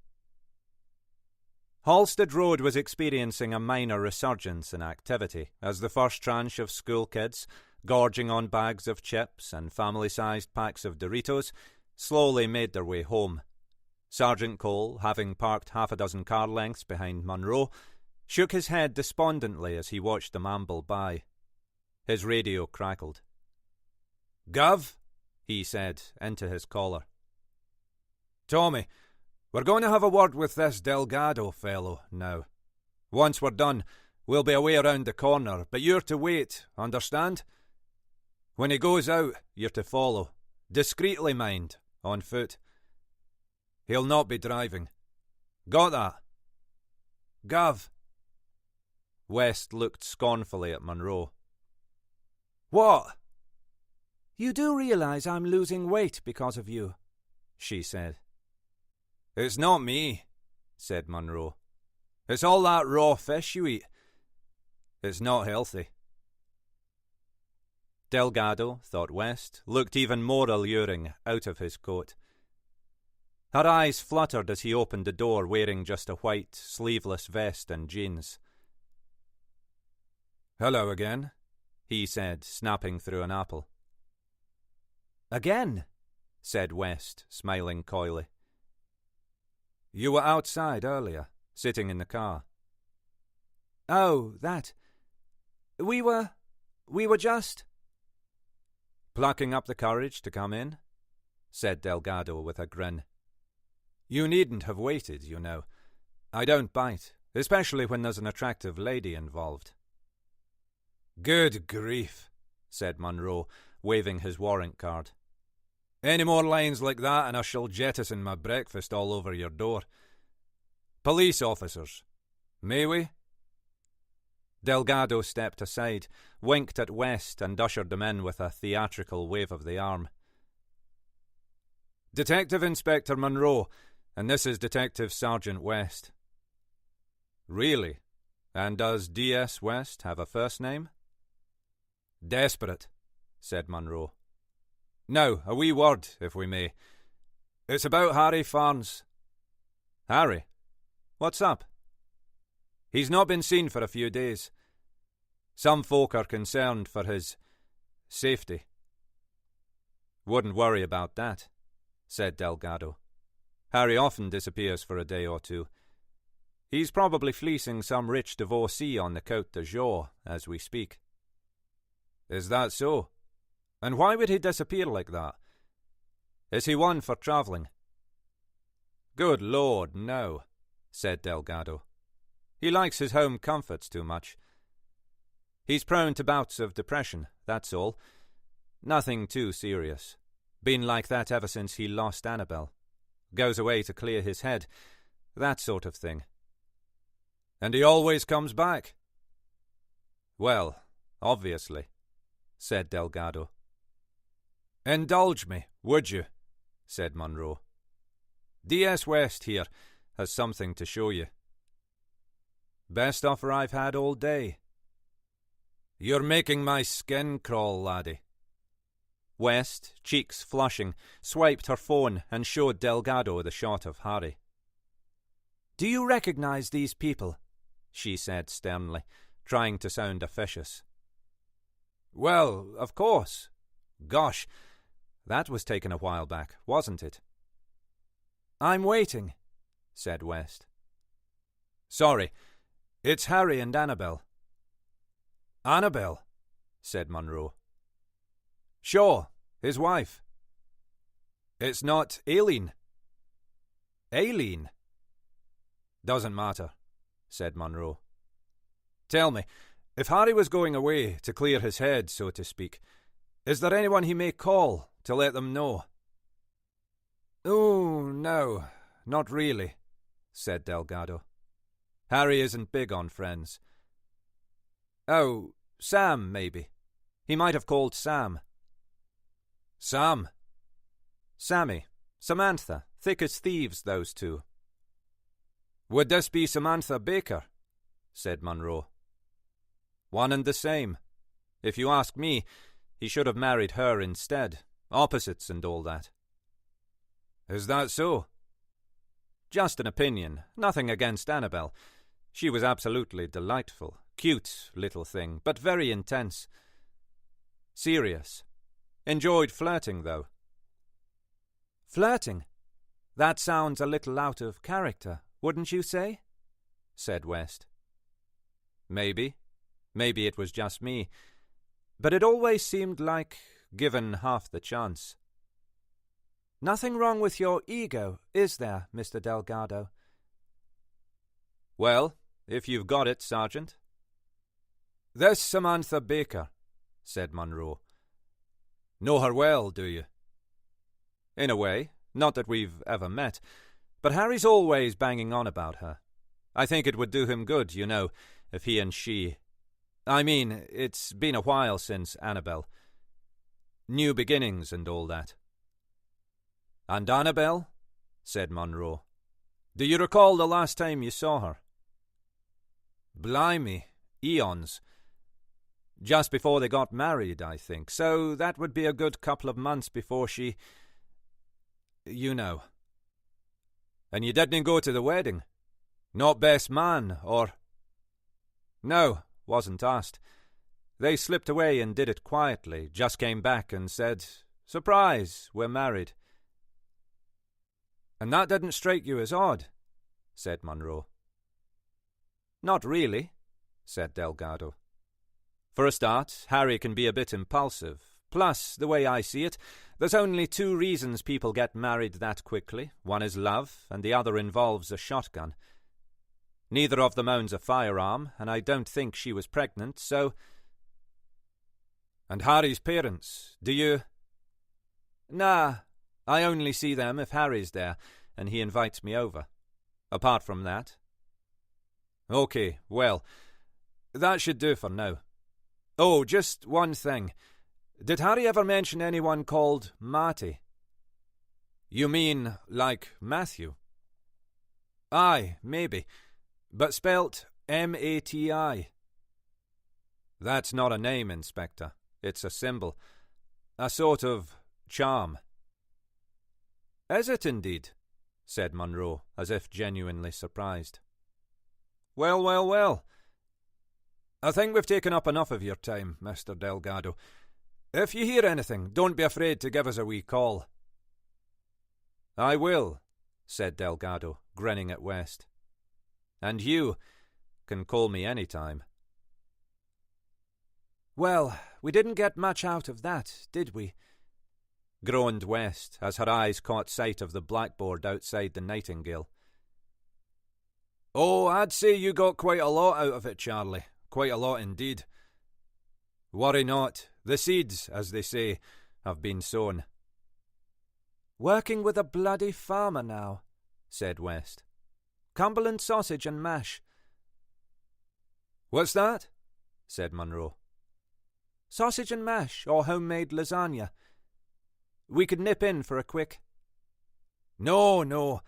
Speaker 2: Halstead Road was experiencing a minor resurgence in activity as the first tranche of school kids, gorging on bags of chips and family-sized packs of Doritos, slowly made their way home. Sergeant Cole, having parked half a dozen car lengths behind Munro, shook his head despondently as he watched them amble by. His radio crackled.
Speaker 3: "Gav,"
Speaker 2: he said, into his collar.
Speaker 3: "Tommy, we're going to have a word with this Delgado fellow now. Once we're done, we'll be away around the corner, but you're to wait, understand? When he goes out, you're to follow. Discreetly, mind, on foot. He'll not be driving. Got that?"
Speaker 4: "Gav."
Speaker 2: West looked scornfully at Munro.
Speaker 3: "What?"
Speaker 4: "You do realise I'm losing weight because of you," she said.
Speaker 3: "It's not me," said Munro. "It's all that raw fish you eat. It's not healthy."
Speaker 2: Delgado, thought West, looked even more alluring out of his coat. Her eyes fluttered as he opened the door wearing just a white, sleeveless vest and jeans.
Speaker 3: "Hello again,"
Speaker 2: he said, snapping through an apple.
Speaker 4: "Again?"
Speaker 2: said West, smiling coyly.
Speaker 3: "You were outside earlier,"
Speaker 1: sitting in the car.
Speaker 2: "Oh, that. We were just—"
Speaker 1: "Plucking up the courage to come in?" said Delgado with a grin. "You needn't have waited, you know. I don't bite, especially when there's an attractive lady involved."
Speaker 3: "Good grief,"
Speaker 1: said Munro, waving his warrant card.
Speaker 3: "Any more lines like that and I shall jettison my breakfast all over your door. Police officers, may we?"
Speaker 1: Delgado stepped aside, winked at West, and ushered them in with a theatrical wave of the arm. "Detective Inspector Munro, and this is Detective Sergeant West." "Really? And does D.S. West have a first name?"
Speaker 3: "Desperate,"
Speaker 1: said Munro.
Speaker 3: "Now, a wee word, if we may. It's about Harry Farnes."
Speaker 1: "Harry? What's up?"
Speaker 3: "He's not been seen for a few days. Some folk are concerned for his safety."
Speaker 1: "Wouldn't worry about that," said Delgado. "Harry often disappears for a day or two. He's probably fleecing some rich divorcee on the Côte d'Azur as we speak."
Speaker 3: "Is that so?
Speaker 1: "And why would he disappear like that? Is he one for travelling?" "Good Lord, no," said Delgado. "He likes his home comforts too much. He's prone to bouts of depression, that's all. Nothing too serious. Been like that ever since he lost Annabel. Goes away to clear his head, that sort of thing."
Speaker 3: "And he always comes back?"
Speaker 1: "Well, obviously," said Delgado.
Speaker 3: "Indulge me, would you?"
Speaker 1: said Munro.
Speaker 3: "D.S. West here has something to show you."
Speaker 1: "Best offer I've had all day."
Speaker 3: "You're making my skin crawl, laddie."
Speaker 1: West, cheeks flushing, swiped her phone and showed Delgado the shot of Harry.
Speaker 2: "Do you recognize these people?"
Speaker 1: she said sternly, trying to sound officious.
Speaker 3: "Well, of course.
Speaker 1: Gosh, that was taken a while back, wasn't it?"
Speaker 2: "I'm waiting,"
Speaker 1: said West.
Speaker 3: "Sorry, it's Harry and Annabel."
Speaker 1: "Annabel?" said Munro.
Speaker 3: "Sure, his wife."
Speaker 1: "It's not Aileen?"
Speaker 3: "Aileen?"
Speaker 1: "Doesn't matter," said Munro.
Speaker 3: "Tell me, if Harry was going away to clear his head, so to speak, is there anyone he may call to let them know?"
Speaker 1: "Oh, no, not really," said Delgado. "Harry isn't big on friends." "Oh, Sam, maybe. He might have called Sam."
Speaker 3: "Sam?"
Speaker 1: "Sammy. Samantha. Thick as thieves, those two."
Speaker 3: "Would this be Samantha Baker?"
Speaker 1: said Munro. "One and the same. If you ask me, he should have married her instead. Opposites and all that."
Speaker 3: "Is that so?"
Speaker 1: "Just an opinion. Nothing against Annabel. She was absolutely delightful. Cute little thing, but very intense. Serious. Enjoyed flirting, though."
Speaker 2: "Flirting? That sounds a little out of character, wouldn't you say?"
Speaker 1: said West. "Maybe. Maybe it was just me. But it always seemed like, given half the chance."
Speaker 2: "Nothing wrong with your ego, is there, Mr. Delgado?"
Speaker 1: "Well, if you've got it, Sergeant."
Speaker 3: "This Samantha Baker," said Munro. "Know her well, do you?"
Speaker 1: "In a way. Not that we've ever met. But Harry's always banging on about her. I think it would do him good, you know, if he and she... I mean, it's been a while since Annabel. New beginnings and all that." "And Annabel?" said Munro. "Do you recall the last time you saw her?"
Speaker 3: "Blimey, eons.
Speaker 1: Just before they got married, I think. So that would be a good couple of months before she... You know."
Speaker 3: "And you didn't go to the wedding? Not best man, or—"
Speaker 1: "No, wasn't asked. They slipped away and did it quietly, just came back and said, 'Surprise, we're married.'"
Speaker 3: "And that didn't strike you as odd?"
Speaker 1: said Munro.
Speaker 2: Not really, said Delgado. For a start, Harry can be a bit impulsive. Plus, the way I see it, there's only two reasons people get married that quickly. One is love, and the other involves a shotgun. Neither of them owns a firearm, and I don't think she was pregnant, so...
Speaker 3: And Harry's parents, do you...
Speaker 2: Nah, I only see them if Harry's there, and he invites me over. Apart from that...
Speaker 3: OK, well, that should do for now. Oh, just one thing. Did Harry ever mention anyone called Matty? You mean like Matthew? Aye, maybe, but spelt M-A-T-I.
Speaker 2: That's not a name, Inspector. It's a symbol. A sort of charm.
Speaker 3: Is it indeed?
Speaker 2: Said Munro, as if genuinely surprised.
Speaker 3: Well, well, well. I think we've taken up enough of your time, Mr. Delgado. If you hear anything, don't be afraid to give us a wee call.
Speaker 2: I will, said Delgado, grinning at West. And you can call me any time.
Speaker 4: Well, we didn't get much out of that, did we?
Speaker 2: Groaned West, as her eyes caught sight of the blackboard outside the Nightingale.
Speaker 3: Oh, I'd say you got quite a lot out of it, Charlie. Quite a lot indeed. Worry not. The seeds, as they say, have been sown.
Speaker 4: Working with a bloody farmer now, said West. Cumberland sausage and mash.
Speaker 3: What's that?
Speaker 2: Said Munro.
Speaker 4: Sausage and mash, or homemade lasagna. We could nip in for a quick...
Speaker 3: No, no.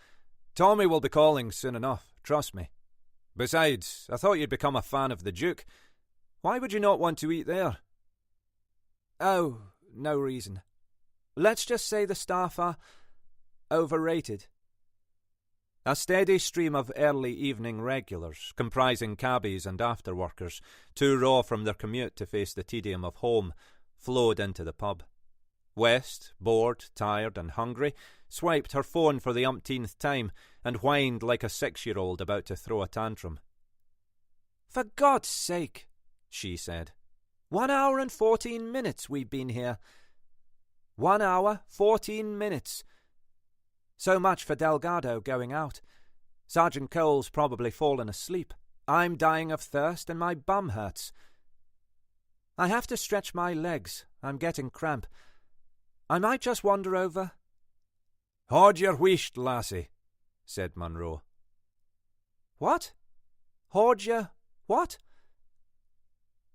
Speaker 3: Tommy will be calling soon enough, trust me. Besides, I thought you'd become a fan of the Duke. Why would you not want to eat there?
Speaker 4: Oh, no reason. Let's just say the staff are overrated.
Speaker 2: A steady stream of early evening regulars, comprising cabbies and after-workers, too raw from their commute to face the tedium of home, flowed into the pub. West, bored, tired and hungry, swiped her phone for the umpteenth time and whined like a 6-year-old about to throw a tantrum.
Speaker 4: For God's sake, she said. 1 hour and 14 minutes we've been here. 1 hour, 14 minutes. So much for Delgado going out. Sergeant Cole's probably fallen asleep. I'm dying of thirst and my bum hurts. I have to stretch my legs. I'm getting cramp. I might just wander over.
Speaker 3: Hold your wheesht, lassie, said Munro.
Speaker 4: What? Hold your what?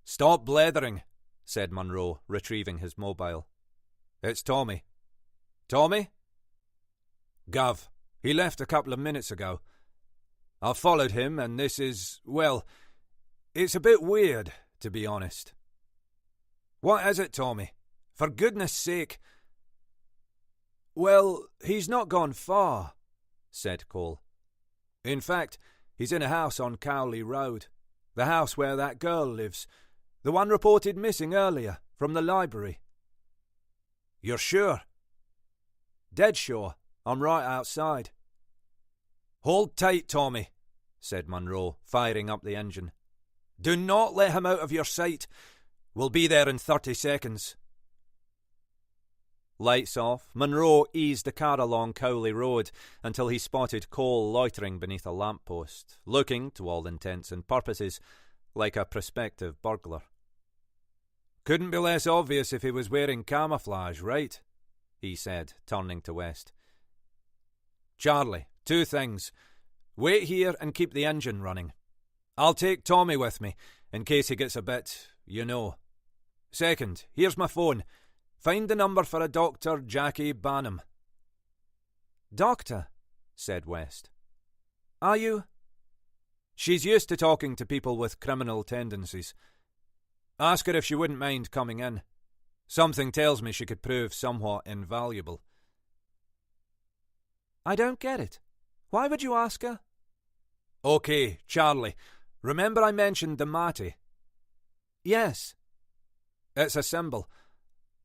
Speaker 3: Stop blethering, said Munro, retrieving his mobile. It's Tommy. Tommy? Gov, he left a couple of minutes ago. I followed him and this is, well, it's a bit weird, to be honest. What is it, Tommy? For goodness sake. Well, he's not gone far, said Cole. In fact, he's in a house on Cowley Road. The house where that girl lives. The one reported missing earlier, from the library. You're sure? Dead sure. I'm right outside. Hold tight, Tommy, said Munro, firing up the engine. Do not let him out of your sight. We'll be there in 30 seconds.
Speaker 2: Lights off, Munro eased the car along Cowley Road until he spotted Cole loitering beneath a lamppost, looking, to all intents and purposes, like a prospective burglar. Couldn't be less obvious if he was wearing camouflage, right? He said, turning to West. Charlie, 2 things. Wait here and keep the engine running. I'll take Tommy with me, in case he gets a bit, you know. Second, here's my phone. Find the number for a Dr. Jackie Banham.
Speaker 4: Doctor, said West. Are you?
Speaker 3: She's used to talking to people with criminal tendencies. Ask her if she wouldn't mind coming in. Something tells me she could prove somewhat invaluable.
Speaker 4: I don't get it. Why would you ask her?
Speaker 3: OK, Charlie. Remember I mentioned the Matty?
Speaker 4: Yes.
Speaker 3: It's a symbol.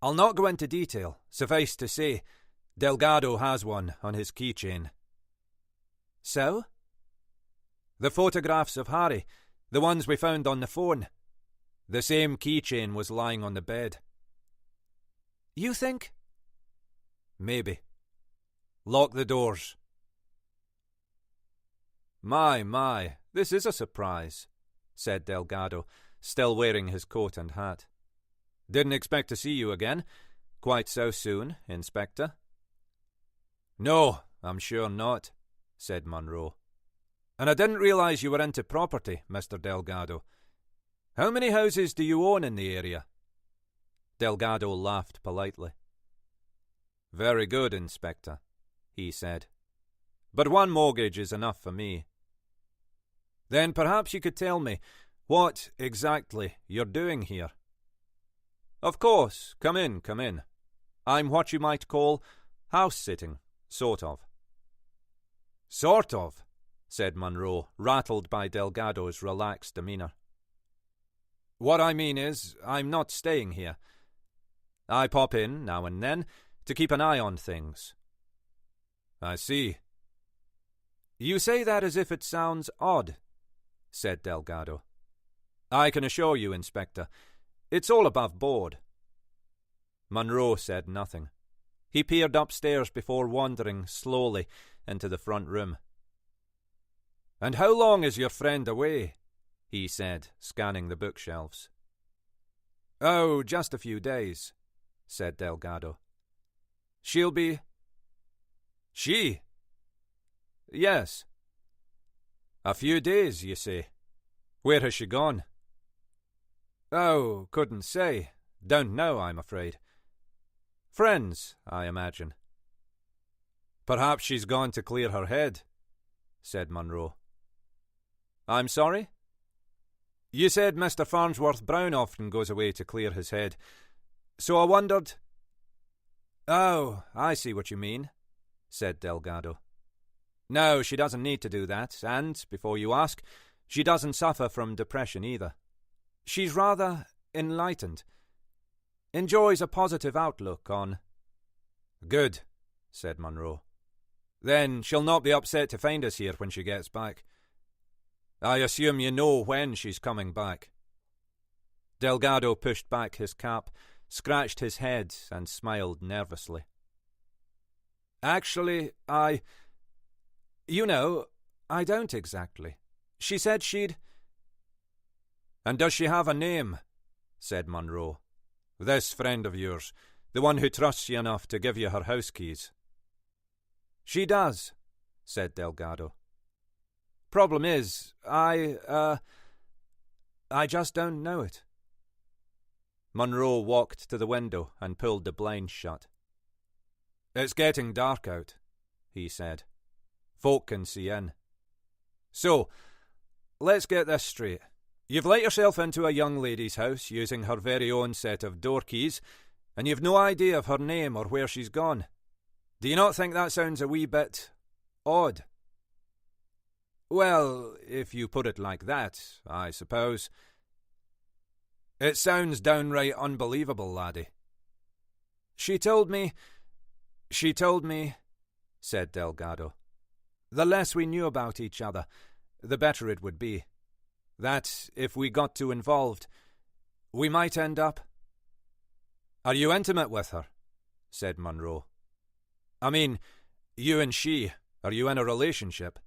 Speaker 3: I'll not go into detail. Suffice to say, Delgado has one on his keychain.
Speaker 4: So?
Speaker 3: The photographs of Harry.
Speaker 1: The ones we found on the phone. The same keychain was lying on the bed.
Speaker 4: You think?
Speaker 1: Maybe. Lock the doors. My, this is a surprise, said Delgado, still wearing his coat and hat. Didn't expect to see you again. Quite so soon, Inspector. No, I'm sure not, said Munro. And I didn't realise you were into property, Mr. Delgado. How many houses do you own in the area? Delgado laughed politely. Very good, Inspector, he said. But one mortgage is enough for me. Then perhaps you could tell me what, exactly, you're doing here. Of course, come in. I'm what you might call house-sitting, sort of. Sort of, said Munro, rattled by Delgado's relaxed demeanour. What I mean is, I'm not staying here. I pop in, now and then, to keep an eye on things. I see. You say that as if it sounds odd, said Delgado. I can assure you, Inspector, it's all above board. Munro said nothing. He peered upstairs before wandering slowly into the front room. And how long is your friend away? He said, scanning the bookshelves. Oh, just a few days, said Delgado. She'll be... She? Yes. A few days, you say? Where has she gone? Oh, couldn't say. Don't know, I'm afraid. Friends, I imagine. Perhaps she's gone to clear her head, said Munro. I'm sorry? You said Mr. Farnsworth Brown often goes away to clear his head, so I wondered... Oh, I see what you mean, said Delgado. No, she doesn't need to do that, and, before you ask, she doesn't suffer from depression either. She's rather enlightened. Enjoys a positive outlook on... Good, said Munro. Then she'll not be upset to find us here when she gets back. I assume you know when she's coming back. Delgado pushed back his cap, scratched his head, and smiled nervously. Actually, You know, I don't exactly. She said she'd... And does she have a name? Said Munro. This friend of yours, the one who trusts you enough to give you her house keys. She does, said Delgado. Problem is, I just don't know it. Munro walked to the window and pulled the blinds shut. It's getting dark out, he said. Folk can see in. So, let's get this straight. You've let yourself into a young lady's house using her very own set of door keys, and you've no idea of her name or where she's gone. Do you not think that sounds a wee bit odd? Well, if you put it like that, I suppose. It sounds downright unbelievable, laddie. She told me, said Delgado. The less we knew about each other, the better it would be. That, if we got too involved, we might end up... Are you intimate with her? Said Munro. I mean, you and she, are you in a relationship?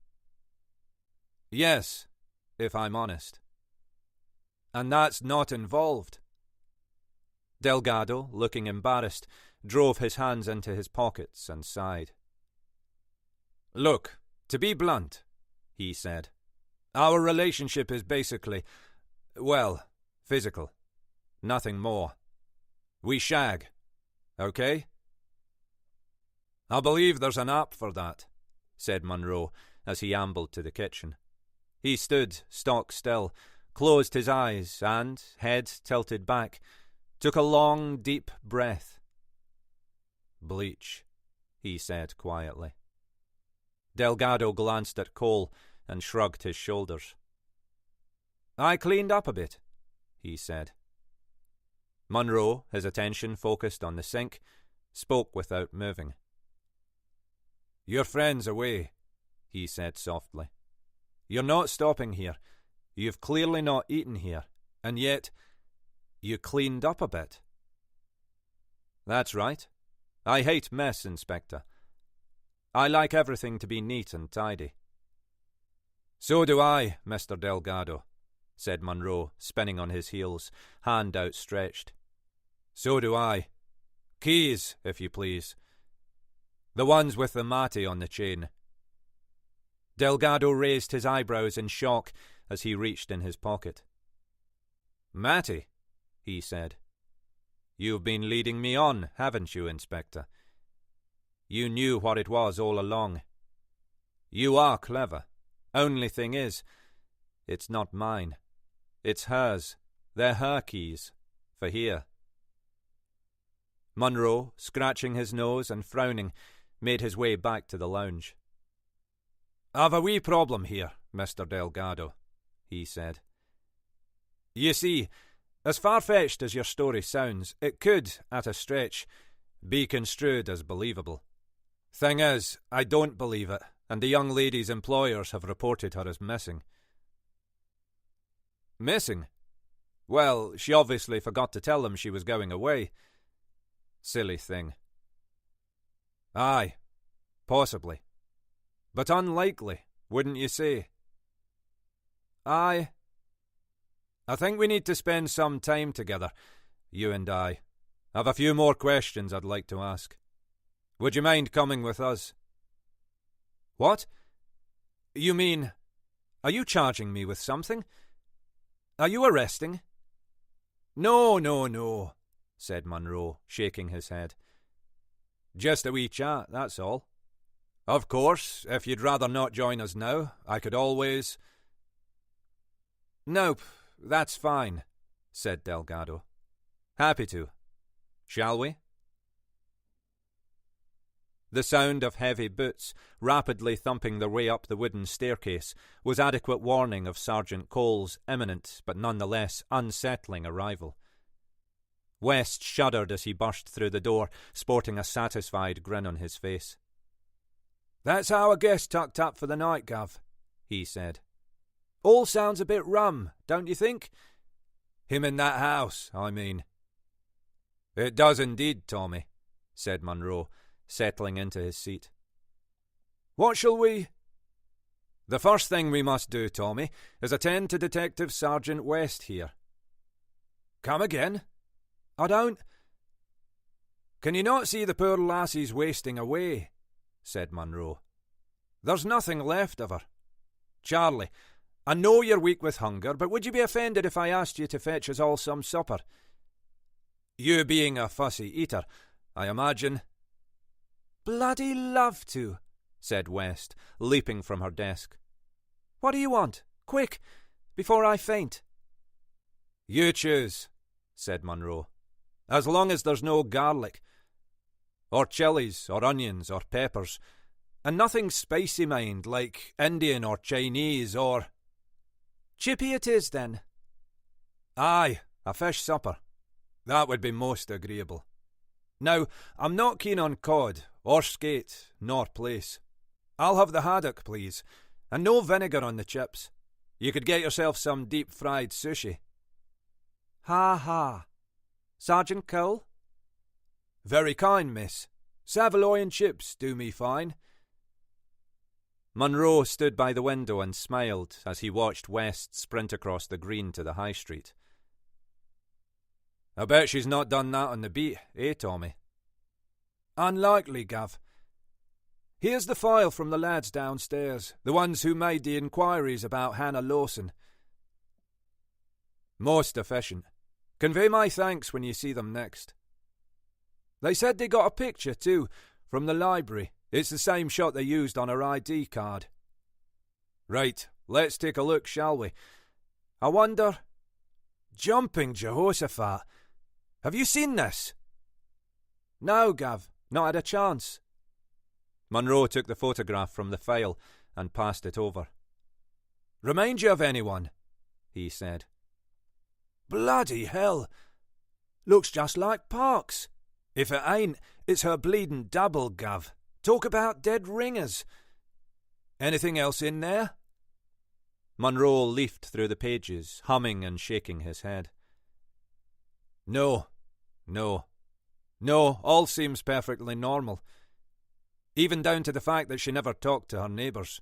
Speaker 1: Yes, if I'm honest. And that's not involved. Delgado, looking embarrassed, drove his hands into his pockets and sighed. Look, to be blunt, he said, our relationship is basically, well, physical. Nothing more. We shag. Okay? I believe there's an app for that, said Munro as he ambled to the kitchen. He stood stock still, closed his eyes and, head tilted back, took a long, deep breath. Bleach, he said quietly. Delgado glanced at Cole and shrugged his shoulders. I cleaned up a bit, he said. Munro, his attention focused on the sink, spoke without moving. Your friend's away, he said softly. You're not stopping here. You've clearly not eaten here, and yet you cleaned up a bit. That's right. I hate mess, Inspector. I like everything to be neat and tidy. So do I, Mr. Delgado, said Munro, spinning on his heels, hand outstretched. So do I. Keys, if you please. The ones with the mate on the chain. Delgado raised his eyebrows in shock as he reached in his pocket. Mate, he said. You've been leading me on, haven't you, Inspector? You knew what it was all along. You are clever. Only thing is, it's not mine. It's hers. They're her keys. For here. Munro, scratching his nose and frowning, made his way back to the lounge. I've a wee problem here, Mr. Delgado, he said. You see, as far-fetched as your story sounds, it could, at a stretch, be construed as believable. Thing is, I don't believe it, and the young lady's employers have reported her as missing. Missing? Well, she obviously forgot to tell them she was going away. Silly thing. Aye, possibly. But unlikely, wouldn't you say? Aye. I think we need to spend some time together, you and I. I've a few more questions I'd like to ask. Would you mind coming with us? What? You mean, are you charging me with something? Are you arresting? No, said Munro, shaking his head. Just a wee chat, that's all. Of course, if you'd rather not join us now, I could always... Nope, that's fine, said Delgado. Happy to. Shall we? The sound of heavy boots, rapidly thumping their way up the wooden staircase, was adequate warning of Sergeant Cole's imminent, but nonetheless unsettling arrival. West shuddered as he burst through the door, sporting a satisfied grin on his face. That's our guest tucked up for the night, Gov, he said. All sounds a bit rum, don't you think? Him in that house, I mean. It does indeed, Tommy, said Munro, settling into his seat. What shall we... The first thing we must do, Tommy, is attend to Detective Sergeant West here. Come again? I don't... Can you not see the poor lassie's wasting away? Said Munro. There's nothing left of her. Charlie, I know you're weak with hunger, but would you be offended if I asked you to fetch us all some supper? You being a fussy eater, I imagine... Bloody love to, said West, leaping from her desk. What do you want? Quick, before I faint. You choose, said Munro, as long as there's no garlic, or chilies, or onions, or peppers, and nothing spicy, mind, like Indian or Chinese, or... Chippy it is, then. Aye, a fish supper. That would be most agreeable. Now, I'm not keen on cod, or skate, nor plaice. I'll have the haddock, please, and no vinegar on the chips. You could get yourself some deep-fried sushi. Ha. Sergeant Cole? Very kind, miss. Savoy chips do me fine. Munro stood by the window and smiled as he watched West sprint across the green to the high street. I bet she's not done that on the beat, Tommy? Unlikely, Gav. Here's the file from the lads downstairs, the ones who made the inquiries about Hannah Lawson. Most efficient. Convey my thanks when you see them next. They said they got a picture, too, from the library. It's the same shot they used on her ID card. Right, let's take a look, shall we? I wonder... Jumping Jehoshaphat! Have you seen this? No, Gav, not had a chance. Munro took the photograph from the file and passed it over. Remind you of anyone? He said. Bloody hell! Looks just like Parks. If it ain't, it's her bleeding double, Gav. Talk about dead ringers. Anything else in there? Munro leafed through the pages, humming and shaking his head.
Speaker 3: No, all seems perfectly normal. Even down to the fact that she never talked to her neighbours.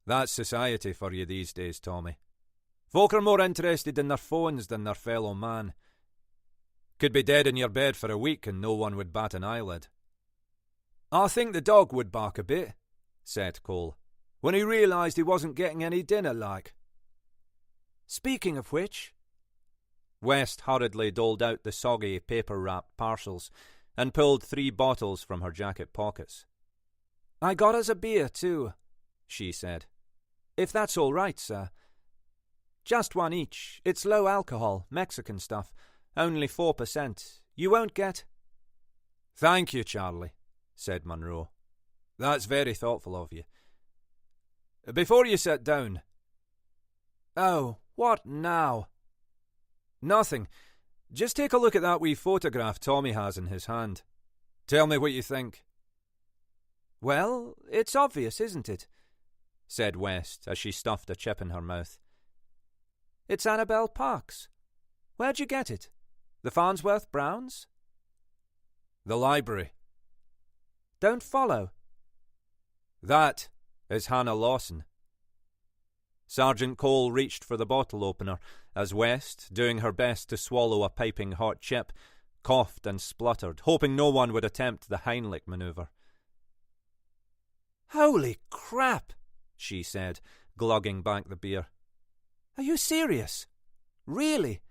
Speaker 3: That's society for you these days, Tommy. Folk are more interested in their phones than their fellow man. Could be dead in your bed for a week and no one would bat an eyelid. I think the dog would bark a bit, said Cole, when he realised he wasn't getting any dinner like.
Speaker 2: Speaking of which...
Speaker 1: West hurriedly doled out the soggy, paper-wrapped parcels and pulled 3 bottles from her jacket pockets.
Speaker 2: I got us a beer, too, she said. If that's all right, sir. Just one each. It's low alcohol, Mexican stuff. Only 4%. You won't get...
Speaker 3: Thank you, Charlie, said Munro. That's very thoughtful of you. Before you sit down...
Speaker 2: Oh, what now?
Speaker 3: Nothing. Just take a look at that wee photograph Tommy has in his hand. Tell me what you think.
Speaker 2: Well, it's obvious, isn't it?
Speaker 1: Said West as she stuffed a chip in her mouth.
Speaker 2: It's Annabel Parks. Where'd you get it? The Farnsworth Browns?
Speaker 3: The library.
Speaker 2: Don't follow.
Speaker 3: That is Hannah Lawson.
Speaker 1: Sergeant Cole reached for the bottle opener as West, doing her best to swallow a piping hot chip, coughed and spluttered, hoping no one would attempt the Heimlich manoeuvre.
Speaker 2: Holy crap,
Speaker 1: she said, glugging back the beer.
Speaker 2: Are you serious? Really?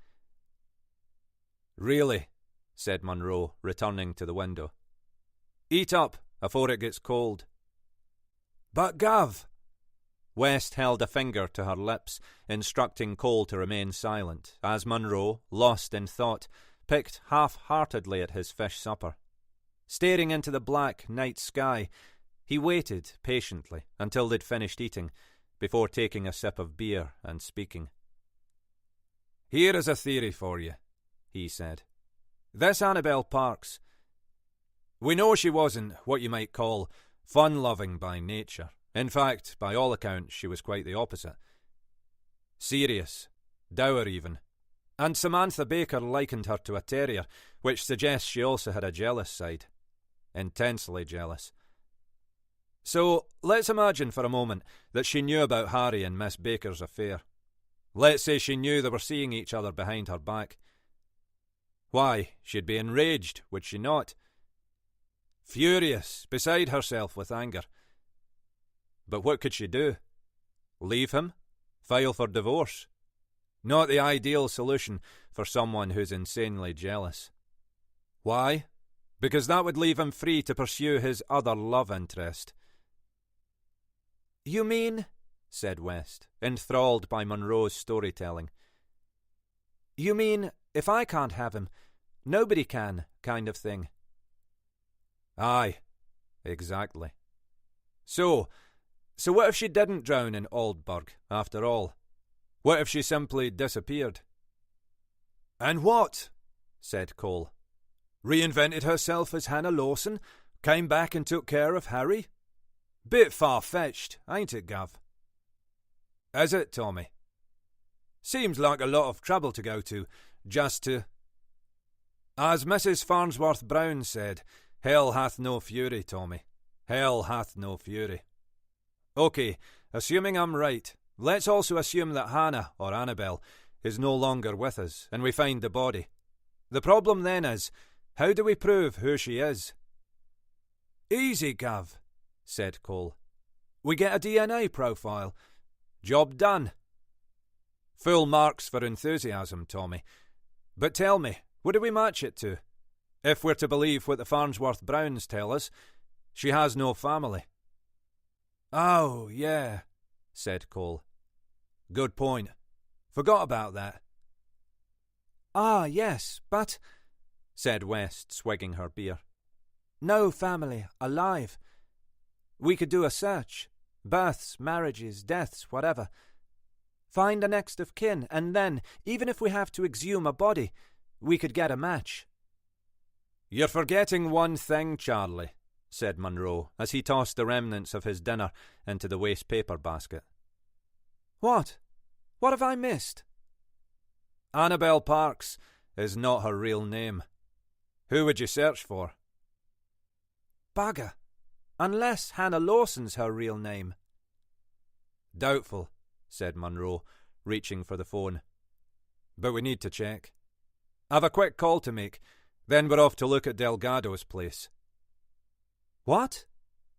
Speaker 3: Really,
Speaker 1: said Munro, returning to the window.
Speaker 3: Eat up afore it gets cold. But Gav...
Speaker 1: West held a finger to her lips, instructing Cole to remain silent, as Munro, lost in thought, picked half-heartedly at his fish supper. Staring into the black night sky, he waited patiently until they'd finished eating, before taking a sip of beer and speaking.
Speaker 3: Here is a theory for you, he said. This Annabel Parks. We know she wasn't what you might call fun-loving by nature. In fact, by all accounts, she was quite the opposite. Serious, dour even. And Samantha Baker likened her to a terrier, which suggests she also had a jealous side. Intensely jealous. So, let's imagine for a moment that she knew about Harry and Miss Baker's affair. Let's say she knew they were seeing each other behind her back. Why, she'd be enraged, would she not? Furious, beside herself with anger. But what could she do? Leave him? File for divorce? Not the ideal solution for someone who's insanely jealous. Why? Because that would leave him free to pursue his other love interest.
Speaker 2: You mean, said West, enthralled by Munro's storytelling. You mean, if I can't have him, nobody can, kind of thing.
Speaker 3: Aye, exactly. So what if she didn't drown in Aldburg, after all? What if she simply disappeared? And what? Said Cole. Reinvented herself as Hannah Lawson, came back and took care of Harry? Bit far-fetched, ain't it, Gav? Is it, Tommy? Seems like a lot of trouble to go to, just to... As Mrs. Farnsworth Brown said, hell hath no fury, Tommy. Hell hath no fury. OK, assuming I'm right, let's also assume that Hannah, or Annabel, is no longer with us, and we find the body. The problem then is, how do we prove who she is? Easy, Gav, said Cole. We get a DNA profile. Job done. Full marks for enthusiasm, Tommy. But tell me, what do we match it to? If we're to believe what the Farnsworth Browns tell us, she has no family. Oh, yeah, said Cole. Good point. Forgot about that.
Speaker 2: Ah, yes, but,
Speaker 1: said West, swigging her beer.
Speaker 2: No family, alive. We could do a search. Births, marriages, deaths, whatever. Find a next of kin, and then, even if we have to exhume a body, we could get a match.
Speaker 3: You're forgetting one thing, Charlie, said Munro, as he tossed the remnants of his dinner into the waste paper basket.
Speaker 2: What? What have I missed?
Speaker 1: Annabel Parks is not her real name. Who would you search for?
Speaker 2: Bugger. Unless Hannah Lawson's her real name.
Speaker 1: Doubtful, said Munro, reaching for the phone. But we need to check. I've a quick call to make, then we're off to look at Delgado's place.
Speaker 2: What?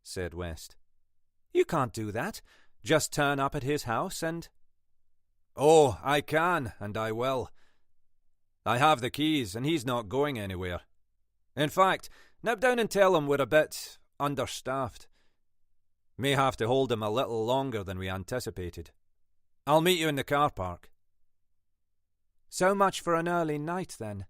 Speaker 2: Said West. You can't do that. Just turn up at his house and...
Speaker 1: Oh, I can, and I will. I have the keys, and he's not going anywhere. In fact, nip down and tell him we're a bit understaffed. May have to hold him a little longer than we anticipated. I'll meet you in the car park.
Speaker 2: So much for an early night, then.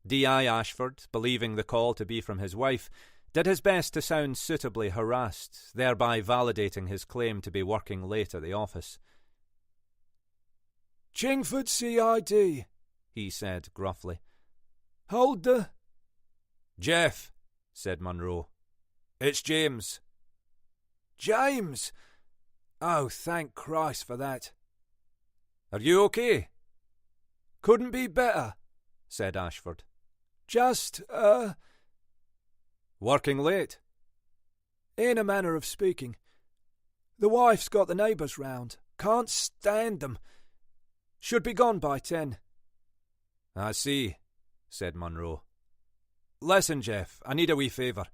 Speaker 1: D.I. Ashford, believing the call to be from his wife, did his best to sound suitably harassed, thereby validating his claim to be working late at the office.
Speaker 3: Chingford CID, he said gruffly. Hold the...
Speaker 1: Jeff, said Munro. It's James.
Speaker 3: James? Oh, thank Christ for that.
Speaker 1: Are you okay?
Speaker 3: Couldn't be better,
Speaker 1: said Ashford.
Speaker 3: Just,
Speaker 1: Working late?
Speaker 3: In a manner of speaking. The wife's got the neighbours round. Can't stand them. Should be gone by 10.
Speaker 1: I see, said Munro. Listen, Jeff, I need a wee favour.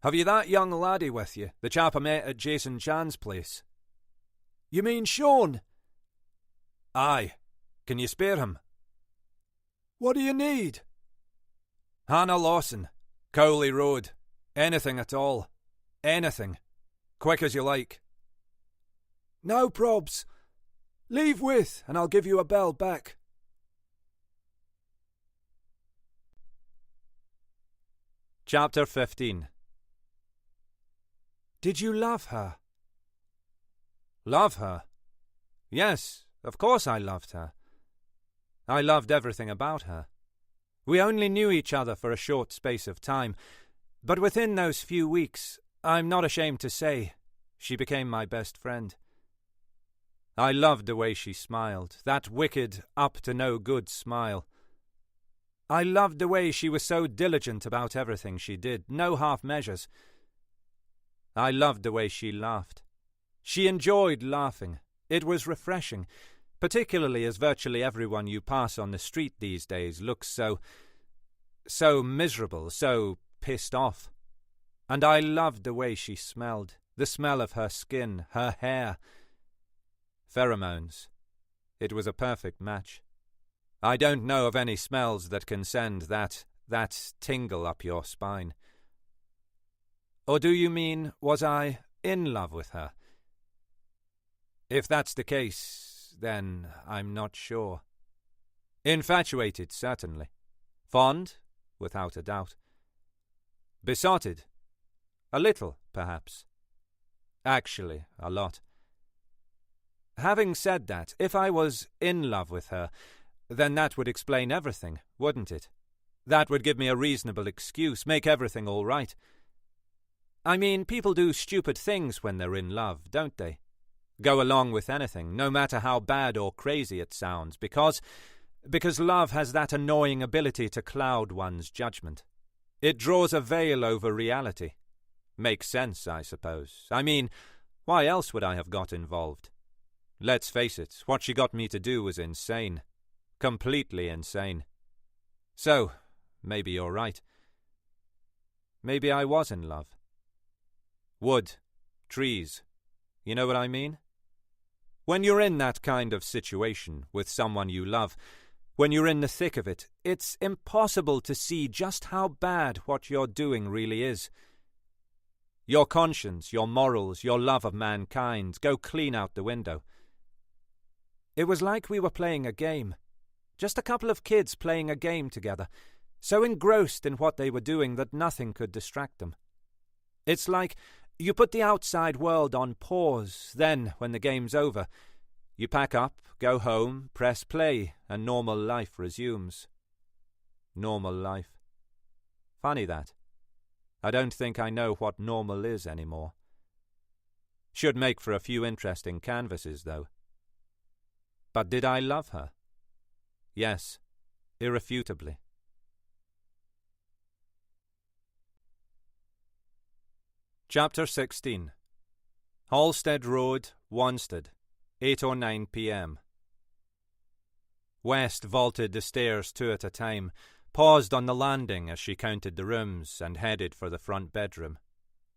Speaker 1: Have you that young laddie with you, the chap I met at Jason Chan's place?
Speaker 3: You mean Sean?
Speaker 1: Aye. Can you spare him?
Speaker 3: What do you need?
Speaker 1: Hannah Lawson, Cowley Road. Anything at all. Anything. Quick as you like.
Speaker 3: No probs. Leave with, and I'll give you a bell back.
Speaker 1: Chapter 15.
Speaker 2: Did you love her?
Speaker 1: Love her? Yes, of course I loved her. I loved everything about her. We only knew each other for a short space of time, but within those few weeks, I'm not ashamed to say, she became my best friend. I loved the way she smiled, that wicked, up-to-no-good smile. I loved the way she was so diligent about everything she did, no half measures. I loved the way she laughed. She enjoyed laughing. It was refreshing, particularly as virtually everyone you pass on the street these days looks so miserable, so pissed off. And I loved the way she smelled, the smell of her skin, her hair. Pheromones. It was a perfect match. I don't know of any smells that can send that tingle up your spine. Or do you mean, was I in love with her? If that's the case, then I'm not sure. Infatuated, certainly. Fond, without a doubt. Besotted? A little, perhaps. Actually, a lot. Having said that, if I was in love with her, then that would explain everything, wouldn't it? That would give me a reasonable excuse, make everything all right. I mean, people do stupid things when they're in love, don't they? Go along with anything, no matter how bad or crazy it sounds, because love has that annoying ability to cloud one's judgment. It draws a veil over reality. Makes sense, I suppose. I mean, why else would I have got involved? Let's face it, what she got me to do was insane. Completely insane. So, maybe you're right. Maybe I was in love. Wood, trees, you know what I mean? When you're in that kind of situation with someone you love, when you're in the thick of it, it's impossible to see just how bad what you're doing really is. Your conscience, your morals, your love of mankind go clean out the window. It was like we were playing a game. Just a couple of kids playing a game together, so engrossed in what they were doing that nothing could distract them. It's like you put the outside world on pause, then, when the game's over, you pack up, go home, press play, and normal life resumes. Normal life. Funny that. I don't think I know what normal is anymore. Should make for a few interesting canvases, though. But did I love her? Yes, irrefutably. Chapter 16. Halstead Road, Wanstead, 8:09 p.m. West vaulted the stairs two at a time, paused on the landing as she counted the rooms, and headed for the front bedroom.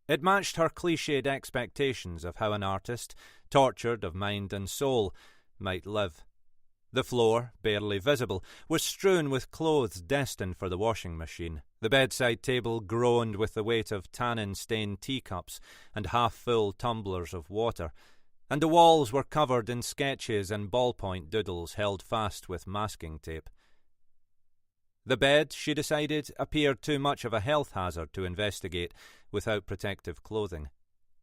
Speaker 1: It matched her cliched expectations of how an artist, tortured of mind and soul, might live. The floor, barely visible, was strewn with clothes destined for the washing machine. The bedside table groaned with the weight of tannin-stained teacups and half-full tumblers of water, and the walls were covered in sketches and ballpoint doodles held fast with masking tape. The bed, she decided, appeared too much of a health hazard to investigate without protective clothing.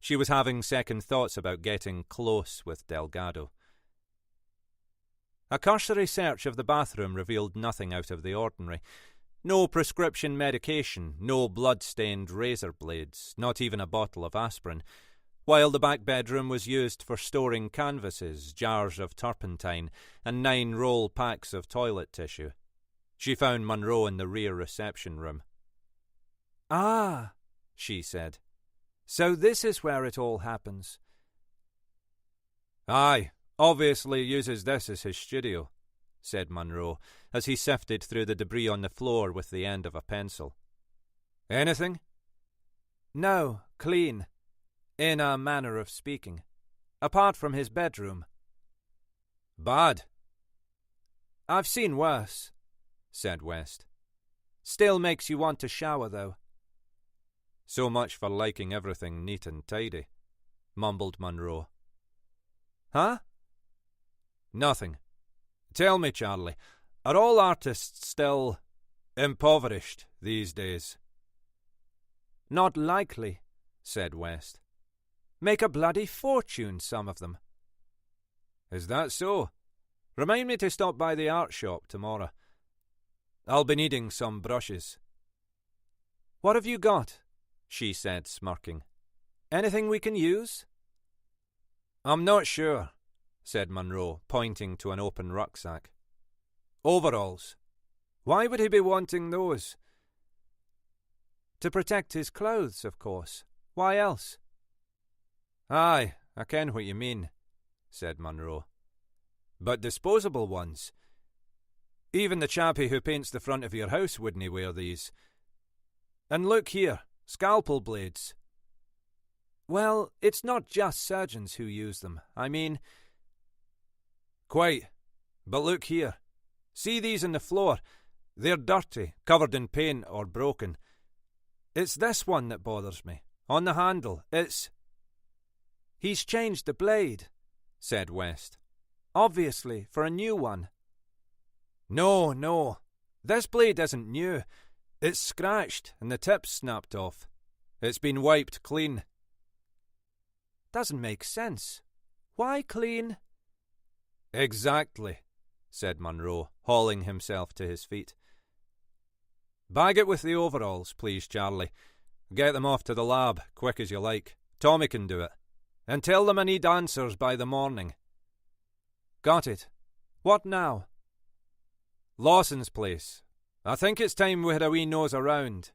Speaker 1: She was having second thoughts about getting close with Delgado. A cursory search of the bathroom revealed nothing out of the ordinary. No prescription medication, no blood-stained razor blades, not even a bottle of aspirin, while the back bedroom was used for storing canvases, jars of turpentine, and 9 roll packs of toilet tissue. She found Munro in the rear reception room.
Speaker 2: "Ah," she said. "So this is where it all happens."
Speaker 1: "Aye, obviously uses this as his studio," said Munro, as he sifted through the debris on the floor with the end of a pencil. "Anything?"
Speaker 2: "No, clean, in a manner of speaking. Apart from his bedroom."
Speaker 1: "Bad?"
Speaker 2: "I've seen worse," said West. "Still makes you want to shower, though."
Speaker 1: "So much for liking everything neat and tidy," mumbled Munro.
Speaker 2: "Huh?"
Speaker 1: "Nothing. Tell me, Charlie, are all artists still impoverished these days?"
Speaker 2: "Not likely," said West. "Make a bloody fortune, some of them."
Speaker 1: "Is that so? Remind me to stop by the art shop tomorrow. I'll be needing some brushes."
Speaker 2: "What have you got?" she said, smirking. "Anything we can use?"
Speaker 1: "I'm not sure," said Munro, pointing to an open rucksack. "Overalls. Why would he be wanting those?"
Speaker 2: "To protect his clothes, of course. Why else?"
Speaker 1: "Aye, I ken what you mean," said Munro. "But disposable ones. Even the chappie who paints the front of your house wouldn't wear these. And look here, scalpel blades."
Speaker 2: "Well, it's not just surgeons who use them. I mean—"
Speaker 1: "Quite. But look here. See these on the floor? They're dirty, covered in paint or broken. It's this one that bothers me. On the handle, it's—"
Speaker 2: "He's changed the blade," said West. "Obviously, for a new one."
Speaker 1: No. This blade isn't new. It's scratched and the tip's snapped off. It's been wiped clean."
Speaker 2: "Doesn't make sense. Why clean?"
Speaker 1: "Exactly," said Munro, hauling himself to his feet. "Bag it with the overalls, please, Charlie. Get them off to the lab, quick as you like. Tommy can do it. And tell them I need answers by the morning."
Speaker 2: "Got it. What now?"
Speaker 1: "Lawson's place. I think it's time we had a wee nose around."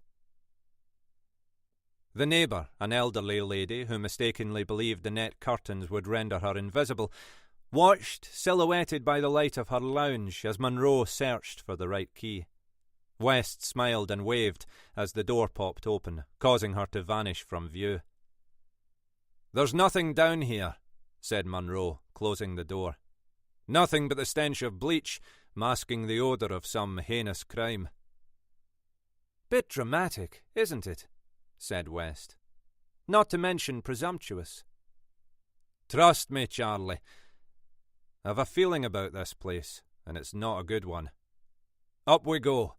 Speaker 1: The neighbour, an elderly lady who mistakenly believed the net curtains would render her invisible, watched, silhouetted by the light of her lounge, as Munro searched for the right key. West smiled and waved as the door popped open, causing her to vanish from view. "There's nothing down here," said Munro, closing the door. "Nothing but the stench of bleach, masking the odour of some heinous crime."
Speaker 2: "Bit dramatic, isn't it?" said West. "Not to mention presumptuous."
Speaker 1: "Trust me, Charlie. I've a feeling about this place, and it's not a good one. Up we go."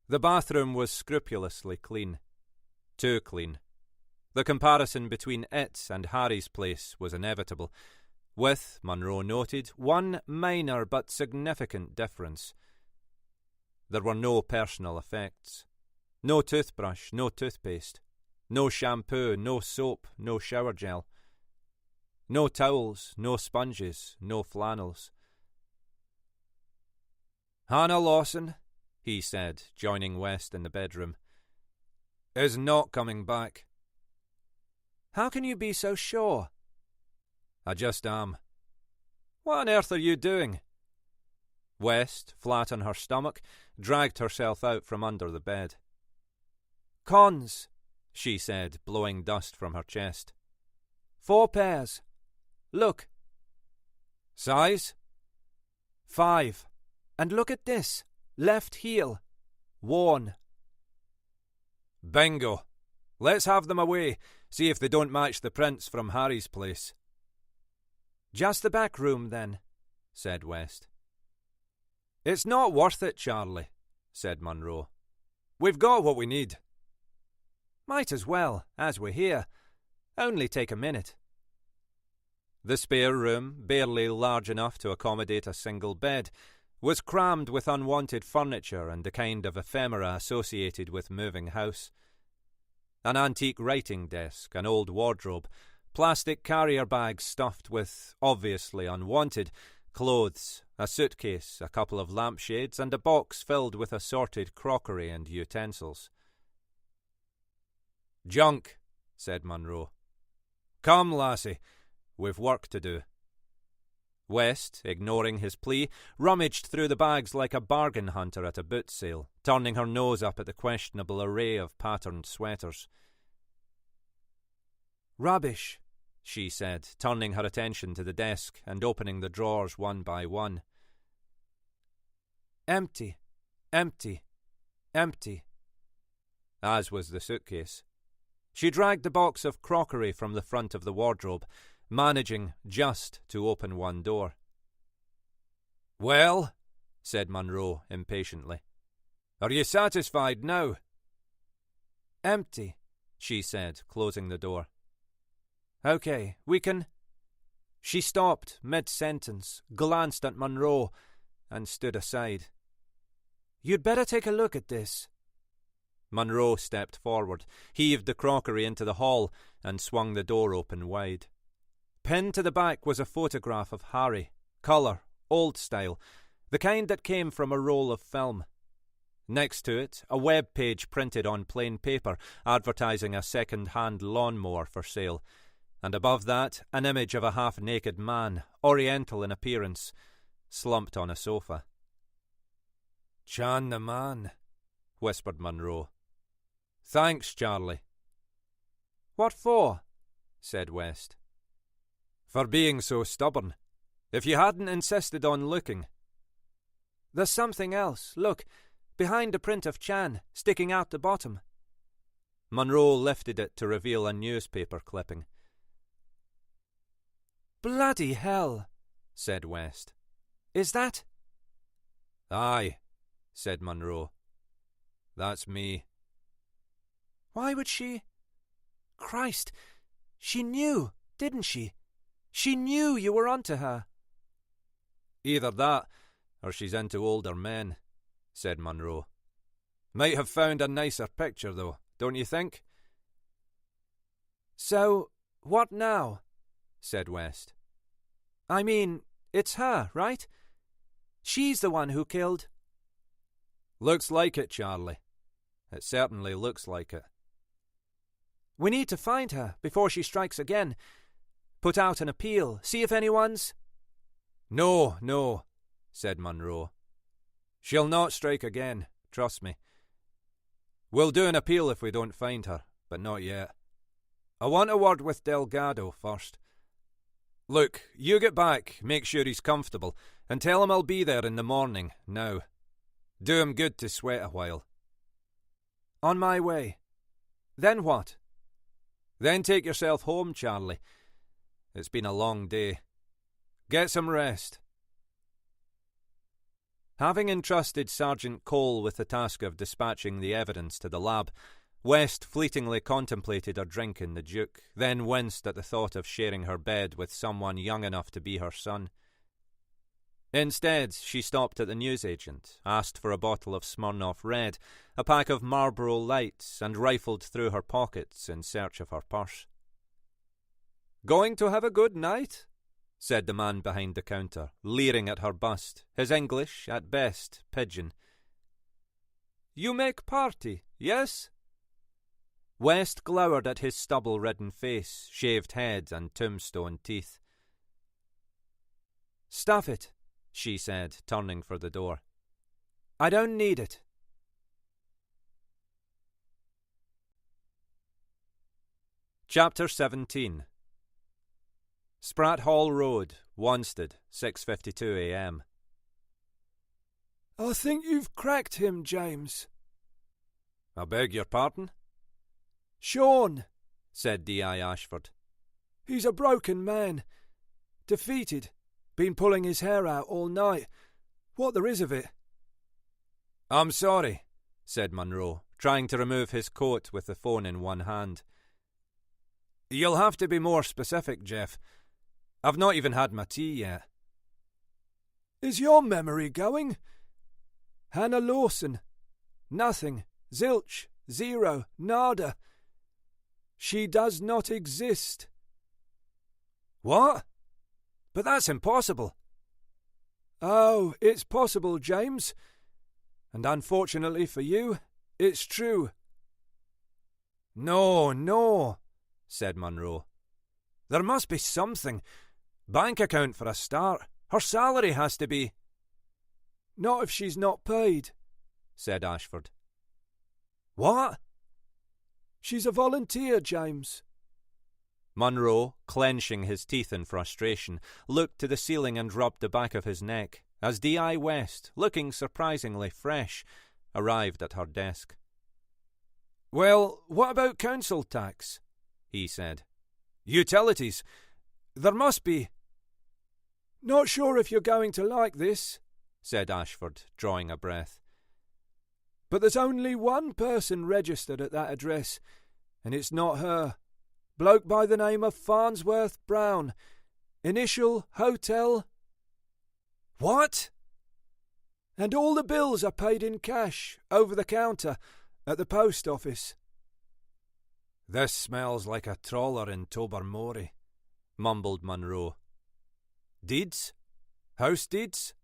Speaker 1: The bathroom was scrupulously clean. Too clean. The comparison between it and Harry's place was inevitable, with, Munro noted, one minor but significant difference. There were no personal effects. No toothbrush, no toothpaste. No shampoo, no soap, no shower gel. No towels, no sponges, no flannels.
Speaker 2: Hannah Lawson, he said, joining West in the bedroom, is not coming back.
Speaker 4: How can you be so sure?
Speaker 2: I just am. What on earth are you doing? West, flat on her stomach, dragged herself out from under the bed.
Speaker 4: Cons,
Speaker 2: she said, blowing dust from her chest.
Speaker 4: 4 pairs. Look.
Speaker 2: Size?
Speaker 4: 5. And look at this. Left heel. Worn.
Speaker 2: Bingo. Let's have them away. See if they don't match the prints from Harry's place.
Speaker 4: Just the back room, then, said West.
Speaker 2: It's not worth it, Charlie, said Munro. We've got what we need.
Speaker 4: Might as well, as we're here. Only take a minute.
Speaker 2: The spare room, barely large enough to accommodate a single bed, was crammed with unwanted furniture and the kind of ephemera associated with moving house. An antique writing desk, an old wardrobe, plastic carrier bags stuffed with, obviously unwanted, clothes, a suitcase, a couple of lampshades, and a box filled with assorted crockery and utensils. Junk, said Munro. Come, lassie, we've work to do. West, ignoring his plea, rummaged through the bags like a bargain hunter at a boot sale, turning her nose up at the questionable array of patterned sweaters.
Speaker 4: Rubbish,
Speaker 2: she said, turning her attention to the desk and opening the drawers one by one.
Speaker 4: Empty, empty, empty.
Speaker 2: As was the suitcase. She dragged the box of crockery from the front of the wardrobe, managing just to open one door. Well, said Munro impatiently, are you satisfied now?
Speaker 4: Empty,
Speaker 2: she said, closing the door.
Speaker 4: OK, we can... She stopped mid-sentence, glanced at Munro, and stood aside. You'd better take a look at this.
Speaker 2: Munro stepped forward, heaved the crockery into the hall, and swung the door open wide. Pinned to the back was a photograph of Harry, colour, old style, the kind that came from a roll of film. Next to it, a web page printed on plain paper advertising a second-hand lawnmower for sale, and above that, an image of a half-naked man, oriental in appearance, slumped on a sofa.
Speaker 3: Chan the man,
Speaker 2: whispered Munro. Thanks, Charlie.
Speaker 4: What for?
Speaker 2: Said West. For being so stubborn. If you hadn't insisted on looking.
Speaker 4: There's something else. Look, behind the print of Chan, sticking out the bottom.
Speaker 2: Munro lifted it to reveal a newspaper clipping.
Speaker 4: Bloody hell,
Speaker 2: said West.
Speaker 4: Is that?
Speaker 2: Aye, said Munro. That's me.
Speaker 4: Why would she? Christ, she knew, didn't she? She knew you were onto her.
Speaker 2: Either that, or she's into older men, said Munro. Might have found a nicer picture, though, don't you think?
Speaker 4: So, what now?
Speaker 2: Said West.
Speaker 4: I mean, it's her, right? She's the one who killed...
Speaker 2: Looks like it, Charlie. It certainly looks like it.
Speaker 4: We need to find her before she strikes again. Put out an appeal, see if anyone's...
Speaker 2: No, said Munro. She'll not strike again, trust me. We'll do an appeal if we don't find her, but not yet. I want a word with Delgado first. Look, you get back, make sure he's comfortable, and tell him I'll be there in the morning, now. Do him good to sweat a while.
Speaker 4: On my way. Then what?
Speaker 2: Then take yourself home, Charlie. It's been a long day. Get some rest. Having entrusted Sergeant Cole with the task of dispatching the evidence to the lab, West fleetingly contemplated a drink in the Duke, then winced at the thought of sharing her bed with someone young enough to be her son.
Speaker 1: Instead, she stopped at the newsagent, asked for a bottle of Smirnoff Red, a pack of Marlboro Lights, and rifled through her pockets in search of her purse.
Speaker 2: "Going to have a good night?"
Speaker 1: said the man behind the counter, leering at her bust, his English, at best, pidgin.
Speaker 2: "You make party, yes?"
Speaker 1: West glowered at his stubble-ridden face, shaved head, and tombstone teeth.
Speaker 2: "Stuff it,"
Speaker 1: she said, turning for the door.
Speaker 2: "I don't need it."
Speaker 1: Chapter 17. Spratt Hall Road, Wanstead, 6:52 a.m.
Speaker 3: "I think you've cracked him, James."
Speaker 1: "I beg your pardon?"
Speaker 3: "Sean,"
Speaker 1: said D.I. Ashford.
Speaker 3: "He's a broken man. Defeated. Been pulling his hair out all night. What there is of it."
Speaker 1: "I'm sorry," said Munro, trying to remove his coat with the phone in one hand. "You'll have to be more specific, Jeff. I've not even had my tea yet."
Speaker 3: "Is your memory going? Hannah Lawson. Nothing. Zilch. Zero. Nada. She does not exist."
Speaker 1: "What? But that's impossible."
Speaker 3: "Oh, it's possible, James. And unfortunately for you, it's true."
Speaker 1: No, said Munro. "There must be something. Bank account for a start. Her salary has to be—"
Speaker 3: "Not if she's not paid,"
Speaker 1: said Ashford. "What?"
Speaker 3: "She's a volunteer, James."
Speaker 1: Munro, clenching his teeth in frustration, looked to the ceiling and rubbed the back of his neck as D.I. West, looking surprisingly fresh, arrived at her desk. "Well, what about council tax?" he said. "Utilities. There must be—"
Speaker 3: "Not sure if you're going to like this,"
Speaker 1: said Ashford, drawing a breath.
Speaker 3: "But there's only one person registered at that address, and it's not her. Bloke by the name of Farnsworth Brown. Initial Hotel."
Speaker 1: "What?"
Speaker 3: "And all the bills are paid in cash, over the counter, at the post office."
Speaker 1: "This smells like a trawler in Tobermory," mumbled Munro. "Deeds? House deeds?"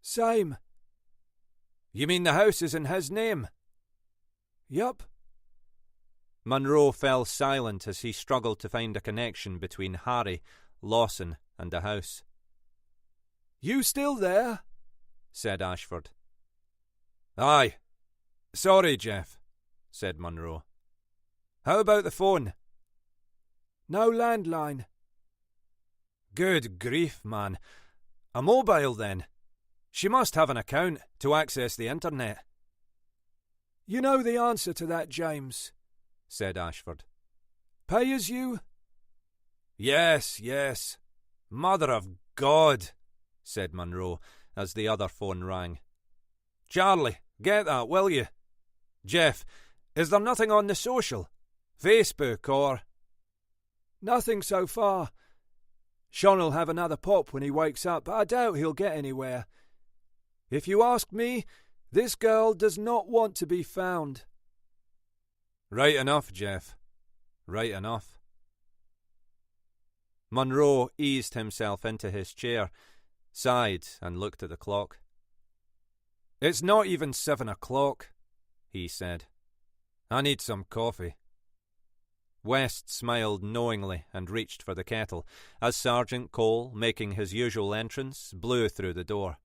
Speaker 3: "Same."
Speaker 1: "You mean the house is in his name?"
Speaker 3: "Yup."
Speaker 1: Munro fell silent as he struggled to find a connection between Harry, Lawson, and the house.
Speaker 3: "You still there?"
Speaker 1: said Ashford. "Aye. Sorry, Jeff," said Munro. "How about the phone?"
Speaker 3: "No landline."
Speaker 1: "Good grief, man. A mobile, then? She must have an account to access the internet."
Speaker 3: "You know the answer to that, James,"
Speaker 1: said Ashford.
Speaker 3: "Pay as you?"
Speaker 1: Yes. Mother of God," said Munro, as the other phone rang. "Charlie, get that, will you? Jeff, is there nothing on the social? Facebook or—"
Speaker 3: "Nothing so far. Sean'll have another pop when he wakes up, but I doubt he'll get anywhere. If you ask me, this girl does not want to be found."
Speaker 1: "Right enough, Jeff. Right enough." Munro eased himself into his chair, sighed, and looked at the clock. "It's not even 7 o'clock, he said. "I need some coffee." West smiled knowingly and reached for the kettle, as Sergeant Cole, making his usual entrance, blew through the door.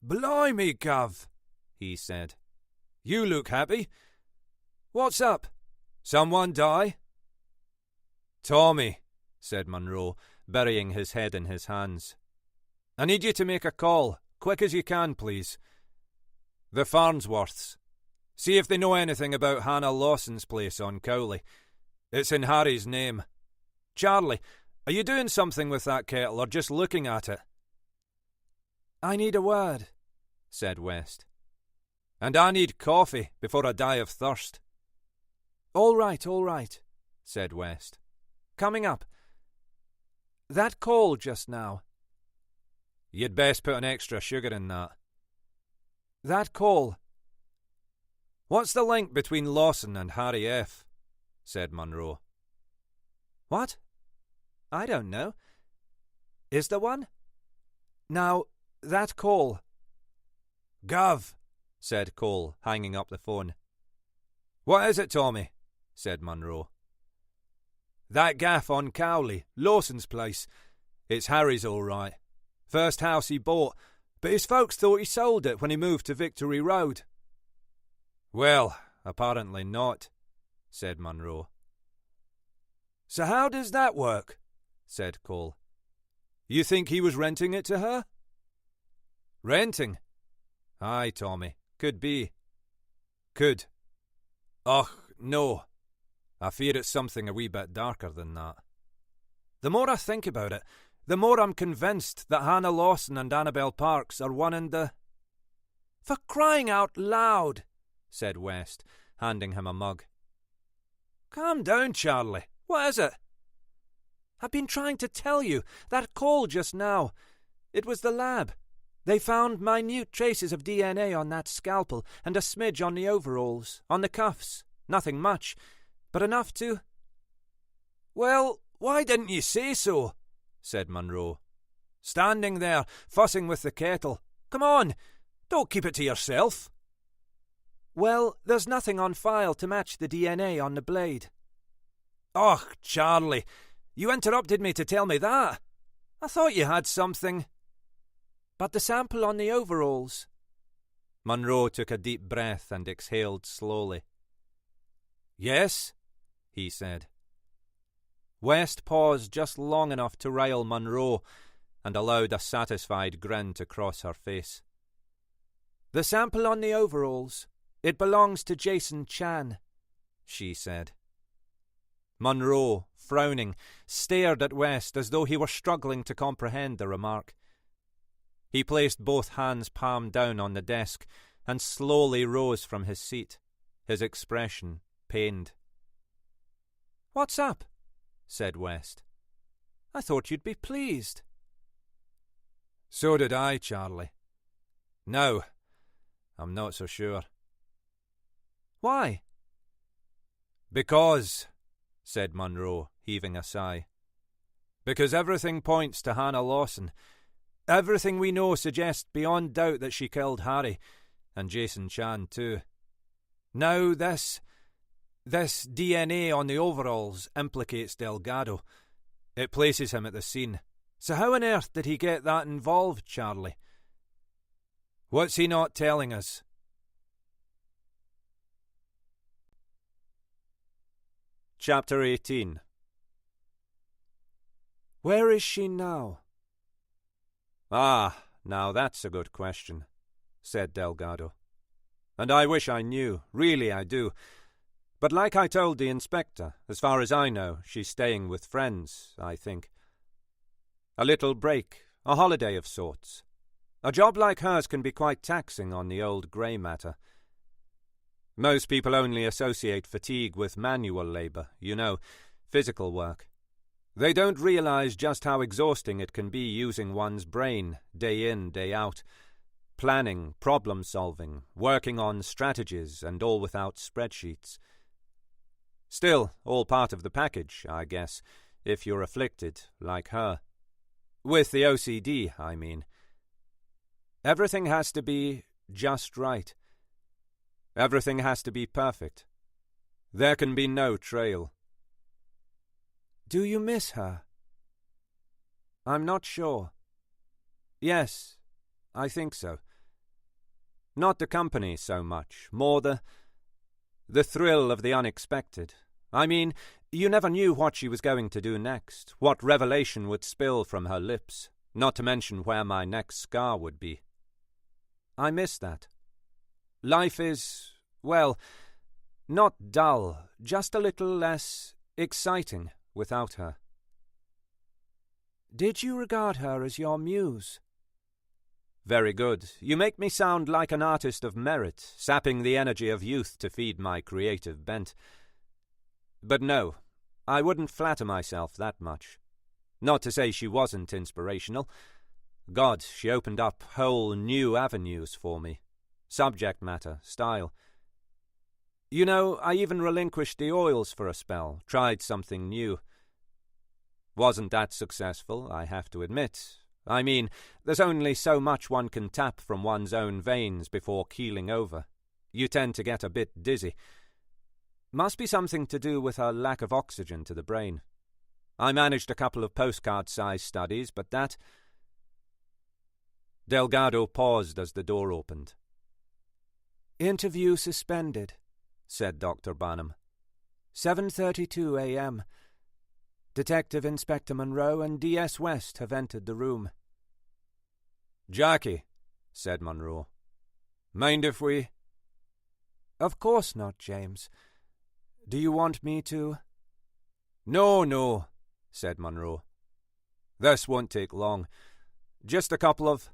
Speaker 1: "Blimey, Gov," he said. "You look happy. What's up? Someone die?" "Tommy," said Munro, burying his head in his hands. "I need you to make a call, quick as you can, please. The Farnsworths. See if they know anything about Hannah Lawson's place on Cowley. It's in Harry's name. Charlie, are you doing something with that kettle or just looking at it?"
Speaker 3: "I need a word,"
Speaker 1: said West. "And I need coffee before I die of thirst."
Speaker 3: All right,
Speaker 1: said West.
Speaker 3: "Coming up. That call just now."
Speaker 1: You'd best put an extra sugar in that.
Speaker 3: That call.
Speaker 1: What's the link between Lawson and Harry F.? Said Munro.
Speaker 2: What? I don't know. Is there one?
Speaker 3: Now, that call.
Speaker 1: Gov, said Cole, hanging up the phone. What is it, Tommy? Said Munro.
Speaker 3: That gaff on Cowley, Lawson's place. It's Harry's all right. First house he bought, but his folks thought he sold it when he moved to Victory Road.
Speaker 1: Well, apparently not, said Munro.
Speaker 3: So how does that work? Said Cole. You think he was renting it to her?
Speaker 1: Renting? Aye, Tommy, could be. Could. Och, no. I fear it's something a wee bit darker than that.
Speaker 3: The more I think about it, the more I'm convinced that Hannah Lawson and Annabel Parks are one and the... For crying out loud, said West, handing him a mug. Calm down, Charlie. What is it? I've been trying to tell you. That call just now. It was the lab. They found minute traces of DNA on that scalpel and a smidge on the overalls, on the cuffs. Nothing much, but enough to... Well, why didn't you say so? Said Munro. Standing there, fussing with the kettle. Come on, don't keep it to yourself. Well, there's nothing on file to match the DNA on the blade. Oh, Charlie, you interrupted me to tell me that. I thought you had something. But the sample on the overalls.
Speaker 1: Munro took a deep breath and exhaled slowly.
Speaker 3: Yes, he said. West paused just long enough to rile Munro and allowed a satisfied grin to cross her face. The sample on the overalls, it belongs to Jason Chan, she said. Munro, frowning, stared at West as though he were struggling to comprehend the remark. He placed both hands palm down on the desk and slowly rose from his seat, his expression pained. "What's up?" said West. "I thought you'd be pleased."
Speaker 1: "So did I, Charlie. Now, I'm not so sure."
Speaker 3: "Why?"
Speaker 1: "Because," said Munro, heaving a sigh, "because everything points to Hannah Lawson. Everything we know suggests beyond doubt that she killed Harry, and Jason Chan too. Now this DNA on the overalls implicates Delgado. It places him at the scene. So how on earth did he get that involved, Charlie? What's he not telling us?"
Speaker 2: Chapter 18.
Speaker 3: "Where is she now?"
Speaker 2: "Ah, now that's a good question," said Delgado. "And I wish I knew, really I do. But like I told the inspector, as far as I know, she's staying with friends, I think. A little break, a holiday of sorts. A job like hers can be quite taxing on the old grey matter. Most people only associate fatigue with manual labour, you know, physical work. They don't realise just how exhausting it can be using one's brain, day in, day out. Planning, problem-solving, working on strategies, and all without spreadsheets. Still, all part of the package, I guess, if you're afflicted, like her. With the OCD, I mean. Everything has to be just right. Everything has to be perfect. There can be no trail.
Speaker 3: "Do you miss her?"
Speaker 2: "I'm not sure. Yes, I think so. Not the company so much, more the thrill of the unexpected. I mean, you never knew what she was going to do next, what revelation would spill from her lips, not to mention where my next scar would be. I miss that. Life is, well, not dull, just a little less exciting without her."
Speaker 3: "Did you regard her as your muse?"
Speaker 2: "Very good. You make me sound like an artist of merit, sapping the energy of youth to feed my creative bent. But no, I wouldn't flatter myself that much. Not to say she wasn't inspirational.
Speaker 1: God, she opened up whole new avenues for me. Subject matter, style. You know, I even relinquished the oils for a spell, tried something new. Wasn't that successful, I have to admit. I mean, there's only so much one can tap from one's own veins before keeling over. You tend to get a bit dizzy. Must be something to do with a lack of oxygen to the brain. I managed a couple of postcard-sized studies, but that... Delgado paused as the door opened.
Speaker 2: "Interview suspended," said Dr. Barnum. 7:32 a.m. Detective Inspector Munro and D.S. West have entered the room.
Speaker 1: "Jackie," said Munro. "Mind if we—"
Speaker 2: "Of course not, James. Do you want me to—"
Speaker 1: No, said Munro. "This won't take long. Just a couple of—"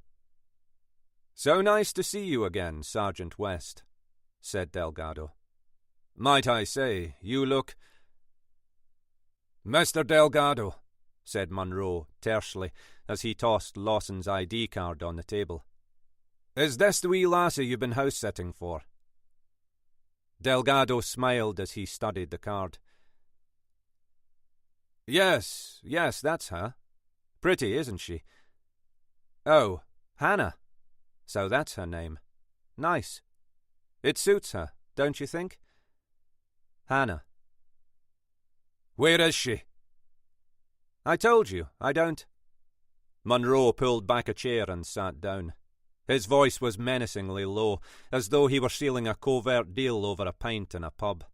Speaker 1: "So nice to see you again, Sergeant West," said Delgado. "Might I say, you look—" "Mr. Delgado," said Munro tersely, as he tossed Lawson's ID card on the table. "Is this the wee lassie you've been house-sitting for?" Delgado smiled as he studied the card. Yes, that's her. Pretty, isn't she? Oh, Hannah. So that's her name. Nice. It suits her, don't you think? Hannah. Where is she? I told you, I don't. Munro pulled back a chair and sat down. His voice was menacingly low, as though he were sealing a covert deal over a pint in a pub.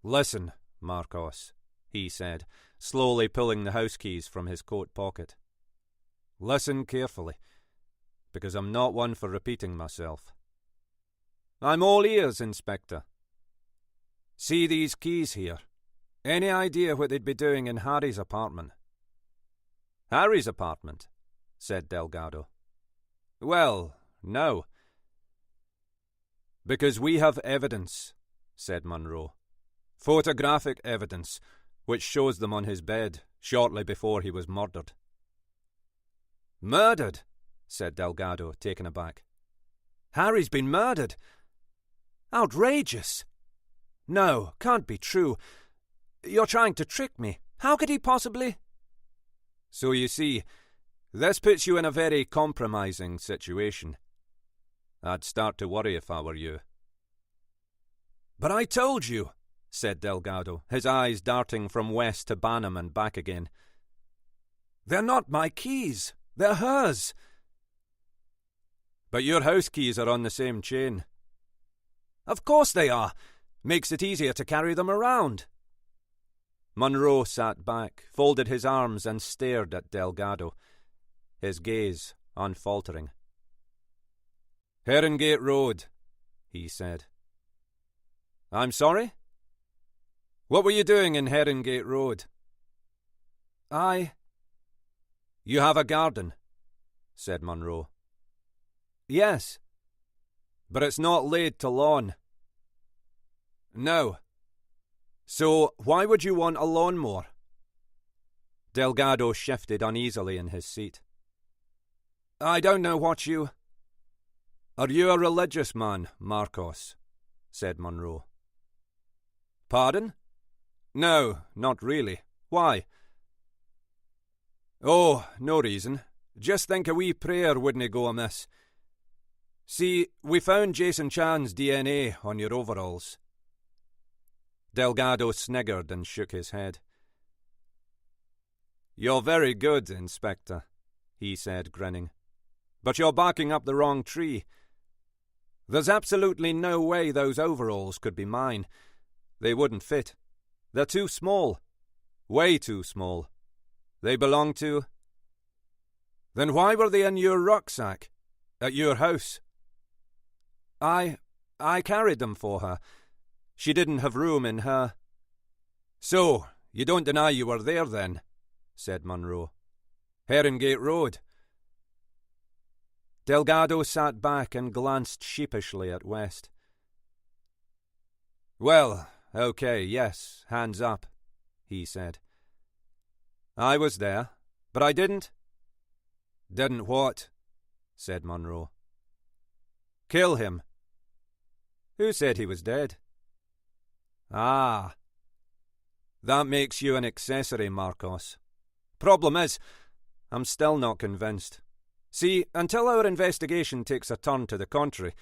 Speaker 1: Listen, Marcos, he said, slowly pulling the house keys from his coat pocket. Listen carefully, because I'm not one for repeating myself. I'm all ears, Inspector. See these keys here? Any idea what they'd be doing in Harry's apartment? Harry's apartment? Said Delgado. Well, no. Because we have evidence, said Munro. Photographic evidence, which shows them on his bed shortly before he was murdered. Murdered? Said Delgado, taken aback. Harry's been murdered? Outrageous! No, can't be true. You're trying to trick me. How could he possibly? So you see, this puts you in a very compromising situation. I'd start to worry if I were you. But I told you, said Delgado, his eyes darting from West to Barnum and back again. They're not my keys. They're hers. But your house keys are on the same chain. Of course they are. Makes it easier to carry them around. Munro sat back, folded his arms and stared at Delgado, his gaze unfaltering. Herringate Road, he said. I'm sorry? What were you doing in Herringate Road? You have a garden, said Munro. Yes. But it's not laid to lawn. No. So why would you want a lawnmower? Delgado shifted uneasily in his seat. I don't know what you... Are you a religious man, Marcos? Said Munro. Pardon? No, not really. Why? Oh, no reason. Just think a wee prayer wouldn't go amiss. See, we found Jason Chan's DNA on your overalls. Delgado sniggered and shook his head. You're very good, Inspector, he said, grinning. But you're barking up the wrong tree. There's absolutely no way those overalls could be mine. They wouldn't fit. They're too small. Way too small. They belong to... Then why were they in your rucksack? At your house? I carried them for her. She didn't have room in her... So, you don't deny you were there then, said Munro. Herringate Road. Delgado sat back and glanced sheepishly at West. Well, okay, yes, hands up, he said. I was there, but I didn't... Didn't what? Said Munro. Kill him. Who said he was dead? Ah. That makes you an accessory, Marcos. Problem is, I'm still not convinced. See, until our investigation takes a turn to the contrary,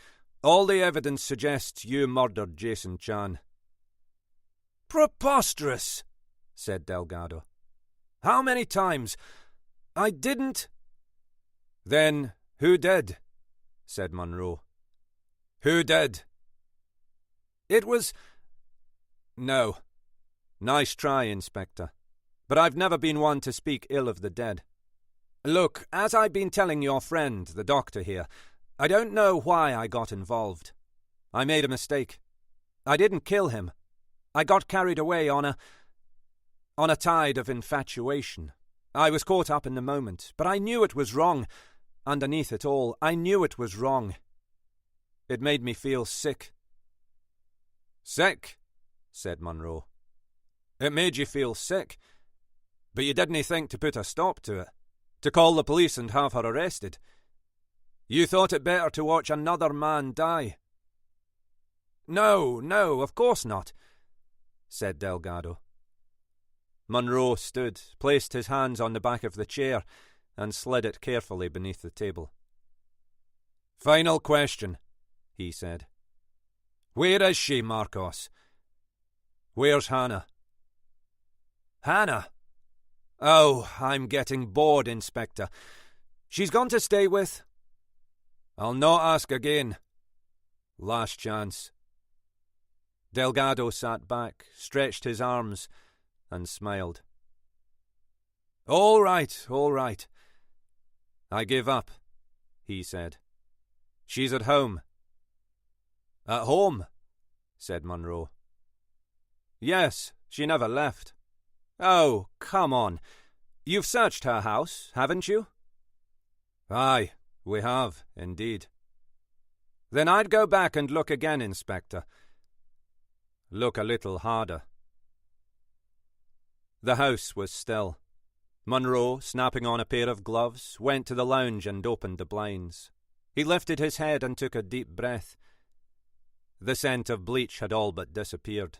Speaker 1: all the evidence suggests you murdered Jason Chan.
Speaker 3: Preposterous, said Delgado. How many times? I didn't.
Speaker 1: Then who did? Said Munro. Who did?
Speaker 3: It was...
Speaker 1: No. Nice try, Inspector. But I've never been one to speak ill of the dead. Look, as I've been telling your friend, the doctor here, I don't know why I got involved. I made a mistake. I didn't kill him. I got carried away on a tide of infatuation. I was caught up in the moment, but I knew it was wrong. Underneath it all, I knew it was wrong. It made me feel sick. Sick? Said Munro. It made you feel sick? But you didn't think to put a stop to it? To call the police and have her arrested? You thought it better to watch another man die? No, of course not, said Delgado. Munro stood, placed his hands on the back of the chair, and slid it carefully beneath the table. Final question, he said. Where is she, Marcos? Where's Hannah? Hannah? Oh, I'm getting bored, Inspector. She's gone to stay with... I'll not ask again. Last chance. Delgado sat back, stretched his arms, and smiled. All right. I give up, he said. She's at home. At home, said Munro. Yes, she never left. Oh, come on. You've searched her house, haven't you? Aye, we have, indeed. Then I'd go back and look again, Inspector. Look a little harder. The house was still. Munro, snapping on a pair of gloves, went to the lounge and opened the blinds. He lifted his head and took a deep breath. The scent of bleach had all but disappeared.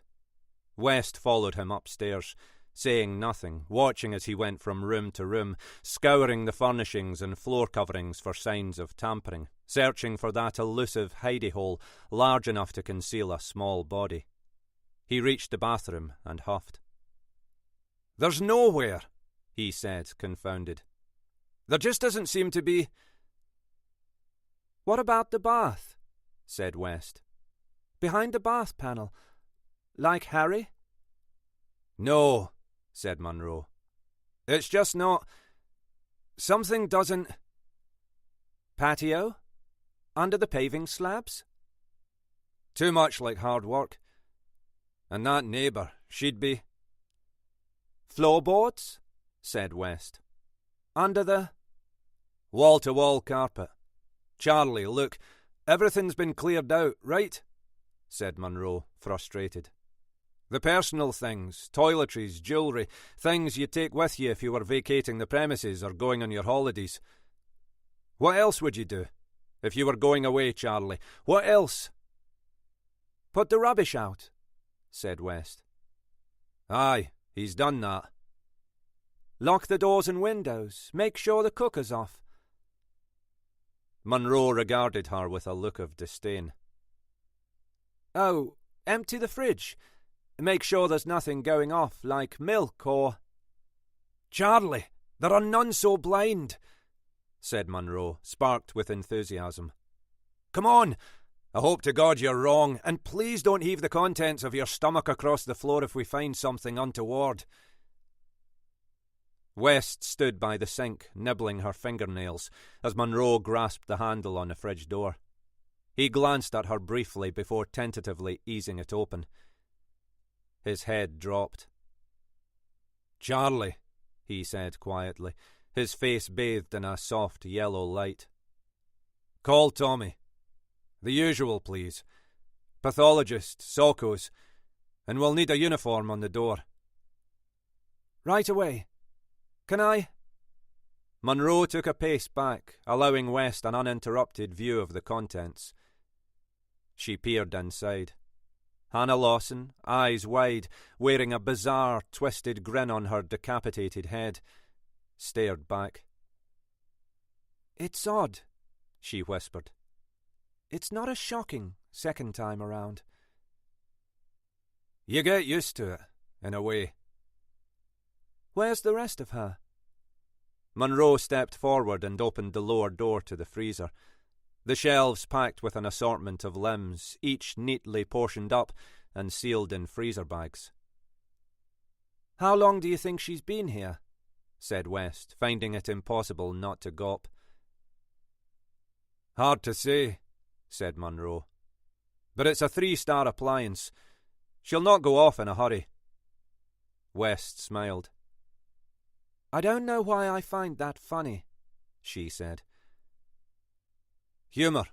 Speaker 1: West followed him upstairs, saying nothing, watching as he went from room to room, scouring the furnishings and floor coverings for signs of tampering, searching for that elusive hidey-hole large enough to conceal a small body. He reached the bathroom and huffed. There's nowhere, he said, confounded. There just doesn't seem to be...
Speaker 4: What about the bath? Said West. Behind the bath panel. Like Harry?
Speaker 1: No, said Munro. It's just not... Something doesn't...
Speaker 4: Patio? Under the paving slabs?
Speaker 1: Too much like hard work. And that neighbour, she'd be...
Speaker 4: Floorboards? Said West. Under the...
Speaker 1: Wall-to-wall carpet. Charlie, look, everything's been cleared out, right? Said Munro, frustrated. The personal things, toiletries, jewellery, things you take with you if you were vacating the premises or going on your holidays. What else would you do? If you were going away, Charlie, what else?
Speaker 4: Put the rubbish out, said West.
Speaker 1: Aye, he's done that.
Speaker 4: Lock the doors and windows. Make sure the cooker's off.
Speaker 1: Munro regarded her with a look of disdain.
Speaker 4: Oh, empty the fridge. Make sure there's nothing going off, like milk or...
Speaker 3: Charlie, there are none so blind,
Speaker 1: said Munro, sparked with enthusiasm.
Speaker 3: Come on! I hope to God you're wrong, and please don't heave the contents of your stomach across the floor if we find something untoward.
Speaker 1: West stood by the sink, nibbling her fingernails, as Munro grasped the handle on the fridge door. He glanced at her briefly before tentatively easing it open. His head dropped. Charlie, he said quietly, his face bathed in a soft yellow light. Call Tommy. The usual, please. Pathologist, Sokos, and we'll need a uniform on the door.
Speaker 4: Right away. Can I?
Speaker 2: Munro took a pace back, allowing West an uninterrupted view of the contents. She peered inside. Hannah Lawson, eyes wide, wearing a bizarre, twisted grin on her decapitated head, stared back.
Speaker 4: "It's odd," she whispered. "It's not as shocking second time around."
Speaker 3: You get used to it, in a way.
Speaker 4: "Where's the rest of her?"
Speaker 2: Munro stepped forward and opened the lower door to the freezer. The shelves packed with an assortment of limbs, each neatly portioned up and sealed in freezer bags.
Speaker 4: "How long do you think she's been here?"
Speaker 2: said West, finding it impossible not to gawp.
Speaker 3: Hard to say,
Speaker 2: said Munro. But it's a 3-star appliance. She'll not go off in a hurry. West smiled.
Speaker 4: "I don't know why I find that funny," she said.
Speaker 2: "Humour.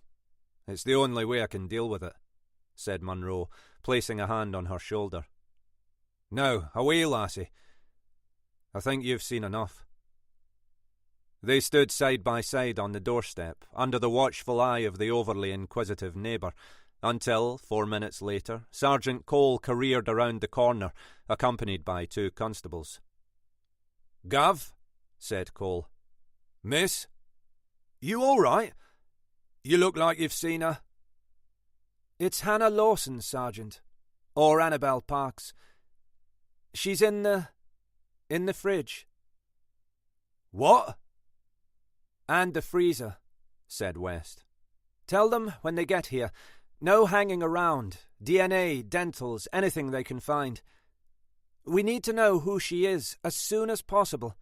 Speaker 2: It's the only way I can deal with it," said Munro, placing a hand on her shoulder. "Now, away, lassie. I think you've seen enough." They stood side by side on the doorstep, under the watchful eye of the overly inquisitive neighbour, until, 4 minutes later, Sergeant Cole careered around the corner, accompanied by 2 constables.
Speaker 3: "Gav," said Cole. "Miss, you all right? You look like you've seen her."
Speaker 4: "It's Hannah Lawson, Sergeant. Or Annabelle Parks. She's in the fridge."
Speaker 3: "What?"
Speaker 4: "And the freezer," said West. "Tell them when they get here. No hanging around. DNA, dentals, anything they can find. We need to know who she is as soon as possible."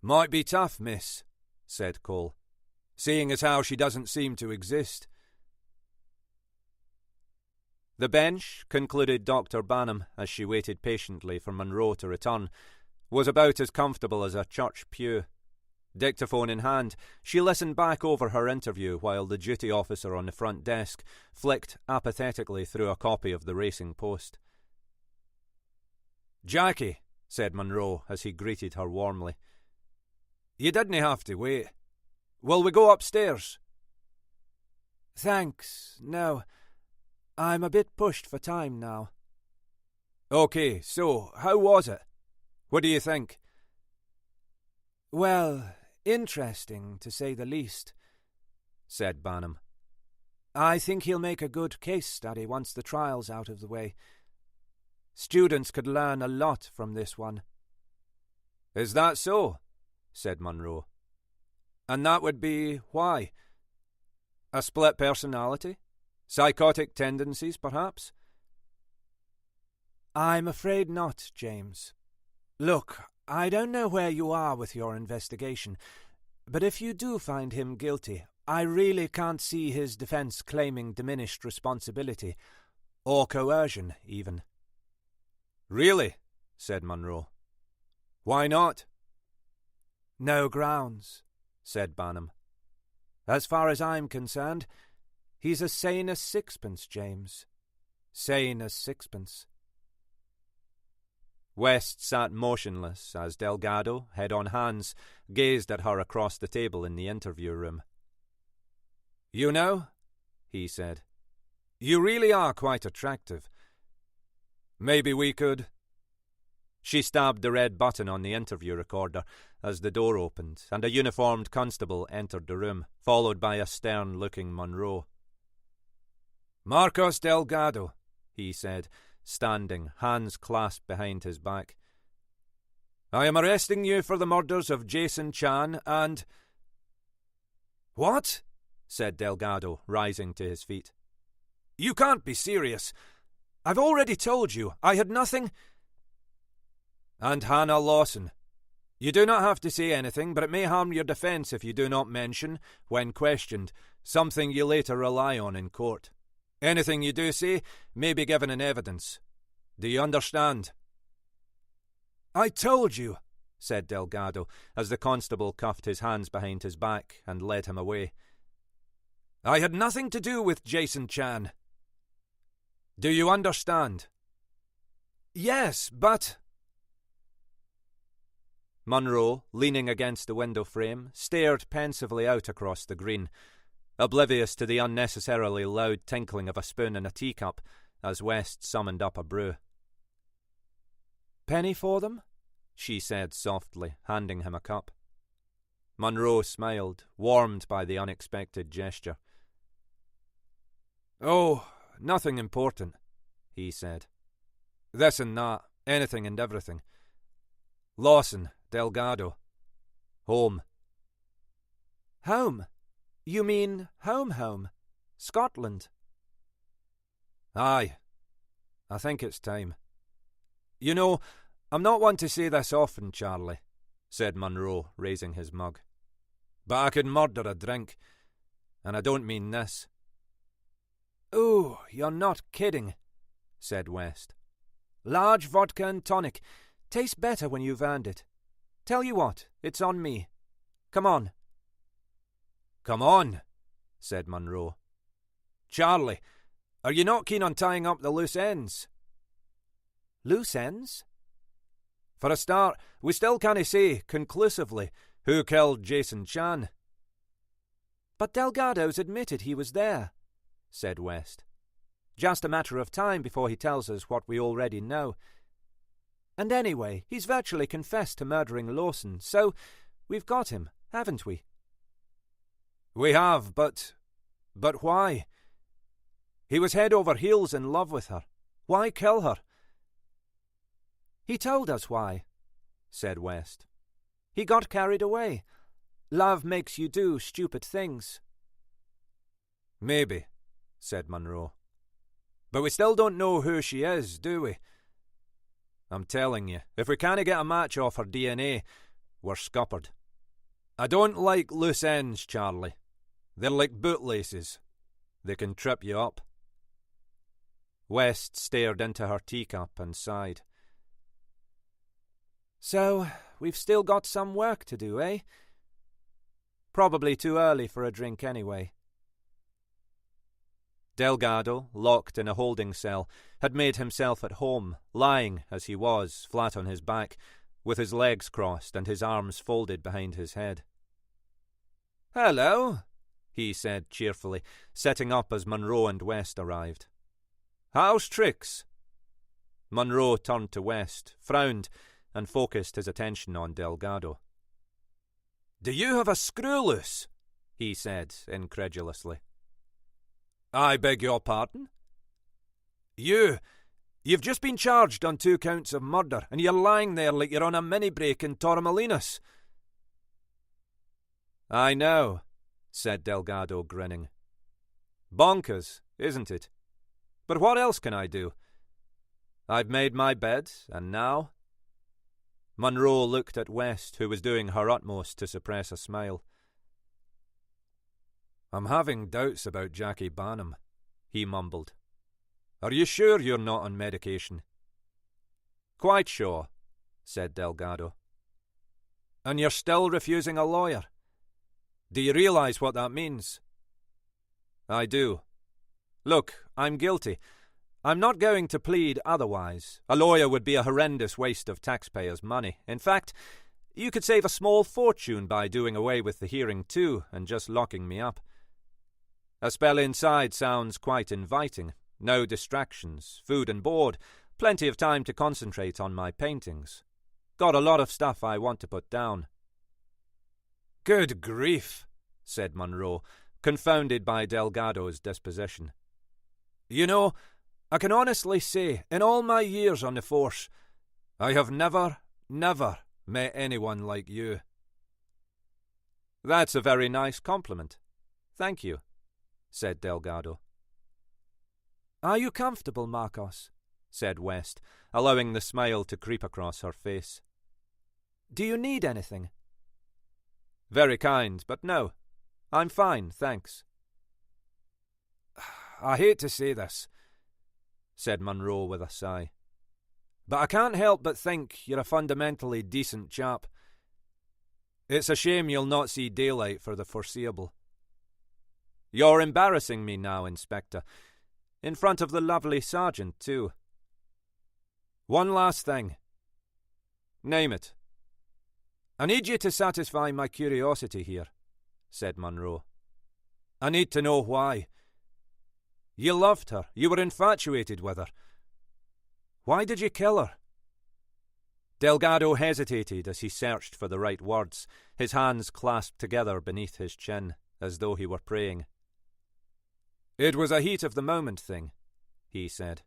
Speaker 3: "Might be tough, miss," said Cole, "seeing as how she doesn't seem to exist."
Speaker 2: The bench, concluded Dr. Banham as she waited patiently for Munro to return, was about as comfortable as a church pew. Dictaphone in hand, she listened back over her interview while the duty officer on the front desk flicked apathetically through a copy of the Racing Post.
Speaker 3: "Jackie," said Munro as he greeted her warmly, "you didn't have to wait. Will we go upstairs?"
Speaker 4: "Thanks, no. I'm a bit pushed for time now."
Speaker 3: "OK, so, how was it? What do you think?"
Speaker 4: "Well, interesting, to say the least," said Banham. "I think he'll make a good case study once the trial's out of the way. Students could learn a lot from this one."
Speaker 3: "Is that so?" said Munro. "And that would be why? A split personality? Psychotic tendencies, perhaps?"
Speaker 4: "I'm afraid not, James. Look, I don't know where you are with your investigation, but if you do find him guilty, I really can't see his defence claiming diminished responsibility, or coercion, even."
Speaker 3: "Really?" said Munro. "Why not?"
Speaker 4: "No grounds," said Banham. "As far as I'm concerned, he's as sane as sixpence, James. Sane as sixpence."
Speaker 2: West sat motionless as Delgado, head on hands, gazed at her across the table in the interview room.
Speaker 3: "You know," he said, "you really are quite attractive. Maybe we could—"
Speaker 2: She stabbed the red button on the interview recorder as the door opened and a uniformed constable entered the room, followed by a stern-looking Munro.
Speaker 3: "Marcos Delgado,"
Speaker 2: he said, standing, hands clasped behind his back.
Speaker 3: "I am arresting you for the murders of Jason Chan and—" "What?" said Delgado, rising to his feet. "You can't be serious. I've already told you I had nothing—" "And Hannah Lawson. You do not have to say anything, but it may harm your defence if you do not mention, when questioned, something you later rely on in court. Anything you do say may be given in evidence. Do you understand?" "I told you," said Delgado, as the constable cuffed his hands behind his back and led him away. "I had nothing to do with Jason Chan." "Do you understand?" "Yes, but—"
Speaker 2: Munro, leaning against the window frame, stared pensively out across the green, oblivious to the unnecessarily loud tinkling of a spoon in a teacup as West summoned up a brew.
Speaker 4: "Penny for them?"
Speaker 2: she said softly, handing him a cup. Munro smiled, warmed by the unexpected gesture.
Speaker 3: "Oh, nothing important,"
Speaker 2: he said.
Speaker 3: "This and that, anything and everything. Lawson, Delgado. Home."
Speaker 4: "Home? You mean home? Scotland?"
Speaker 3: "Aye. I think it's time. You know, I'm not one to say this often, Charlie," said Munro, raising his mug. "But I could murder a drink, and I don't mean this."
Speaker 4: "Ooh, you're not kidding," said West. "Large vodka and tonic. Tastes better when you've earned it. Tell you what, it's on me. Come on."
Speaker 3: "Come on," said Munro. "Charlie, are you not keen on tying up the loose ends?"
Speaker 4: "Loose ends?"
Speaker 3: "For a start, we still can't say, conclusively, who killed Jason Chan."
Speaker 4: "But Delgado's admitted he was there," said West. "Just a matter of time before he tells us what we already know. And anyway, he's virtually confessed to murdering Lawson, so we've got him, haven't we?"
Speaker 3: "We have, but why? He was head over heels in love with her. Why kill her?"
Speaker 4: "He told us why," said West. "He got carried away. Love makes you do stupid things."
Speaker 3: "Maybe," said Munro. "But we still don't know who she is, do we? I'm telling you, if we can't get a match off her DNA, we're scuppered. I don't like loose ends, Charlie. They're like bootlaces. They can trip you up."
Speaker 2: West stared into her teacup and sighed.
Speaker 4: "So, we've still got some work to do, eh? Probably too early for a drink anyway."
Speaker 2: Delgado, locked in a holding cell, had made himself at home, lying, as he was, flat on his back, with his legs crossed and his arms folded behind his head.
Speaker 3: "Hello,"
Speaker 2: he said cheerfully, setting up as Munro and West arrived.
Speaker 3: "How's tricks?"
Speaker 2: Munro turned to West, frowned, and focused his attention on Delgado.
Speaker 3: "Do you have a screw loose?"
Speaker 2: he said incredulously.
Speaker 3: "I beg your pardon?" You've just been charged on 2 counts of murder, and you're lying there like you're on a mini-break in Torremolinos."
Speaker 2: "I know," said Delgado, grinning. "Bonkers, isn't it? But what else can I do? I've made my bed, and now—" Munro looked at West, who was doing her utmost to suppress a smile.
Speaker 3: "I'm having doubts about Jackie Barnum," he mumbled. "Are you sure you're not on medication?"
Speaker 2: "Quite sure," said Delgado.
Speaker 3: "And you're still refusing a lawyer? Do you realise what that means?"
Speaker 2: "I do. Look, I'm guilty. I'm not going to plead otherwise. A lawyer would be a horrendous waste of taxpayers' money. In fact, you could save a small fortune by doing away with the hearing too and just locking me up. A spell inside sounds quite inviting. No distractions, food and board, plenty of time to concentrate on my paintings. Got a lot of stuff I want to put down."
Speaker 3: "Good grief,"
Speaker 2: said Munro, confounded by Delgado's disposition.
Speaker 3: "You know, I can honestly say, in all my years on the force, I have never met anyone like you."
Speaker 2: "That's a very nice compliment. Thank you," said Delgado.
Speaker 4: "Are you comfortable, Marcos?"
Speaker 2: said West, allowing the smile to creep across her face.
Speaker 4: "Do you need anything?"
Speaker 2: "Very kind, but no. I'm fine, thanks."
Speaker 3: "I hate to say this," said Munro with a sigh, "but I can't help but think you're a fundamentally decent chap. It's a shame you'll not see daylight for the foreseeable."
Speaker 2: "You're embarrassing me now, Inspector. In front of the lovely sergeant, too."
Speaker 3: "One last thing."
Speaker 2: "Name it." I need you to satisfy my curiosity here, said Munro. I need to know why. You loved her. You were infatuated with her. Why did you kill her? Delgado hesitated as he searched for the right words, his hands clasped together beneath his chin, as though he were praying. It was a heat-of-the-moment thing, he said.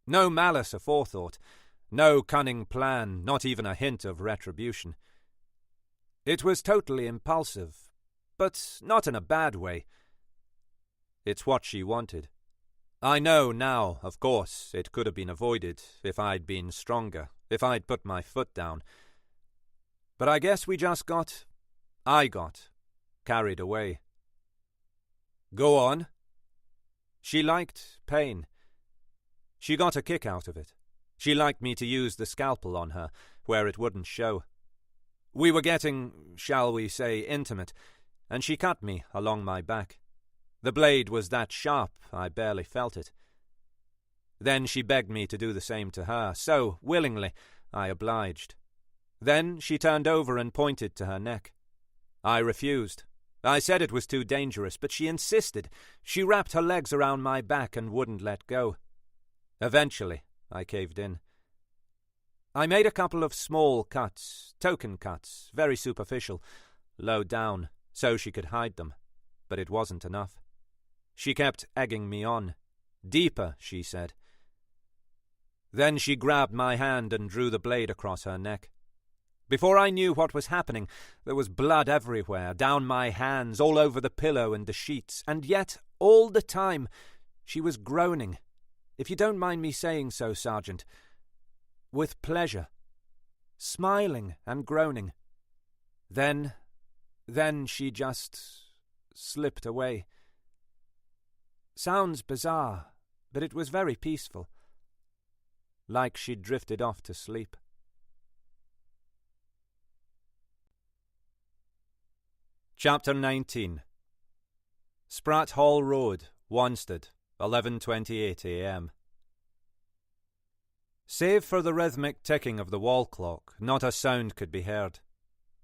Speaker 2: No malice aforethought, no cunning plan, not even a hint of retribution. It was totally impulsive, but not in a bad way. It's what she wanted. I know now, of course, it could have been avoided if I'd been stronger, if I'd put my foot down. But I guess I got carried away. Go on. She liked pain. She got a kick out of it. She liked me to use the scalpel on her, where it wouldn't show. We were getting, shall we say, intimate, and she cut me along my back. The blade was that sharp, I barely felt it. Then she begged me to do the same to her, so, willingly, I obliged. Then she turned over and pointed to her neck. I refused. I said it was too dangerous, but she insisted. She wrapped her legs around my back and wouldn't let go. Eventually, I caved in. I made a couple of small cuts, token cuts, very superficial, low down, so she could hide them, but it wasn't enough. She kept egging me on. Deeper, she said. Then she grabbed my hand and drew the blade across her neck. Before I knew what was happening, there was blood everywhere, down my hands, all over the pillow and the sheets, and yet, all the time, she was groaning, if you don't mind me saying so, Sergeant, with pleasure, smiling and groaning. Then she just slipped away. Sounds bizarre, but it was very peaceful, like she'd drifted off to sleep.
Speaker 1: Chapter 19. Spratt Hall Road, Wanstead, 11:28 a.m. Save for the rhythmic ticking of the wall clock, not a sound could be heard.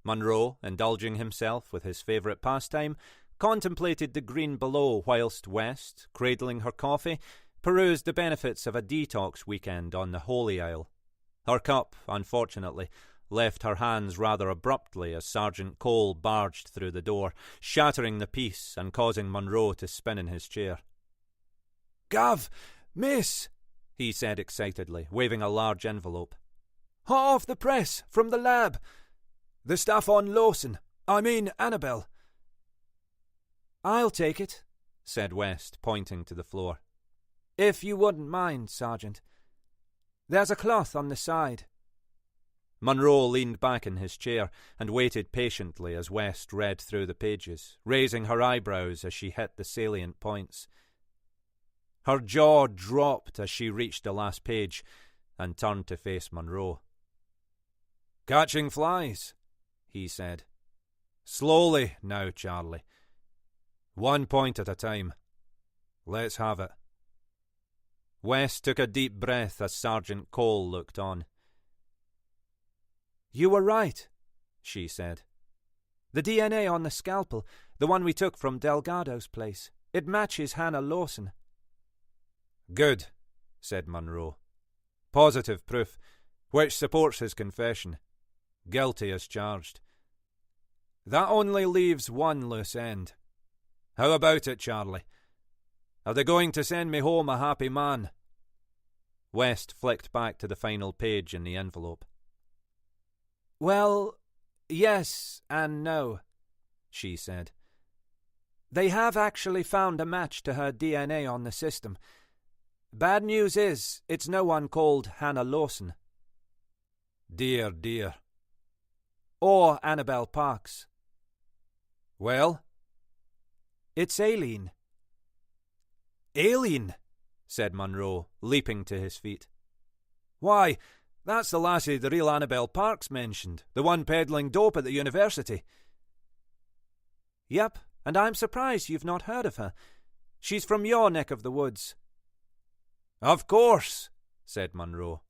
Speaker 1: Munro, indulging himself with his favourite pastime, contemplated the green below whilst West, cradling her coffee, perused the benefits of a detox weekend on the Holy Isle. Her cup, unfortunately, left her hands rather abruptly as Sergeant Cole barged through the door, shattering the peace and causing Munro to spin in his chair.
Speaker 2: "Gav! Miss!"
Speaker 1: he said excitedly, waving a large envelope.
Speaker 2: "Hot off the press, from the lab. The stuff on Annabelle." "I'll take it," said West, pointing to the floor. "If you wouldn't mind, Sergeant. There's a cloth on the side."
Speaker 1: Munro leaned back in his chair and waited patiently as West read through the pages, raising her eyebrows as she hit the salient points. Her jaw dropped as she reached the last page and turned to face Munro.
Speaker 2: "Catching flies," he said.
Speaker 1: "Slowly now, Charlie. 1 point at a time. Let's have it." West took a deep breath as Sergeant Cole looked on.
Speaker 2: "You were right," she said. "The DNA on the scalpel, the one we took from Delgado's place, it matches Hannah Lawson."
Speaker 1: "Good," said Munro. "Positive proof, which supports his confession. Guilty as charged. That only leaves one loose end. How about it, Charlie? Are they going to send me home a happy man?" West flicked back to the final page in the envelope.
Speaker 2: "Well, yes and no," she said. "They have actually found a match to her DNA on the system. Bad news is, it's no one called Hannah Lawson."
Speaker 1: "Dear, dear."
Speaker 2: "Or Annabelle Parks."
Speaker 1: "Well?"
Speaker 2: "It's Aileen."
Speaker 1: "Aileen?" said Munro, leaping to his feet.
Speaker 2: "Why, that's the lassie the real Annabelle Parks mentioned, the one peddling dope at the university." "Yep, and I'm surprised you've not heard of her. She's from your neck of the woods."
Speaker 1: "Of course," said Munro.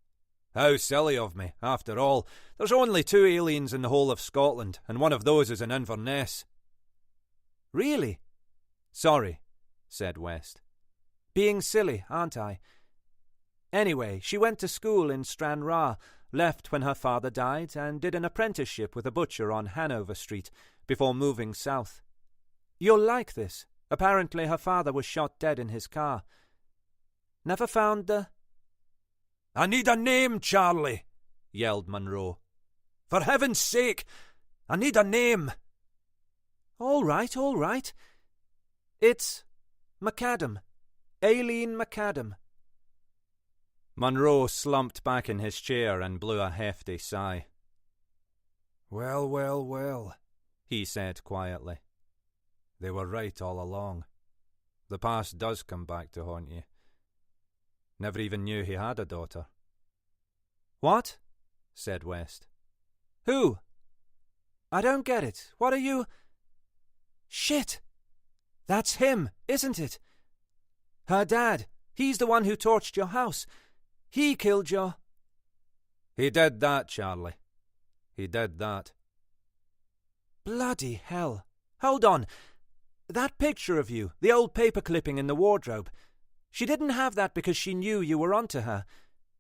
Speaker 3: How silly of me, after all. There's only 2 aliens in the whole of Scotland, and one of those is in Inverness.
Speaker 2: Really?
Speaker 1: Sorry, said West.
Speaker 2: Being silly, aren't I? Anyway, she went to school in Stranraer, left when her father died, and did an apprenticeship with a butcher on Hanover Street before moving south. You'll like this. Apparently her father was shot dead in his car. Never found the...
Speaker 3: I need a name, Charlie,
Speaker 1: yelled Munro.
Speaker 3: For heaven's sake, I need a name.
Speaker 2: All right. It's McAdam. Aileen McAdam.
Speaker 1: Munro slumped back in his chair and blew a hefty sigh.
Speaker 3: Well,
Speaker 1: he said quietly.
Speaker 3: They were right all along. The past does come back to haunt you. Never even knew he had a daughter.
Speaker 2: What?
Speaker 1: said West.
Speaker 2: Who? I don't get it. What are you... Shit! That's him, isn't it? Her dad. He's the one who torched your house. He killed your...
Speaker 3: He did that, Charlie. He did that.
Speaker 2: Bloody hell. Hold on. That picture of you, the old paper clipping in the wardrobe, she didn't have that because she knew you were onto her.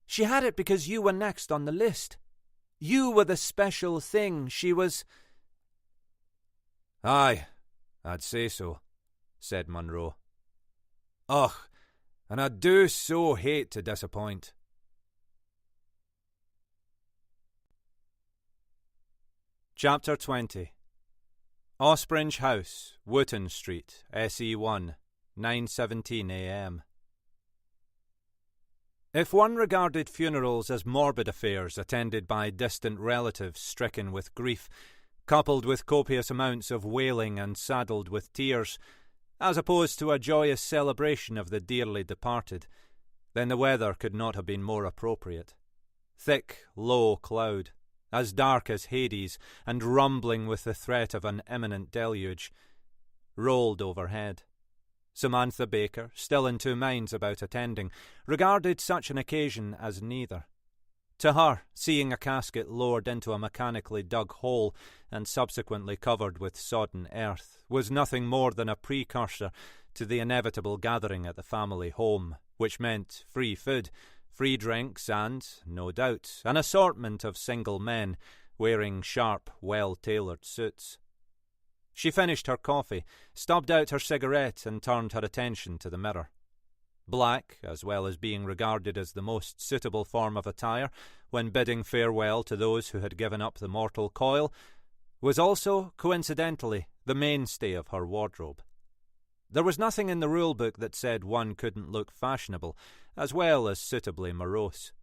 Speaker 2: She had it because you were next on the list. You were the special thing. She was...
Speaker 3: Aye, I'd say so, said Munro. Ugh, and I do so hate to disappoint.
Speaker 1: Chapter 20. Ospringe House, Wootton Street, SE1, 9:17 a.m. If one regarded funerals as morbid affairs attended by distant relatives stricken with grief, coupled with copious amounts of wailing and saddled with tears, as opposed to a joyous celebration of the dearly departed, then the weather could not have been more appropriate. Thick, low cloud, as dark as Hades, and rumbling with the threat of an imminent deluge, rolled overhead. Samantha Baker, still in 2 minds about attending, regarded such an occasion as neither. To her, seeing a casket lowered into a mechanically dug hole and subsequently covered with sodden earth was nothing more than a precursor to the inevitable gathering at the family home, which meant free food, free drinks and, no doubt, an assortment of single men wearing sharp, well-tailored suits. She finished her coffee, stubbed out her cigarette and turned her attention to the mirror. Black, as well as being regarded as the most suitable form of attire when bidding farewell to those who had given up the mortal coil, was also, coincidentally, the mainstay of her wardrobe. There was nothing in the rule-book that said one couldn't look fashionable, as well as suitably morose.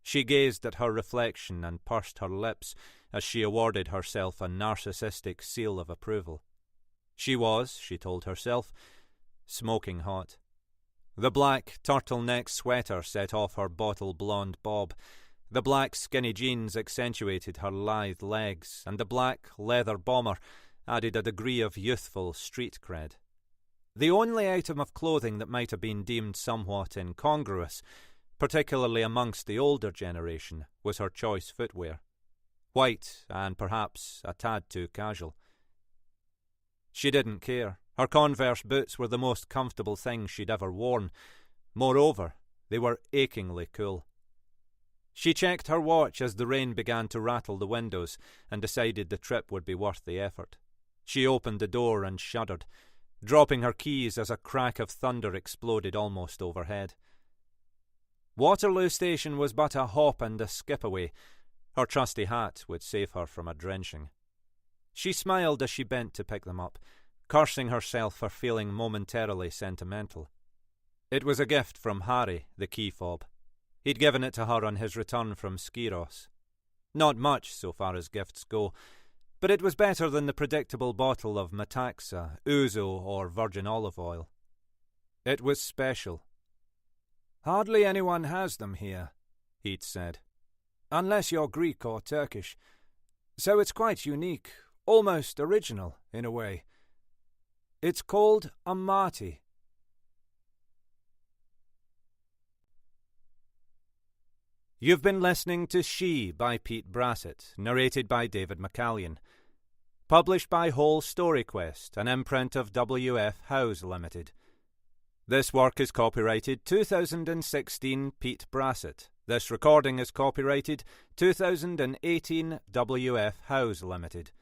Speaker 1: She gazed at her reflection and pursed her lips as she awarded herself a narcissistic seal of approval. She was, she told herself, smoking hot. The black turtleneck sweater set off her bottle-blonde bob, the black skinny jeans accentuated her lithe legs, and the black leather bomber added a degree of youthful street cred. The only item of clothing that might have been deemed somewhat incongruous, particularly amongst the older generation, was her choice footwear. White, and perhaps a tad too casual. She didn't care. Her Converse boots were the most comfortable thing she'd ever worn. Moreover, they were achingly cool. She checked her watch as the rain began to rattle the windows and decided the trip would be worth the effort. She opened the door and shuddered, dropping her keys as a crack of thunder exploded almost overhead. Waterloo Station was but a hop and a skip away. Her trusty hat would save her from a drenching. She smiled as she bent to pick them up, cursing herself for feeling momentarily sentimental. It was a gift from Harry, the key fob. He'd given it to her on his return from Skyros. Not much, so far as gifts go, but it was better than the predictable bottle of Metaxa, Ouzo, or virgin olive oil. It was special.
Speaker 2: Hardly anyone has them here,
Speaker 1: he'd said.
Speaker 2: Unless you're Greek or Turkish. So it's quite unique, almost original, in a way. It's called a marty.
Speaker 1: You've been listening to She by Pete Brassett, narrated by David McCallion. Published by Whole Story Quest, an imprint of W.F. Howes Limited. This work is copyrighted 2016 Pete Brassett. This recording is copyrighted 2018 W.F. Howes Limited.